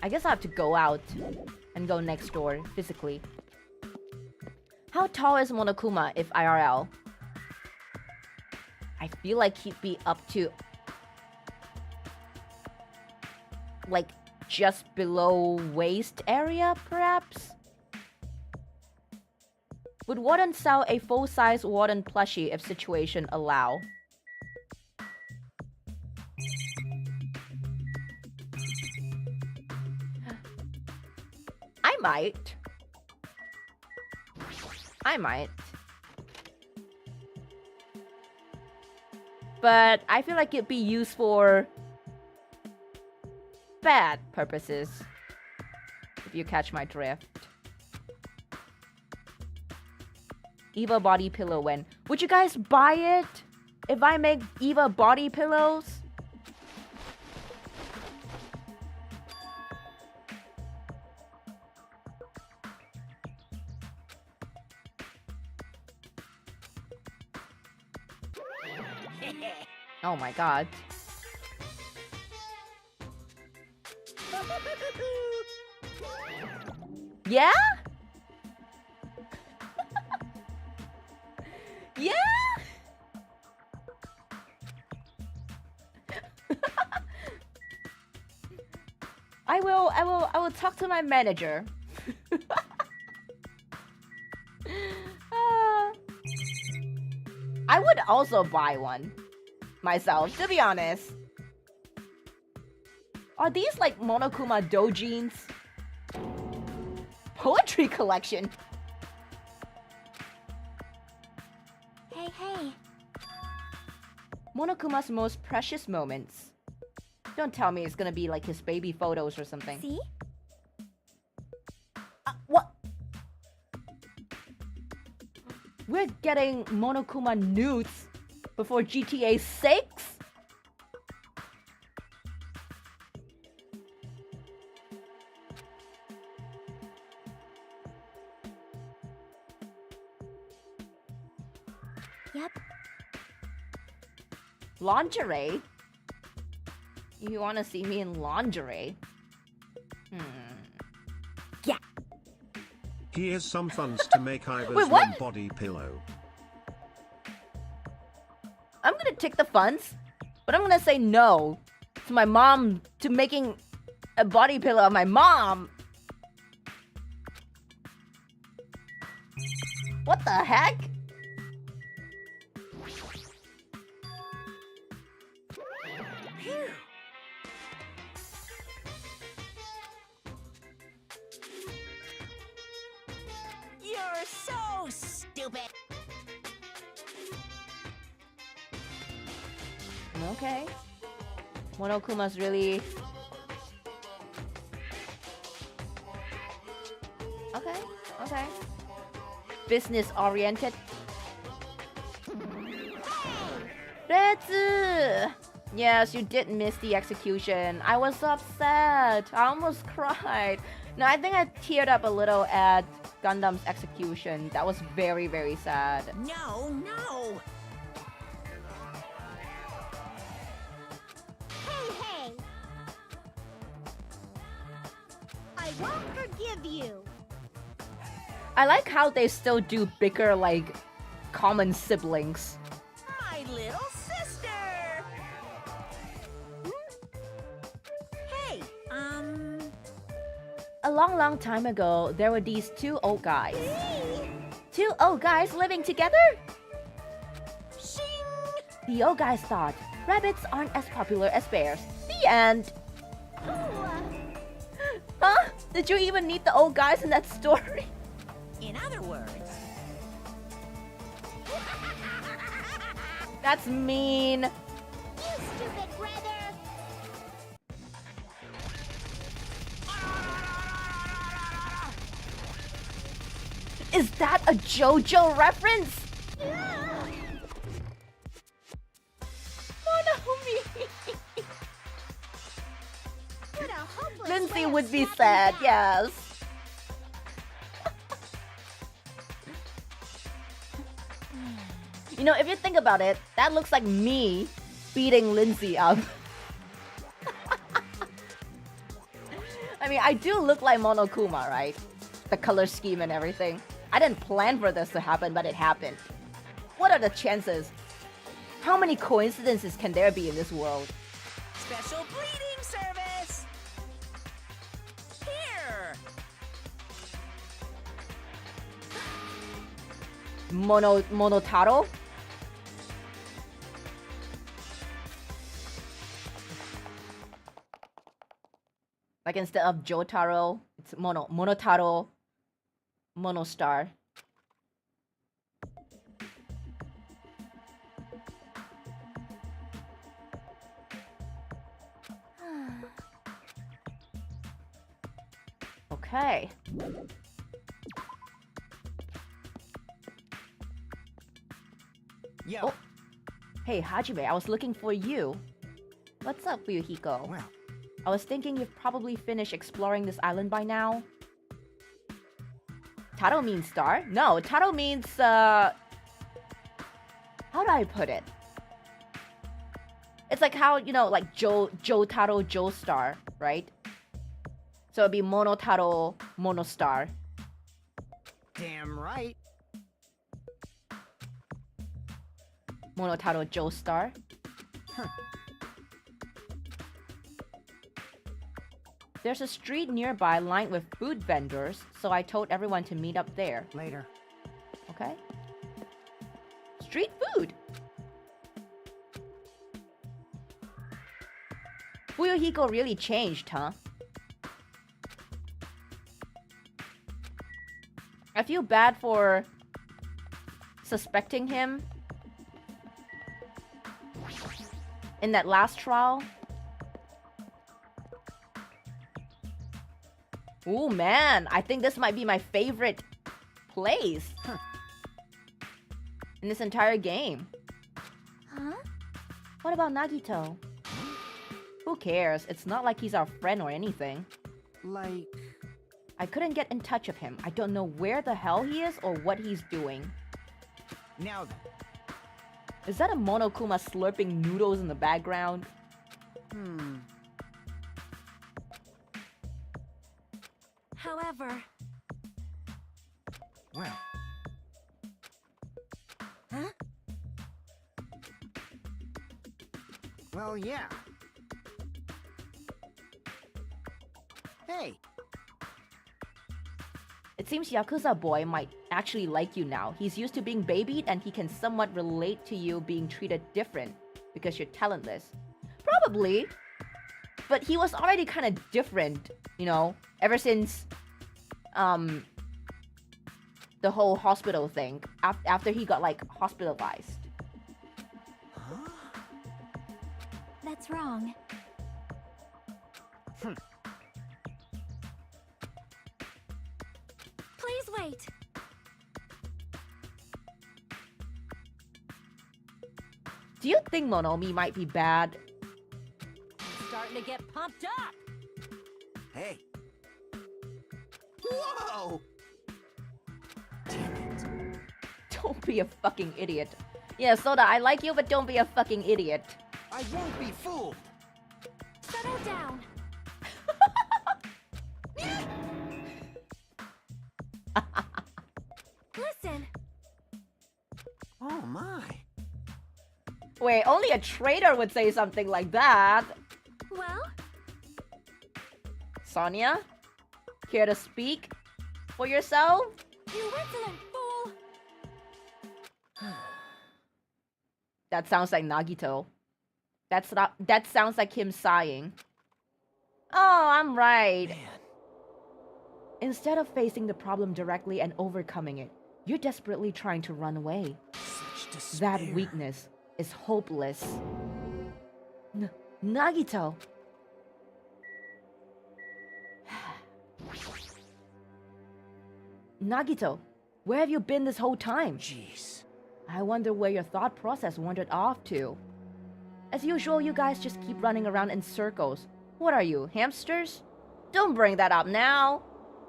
I guess I have to go out and go next door physically. How tall is Monokuma if IRL? I feel like he'd be up to... like, just below waist area, perhaps? Would Warden sell a full-size Warden plushie if situation allow? I might. But I feel like it'd be used for bad purposes. If you catch my drift. Eva body pillow when. Would you guys buy it? if I make Eva body pillows? Oh my god. Yeah? Yeah? I will talk to my manager. I would also buy one myself, to be honest. Are these like Monokuma doujins? Poetry collection. Hey, hey. Monokuma's most precious moments. Don't tell me it's gonna be like his baby photos or something. See? What? We're getting Monokuma nudes before GTA 6? Yep. Lingerie? You wanna see me in lingerie? Yeah. Here's some funds to make Iva's Wait, what? body pillow. I'm gonna take the funds, but I'm gonna say no to my mom, to making a body pillow of my mom. What the heck? You're so stupid. Okay. Monokuma's really... Okay, okay. Business oriented. Retsu! Yes, you did miss the execution. I was upset. I almost cried. No, I think I teared up a little at Gundam's execution. That was very, very sad. No, no. Hey! I won't forgive you. I like how they still do bicker like common siblings. My little sister. Hey, A long, long time ago, there were these two old guys. Two old guys living together? Shing! The old guys thought rabbits aren't as popular as bears. The end. Huh? Did you even need the old guys in that story? In other words, That's mean. You stupid brother. Is that a JoJo reference? Monomi. What a hopeless Lindsay way of would be snapping sad, back. yes. You know, if you think about it, that looks like me beating Lindsay up. I mean, I do look like Monokuma, right? The color scheme and everything. I didn't plan for this to happen, but it happened. What are the chances? How many coincidences can there be in this world? special bleeding service. Here. Monotaro? Like instead of Jotaro, it's Monotaro, Monostar. Okay. Yo. Oh. Hey, Hajime, I was looking for you. What's up, Fuyuhiko? Well, I was thinking you've probably finished exploring this island by now. Taro means star? No, Taro means, how do I put it? It's like how, you know, like Jotaro, Joestar, right? So it'd be Monotaro, Monostar. damn right. Monotaro, Joestar. There's a street nearby lined with food vendors, so I told everyone to meet up there. Later. Okay? Street food! Fuyuhiko really changed, huh? I feel bad for suspecting him in that last trial. Ooh, man, I think this might be my favorite place in this entire game. Huh? What about Nagito? Who cares? It's not like he's our friend or anything. Like... I couldn't get in touch with him. I don't know where the hell he is or what he's doing. Now then. Is that a Monokuma slurping noodles in the background? However... Well. Huh? Well, yeah. Hey. It seems Yakuza Boy might actually like you now. He's used to being babied and he can somewhat relate to you being treated different because you're talentless. Probably. But he was already kind of different, you know, ever since the whole hospital thing. After he got, like, hospitalized. Huh? That's wrong. Please wait. Do you think Monomi might be bad? Starting to get pumped up. Hey. Whoa! Don't be a fucking idiot. Yeah, Soda, I like you, but don't be a fucking idiot. I won't be fooled. Settle down. Listen. Oh my. Wait, only a traitor would say something like that. Well? Sonia? Care to speak for yourself? You insolent fool! That sounds like Nagito. That sounds like him sighing. Oh, I'm right. Man. Instead of facing the problem directly and overcoming it, you're desperately trying to run away. Such despair. That weakness is hopeless. Nagito! Nagito, where have you been this whole time? Jeez. I wonder where your thought process wandered off to. As usual, you guys just keep running around in circles. What are you, hamsters? Don't bring that up now!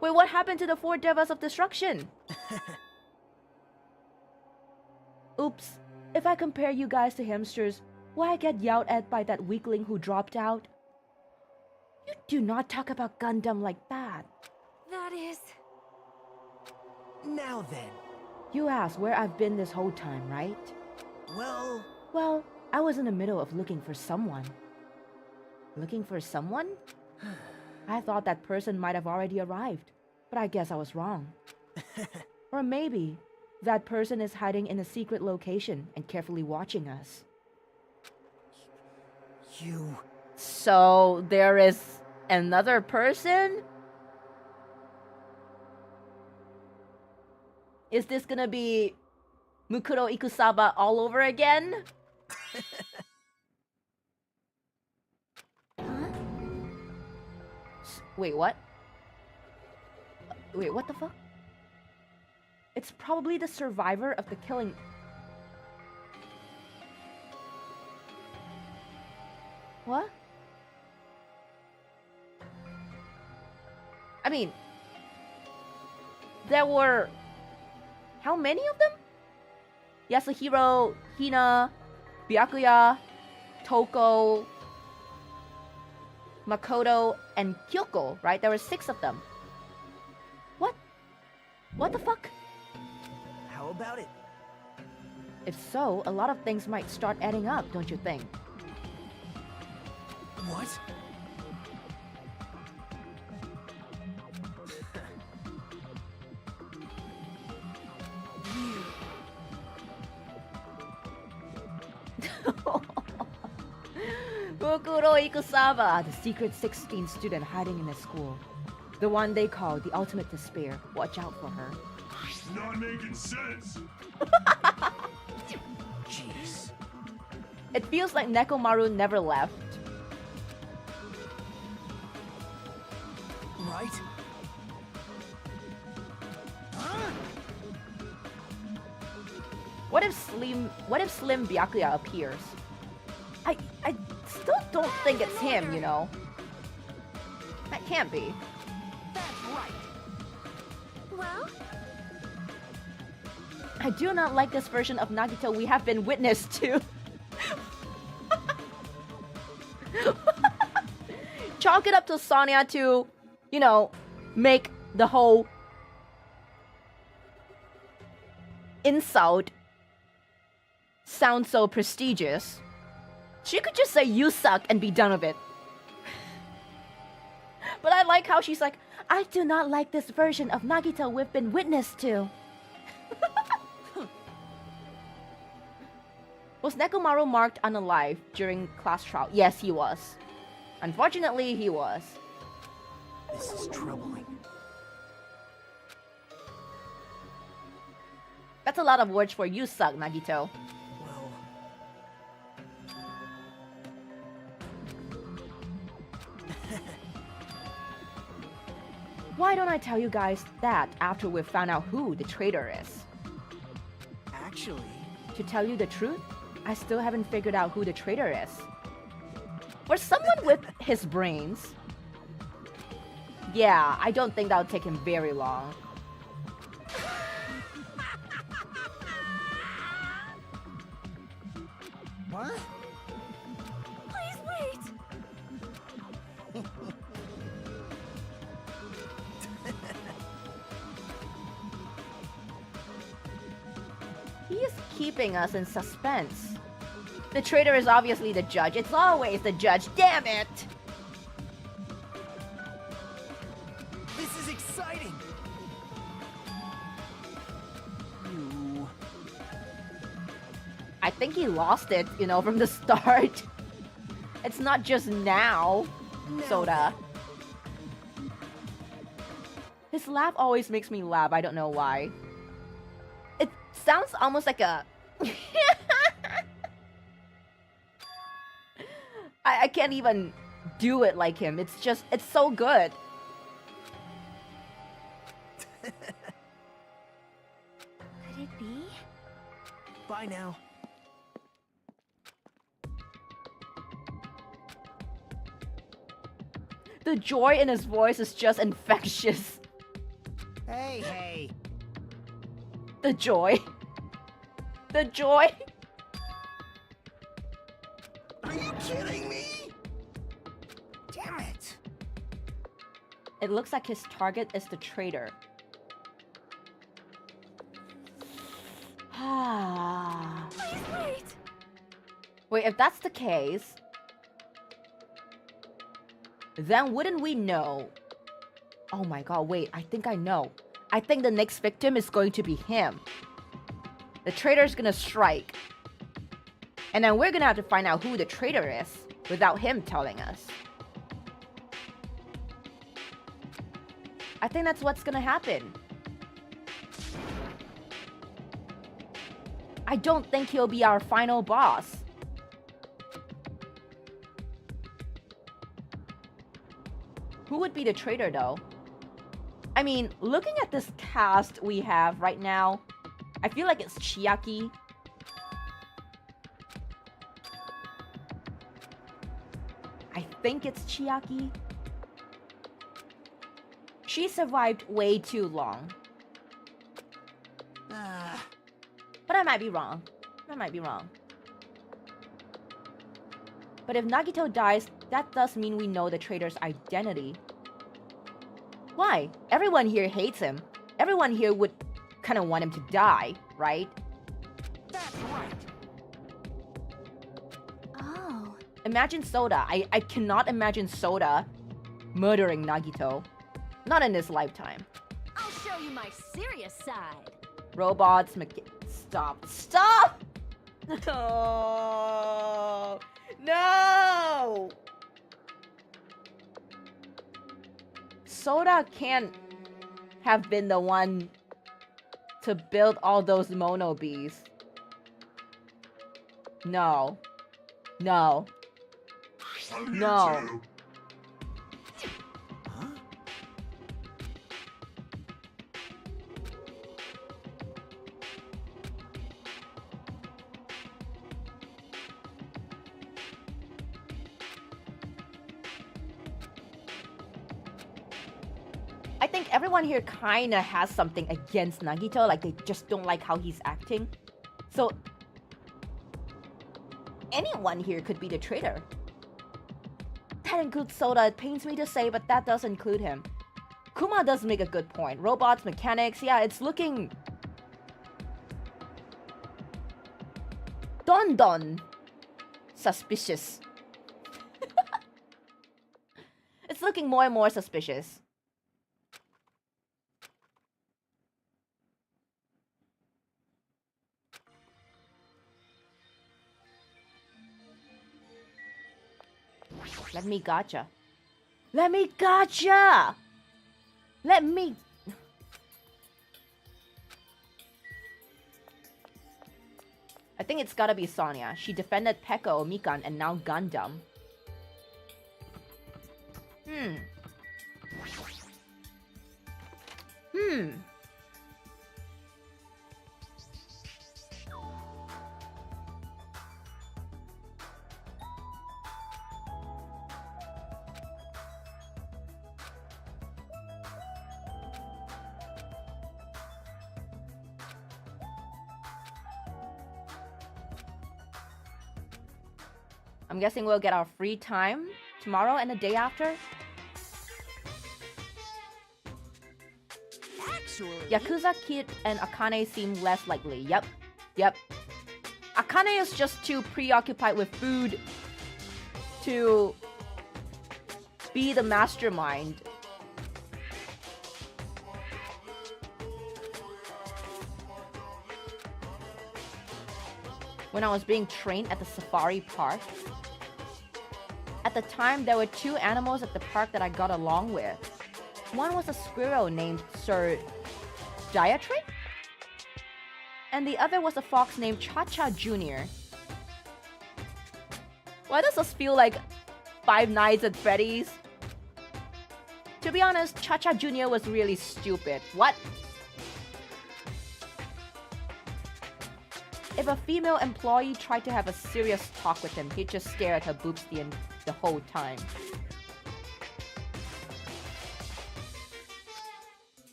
Wait, what happened to the 4 Devas of Destruction? Oops. If I compare you guys to hamsters, why I get yelled at by that weakling who dropped out? You do not talk about Gundam like that. That is... Now then. You asked where I've been this whole time, right? Well... Well, I was in the middle of looking for someone. Looking for someone? I thought that person might have already arrived, but I guess I was wrong. Or maybe that person is hiding in a secret location and carefully watching us. You... So there is another person? Is this gonna be Mukuro Ikusaba all over again? Huh? Wait, what? Wait, what the fuck? It's probably the survivor of the killing. What? I mean, there were how many of them? Yasuhiro, Hina, Byakuya, Toko, Makoto, and Kyoko, right? There were 6 of them. What? What the fuck? How about it? If so, a lot of things might start adding up, don't you think? What? Bukuro Ikusawa, the secret 16 student hiding in the school. The one they call the ultimate despair. Watch out for her. It's not making sense. Jeez. It feels like Nekomaru never left. Right? What if Slim Byakuya appears? I still don't think it's him, you know. That can't be. That's right. Well, I do not like this version of Nagito we have been witness to. Chalk it up to Sonia to, you know, make the whole insult sound so prestigious. She could just say you suck and be done with it. But I like how she's like, I do not like this version of Nagito we've been witness to. Was Nekomaru marked unalive during class trial? Yes, he was. Unfortunately, he was. This is troubling. That's a lot of words for you suck, Nagito. Well... Why don't I tell you guys that after we've found out who the traitor is? Actually... To tell you the truth, I still haven't figured out who the traitor is. For someone with his brains... Yeah, I don't think that'll take him very long. What? please wait. He is keeping us in suspense. The traitor is obviously the judge. It's always the judge. Damn it! This is exciting! You... I think he lost it, you know, from the start. It's not just now, Soda. His laugh always makes me laugh. I don't know why. It sounds almost like a... I can't even do it like him. It's just, it's so good. Could it be? Bye now. The joy in his voice is just infectious. Hey, hey. The joy. The joy. Are you kidding me? Damn it. It looks like his target is the traitor. Ah. Please wait. Wait, if that's the case, then wouldn't we know? Oh my god, wait, I think I know. I think the next victim is going to be him. The traitor's gonna strike. And then we're gonna have to find out who the traitor is without him telling us. I think that's what's gonna happen. I don't think he'll be our final boss. Who would be the traitor though? I mean, looking at this cast we have right now, I feel like it's Chiaki. think it's Chiaki. She survived way too long. But I might be wrong. I might be wrong. But if Nagito dies, that does mean we know the traitor's identity. Why? Everyone here hates him. Everyone here would kind of want him to die, right? That's right. Oh. Imagine Soda. I cannot imagine Soda murdering Nagito. Not in this lifetime. I'll show you my serious side. Robots, stop. Stop! No! No! Soda can't have been the one to build all those mono bees. No. No. No. I think everyone here kinda has something against Nagito, like they just don't like how he's acting. So anyone here could be the traitor. That includes Soda. It pains me to say, but that does include him. Kuma does make a good point. Robots, mechanics, yeah, it's looking Don suspicious. It's looking more and more suspicious. Let me gotcha. Let me gotcha! Let me... I think it's gotta be Sonia. She defended Pekko, Mikan, and now Gundam. I'm guessing we'll get our free time tomorrow and the day after. Actually, Yakuza Kid and Akane seem less likely. Yep. Akane is just too preoccupied with food to be the mastermind. When I was being trained at the safari park, at the time there were two animals at the park that I got along with. One was a squirrel named Sir Diatri, and the other was a fox named Cha-Cha Jr. Why does this feel like Five Nights at Freddy's? To be honest, Cha-Cha Jr. was really stupid. What? If a female employee tried to have a serious talk with him, he'd just stare at her boobs the whole time.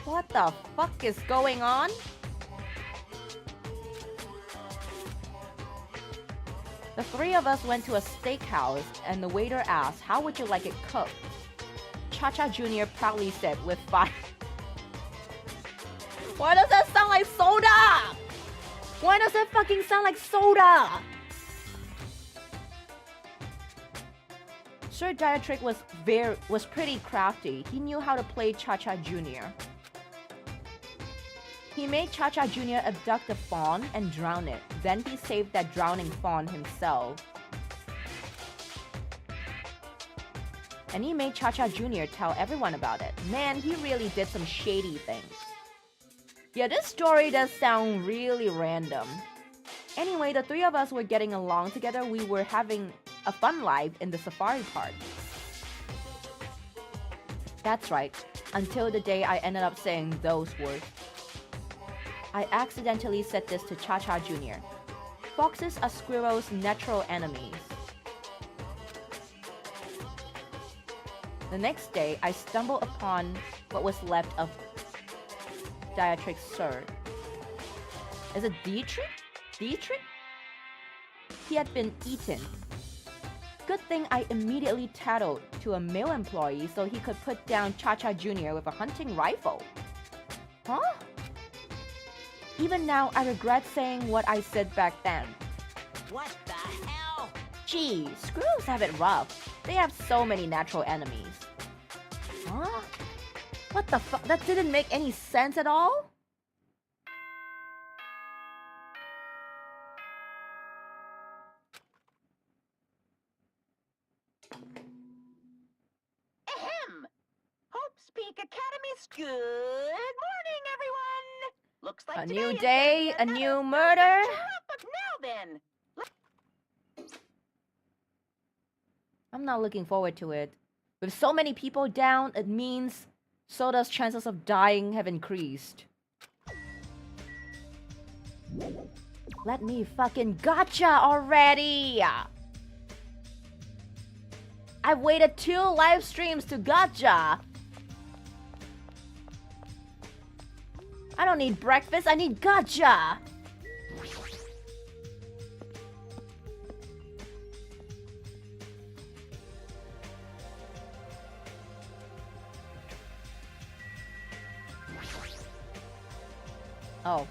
What the fuck is going on? The three of us went to a steakhouse and the waiter asked, "How would you like it cooked?" Cha-Cha Jr. proudly said, "With fire." Why does that sound like soda? Why does that fucking sound like soda? Sir Diatric was pretty crafty. He knew how to play Cha-Cha Jr. He made Cha-Cha Jr. abduct a fawn and drown it. Then he saved that drowning fawn himself. And he made Cha-Cha Jr. tell everyone about it. Man, he really did some shady things. Yeah, this story does sound really random. Anyway, the three of us were getting along together. We were having a fun life in the safari park. That's right, until the day I ended up saying those words. I accidentally said this to Cha-Cha Jr. Foxes are squirrels' natural enemies. The next day, I stumbled upon what was left of Dietrich Sir. Is it Dietrich? Dietrich? He had been eaten. Good thing I immediately tattled to a male employee so he could put down Cha-Cha Jr. with a hunting rifle. Huh? Even now, I regret saying what I said back then. What the hell? Gee, squirrels have it rough. They have so many natural enemies. Huh? What the fuck? That didn't make any sense at all? Ahem! Hope's Peak Academy's good morning, everyone! Looks like A today new is day, gonna a be new another murder. But now then, I'm not looking forward to it. With so many people down, it means Soda's chances of dying have increased. Let me fucking gotcha already! I've waited 2 live streams to gotcha! I don't need breakfast, I need gotcha! Oh.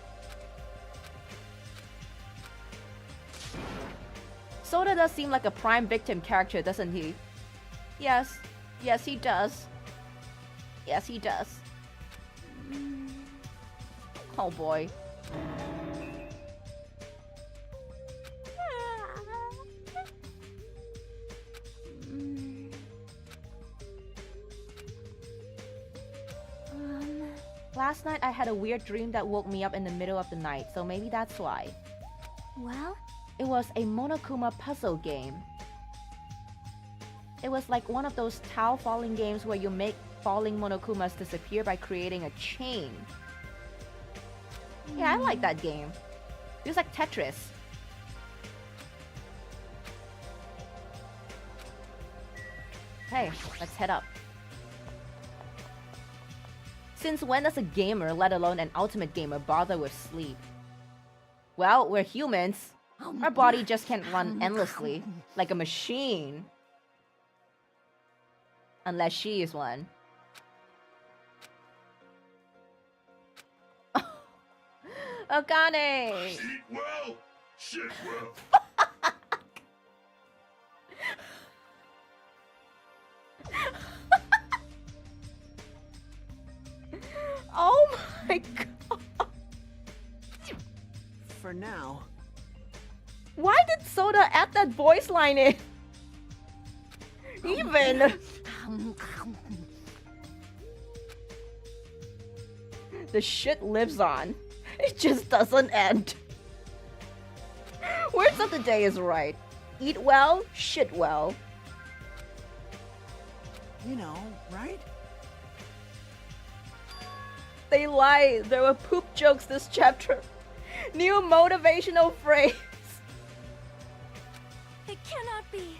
Soda does seem like a prime victim character, doesn't he? Yes. Yes, he does. Yes, he does. Oh boy. Last night I had a weird dream that woke me up in the middle of the night, so maybe that's why. Well, It was a Monokuma puzzle game. It was like one of those tile falling games where you make falling Monokumas disappear by creating a chain. Yeah, I like that game. It was like Tetris. Hey, let's head up. Since when does a gamer, let alone an ultimate gamer, bother with sleep? Well, we're humans. Our body just can't run endlessly, like a machine. Unless she is one. Okane! Eat well, shit well. Oh my god! For now. Why did Soda add that voice line in? Even! The shit lives on. It just doesn't end. Words of the day is right. Eat well, shit well. You know, right? They lie. There were poop jokes this chapter. New motivational phrase. it cannot be.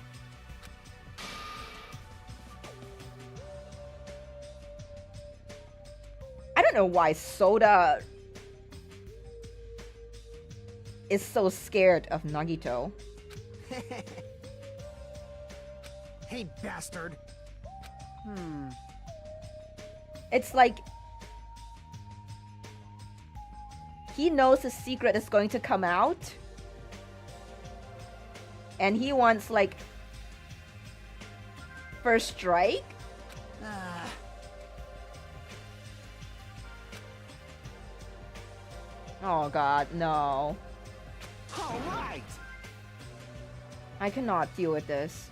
I don't know why Soda is so scared of Nagito. Hey, bastard. It's like he knows his secret is going to come out. And he wants like first strike. Oh god, no. All right. I cannot deal with this.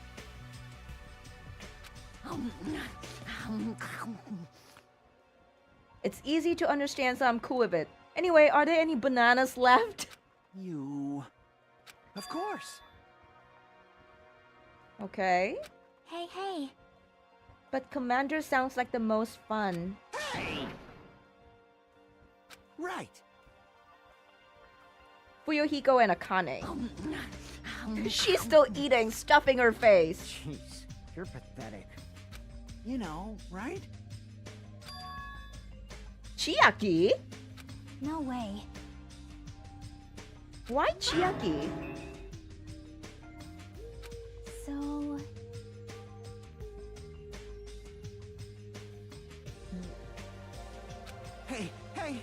It's easy to understand, so I'm cool with it. Anyway, are there any bananas left? You. Of course. Okay. Hey, hey. But Commander sounds like the most fun. Hey! Right. Fuyuhiko and Akane. She's still eating, stuffing her face. Jeez, you're pathetic. You know, right? Chiaki? No way. Why Chiaki? So... Hey, hey!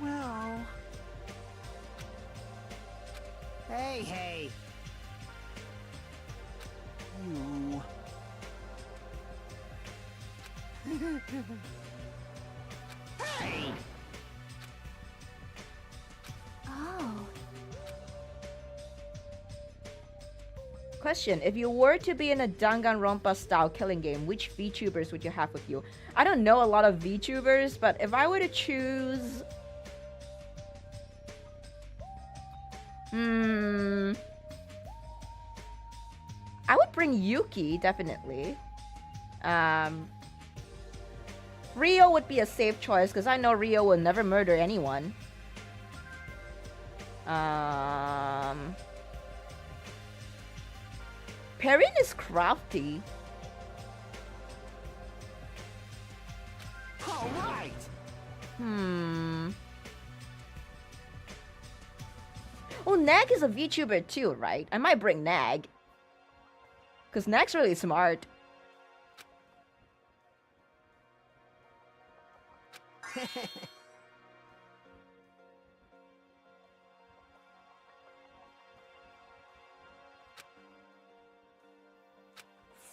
Well... Hey, hey. You... Hey! Oh. Question, if you were to be in a Danganronpa style killing game, which VTubers would you have with you? I don't know a lot of VTubers, but if I were to choose... I would bring Yuki, definitely. Rio would be a safe choice, because I know Rio will never murder anyone. Perrin is crafty. All right! Oh, Nag is a VTuber too, right? I might bring Nag. Because Nag's really smart.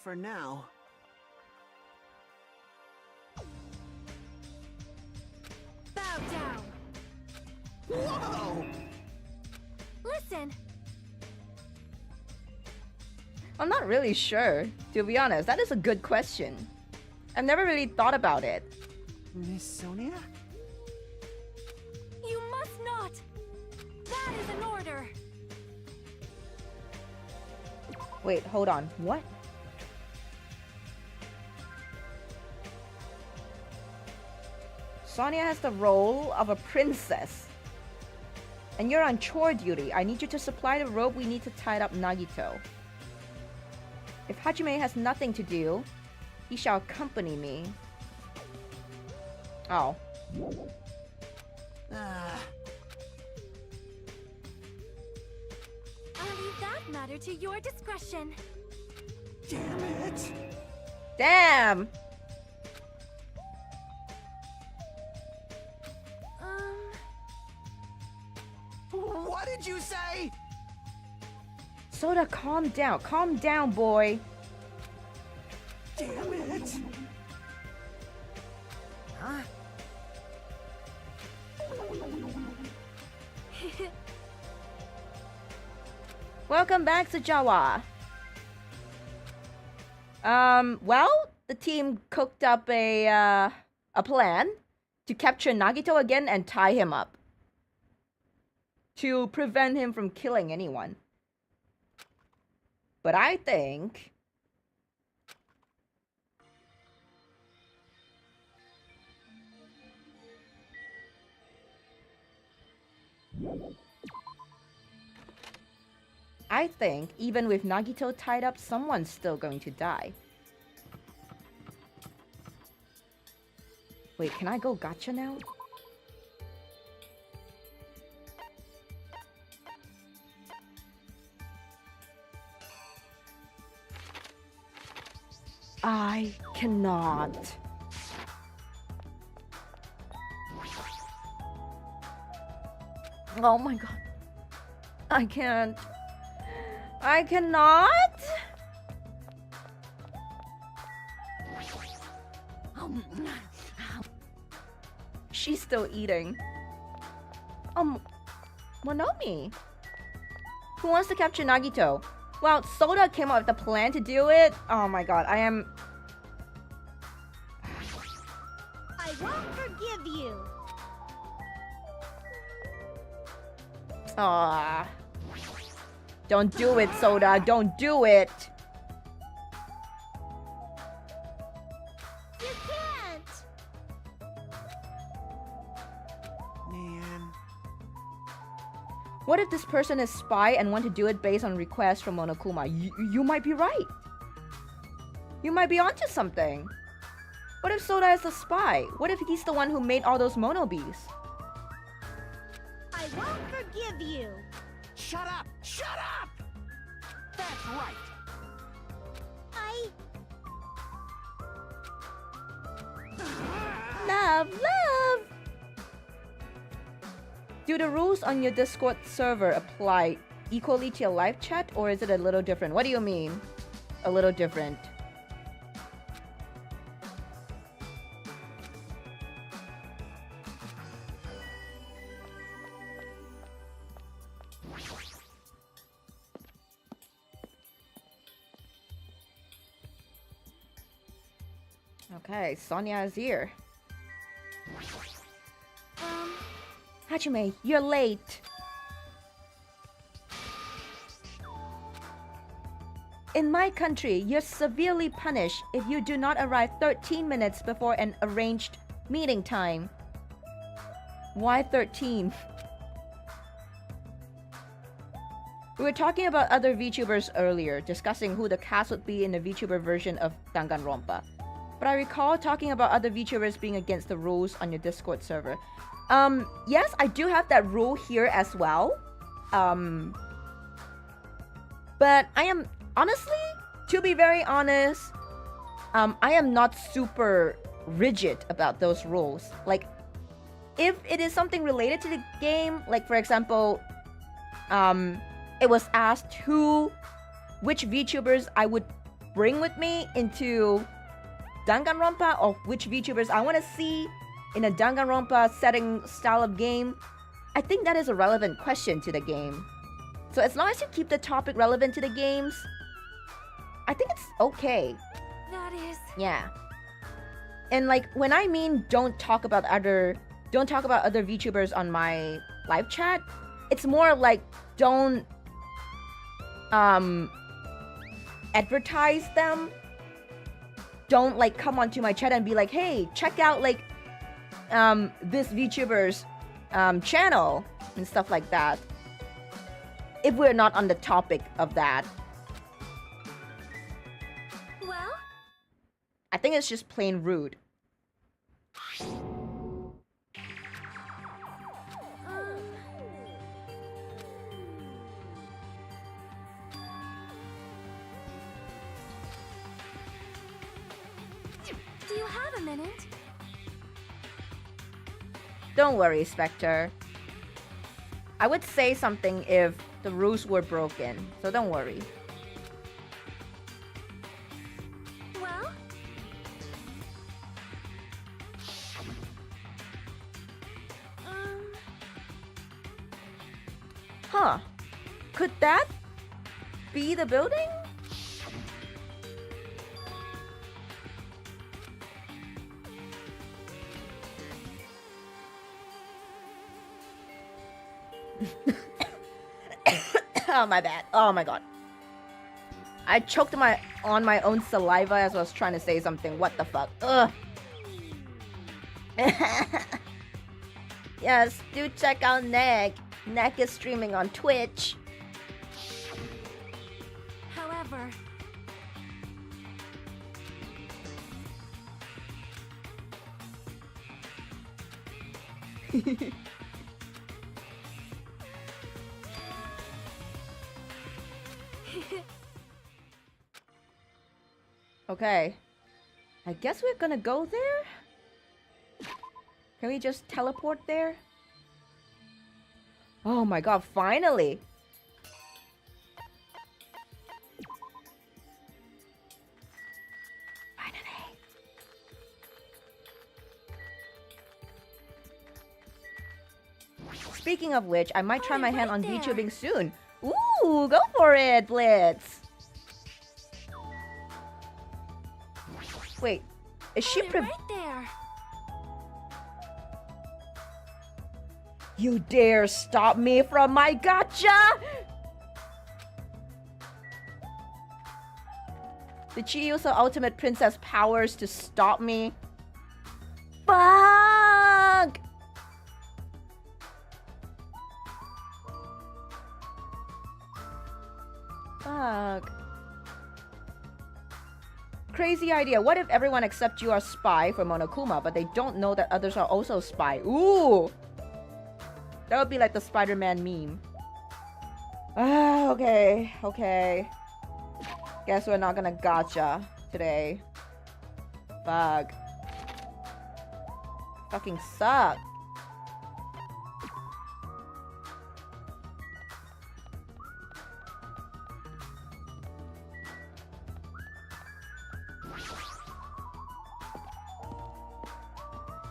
For now. Bow down. Whoa! Listen. I'm not really sure, to be honest. That is a good question. I've never really thought about it. Miss Sonia? You must not. That is an order. Wait, hold on. What? Sonia has the role of a princess. And you're on chore duty. I need you to supply the rope we need to tie up Nagito. If Hajime has nothing to do, he shall accompany me. Oh. I'll leave that matter to your discretion. Damn it! Damn! What did you say? Soda, calm down. Calm down, boy. Damn it! Huh? Welcome back to Jawa. Well, the team cooked up a plan to capture Nagito again and tie him up. To prevent him from killing anyone. But I think... even with Nagito tied up, someone's still going to die. Wait, can I go gacha now? I cannot. Oh my god. I can't. I cannot? She's still eating. Monomi. Who wants to capture Nagito? Well, Soda came up with the plan to do it. Oh my god, I am... I won't forgive you. Ah. Don't do it, Soda. Don't do it. What if this person is spy and want to do it based on requests from Monokuma? You might be right. You might be onto something. What if Soda is the spy? What if he's the one who made all those monobis? I won't forgive you. Shut up! Shut up! That's right. Love! Do the rules on your Discord server apply equally to your live chat, or is it a little different? What do you mean? A little different. Okay, Sonia is here. Hajime, you're late. In my country, you're severely punished if you do not arrive 13 minutes before an arranged meeting time. Why 13? We were talking about other VTubers earlier, discussing who the cast would be in the VTuber version of Danganronpa. But I recall talking about other VTubers being against the rules on your Discord server. Yes, I do have that rule here as well. But I am, honestly, to be very honest, I am not super rigid about those rules. Like, if it is something related to the game, like for example, it was asked which VTubers I would bring with me into Danganronpa, or which VTubers I want to see in a Danganronpa setting style of game, I think that is a relevant question to the game. So as long as you keep the topic relevant to the games, I think it's okay. That is... Yeah. And like, when I mean don't talk about other VTubers on my live chat, it's more like don't advertise them. Don't like come onto my chat and be like, hey, check out like this VTuber's channel and stuff like that, if we're not on the topic of that. Well, I think it's just plain rude. do you have a minute? Don't worry, Spectre. I would say something if the rules were broken, so don't worry. Well? Huh. Could that be the building? Oh, my bad. Oh my god. I choked on my own saliva as I was trying to say something. What the fuck? Ugh. Yes, do check out Neck. Neck is streaming on Twitch. However... Okay. I guess we're gonna go there? Can we just teleport there? Oh my god, finally! Finally. Speaking of which, I might try my hand on VTubing soon. Ooh, go for it, Blitz! Wait, is she right there? You dare stop me from my gotcha? Did she use her ultimate princess powers to stop me? Fuck! Fuck. Crazy idea. What if everyone except you are spy for Monokuma, but they don't know that others are also spy? Ooh! That would be like the Spider-Man meme. Ah, okay. Okay. Guess we're not gonna gotcha today. Fuck. Fucking suck.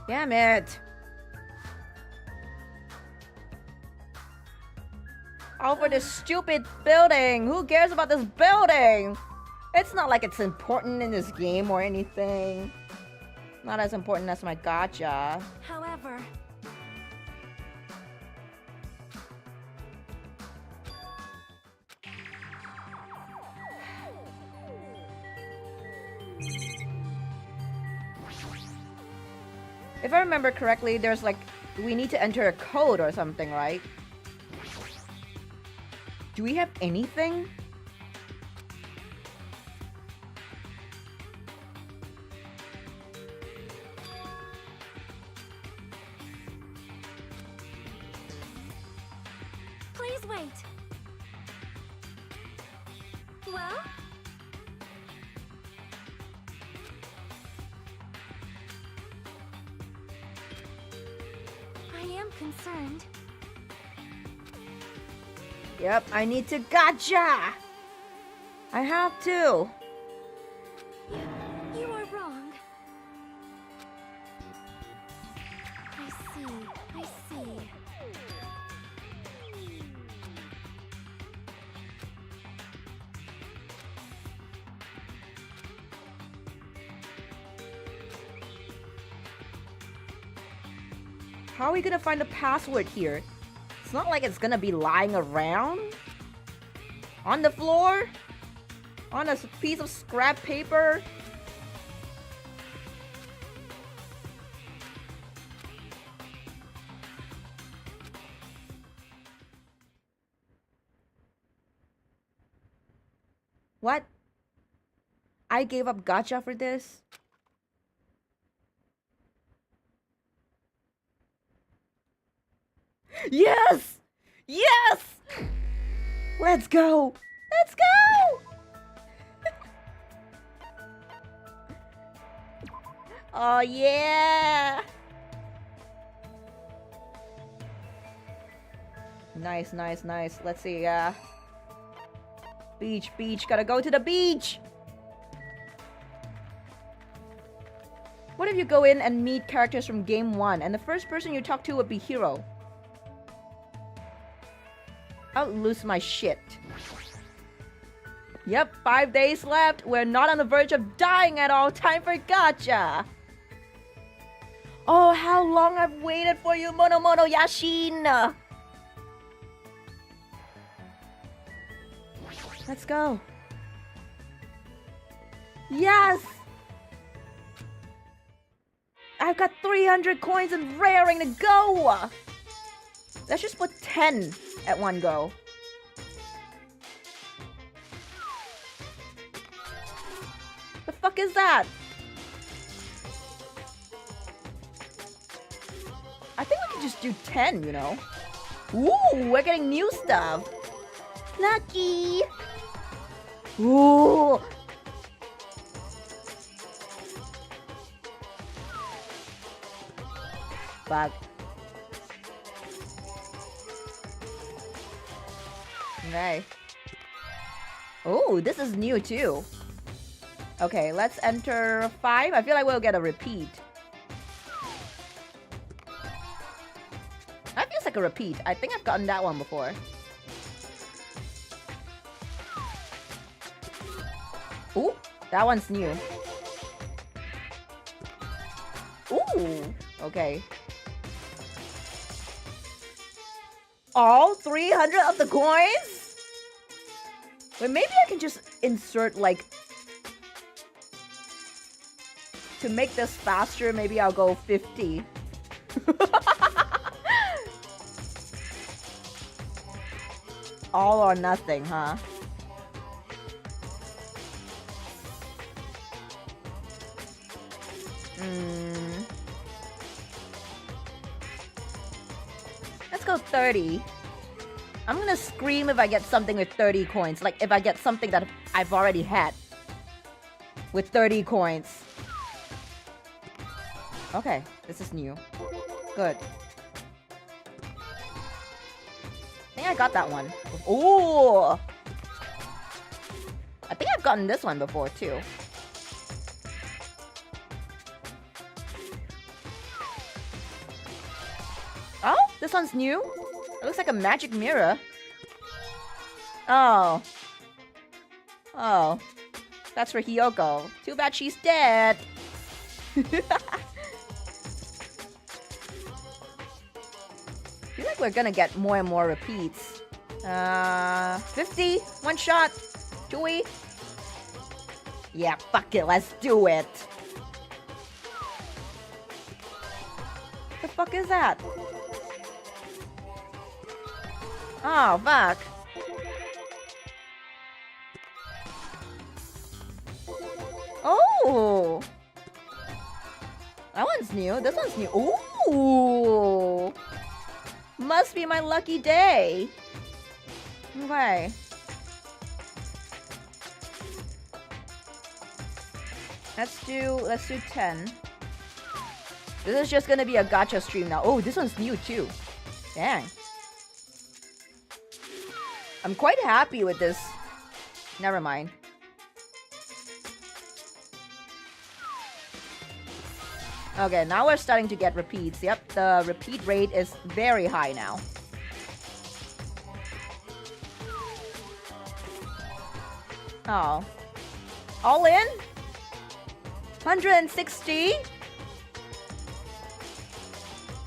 Damn it. All for this stupid building. Who cares about this building? It's not like it's important in this game or anything. Not as important as my gotcha. However, if I remember correctly, there's like, we need to enter a code or something, right? Do we have anything? please wait. Well? I am concerned. Yep, I need to gotcha! I have to! You are wrong. I see. I see. How are we gonna find the password here? It's not like it's gonna be lying around. On the floor? On a piece of scrap paper? What? I gave up gotcha for this? Yes! Yes! Let's go! Let's go! Oh yeah! Nice, nice, nice. Let's see, beach, beach, gotta go to the beach! What if you go in and meet characters from game 1 and the first person you talk to would be Hiro? I'll lose my shit. Yep, 5 days left. We're not on the verge of dying at all. Time for gotcha. Oh, how long I've waited for you, Mono Yashin. Let's go. Yes! I've got 300 coins and raring to go. Let's just put 10 at one go. The fuck is that? I think we can just do 10, you know? Ooh, we're getting new stuff. Lucky. Ooh. Fuck. Okay. Oh, this is new too. Okay, let's enter 5. I feel like we'll get a repeat. That feels like a repeat. I think I've gotten that one before. Ooh, that one's new. Ooh, okay. All 300 of the coins? Wait, maybe I can just insert, like... To make this faster, maybe I'll go 50. All or nothing, huh? Let's go 30. I'm gonna scream if I get something with 30 coins. Like, if I get something that I've already had with 30 coins. Okay, this is new. Good. I think I got that one. Ooh! I think I've gotten this one before, too. Oh, this one's new. It looks like a magic mirror. Oh. Oh. That's for Hiyoko. Too bad she's dead. I feel like we're gonna get more and more repeats. 50? One shot? Do we? Yeah, fuck it, let's do it. The fuck is that? Oh, fuck. Oh! That one's new. This one's new. Ooh! Must be my lucky day. Okay. Let's do 10. This is just gonna be a gacha stream now. Oh, this one's new too. Dang. I'm quite happy with this. Never mind. Okay, now we're starting to get repeats. Yep, the repeat rate is very high now. Oh. All in? 160?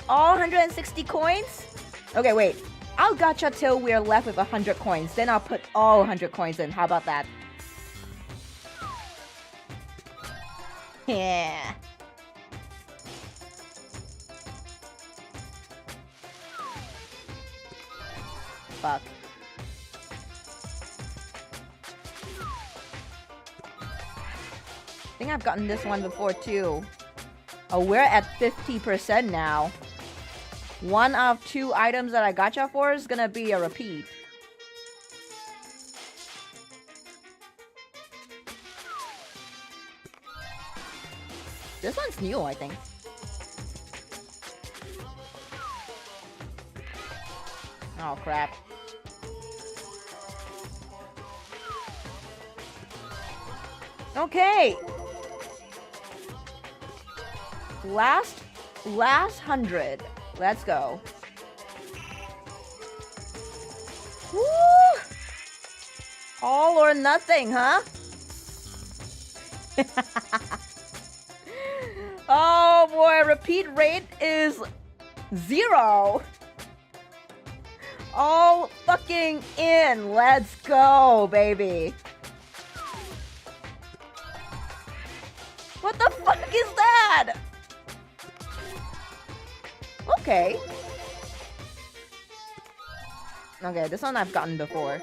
All 160 coins? Okay, wait. I'll gacha till we're left with 100 coins. Then I'll put all 100 coins in. How about that? Yeah. Fuck. I think I've gotten this one before too. Oh, we're at 50% now. 1 out of 2 items that I gacha for is gonna be a repeat. This one's new, I think. Oh, crap. Okay. Last 100. Let's go. Woo! All or nothing, huh? Oh boy, repeat rate is 0. All fucking in. Let's go, baby. What the fuck is that? Okay. Okay, this one I've gotten before.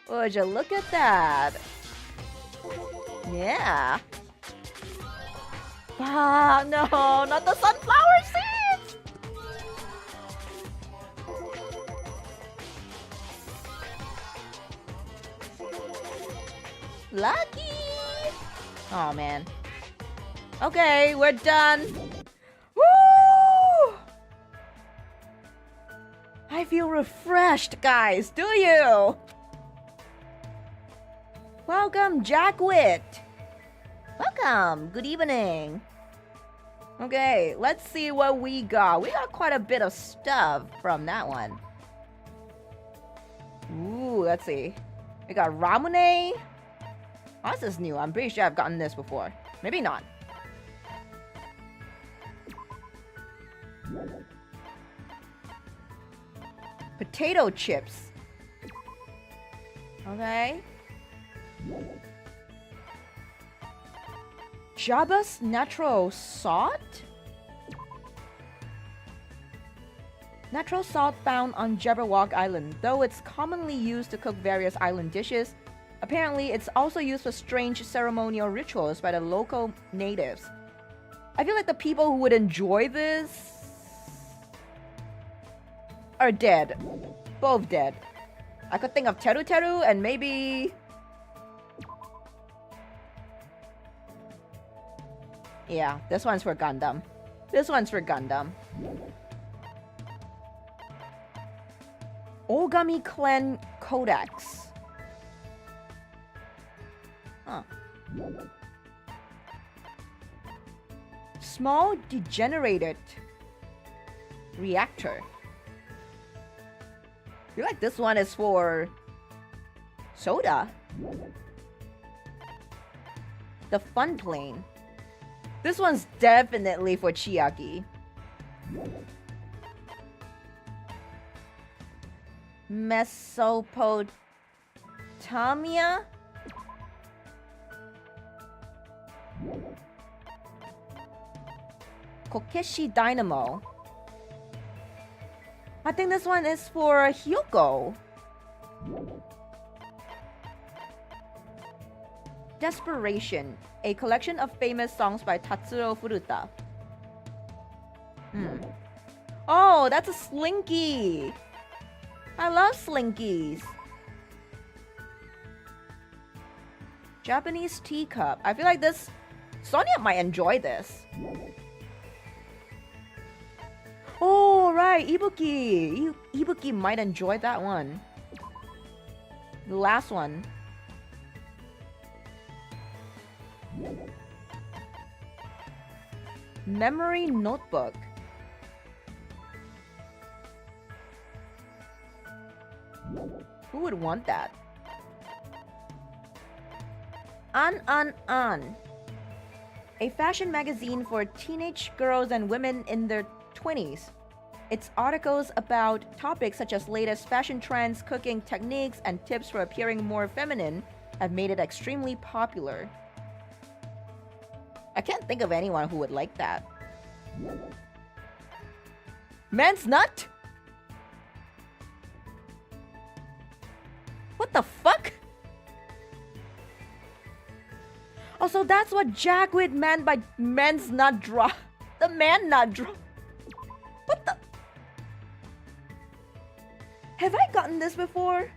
Would you look at that? Yeah. Ah, no, not the sunflower seeds! Lucky! Oh, man. Okay, we're done. Woo! I feel refreshed, guys. Do you? Welcome, Jackwit. Welcome. Good evening. Okay, let's see what we got. We got quite a bit of stuff from that one. Ooh, let's see. We got Ramune. Oh, this is new. I'm pretty sure I've gotten this before. Maybe not. Potato chips. Okay. Jabba's natural salt? Natural salt found on Jabberwock Island. Though it's commonly used to cook various island dishes, Apparently, it's also used for strange ceremonial rituals by the local natives. I feel like the people who would enjoy this are dead. Both dead. I could think of Teru Teru and maybe... Yeah, this one's for Gundam. This one's for Gundam. Ogami Clan Codex. Huh. Small degenerated reactor. I feel like this one is for Soda. The fun plane. This one's definitely for Chiaki. Mesopotamia? Kokeshi Dynamo. I think this one is for Hyuko. Desperation, a collection of famous songs by Tatsuro Furuta. Oh, that's a Slinky. I love Slinkies. Japanese teacup. I feel like this... Sonia might enjoy this. Oh, right. Ibuki. Ibuki might enjoy that one. The last one. Memory notebook. Who would want that? An. A fashion magazine for teenage girls and women in their 20s. Its articles about topics such as latest fashion trends, cooking techniques, and tips for appearing more feminine have made it extremely popular. I can't think of anyone who would like that. Man's nut? What the fuck? Oh, so that's what Jack Witt meant by men's nut drop. The man nut drop. What the? Have I gotten this before?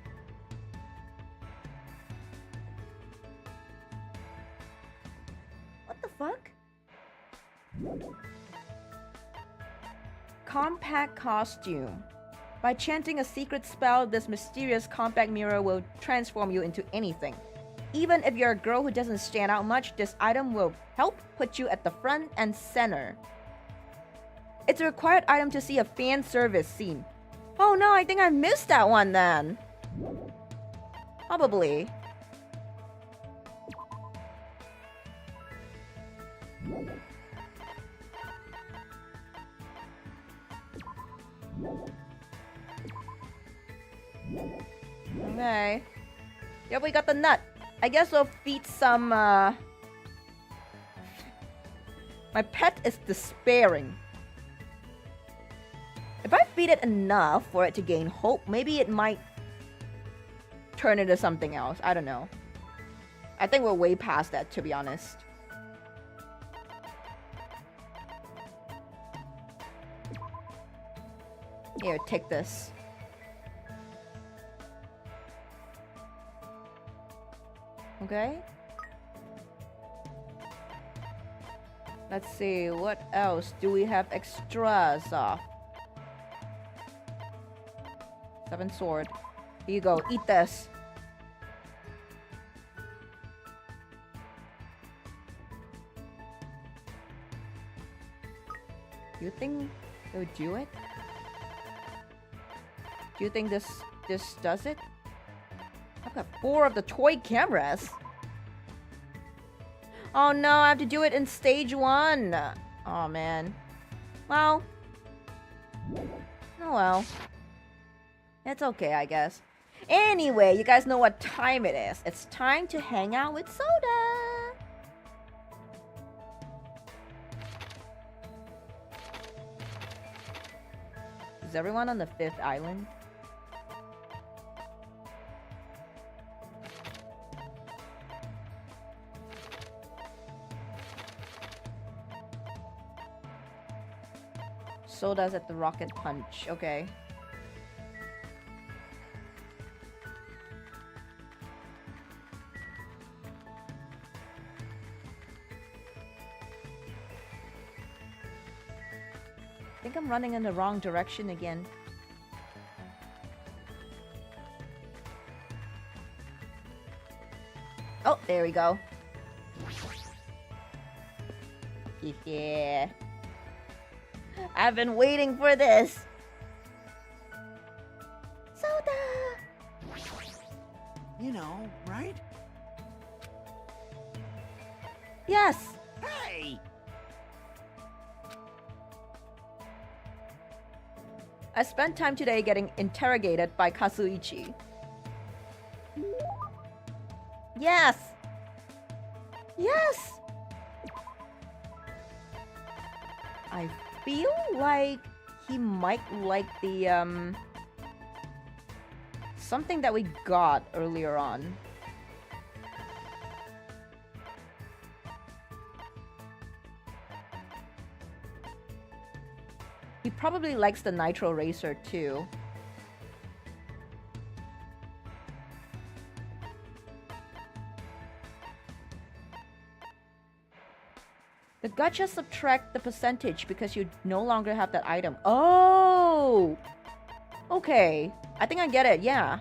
What the fuck? Compact costume. By chanting a secret spell, this mysterious compact mirror will transform you into anything. Even if you're a girl who doesn't stand out much, this item will help put you at the front and center. It's a required item to see a fan service scene. Oh no, I think I missed that one then. Probably. Okay. Yep, we got the nut. I guess we'll feed some, My pet is despairing. If I feed it enough for it to gain hope, maybe it might turn into something else. I don't know. I think we're way past that, to be honest. Here, take this. Okay. Let's see, what else do we have extras of? 7 sword. Here you go, eat this. You think it would do it? Do you think this does it? I've got 4 of the toy cameras. Oh no, I have to do it in stage 1. Oh man. Well. Oh well. It's okay, I guess. Anyway, you guys know what time it is. It's time to hang out with Soda. Is everyone on the 5th island? Soda's at the Rocket Punch. Okay. I think I'm running in the wrong direction again. Oh, there we go. Yeah. I've been waiting for this. Soda! You know, right? Yes! Hey! I spent time today getting interrogated by Kazuichi. Yes! Yes! I feel like he might like the, something that we got earlier on. He probably likes the Nitro Racer too. The gacha subtract the percentage because you no longer have that item. Oh! Okay. I think I get it, yeah.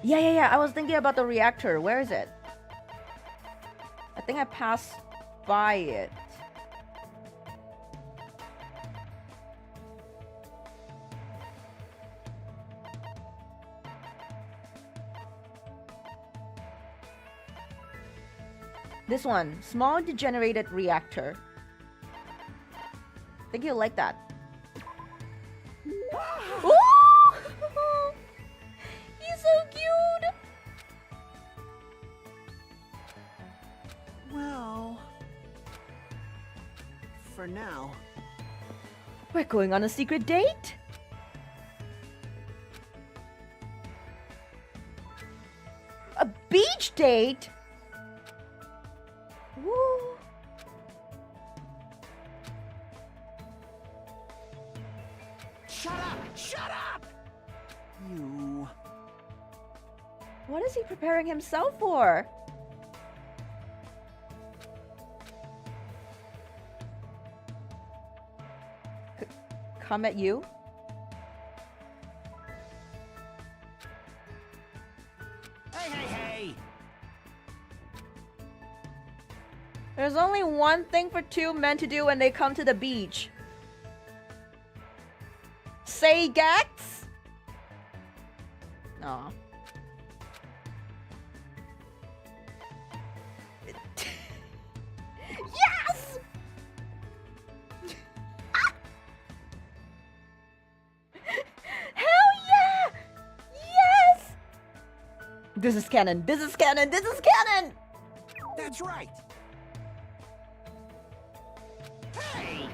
Yeah. I was thinking about the reactor. Where is it? I think I passed by it. This one, small degenerated reactor. I think you'll like that. Ooh! He's so cute! Well, for now. We're going on a secret date? A beach date? Woo. Shut up! Shut up! You... What is he preparing himself for? Come at you? Hey! There's only one thing for two men to do when they come to the beach. Say Gax? Aw. Yes! Hell yeah! Yes! This is canon. This is canon. This is canon! That's right! Hey!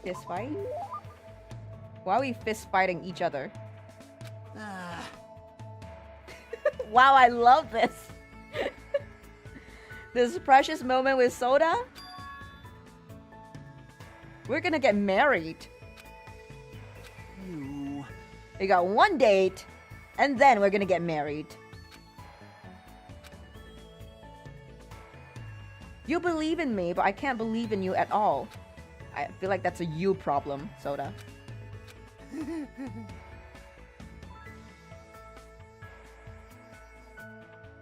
Fist fight? Why are we fist fighting each other? Wow, I love this. This precious moment with Soda. We're gonna get married. You... We got one date, and then we're gonna get married. You believe in me, but I can't believe in you at all. I feel like that's a you problem, Soda.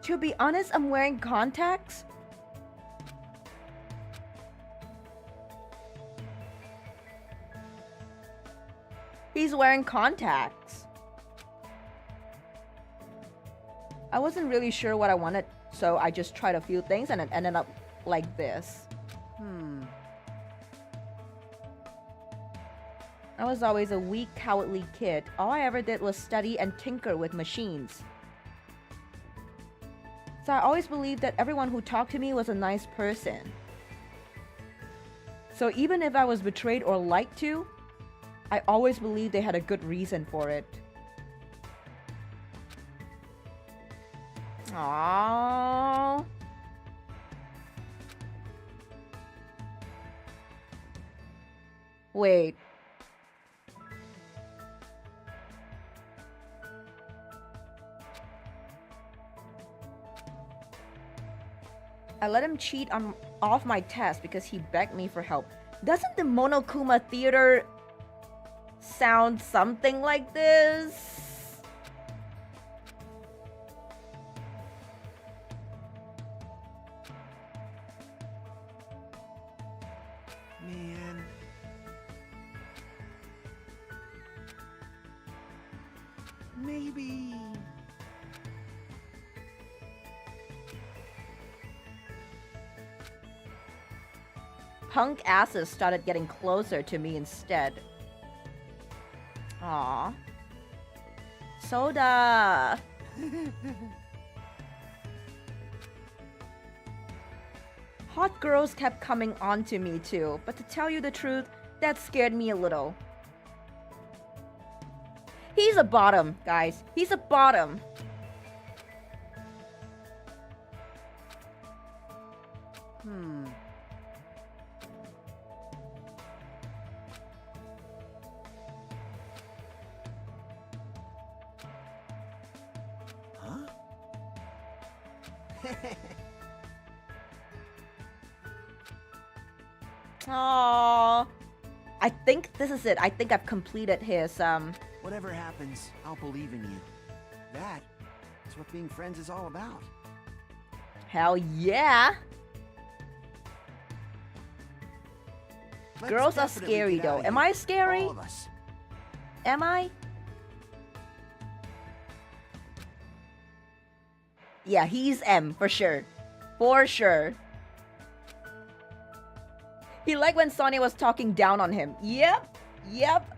To be honest, I'm wearing contacts. He's wearing contacts. I wasn't really sure what I wanted, so I just tried a few things and it ended up like this. I was always a weak, cowardly kid. All I ever did was study and tinker with machines. So I always believed that everyone who talked to me was a nice person. So even if I was betrayed or lied to, I always believed they had a good reason for it. Aww. Wait. I let him cheat off my test because he begged me for help. Doesn't the Monokuma Theater sound something like this? Man. Maybe... Punk asses started getting closer to me instead. Aww. Soda! Hot girls kept coming on to me too, but to tell you the truth, that scared me a little. He's a bottom, guys. He's a bottom. Aww. I think this is it. I think I've completed his, Whatever happens, I'll believe in you. That's what being friends is all about. Hell yeah! Let's Girls are definitely scary get though. outta Am here. I scary? All of us. Am I? Yeah, he's M for sure. For sure. He liked when Sonya was talking down on him. Yep. Yep.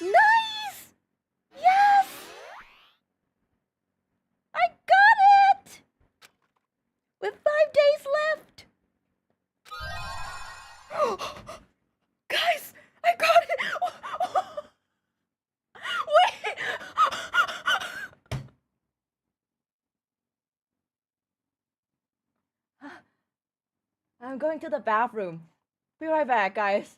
Nice! Yes! I got it! With 5 days left! Guys, I got it! Wait! I'm going to the bathroom. Be right back, guys.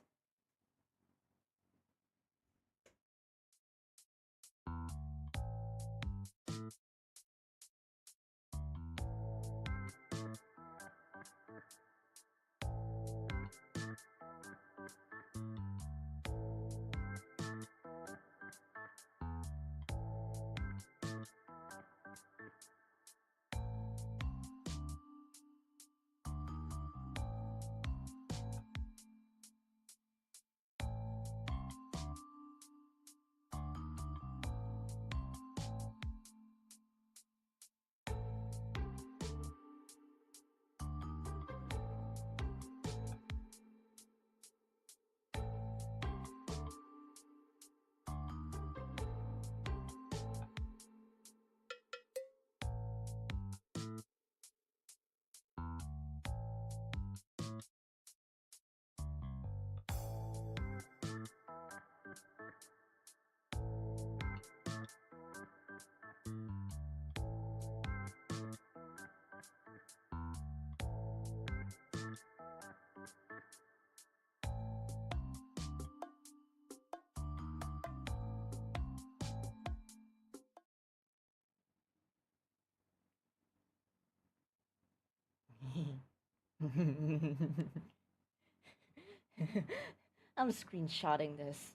I'm screenshotting this.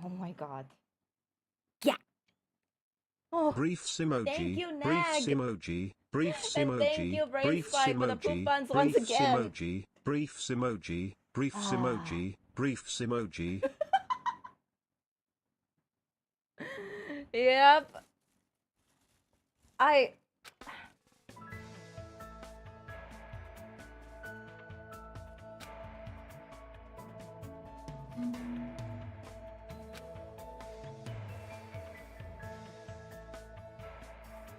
Oh my god. Yeah. Oh, Briefs thank emoji, you, briefs Nag. emoji, briefs And thank emoji, you, Brain briefs Spike, for the poop emoji, buns once briefs again. emoji, briefs emoji, briefs Ah. emoji, briefs emoji. Yep. I...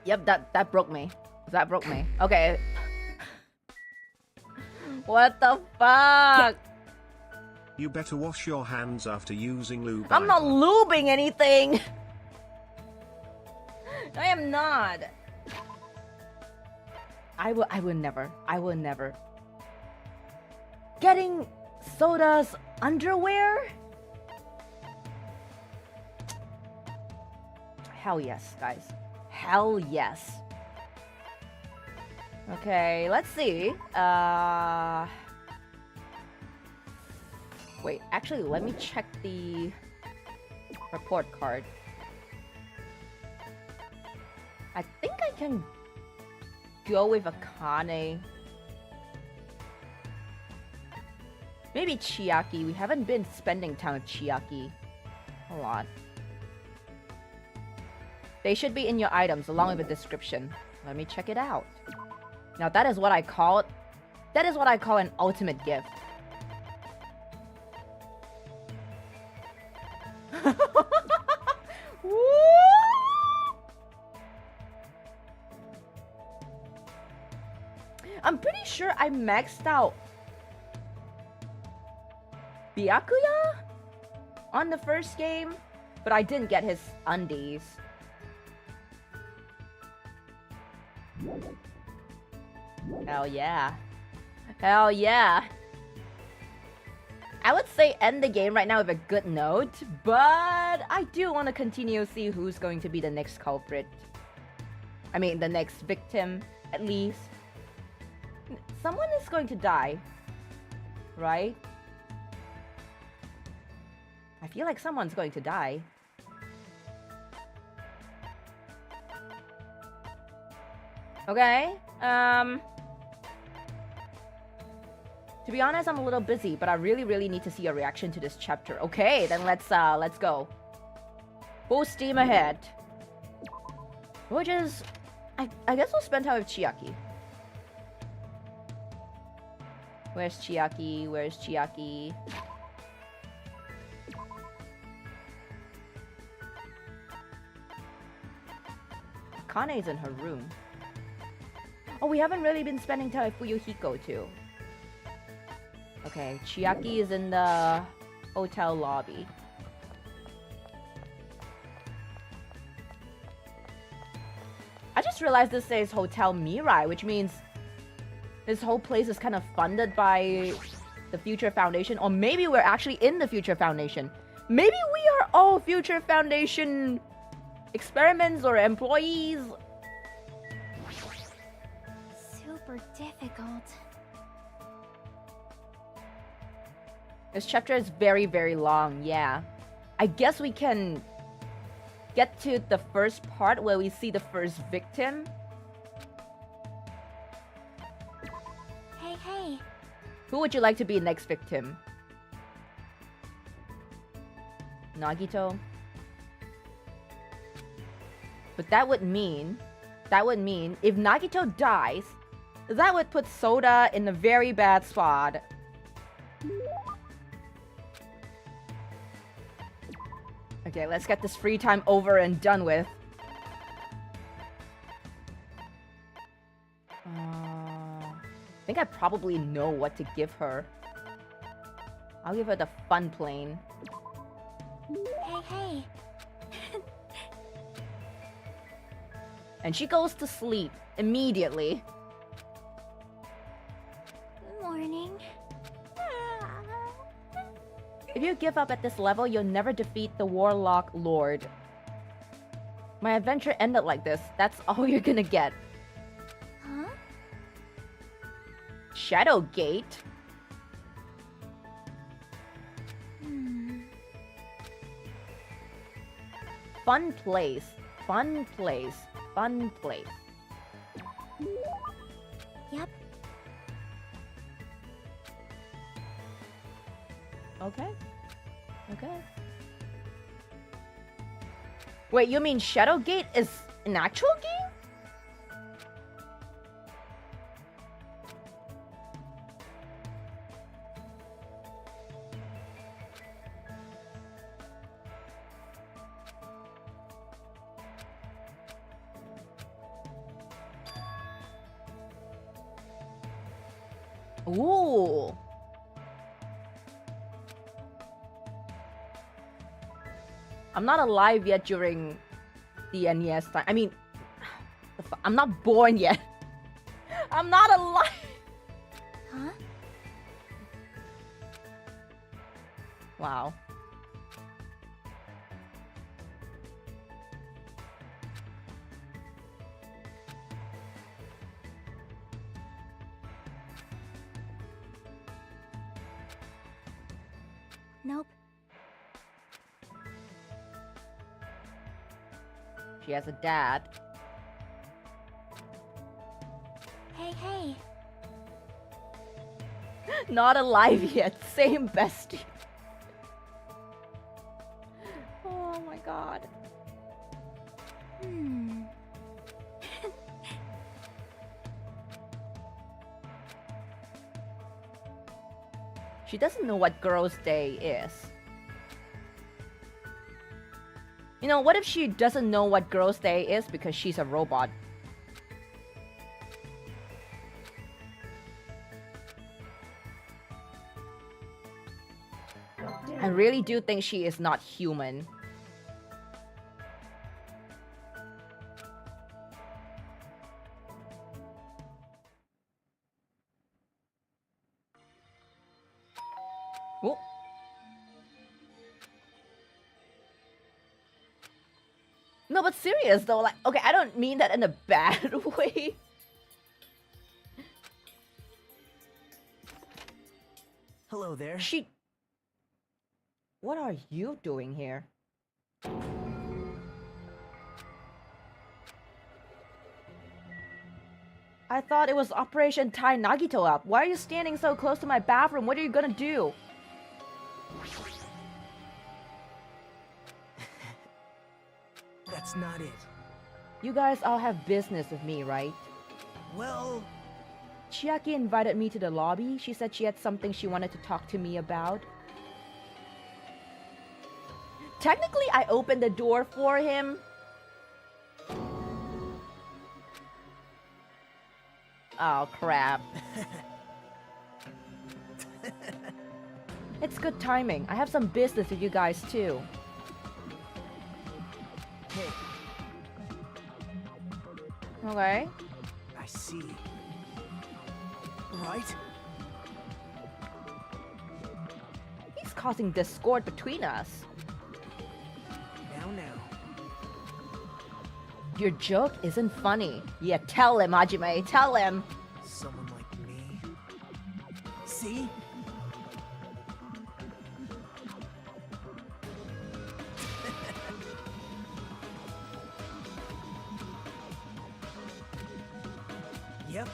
Yep, that broke me. That broke me. Okay. What the fuck? You better wash your hands after using lube. I'm not lubing anything. I am not. I will never. I will never. Getting Soda's underwear? Hell yes, guys. Hell yes. Okay, let's see. Wait, actually, let me check the report card. I think I can go with Akane. Maybe Chiaki. We haven't been spending time with Chiaki a lot. They should be in your items along with a description. Let me check it out. Now that is what I call it. That is what I call an ultimate gift. I'm pretty sure I maxed out Byakuya on the first game, but I didn't get his undies. Hell yeah. Hell yeah. I would say end the game right now with a good note, but I do want to continue to see who's going to be the next culprit. I mean, the next victim, at least. Someone is going to die, right? I feel like someone's going to die. Okay, to be honest, I'm a little busy, but I really need to see a reaction to this chapter. Okay, then let's go. Full steam ahead. Which is, I guess we'll spend time with Chiaki. Where's Chiaki? Where's Chiaki? Kane's in her room. Oh, we haven't really been spending time with Fuyuhiko too. Okay, Chiaki is in the hotel lobby. I just realized this says Hotel Mirai, which means this whole place is kind of funded by the Future Foundation. Or maybe we're actually in the Future Foundation. Maybe we are all Future Foundation experiments or employees. Super difficult. This chapter is very long, yeah. I guess we can get to the first part where we see the first victim. Hey. Who would you like to be next victim? Nagito? But that would mean if Nagito dies, that would put Soda in a very bad spot. Okay, let's get this free time over and done with. I think I probably know what to give her. I'll give her the fun plane. Hey. And she goes to sleep immediately. Good morning. If you give up at this level, you'll never defeat the Warlock Lord. My adventure ended like this. That's all you're gonna get. Huh? Shadowgate? Fun place. Fun place. Fun place. Yep. Okay. Wait, you mean Shadowgate is an actual game? Ooh. I'm not alive yet during the NES time. I mean, I'm not born yet. I'm not alive. Huh? Wow. Nope. She has a dad. Hey. Not alive yet. Same bestie. Oh my god. She doesn't know what Girls' Day is. You know, what if she doesn't know what Girls' Day is because she's a robot? I really do think she is not human. Oh. No, but serious though, like, okay, I don't mean that in a bad way. Hello there. What are you doing here? I thought it was Operation Tie Nagito up. Why are you standing so close to my bathroom? What are you gonna do? That's not it. You guys all have business with me, right? Well... Chiaki invited me to the lobby. She said she had something she wanted to talk to me about. Technically, I opened the door for him. Oh, crap. It's good timing. I have some business with you guys, too. Hey. Okay. I see. Right? He's causing discord between us. Now. Your joke isn't funny. Yeah, tell him, Hajime. Tell him. Someone like me. See? Yep.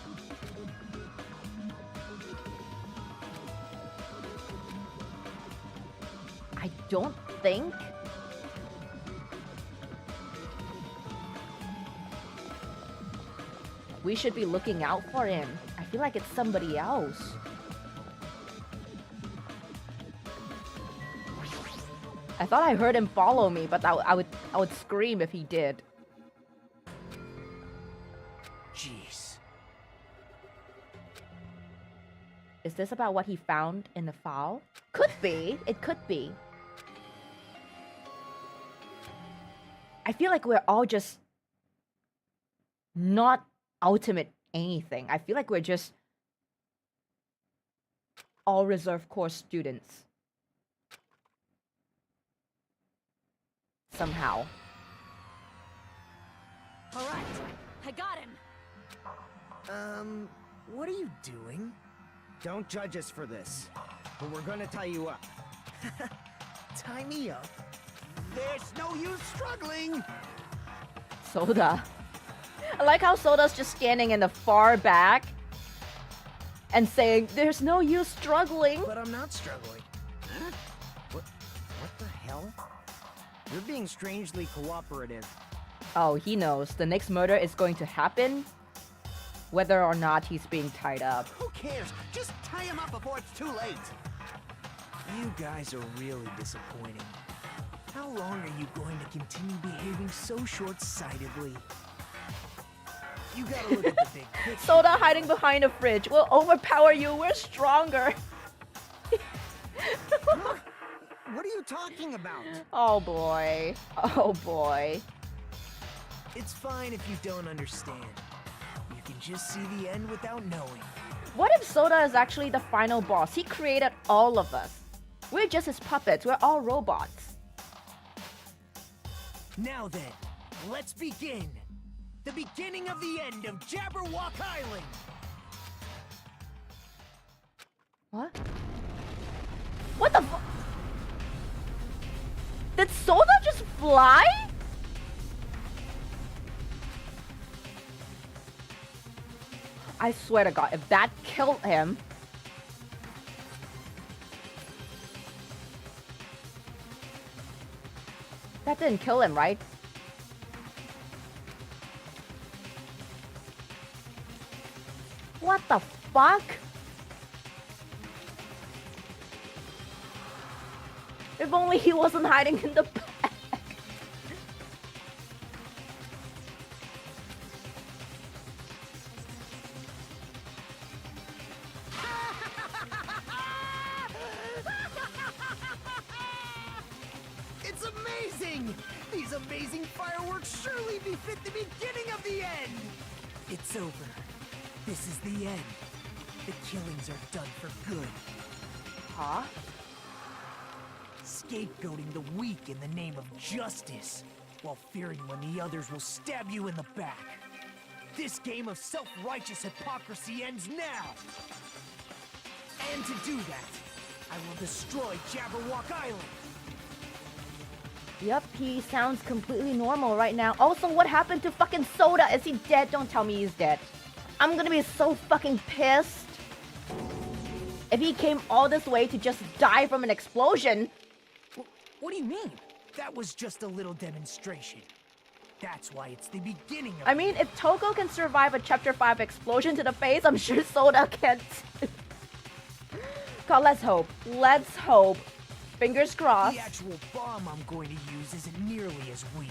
I don't think... we should be looking out for him. I feel like it's somebody else. I thought I heard him follow me, but I would scream if he did. Jeez. Is this about what he found in the file? Could be. It could be. I feel like we're all just not ultimate anything. I feel like we're just all reserve course students. Somehow. All right, I got him. What are you doing? Don't judge us for this, but we're gonna tie you up. Tie me up? There's no use struggling! Soda. I like how Soda's just standing in the far back and saying, there's no use struggling. But I'm not struggling. Huh? What the hell? You're being strangely cooperative. Oh, he knows. The next murder is going to happen, whether or not he's being tied up. Who cares? Just tie him up before it's too late! You guys are really disappointing. How long are you going to continue behaving so short-sightedly? You gotta look at the big picture. Soda hiding behind a fridge. We'll overpower you. We're stronger. Huh? What are you talking about? Oh boy. Oh boy. It's fine if you don't understand. You can just see the end without knowing. What if Soda is actually the final boss? He created all of us. We're just his puppets. We're all robots. Now then, let's begin. The beginning of the end of Jabberwock Island. What? What the fu- Did Soda just fly? I swear to God, if that killed him... That didn't kill him, right? What the fuck? If only he wasn't hiding in the back. It's amazing! These amazing fireworks surely befit the beginning of the end! It's over. This is the end. The killings are done for good. Huh? Scapegoating the weak in the name of justice, while fearing when the others will stab you in the back. This game of self-righteous hypocrisy ends now! And to do that, I will destroy Jabberwock Island! Yep, he sounds completely normal right now. Also, what happened to fucking Soda? Is he dead? Don't tell me he's dead. I'm gonna be so fucking pissed. If he came all this way to just die from an explosion. What do you mean? That was just a little demonstration. That's why it's the beginning of I mean, if Toko can survive a Chapter 5 explosion to the face, I'm sure Soda can too. God, let's hope. Let's hope. Fingers crossed. The actual bomb I'm going to use isn't nearly as weak.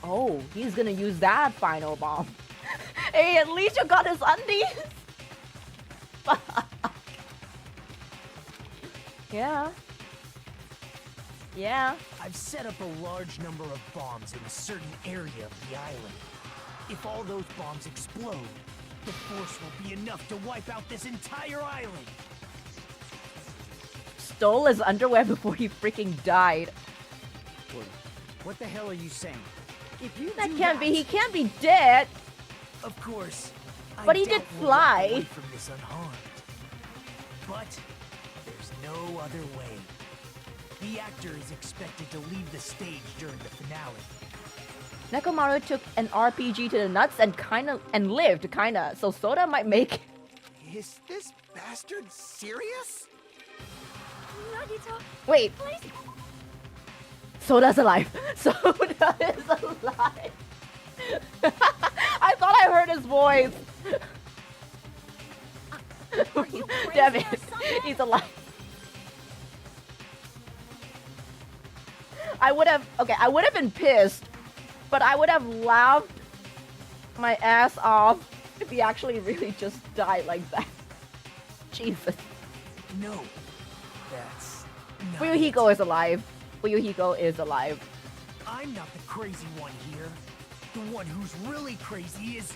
Oh, he's gonna use that final bomb. Hey, at least you got his undies. Yeah. Yeah. I've set up a large number of bombs in a certain area of the island. If all those bombs explode, the force will be enough to wipe out this entire island. Stole his underwear before he freaking died. What the hell are you saying? If you That do can't be. He can't be dead. Of course. But I he doubt did we'll walk fly. away from this unharmed. But there's no other way. The actor is expected to leave the stage during the finale. Nekomaru took an RPG to the nuts and lived kinda. So Soda might make it. Is this bastard serious? Nagito, Wait. please. Soda's alive. Soda is alive. I thought I heard his voice. Are you crazy Damn it. or something? He's alive. I would have been pissed, but I would have laughed my ass off if he actually really just died like that. Jesus. No, that's not Fuyuhiko is alive. Fuyuhiko is alive. I'm not the crazy one here. The one who's really crazy is...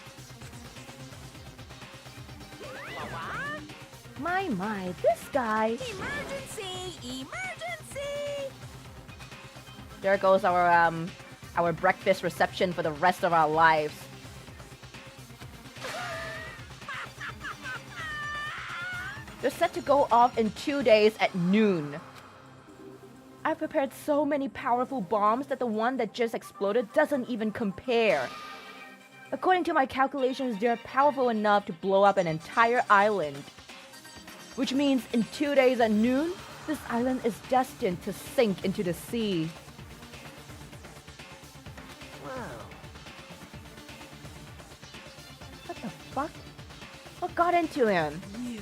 My, this guy. Emergency! Emergency! There goes our breakfast reception for the rest of our lives. They're set to go off in 2 days at noon. I've prepared so many powerful bombs that the one that just exploded doesn't even compare. According to my calculations, they're powerful enough to blow up an entire island. Which means in 2 days at noon, this island is destined to sink into the sea. Wow. What the fuck? What got into him? You.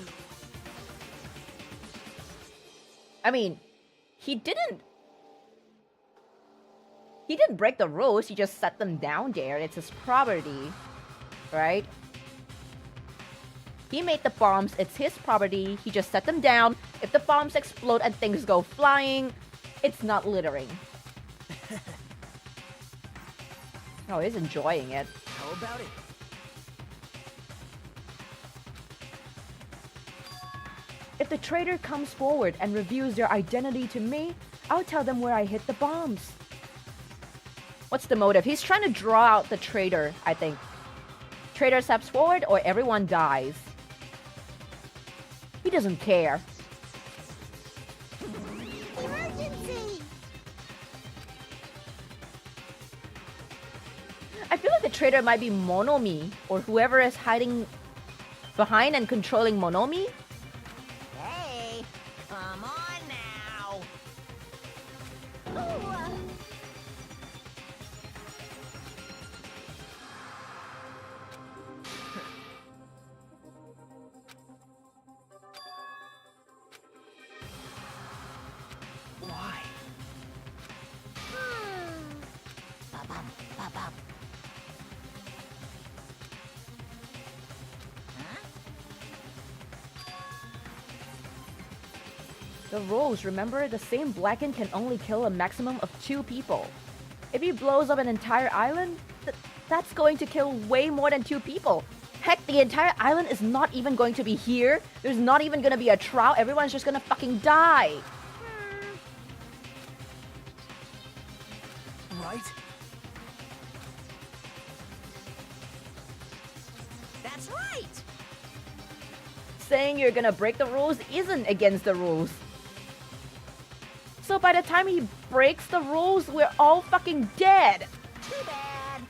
I mean, he didn't break the rules, he just set them down there. It's his property. right? He made the bombs, it's his property, he just set them down. If the bombs explode and things go flying, it's not littering. Oh, he's enjoying it. How about it? If the traitor comes forward and reveals their identity to me, I'll tell them where I hid the bombs. What's the motive? He's trying to draw out the traitor, I think. Traitor steps forward or everyone dies. He doesn't care. Emergency! I feel like the traitor might be Monomi, or whoever is hiding behind and controlling Monomi. Hey, come on now. Oh, Why? Ba-bum, ba-bum. The rules, remember? The same Blacken can only kill a maximum of 2 people. If he blows up an entire island, that's going to kill way more than 2 people. Heck, the entire island is not even going to be here. There's not even going to be a trial. Everyone's just going to fucking die. Right? That's right. Saying you're going to break the rules isn't against the rules. So by the time he breaks the rules, we're all fucking dead. Too bad.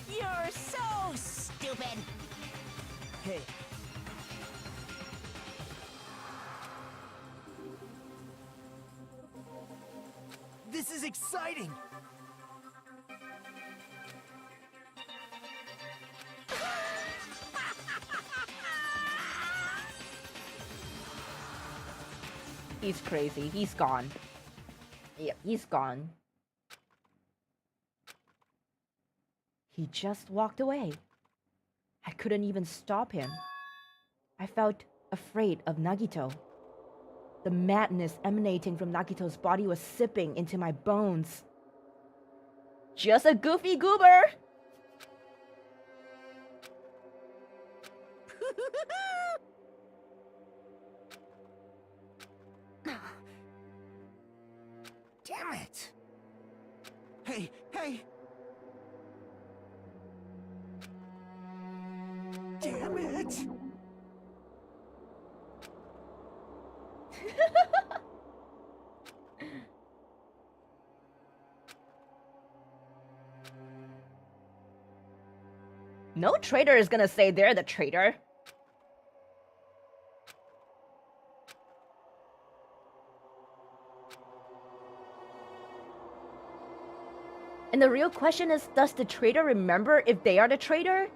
You're so stupid. Hey. This is exciting. He's crazy. He's gone. Yep, he's gone. He just walked away. I couldn't even stop him. I felt afraid of Nagito. The madness emanating from Nagito's body was sipping into my bones. Just a goofy goober! Damn it! Hey, hey! Damn it! No traitor is gonna say they're the traitor. And the real question is, does the traitor remember if they are the traitor?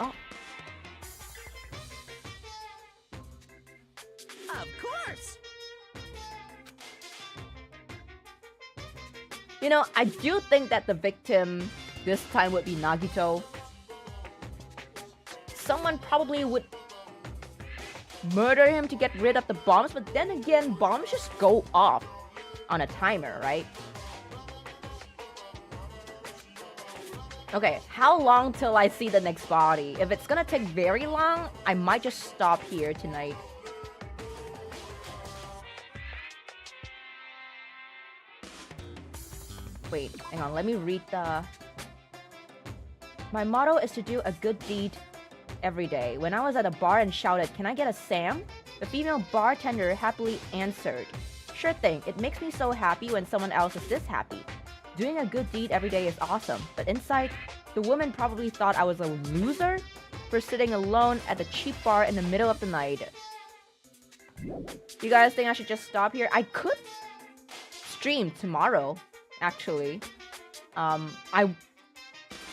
Oh. Of course. You know, I do think that the victim this time would be Nagito. Someone probably would murder him to get rid of the bombs, but then again, bombs just go off on a timer, right? Okay, how long till I see the next body? If it's gonna take very long, I might just stop here tonight. Wait, hang on, let me read the... My motto is to do a good deed every day. When I was at a bar and shouted, "Can I get a Sam?" the female bartender happily answered, "Sure thing, it makes me so happy when someone else is this happy. Doing a good deed every day is awesome." But inside, the woman probably thought I was a loser for sitting alone at the cheap bar in the middle of the night. You guys think I should just stop here? I could stream tomorrow, actually. I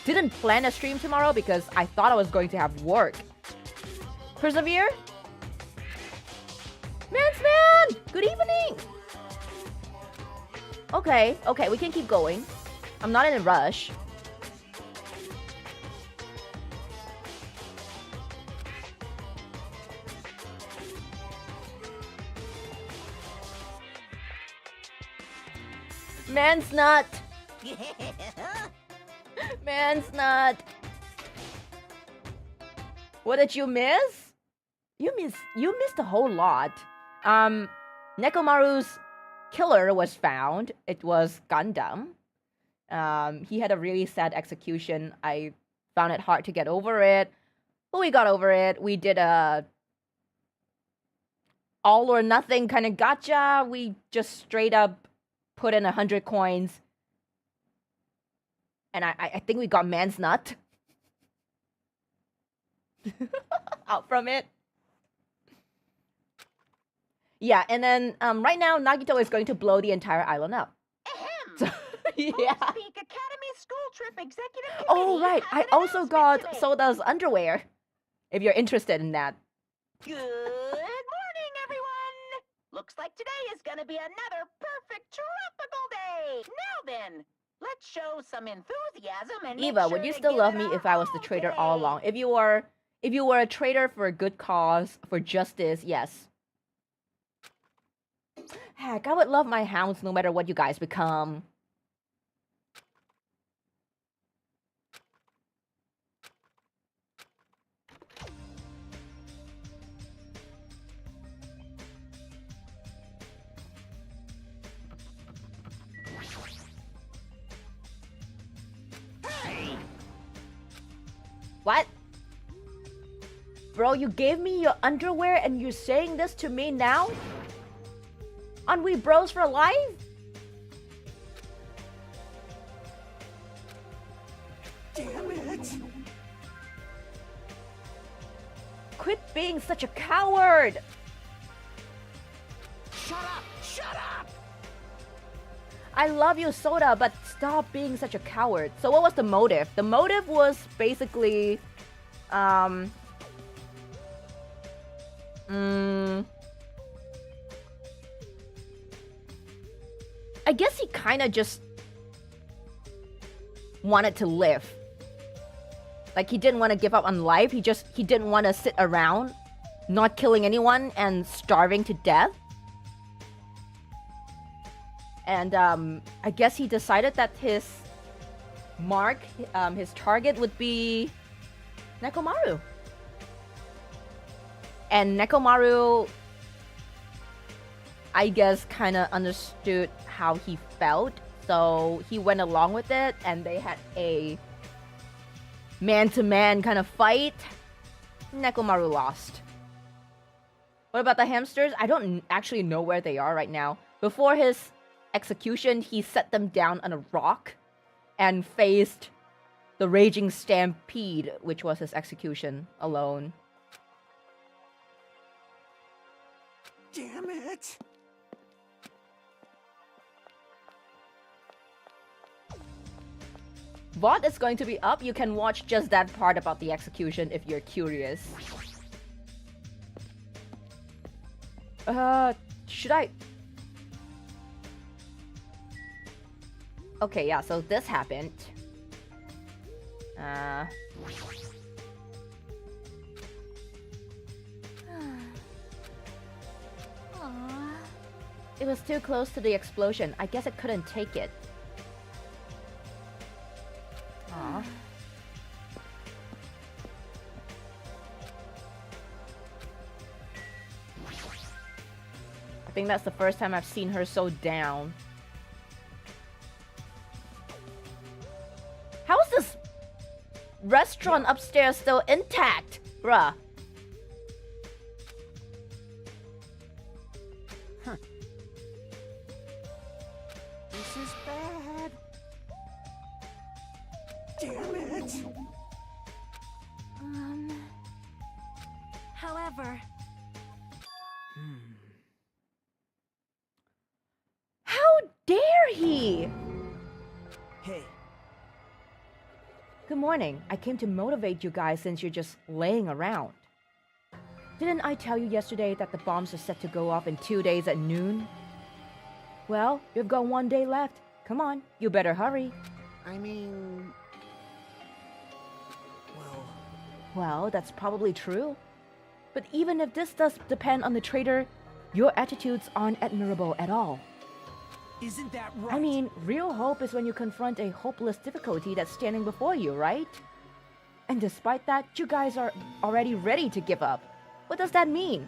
didn't plan a stream tomorrow because I thought I was going to have work. Persevere? Man, Good evening! Okay, we can keep going. I'm not in a rush. Man's nut! Man's nut! What did you miss? You missed a whole lot. Nekomaru's killer was found. It was Gundam. He had a really sad execution. I found it hard to get over it. But we got over it. We did a all or nothing kind of gacha. We just straight up put in 100 coins. And I think we got man's nut out from it. Yeah, and then right now Nagito is going to blow the entire island up. So, yeah. Speak Academy School Trip Executive Committee. Oh right, I also got today. Soda's underwear. If you're interested in that. Good morning, everyone. Looks like today is gonna be another perfect tropical day. Now then, let's show some enthusiasm and make Eva, sure would you to still give love it me our if I was the all traitor all today. along? If you were a traitor for a good cause, for justice, yes. Heck, I would love my hounds no matter what you guys become. What? Bro, you gave me your underwear and you're saying this to me now? Aren't we bros for life? Damn it! Quit being such a coward! Shut up! Shut up! I love you, Soda, but stop being such a coward. So what was the motive? The motive was basically, I guess he kind of just wanted to live. Like, he didn't want to give up on life. He didn't want to sit around, not killing anyone and starving to death. And I guess he decided that his mark, his target would be Nekomaru. And Nekomaru, I guess, kind of understood how he felt. So he went along with it and they had a man-to-man kind of fight. Nekomaru lost. What about the hamsters? I don't actually know where they are right now. Before his execution, he set them down on a rock and faced the raging stampede, which was his execution, alone. Damn it! VOD is going to be up. You can watch just that part about the execution if you're curious. Should I... Okay, yeah, so this happened. It was too close to the explosion. I guess it couldn't take it. Aw. I think that's the first time I've seen her so down. How is this restaurant upstairs still intact, bruh? Huh. This is bad. Damn it! However... How dare he? Hey. Good morning. I came to motivate you guys since you're just laying around. Didn't I tell you yesterday that the bombs are set to go off in 2 days at noon? Well, you've got 1 day left. Come on, you better hurry. I mean... Well, that's probably true. But even if this does depend on the traitor, your attitudes aren't admirable at all. Isn't that right? I mean, real hope is when you confront a hopeless difficulty that's standing before you, right? And despite that, you guys are already ready to give up. What does that mean?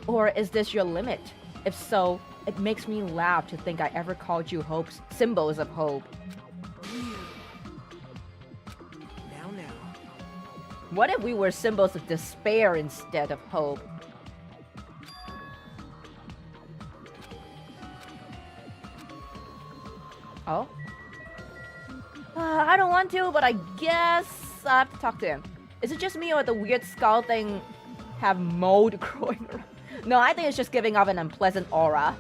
Or is this your limit? If so, it makes me laugh to think I ever called you hopes, symbols of hope. Now. What if we were symbols of despair instead of hope? Oh? I don't want to, but I guess I have to talk to him. Is it just me or the weird skull thing have mold growing around? No, I think it's just giving off an unpleasant aura.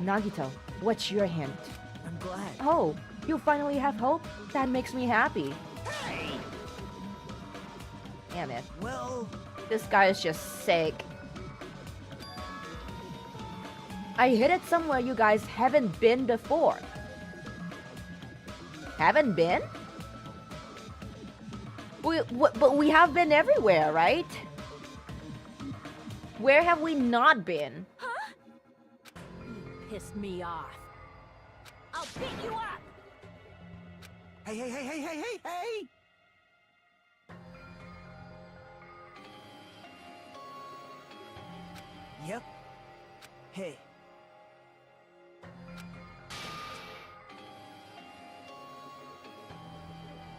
Nagito, what's your hint? I'm glad. Oh, you finally have hope? That makes me happy. Hey! Damn it. Well... This guy is just sick. I hid it somewhere you guys haven't been before. Haven't been? But we have been everywhere, right? Where have we not been? Huh? You pissed me off. I'll beat you up! Hey! Yep. Hey.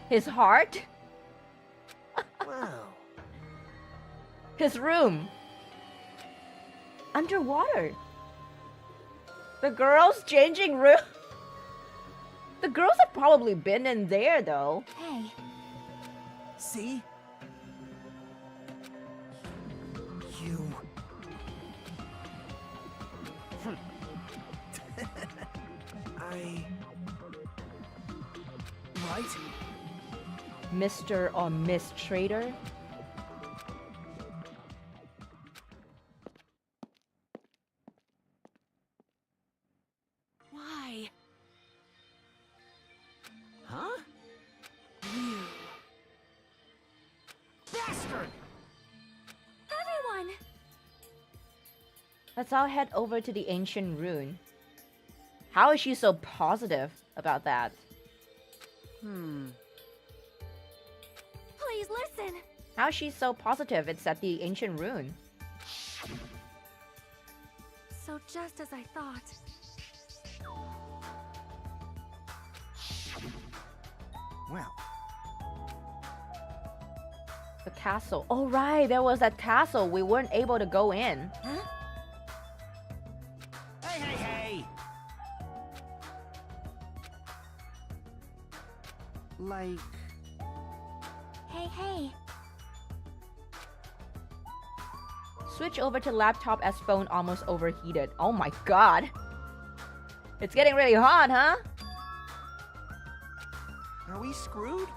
His heart? Wow. His room. Underwater. The girls' changing room. The girls have probably been in there though. Hey, See? You... Right? Mr. or Miss Trader? Why? Huh? You. Bastard! everyone! Let's all head over to the ancient rune. How is she so positive about that? Please listen! How is she so positive it's at the ancient rune? So just as I thought. Well, The castle. Oh right, there was that castle. We weren't able to go in. Huh? Hey! like... Hey. Switch over to laptop as phone almost overheated. Oh my god. It's getting really hot, huh? Are we screwed?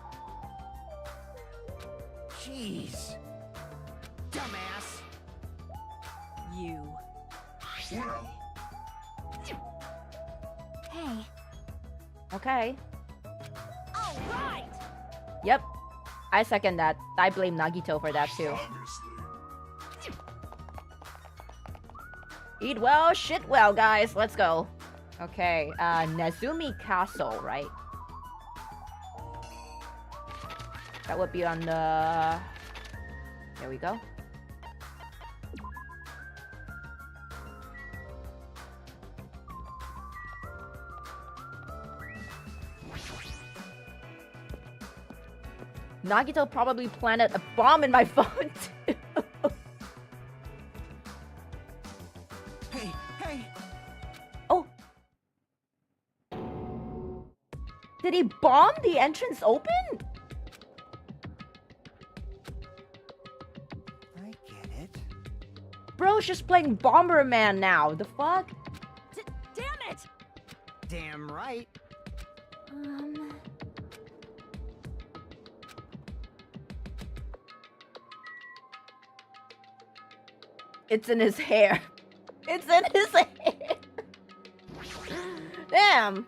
Jeez. Dumbass! You. Hey. Okay. All right! Yep. I second that. I blame Nagito for that too. Obviously. Eat well, shit well, guys. Let's go. Okay, Nezumi Castle, right? That would be on the... There we go. Nagito probably planted a bomb in my phone too. Hey! Oh! Did he bomb the entrance open? I get it. Bro's just playing Bomberman now. The fuck? Damn it! Damn right. It's in his hair. It's in his hair. Damn.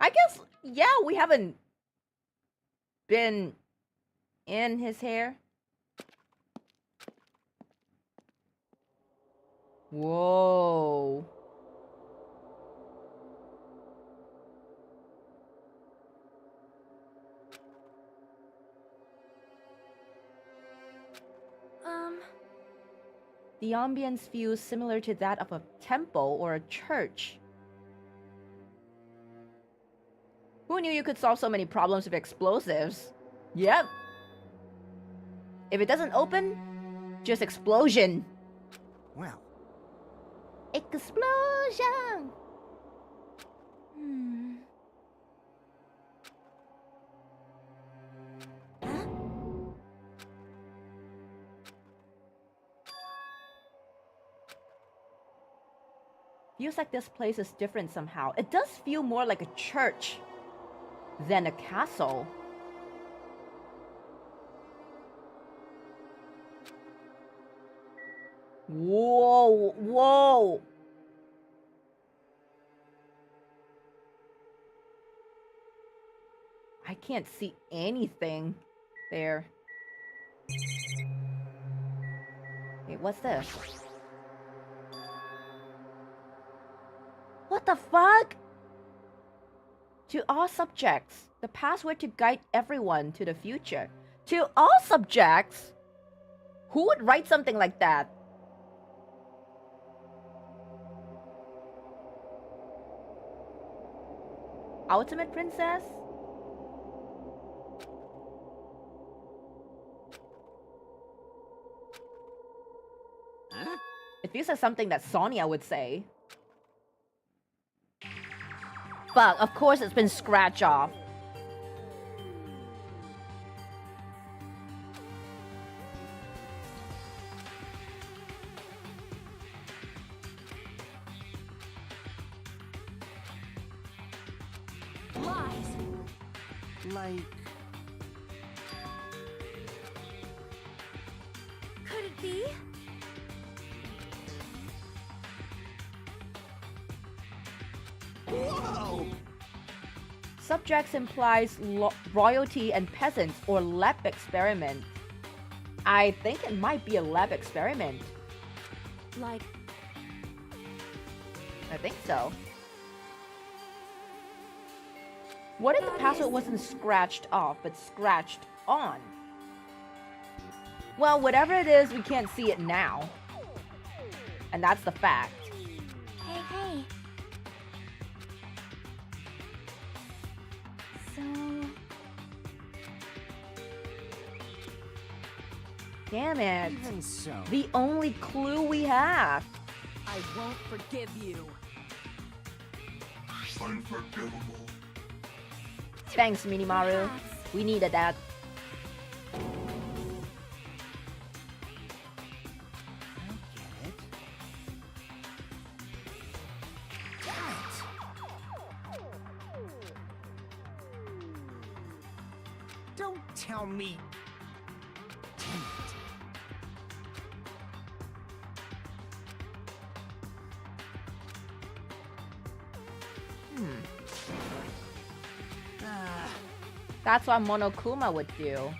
I guess, yeah, we haven't been in his hair. Whoa. The ambience feels similar to that of a temple or a church. Who knew you could solve so many problems with explosives? Yep. If it doesn't open, just explosion. Well, explosion! Feels like this place is different somehow. It does feel more like a church than a castle. Whoa, whoa. I can't see anything there. Wait, what's this? What the fuck? To all subjects, the password to guide everyone to the future. To all subjects? Who would write something like that? Ultimate Princess? Huh? It feels like something that Sonia would say. Fuck, of course it's been scratched off. Lies. like... Could it be? Whoa! Subjects implies royalty and peasants or lab experiment. I think it might be a lab experiment. Like, I think so. What if the That password is- wasn't scratched off, but scratched on? Well, whatever it is, we can't see it now. And that's the fact. hey, hey. So, Damn it. Even so. The only clue we have. I won't forgive you. Unforgivable. Thanks, Minimaru. We needed that. Don't tell me. Damn it. That's what Monokuma would do.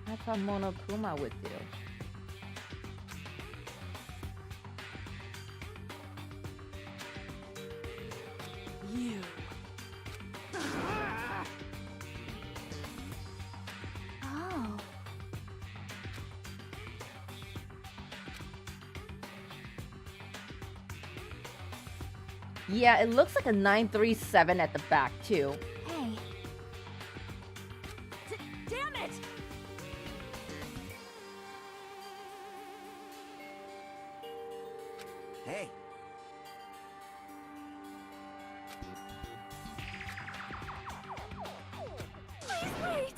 That's what Monokuma would do. You. oh. Yeah, it looks like a 937 at the back, too. Hey, Damn it! Hey, please wait.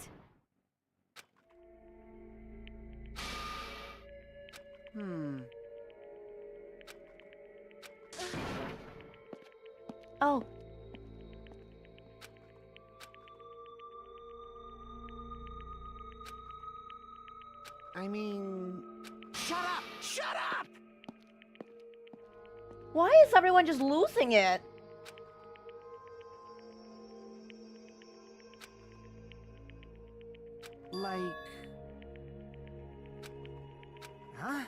Oh. I mean... Shut Shut up! Why is everyone just losing it? Like... Huh?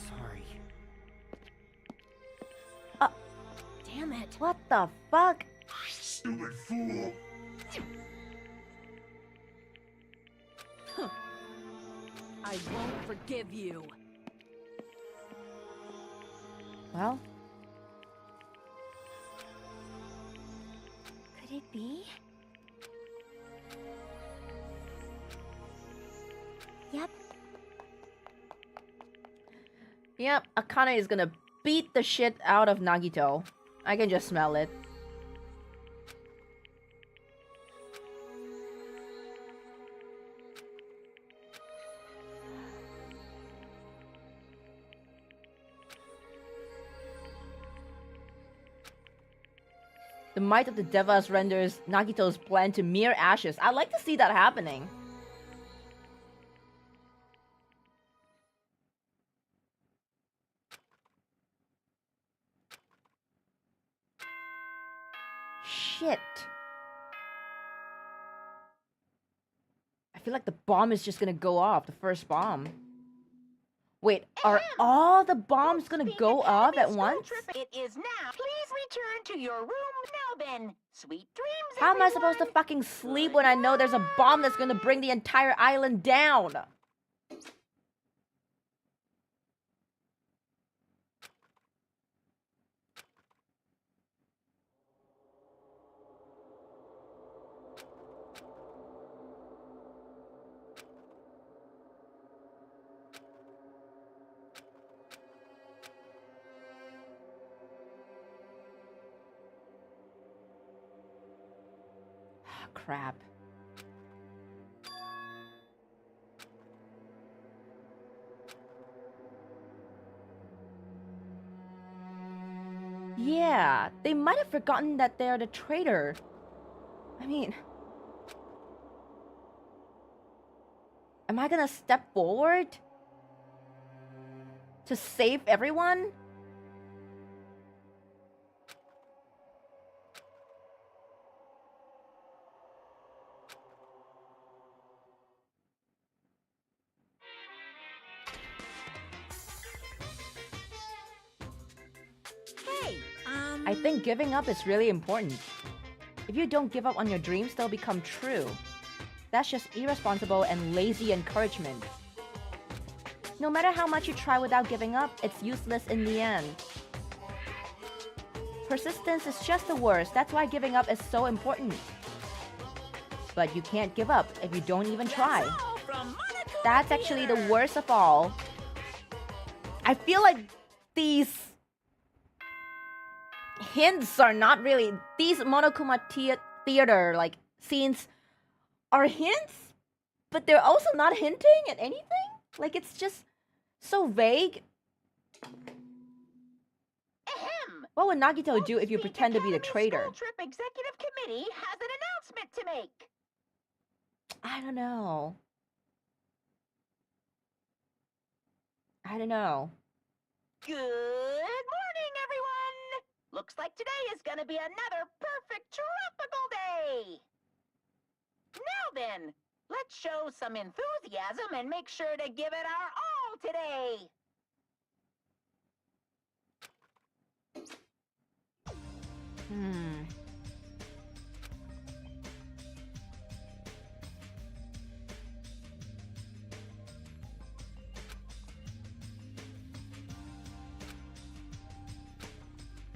Sorry. Damn it. What the fuck? Stupid fool. I won't forgive you. Well, Could it be? Yep. yep, Akane is gonna beat the shit out of Nagito. I can just smell it. The might of the Devas renders Nagito's plan to mere ashes. I'd like to see that happening. Shit. I feel like the bomb is just gonna go off, the first bomb. Wait, are all the bombs gonna go off at once? It is now. Please return to your room now then. Sweet dreams, How am I everyone. supposed to fucking sleep when I know there's a bomb that's gonna bring the entire island down? Crap. Yeah, they might have forgotten that they're the traitor. I mean... Am I gonna step forward? To save everyone? Hey, I think giving up is really important. If you don't give up on your dreams, they'll become true. That's just irresponsible and lazy encouragement. No matter how much you try without giving up, it's useless in the end. Persistence is just the worst. That's why giving up is so important. But you can't give up if you don't even try. all from Monaco That's actually the Theater. worst of all. I feel like these hints are not really... These Monokuma theater like scenes are hints, but they're also not hinting at anything. Like, it's just so vague. Ahem. What would Nagito do if you The pretend to be the Academy traitor? School Trip Executive Committee has an announcement to make. I don't know. I don't know. Good morning, everyone! Looks like today is gonna be another perfect tropical day! Now then, let's show some enthusiasm and make sure to give it our all today!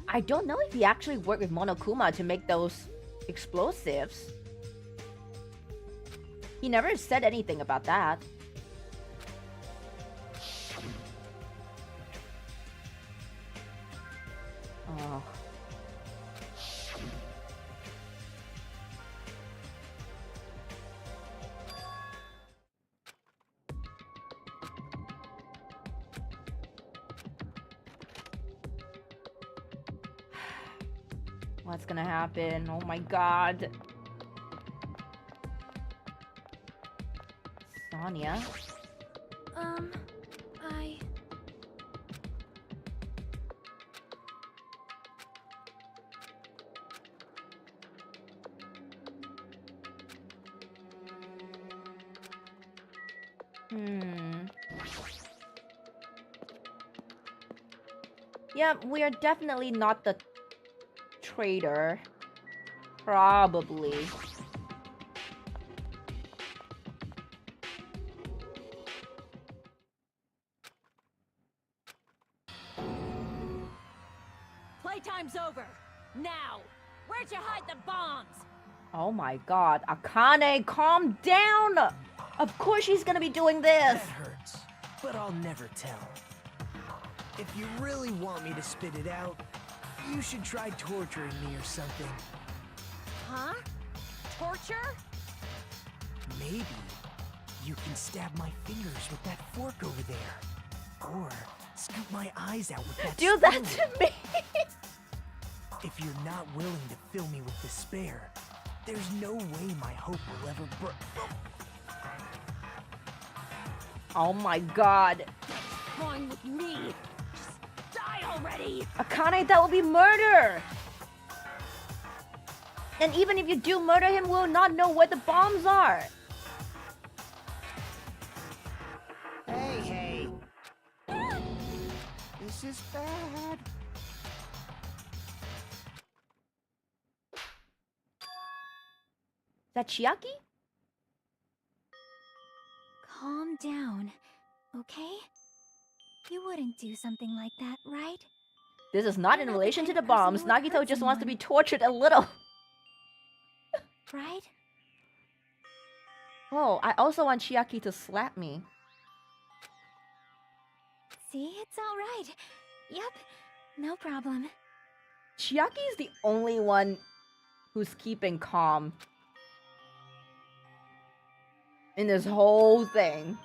I don't know if he actually worked with Monokuma to make those explosives. He never said anything about that. Oh. What's gonna happen? Oh my god. Anya. I... Yep, we are definitely not the traitor. Probably. Playtime's over. Now! Where'd you hide the bombs? Oh my god. Akane, calm down! Of course she's gonna be doing this! That hurts, but I'll never tell. If you really want me to spit it out, you should try torturing me or something. Huh? Torture? Maybe you can stab my fingers with that fork over there. Or scoop my eyes out with that Do that spoon. to me! If you're not willing to fill me with despair, there's no way my hope will ever Oh my god. Going with me. Just die already. Akane, that will be murder! And even if you do murder him, we'll not know where the bombs are. Hey, hey. This is bad. Is that Chiaki? Calm down, okay? You wouldn't do something like that, right? This is not in relation to the bombs. Nagito just wants to be tortured a little. Right? Oh, I also want Chiaki to slap me. See, it's all right. Yep, no problem. Chiaki is the only one who's keeping calm in this whole thing.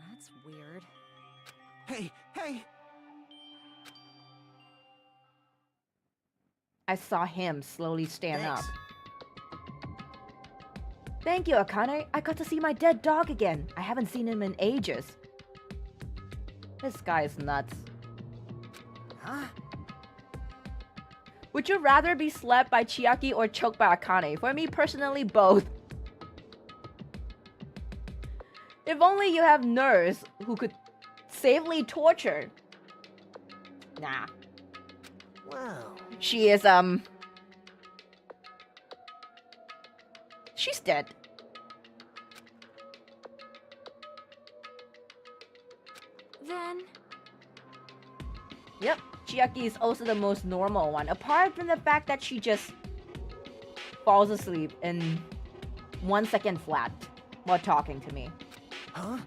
That's weird. Hey, hey! I saw him slowly stand Thanks. up. Thank you, Akane. I got to see my dead dog again. I haven't seen him in ages. This guy is nuts. Huh? Would you rather be slapped by Chiaki or choked by Akane? For me personally, both. If only you have nurse who could safely torture. Nah. Wow. She is, she's dead. Then... Yep, Chiaki is also the most normal one, apart from the fact that she just falls asleep in 1 second flat while talking to me. Huh?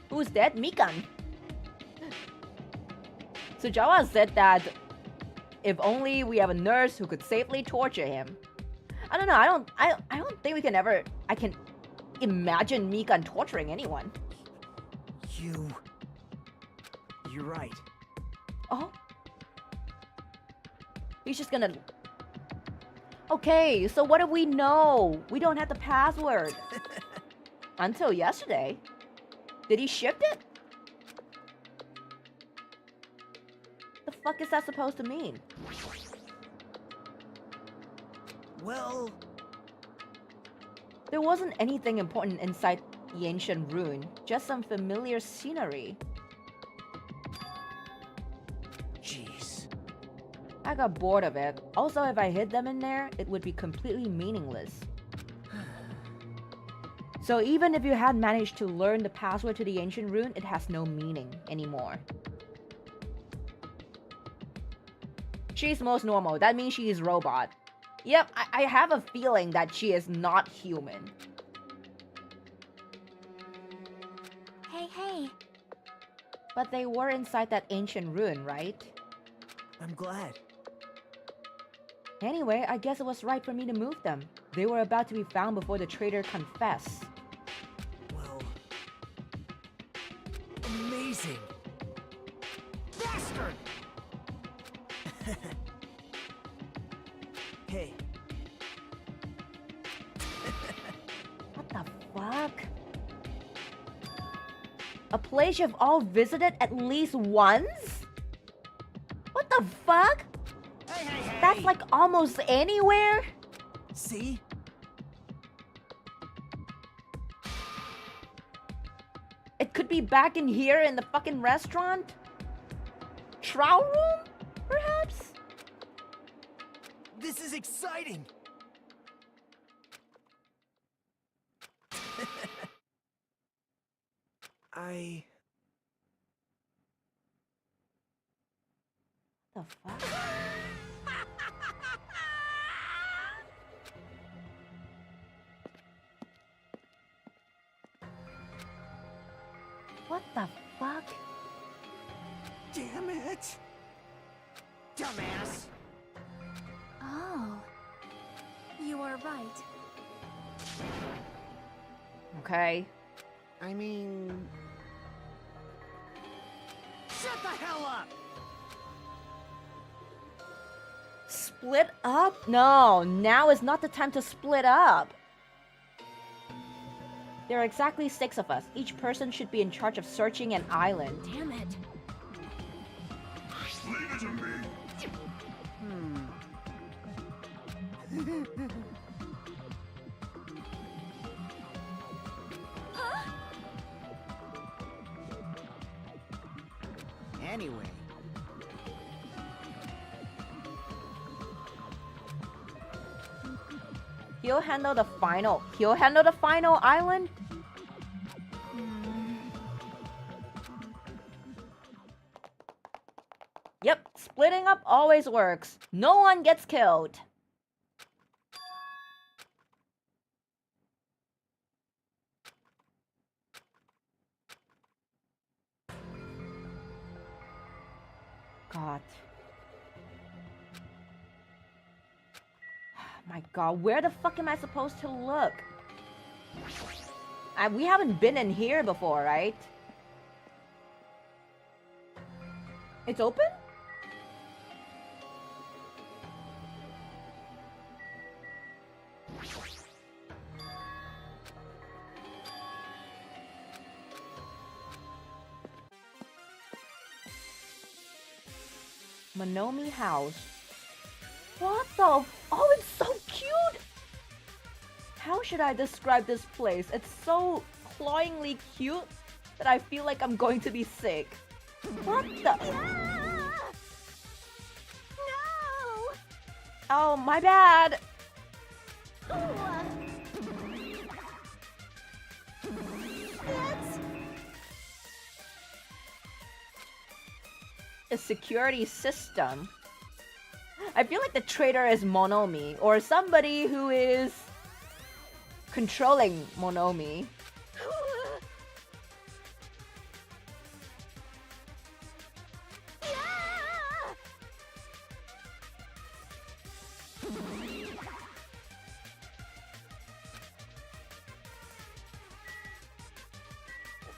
Who's dead? Mikan. Sujawa said that if only we have a nurse who could safely torture him. I don't know, I don't think we can ever... I can imagine Mikan torturing anyone. You're right. Oh? He's just gonna... Okay, so what do we know? We don't have the password. Until yesterday. Did he shift it? The fuck is that supposed to mean? Well... There wasn't anything important inside the ancient ruin, just some familiar scenery. Jeez. I got bored of it. Also, if I hid them in there, it would be completely meaningless. So even if you had managed to learn the password to the ancient ruin, it has no meaning anymore. She's most normal. That means she is robot. Yep, I have a feeling that she is not human. Hey. But they were inside that ancient ruin, right? I'm glad. Anyway, I guess it was right for me to move them. They were about to be found before the traitor confessed. Well... Amazing! Bastard! Hey. A place you've all visited at least once? What the fuck? Hey! That's like almost anywhere? See? It could be back in here in the fucking restaurant? Trial room? Perhaps? This is exciting! The fuck? What the fuck? Damn it! Dumbass! Oh. You are right. Okay. I mean... Shut the hell up! Split up? No, now is not the time to split up. There are exactly 6 of us. Each person should be in charge of searching an island. Damn it. Leave it to me. Anyway. He'll handle the final island? Yep, splitting up always works. No one gets killed. God. My God, where the fuck am I supposed to look? We haven't been in here before, right? It's open? Monomi house. What the? Oh, it's so cute! How should I describe this place? It's so cloyingly cute that I feel like I'm going to be sick. What the? No! Oh, my bad. That's... A security system. I feel like the traitor is Monomi, or somebody who is controlling Monomi.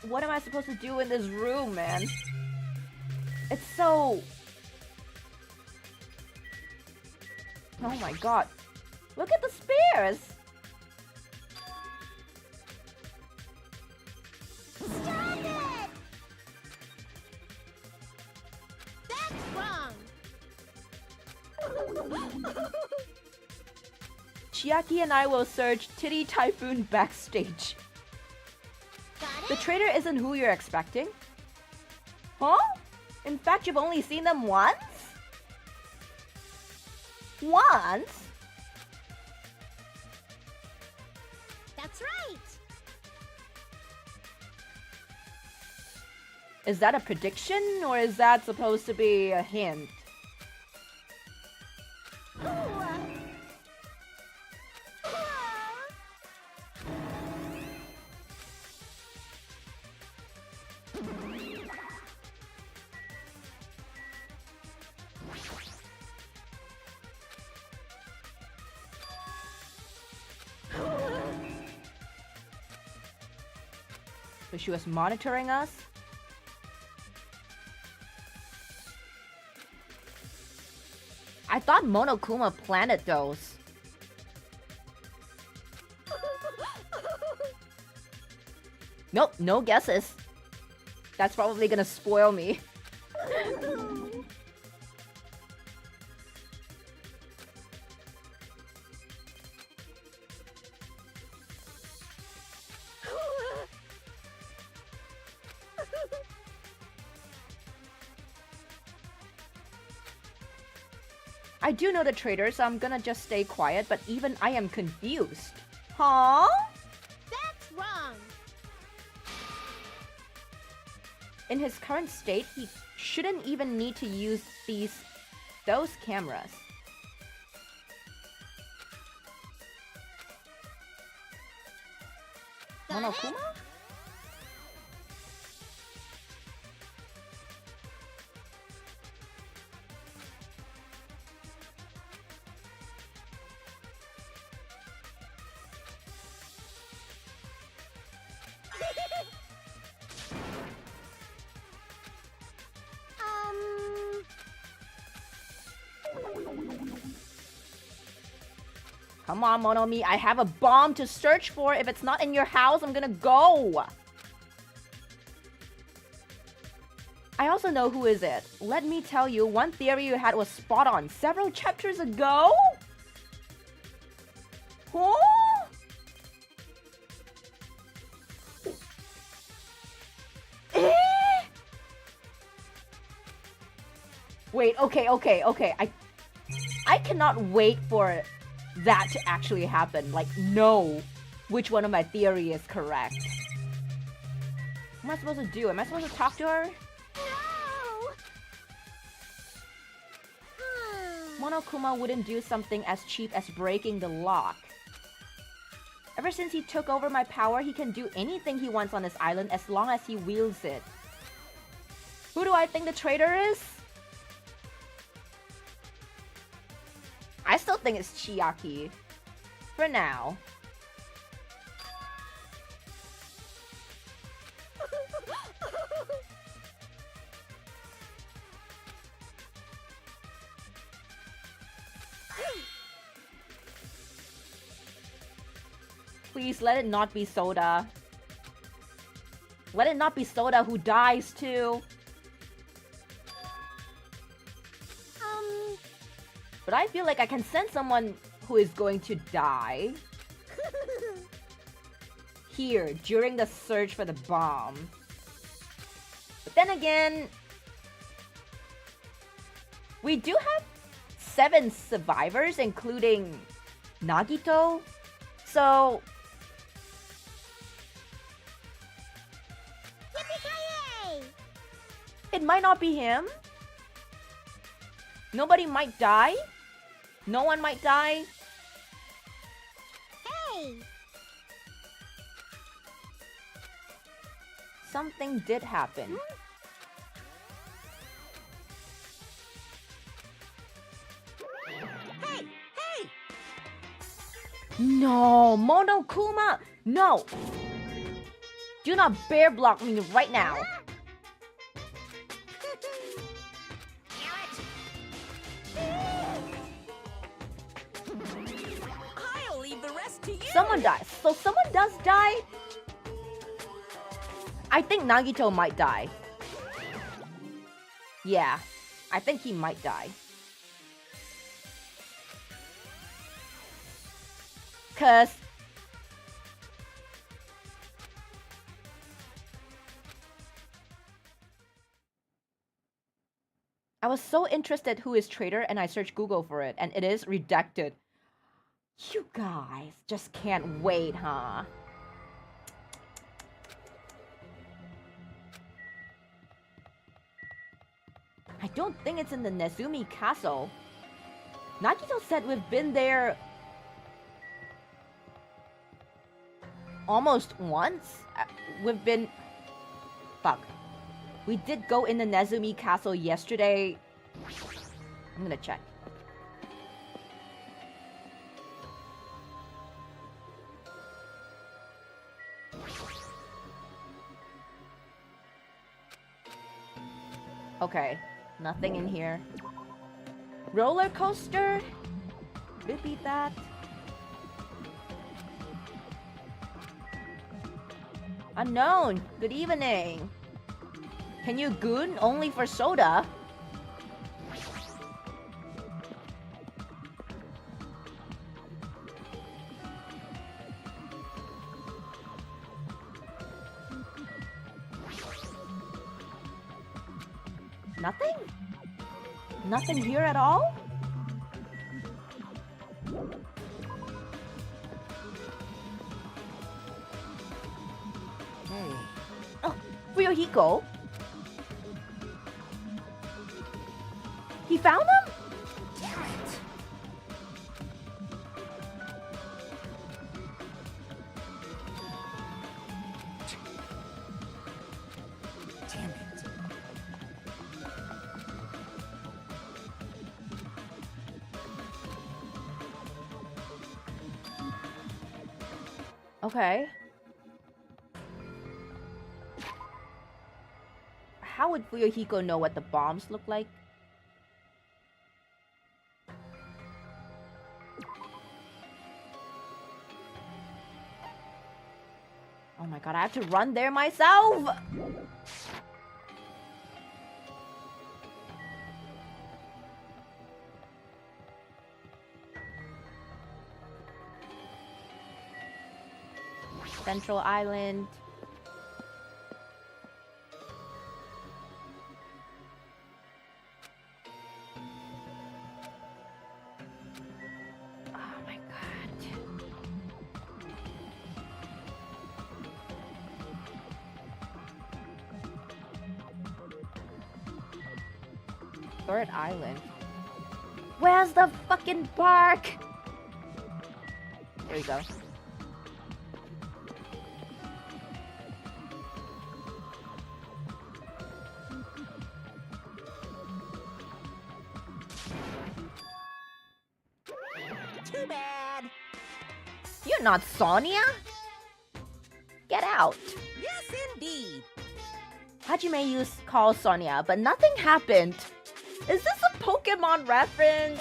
What am I supposed to do in this room, man? It's so... Oh my God. Look at the spears! Stop it! That's wrong! Chiaki and I will search Titty Typhoon backstage. The traitor isn't who you're expecting. Huh? In fact, you've only seen them once? Once? That's right! Is that a prediction, or is that supposed to be a hint? So she was monitoring us? I thought Monokuma planted those. Nope, no guesses. That's probably gonna spoil me. I do know the traitor, so I'm gonna just stay quiet, but even I am confused. Huh? That's wrong. In his current state, he shouldn't even need to use those cameras. Monokuma? Come on, Monomi, I have a bomb to search for. If it's not in your house, I'm gonna go. I also know who is it. Let me tell you, one theory you had was spot on several chapters ago? Huh? Wait, okay. I cannot wait for that to actually happen. Like, know which one of my theory is correct. What am I supposed to do? Am I supposed to talk to her? No! Monokuma wouldn't do something as cheap as breaking the lock. Ever since he took over my power, he can do anything he wants on this island as long as he wields it. Who do I think the traitor is? I still think it's Chiaki. For now. Please let it not be Soda. Let it not be Soda who dies too. But I feel like I can sense someone who is going to die. Here, during the search for the bomb. But then again, we do have 7 survivors, including Nagito. So... Yippee-ki-yay! it might not be him. Nobody might die. No one might die. Hey! Something did happen. Hey! Hey! No, Monokuma! No! Do not bear block me right now. I'll leave the rest to you! Someone dies. So someone does die? I think Nagito might die. Yeah, I think he might die. 'Cause I was so interested who is traitor and I searched Google for it and it is redacted. You guys just can't wait, huh? I don't think it's in the Nezumi castle. Nagito said we've been there almost once. We've been... Fuck. We did go in the Nezumi castle yesterday. I'm gonna check. Okay, nothing in here. Roller coaster? Repeat that. Unknown, good evening. Can you goon only for soda? Nothing? Nothing here at all? Hey. Oh, Fuyuhiko? He found him? Damn it. Damn it. Okay. How would Fuyuhiko know what the bombs look like? Oh my god, I have to run there myself! Central Island. Oh my god. Third Island. Where's the fucking park? There we go. Too bad. You're not Sonia? Get out. Yes, indeed. Hajime used call Sonia, but nothing happened. Is this a Pokemon reference?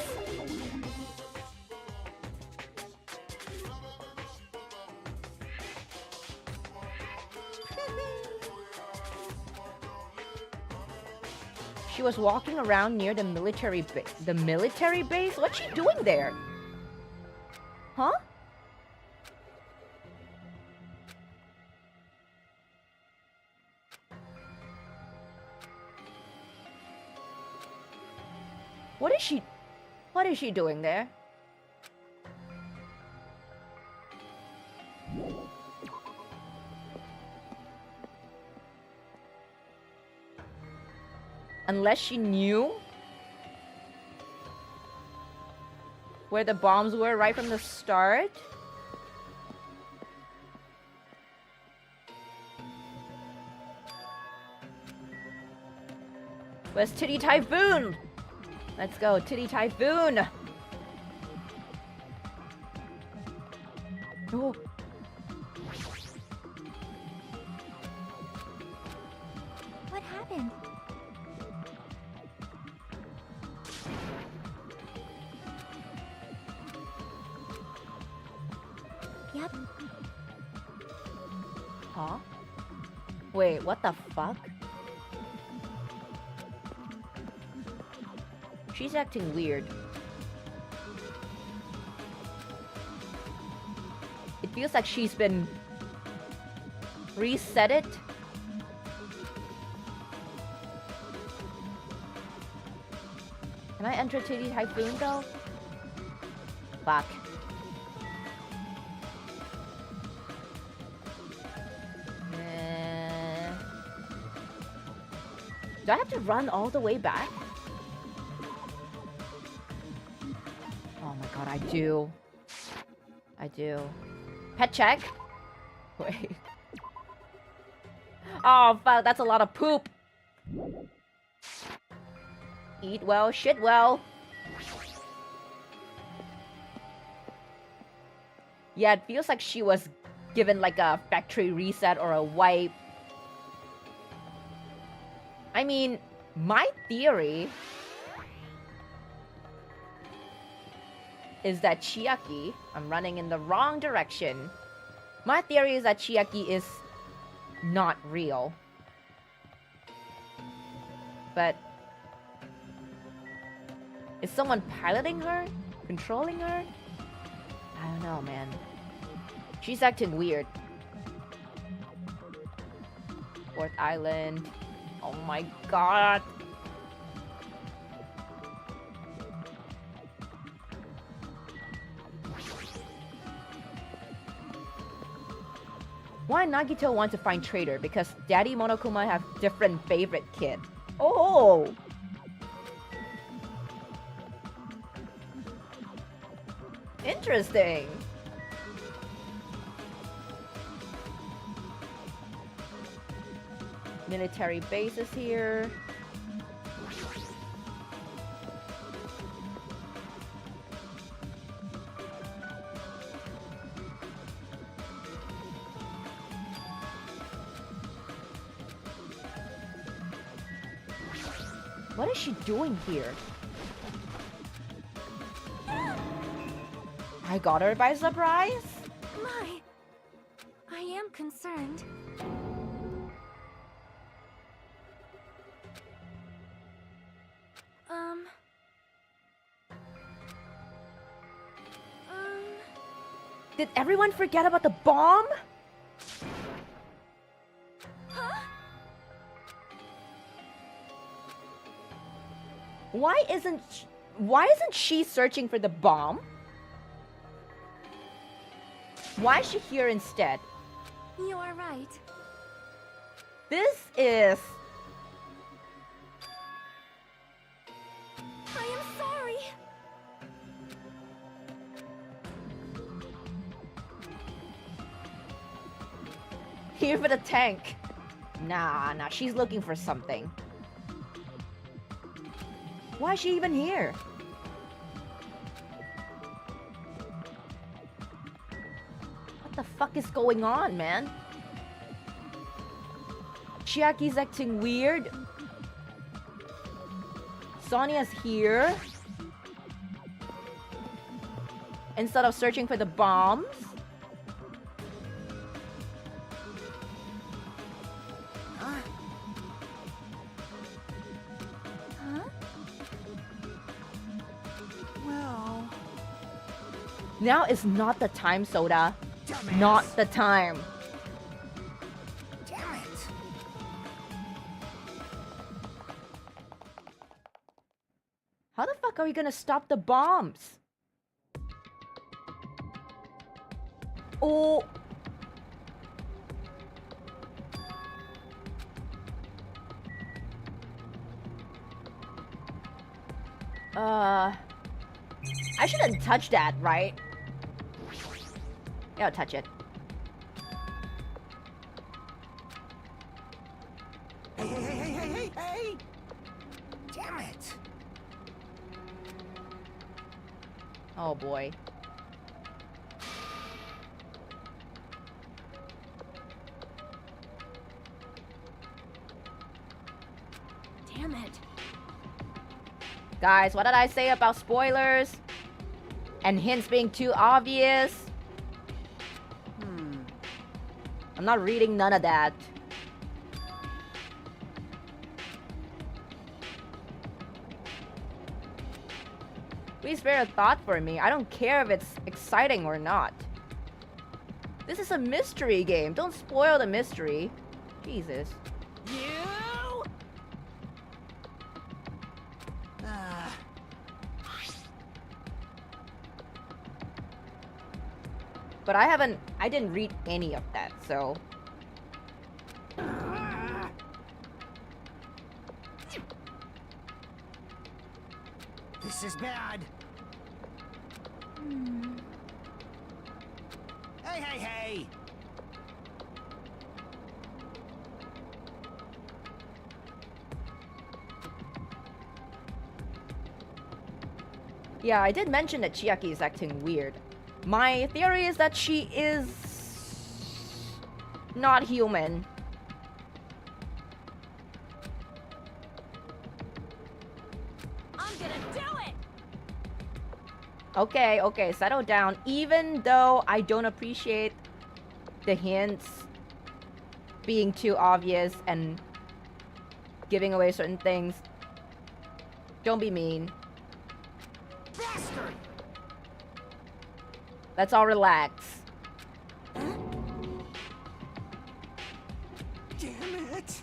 She was walking around near the military base? What's she doing there? Huh? What is she doing there? Unless she knew where the bombs were right from the start. Where's Titty Typhoon? Let's go, Titty Typhoon! Oh. What happened? Yep. Huh? Wait, what the fuck? She's acting weird. It feels like she's been resetted. Can I enter Titty Typhoon though? Fuck. Do I have to run all the way back? Oh my god, I do. I do. Pet check? Wait. Oh fuck, that's a lot of poop. Eat well, shit well. Yeah, it feels like she was given like a factory reset or a wipe. I mean, my theory is that Chiaki... I'm running in the wrong direction. My theory is that Chiaki is not real. But is someone piloting her? Controlling her? I don't know, man. She's acting weird. Fourth Island. Oh my god. Why Nagito want to find traitor? Because Daddy Monokuma have different favorite kid. Oh! Interesting. Military bases here. What is she doing here? I got her by surprise? My, I am concerned. Did everyone forget about the bomb? Huh? Why isn't she searching for the bomb? Why is she here instead? You are right. This is... I am sorry. Here for the tank. Nah, she's looking for something. Why is she even here? What the fuck is going on, man? Chiaki's acting weird. Sonia's here. Instead of searching for the bombs. Now is not the time, Soda. Dumbass. Not the time. Damn it. How the fuck are we gonna stop the bombs? Oh. I shouldn't touch that, right? Yeah, I'll touch it. Hey! Damn it. Oh boy. Damn it. Guys, what did I say about spoilers? And hints being too obvious? I'm not reading none of that. Please spare a thought for me. I don't care if it's exciting or not. This is a mystery game. Don't spoil the mystery. Jesus. You? But I didn't read any of that, so... This is bad. Hey! Yeah, I did mention that Chiaki is acting weird. My theory is that she is... not human. I'm gonna do it! Okay, settle down. Even though I don't appreciate the hints being too obvious and giving away certain things. Don't be mean. Bastard! Let's all relax. Damn it!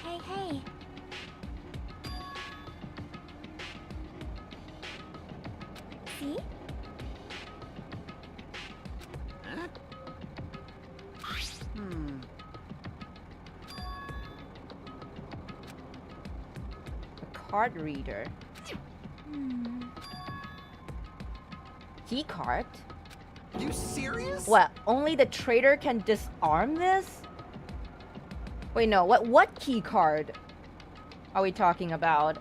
Hey, hey. See? A card reader. Key card? You serious? What? Only the traitor can disarm this? Wait, no. What key card are we talking about?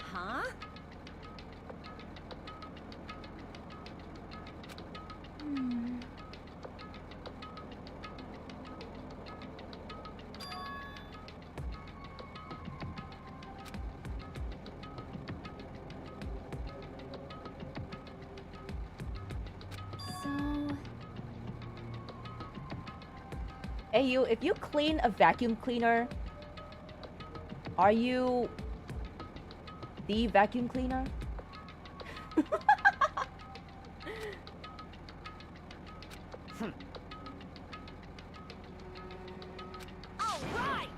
Huh? Hey, you, if you clean a vacuum cleaner, are you the vacuum cleaner? All right.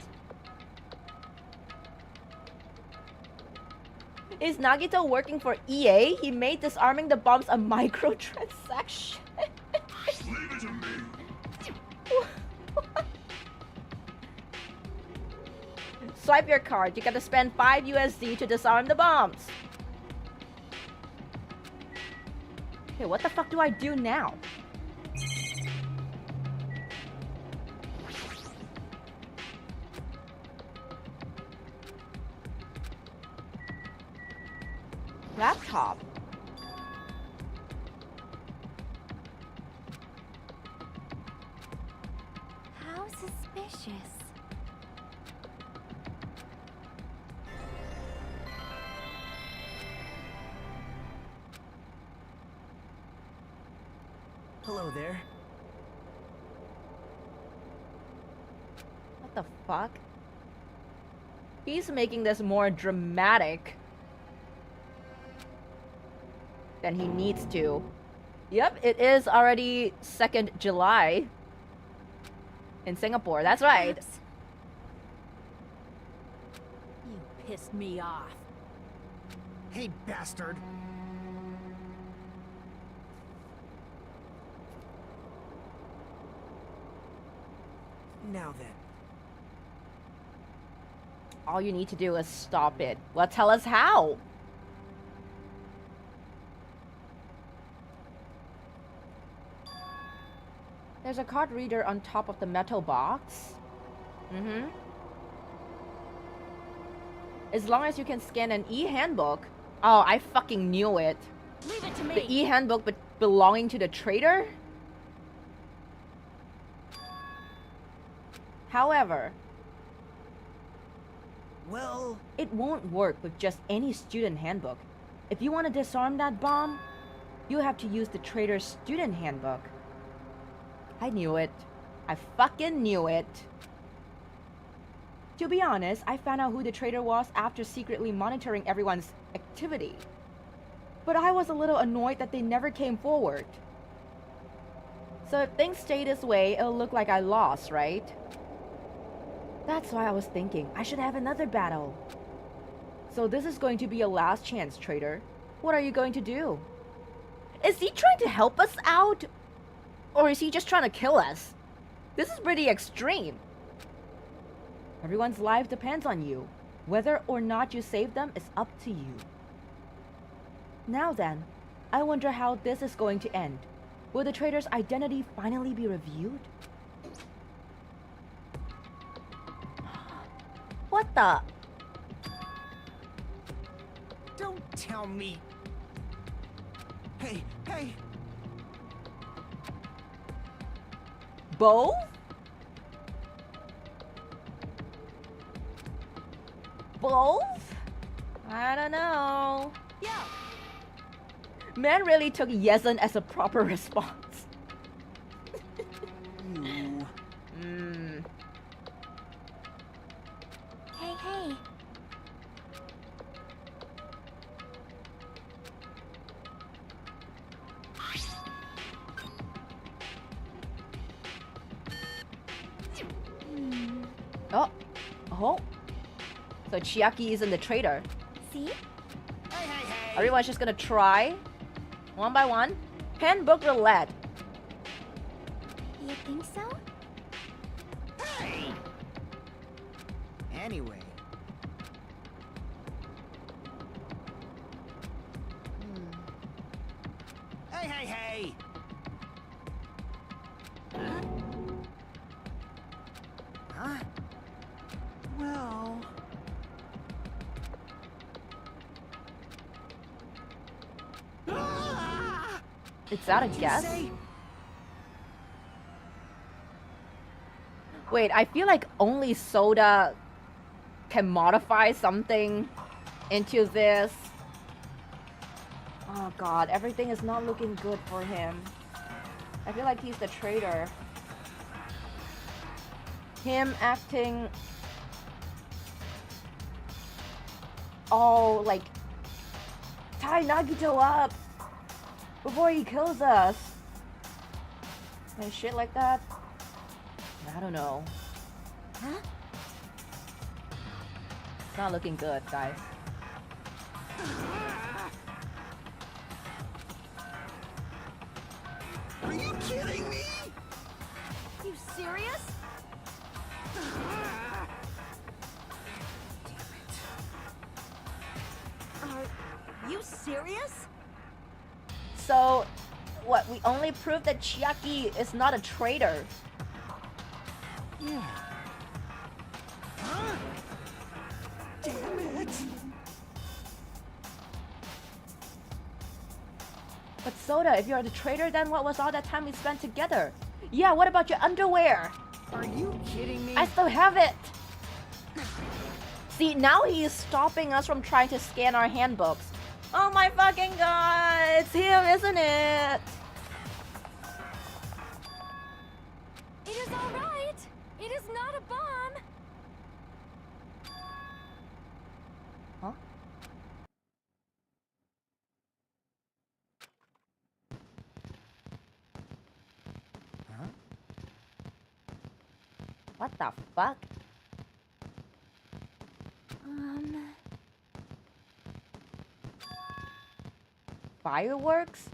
Is Nagito working for EA? He made disarming the bombs a microtransaction. Leave it to me. Swipe your card. You gotta spend 5 USD to disarm the bombs. Okay, what the fuck do I do now? Laptop. How suspicious. Hello there. What the fuck? He's making this more dramatic than he needs to. Yep, it is already 2nd July in Singapore. That's right. Oops. You pissed me off. Hey, bastard. Now then. All you need to do is stop it. Well, tell us how. There's a card reader on top of the metal box. As long as you can scan an e-handbook. Oh, I fucking knew it. Leave it to me. The e-handbook belonging to the traitor? However, well, it won't work with just any student handbook. If you want to disarm that bomb, you have to use the traitor's student handbook. I knew it. I fucking knew it. To be honest, I found out who the traitor was after secretly monitoring everyone's activity. But I was a little annoyed that they never came forward. So if things stay this way, it'll look like I lost, right? That's why I was thinking I should have another battle. So this is going to be a last chance, traitor. What are you going to do? Is he trying to help us out? Or is he just trying to kill us? This is pretty extreme. Everyone's life depends on you. Whether or not you save them is up to you. Now then, I wonder how this is going to end. Will the traitor's identity finally be revealed? What the? don't tell me. Hey, hey. Both? Both? I don't know. Yo! Man really took yes'n as a proper response. Hey, hey. Oh. Oh. So Chiaki isn't the traitor. See? Everyone's just gonna try. One by one. Handbook roulette. You think so? Anyway. Hey! Huh? Well... Is that a guess? Wait, I feel like only Soda can modify something into this. Oh god, everything is not looking good for him. I feel like he's the traitor. Him acting all like, tie Nagito up before he kills us and shit like that. I don't know. Huh? It's not looking good, guys. Are you kidding me? You serious? Are you serious? So, what? We only proved that Chiaki is not a traitor. Yeah. Huh? Damn it! But Soda, if you're the traitor, then what was all that time we spent together? Yeah, what about your underwear? Are you kidding me? I still have it! See, now he is stopping us from trying to scan our handbooks. Oh my fucking god! It's him, isn't it? It is alright! It is not a bomb! Huh? Huh? What the fuck? Fireworks?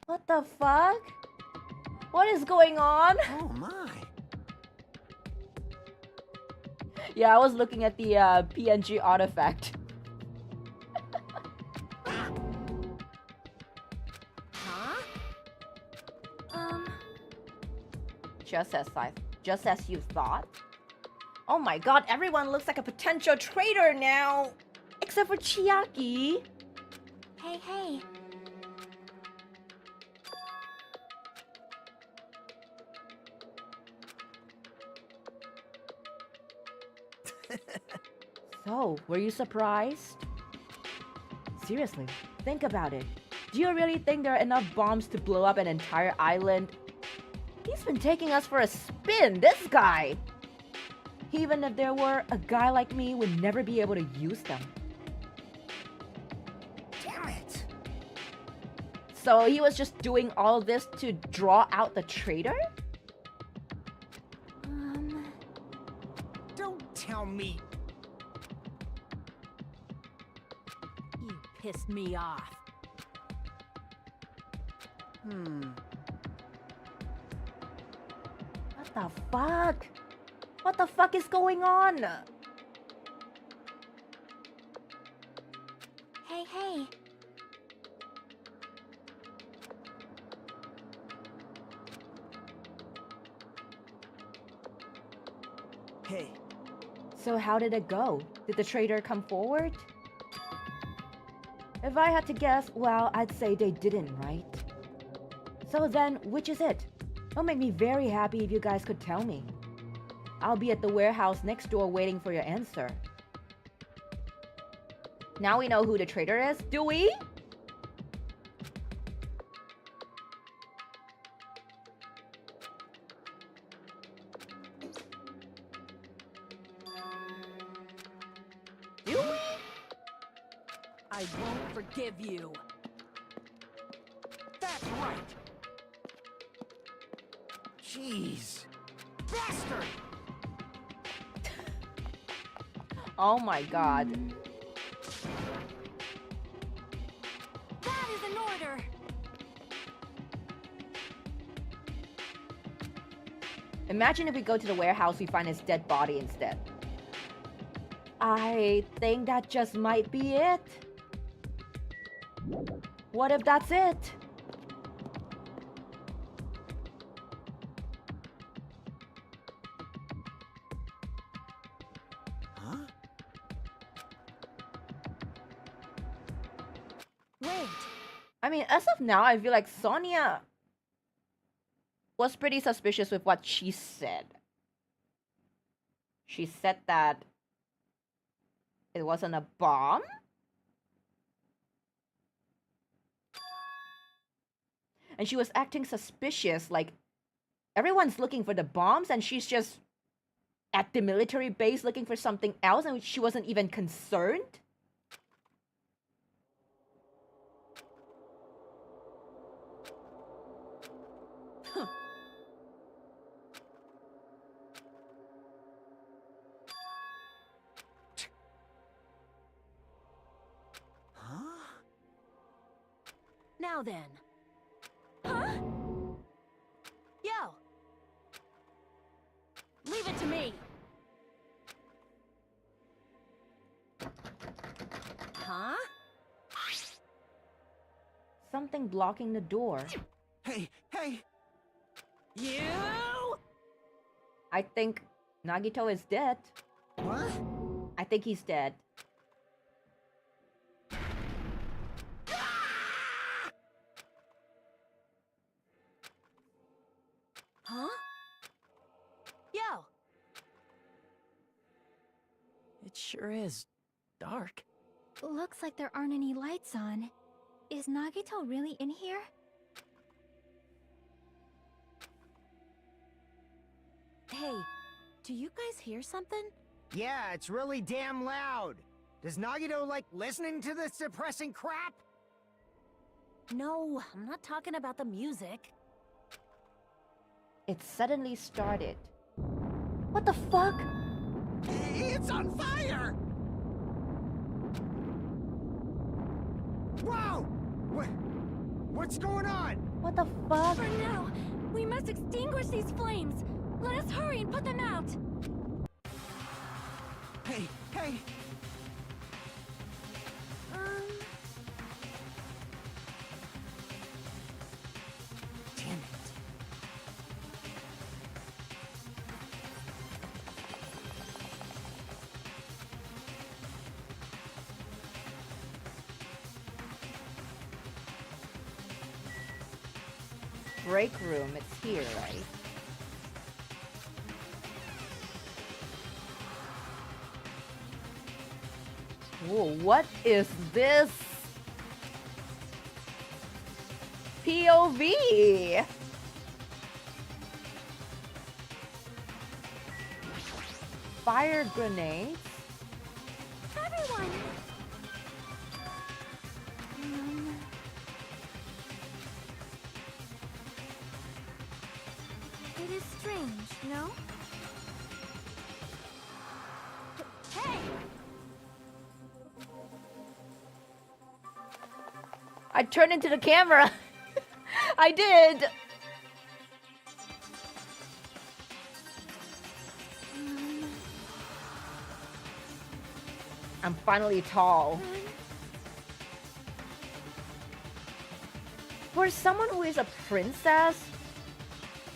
What the fuck? What is going on? Oh my. Yeah, I was looking at the PNG artifact. Huh? Just as you thought. Oh my god, everyone looks like a potential traitor now! Except for Chiaki. Hey, hey. So, were you surprised? Seriously, think about it. Do you really think there are enough bombs to blow up an entire island? He's been taking us for a spin, this guy! Even if there were, a guy like me would never be able to use them. Damn it! So he was just doing all this to draw out the traitor? Don't tell me. You pissed me off. What the fuck? What the fuck is going on? Hey, hey. Hey. So how did it go? Did the traitor come forward? If I had to guess, well, I'd say they didn't, right? So then, which is it? It'll make me very happy if you guys could tell me. I'll be at the warehouse next door waiting for your answer. Now we know who the traitor is. Do we? Do we? I won't forgive you. That's right. Jeez. Bastard! Oh my god. That is an order. Imagine if we go to the warehouse, we find his dead body instead. I think that just might be it. What if that's it? Huh? Wait. I mean, as of now, I feel like Sonia was pretty suspicious with what she said. She said that it wasn't a bomb? And she was acting suspicious, like everyone's looking for the bombs and she's just at the military base looking for something else and she wasn't even concerned? Huh. Huh? Now then. Huh? Yo! Leave it to me! Huh? Something blocking the door. Hey, hey! You! I think Nagito is dead. What? I think he's dead. Huh? Yo! It sure is dark. Looks like there aren't any lights on. Is Nagito really in here? Hey, do you guys hear something? Yeah, it's really damn loud. Does Nagito like listening to this depressing crap? No, I'm not talking about the music. It suddenly started. What the fuck? It's on fire! Whoa! What's going on? What the fuck? For now, we must extinguish these flames. Let us hurry and put them out. Hey, hey! Damn it. Break room, it's here, right? Whoa, what is this? POV! Fire grenades? Everyone! It is strange, no? Hey! I turned into the camera! I did! I'm finally tall. For someone who is a princess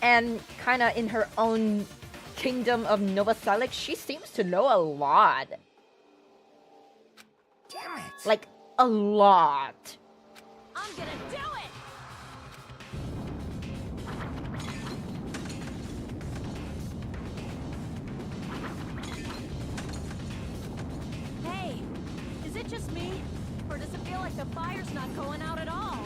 and kind of in her own kingdom of Nova Salix, she seems to know a lot. Damn it! Like, a lot. I'm gonna do it! Hey, is it it just me? Or does it feel like the fire's not going out at all?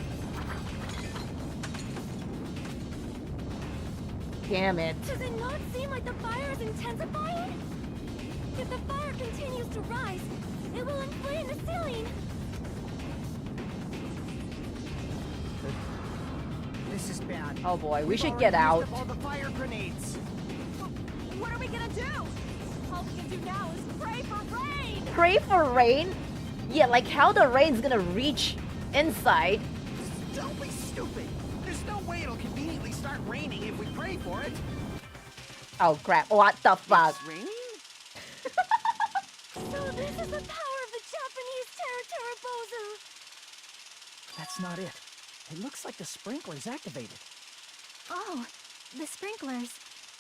Damn it. Does it not seem like the fire is intensifying? If the fire continues to rise, it will inflame the ceiling. This is bad. Oh boy, we We've should already get used out. up all the fire grenades. What are we gonna do? All we can do now is pray for rain! Pray for rain? Yeah, like how the rain's gonna reach inside. Don't be stupid. There's no way it'll conveniently start raining if we pray for it. Oh crap, what the fuck? It's raining? So this is the power of the Japanese Terra. That's not it. It looks like the sprinkler's activated. Oh, the sprinklers.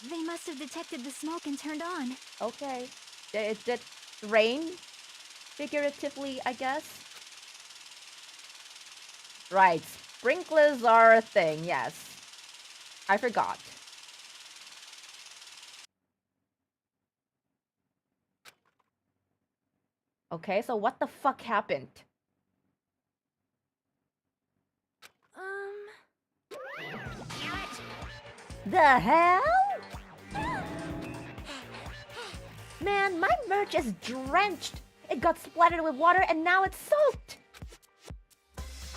They must have detected the smoke and turned on. Okay. It did rain? Figuratively, I guess? Right. Sprinklers are a thing, yes. I forgot. Okay, so what the fuck happened? The hell? Man, my merch is drenched. It got splattered with water and now it's soaked.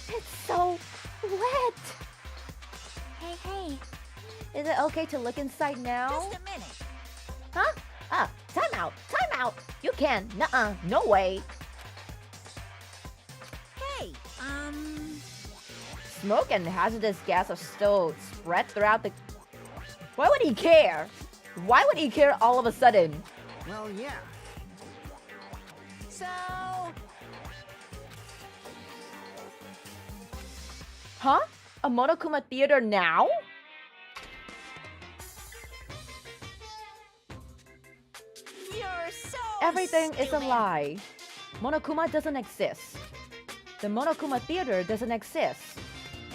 It's so wet. Hey. Is it okay to look inside now? Just a minute. Huh? Ah, time out. You can. Nuh-uh, no way. Hey, Smoke and hazardous gas are still spread throughout the... Why would he care? Why would he care all of a sudden? Well, yeah. so... Huh? A Monokuma theater now? You're so Everything is a stupid. lie. Monokuma doesn't exist. The Monokuma theater doesn't exist.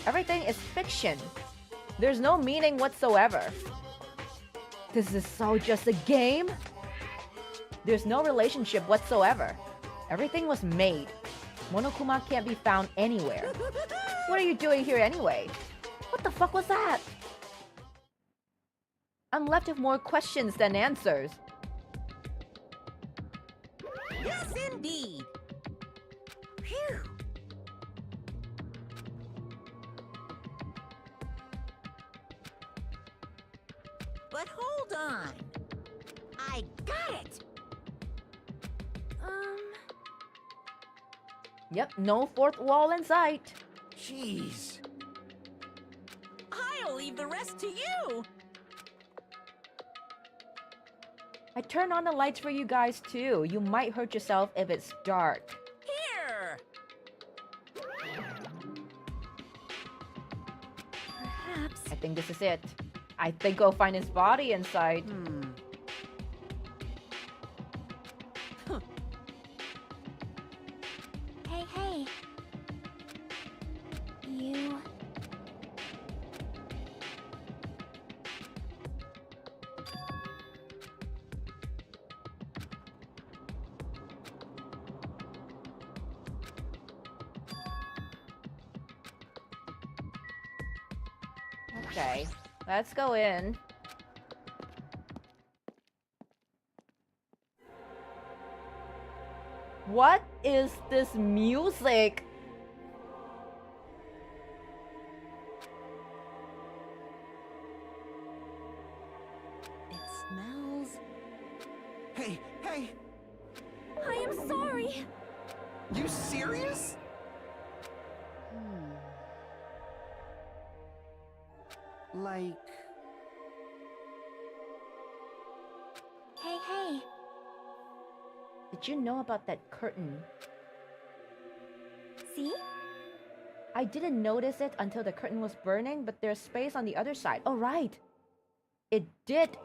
Everything is fiction. There's no meaning whatsoever. This is so just a game. There's no relationship whatsoever. Everything was made. Monokuma can't be found anywhere. What are you doing here anyway? What the fuck was that? I'm left with more questions than answers. Yes, indeed. Phew. But hold on. I got it. Yep, no fourth wall in sight. Jeez. I'll leave the rest to you. I turned on the lights for you guys too. You might hurt yourself if it's dark. Here. Perhaps. I think this is it. I think I'll find his body inside. Hey. You... Okay, let's go in. What is this music? It smells... Hey! I am sorry. You serious? Like... Hey. Did you know about that curtain? See? I didn't notice it until the curtain was burning, but there's space on the other side. Oh, right. It did.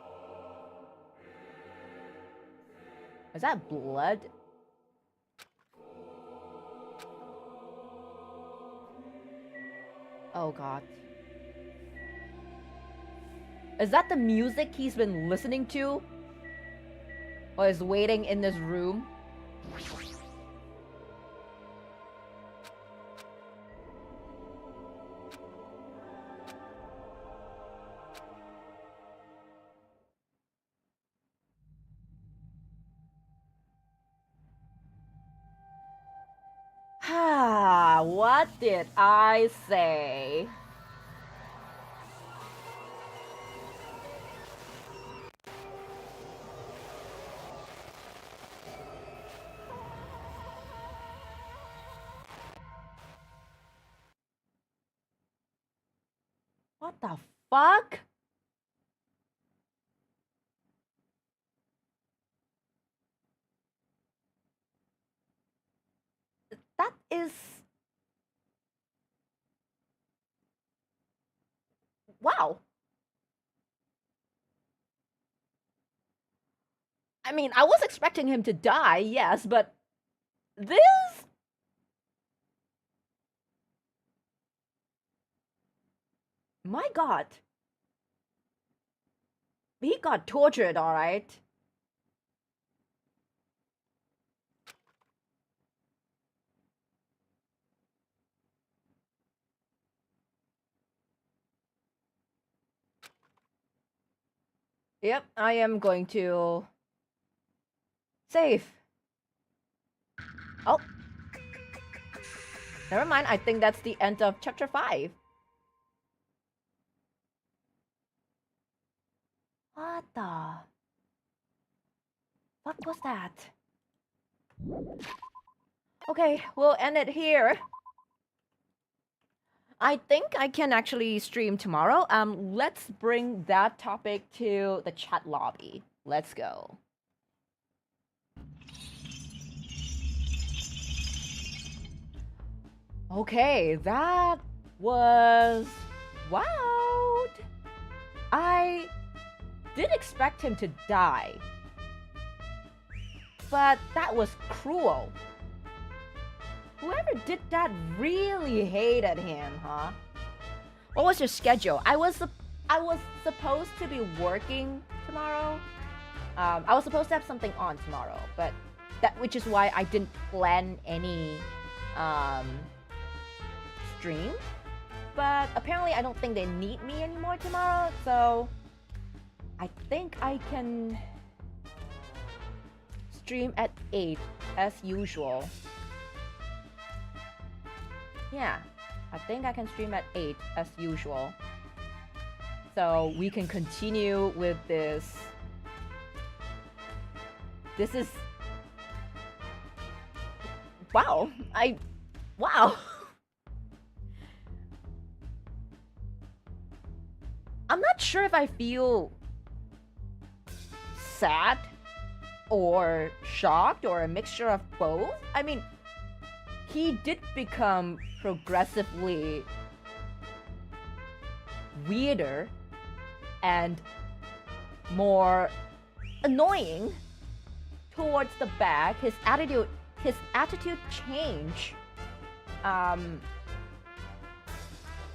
Is that blood? Oh, God. Is that the music he's been listening to? Or is waiting in this room? What did I say? What the fuck? That is... Wow. I mean, I was expecting him to die, yes, but this... My god. He got tortured, alright. Yep, I am going to... save. Oh. Never mind, I think that's the end of chapter 5. What the fuck was that? Okay, we'll end it here. I think I can actually stream tomorrow. Let's bring that topic to the chat lobby. Let's go. Okay, that was wild. I did expect him to die, but that was cruel. Whoever did that really hated him, huh? What was your schedule? I was supposed to be working tomorrow. I was supposed to have something on tomorrow, but which is why I didn't plan any stream. But apparently I don't think they need me anymore tomorrow, so I think I can stream at 8 as usual. Yeah, I think I can stream at 8 as usual. So we can continue with this. This is... Wow, wow. I'm not sure if I feel sad or shocked or a mixture of both. I mean, he did become progressively weirder and more annoying towards the back. His attitude change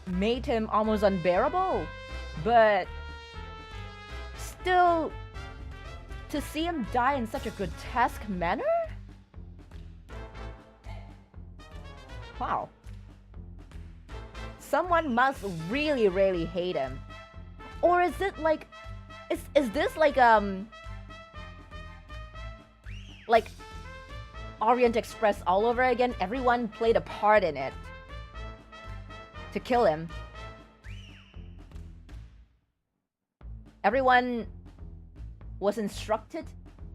made him almost unbearable. But still, to see him die in such a grotesque manner? Wow. Someone must really, really hate him. Or is it like... Is this like Orient Express all over again? Everyone played a part in it to kill him. Everyone was instructed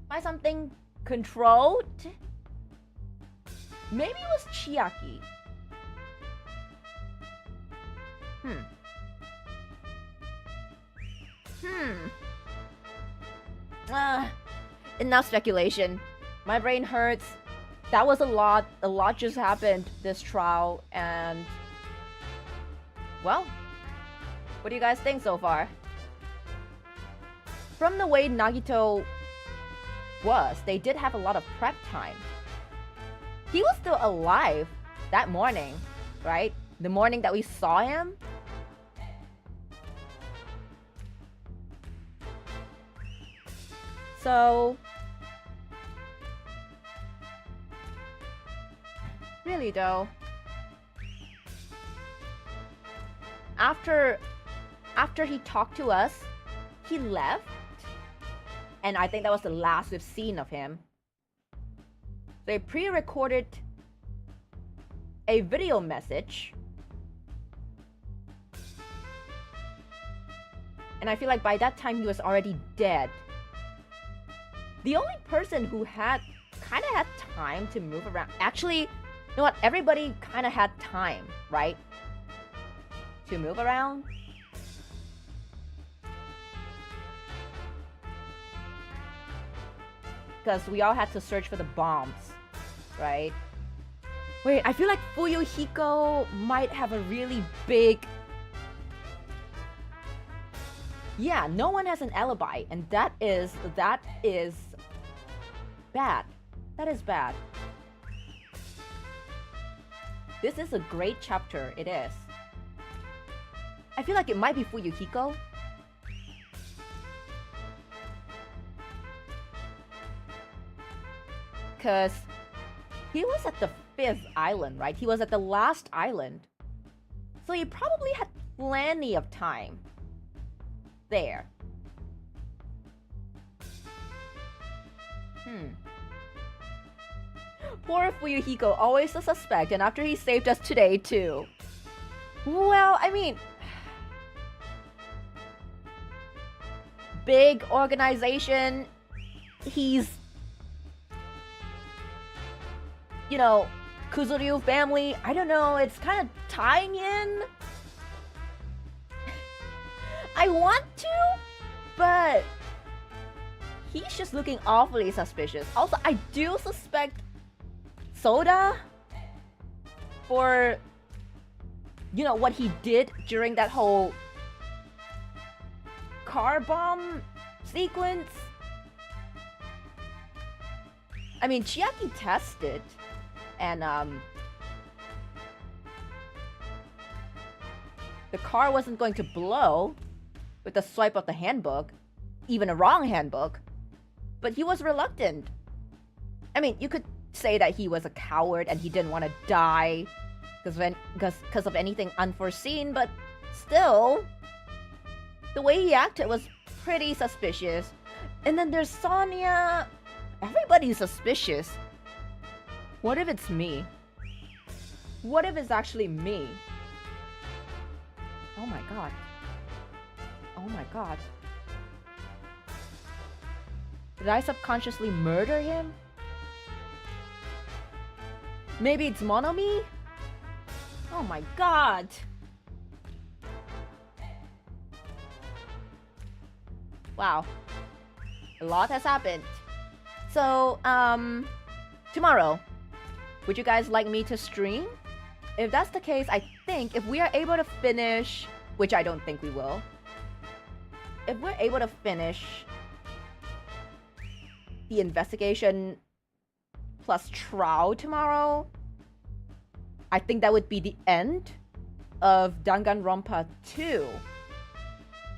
by something controlled? Maybe it was Chiaki. Enough speculation. My brain hurts. That was a lot. A lot just happened this trial, and... Well, what do you guys think so far? From the way Nagito was, they did have a lot of prep time. He was still alive that morning, right? The morning that we saw him. So... Really though, after he talked to us, he left, and I think that was the last we've seen of him. They pre-recorded a video message. And I feel like by that time he was already dead. The only person who kind of had time to move around. Actually, you know what? Everybody kind of had time, right? To move around. Because we all had to search for the bombs, right? Wait, I feel like Fuyuhiko might have a really big... Yeah, no one has an alibi, and that is bad. That is bad. This is a great chapter, it is. I feel like it might be Fuyuhiko. Because he was at the 5th island, right? He was at the last island. So he probably had plenty of time there. Poor Fuyuhiko, always a suspect, and after he saved us today too. Well, I mean... Big organization. He's... You know, Kuzuryu family. I don't know, it's kind of tying in. I want to, but... He's just looking awfully suspicious. Also, I do suspect Soda for, you know, what he did during that whole car bomb sequence. I mean, Chiaki tested, and the car wasn't going to blow with the swipe of the handbook, even a wrong handbook. But he was reluctant. I mean, you could say that he was a coward and he didn't want to die because of anything unforeseen, but still, the way he acted was pretty suspicious. And then there's Sonia. Everybody's suspicious. What if it's me? What if it's actually me? Oh my god. Oh my god. Did I subconsciously murder him? Maybe it's Monomi? Oh my god. Wow. A lot has happened. So, tomorrow, would you guys like me to stream? If that's the case, I think if we are able to finish, which I don't think we will, if we're able to finish the investigation plus trial tomorrow, I think that would be the end of Danganronpa 2,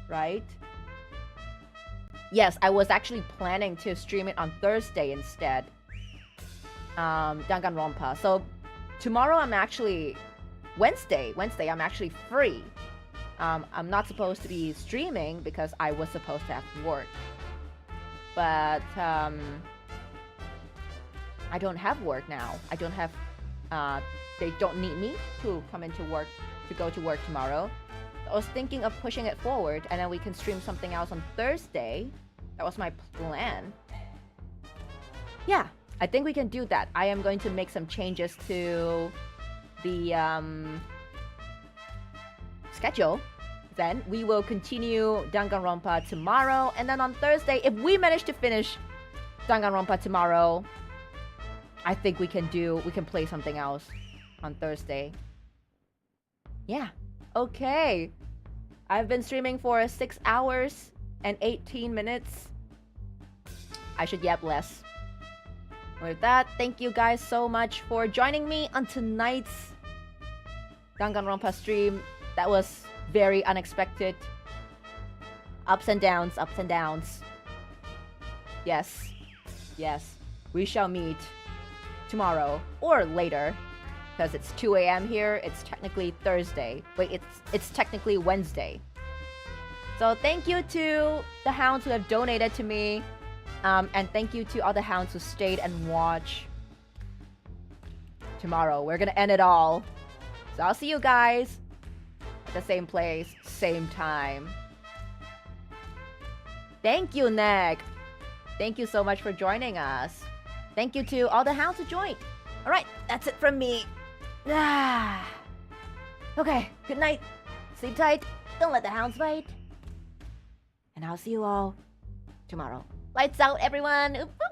right? Yes, I was actually planning to stream it on Thursday instead. Danganronpa. So tomorrow I'm actually... Wednesday, I'm actually free. I'm not supposed to be streaming because I was supposed to have work. But I don't have work now. I don't have... they don't need me to come into work, to go to work tomorrow. I was thinking of pushing it forward, and then we can stream something else on Thursday. That was my plan. Yeah, I think we can do that. I am going to make some changes to the schedule. Then we will continue Danganronpa tomorrow, and then on Thursday, if we manage to finish Danganronpa tomorrow, I think we can play something else on Thursday. Yeah. Okay. I've been streaming for 6 hours and 18 minutes. I should yap less. With that, thank you guys so much for joining me on tonight's Danganronpa stream. That was very unexpected. Ups and downs, ups and downs. Yes. Yes. We shall meet tomorrow or later. Because it's 2 a.m. here, it's technically Thursday. Wait, it's technically Wednesday. So thank you to the hounds who have donated to me. And thank you to all the hounds who stayed and watched tomorrow. We're gonna end it all. So I'll see you guys at the same place, same time. Thank you, Nick. Thank you so much for joining us. Thank you to all the hounds who joined. All right, that's it from me. Okay, good night. Sleep tight. Don't let the hounds bite. And I'll see you all tomorrow. Lights out, everyone. Bye.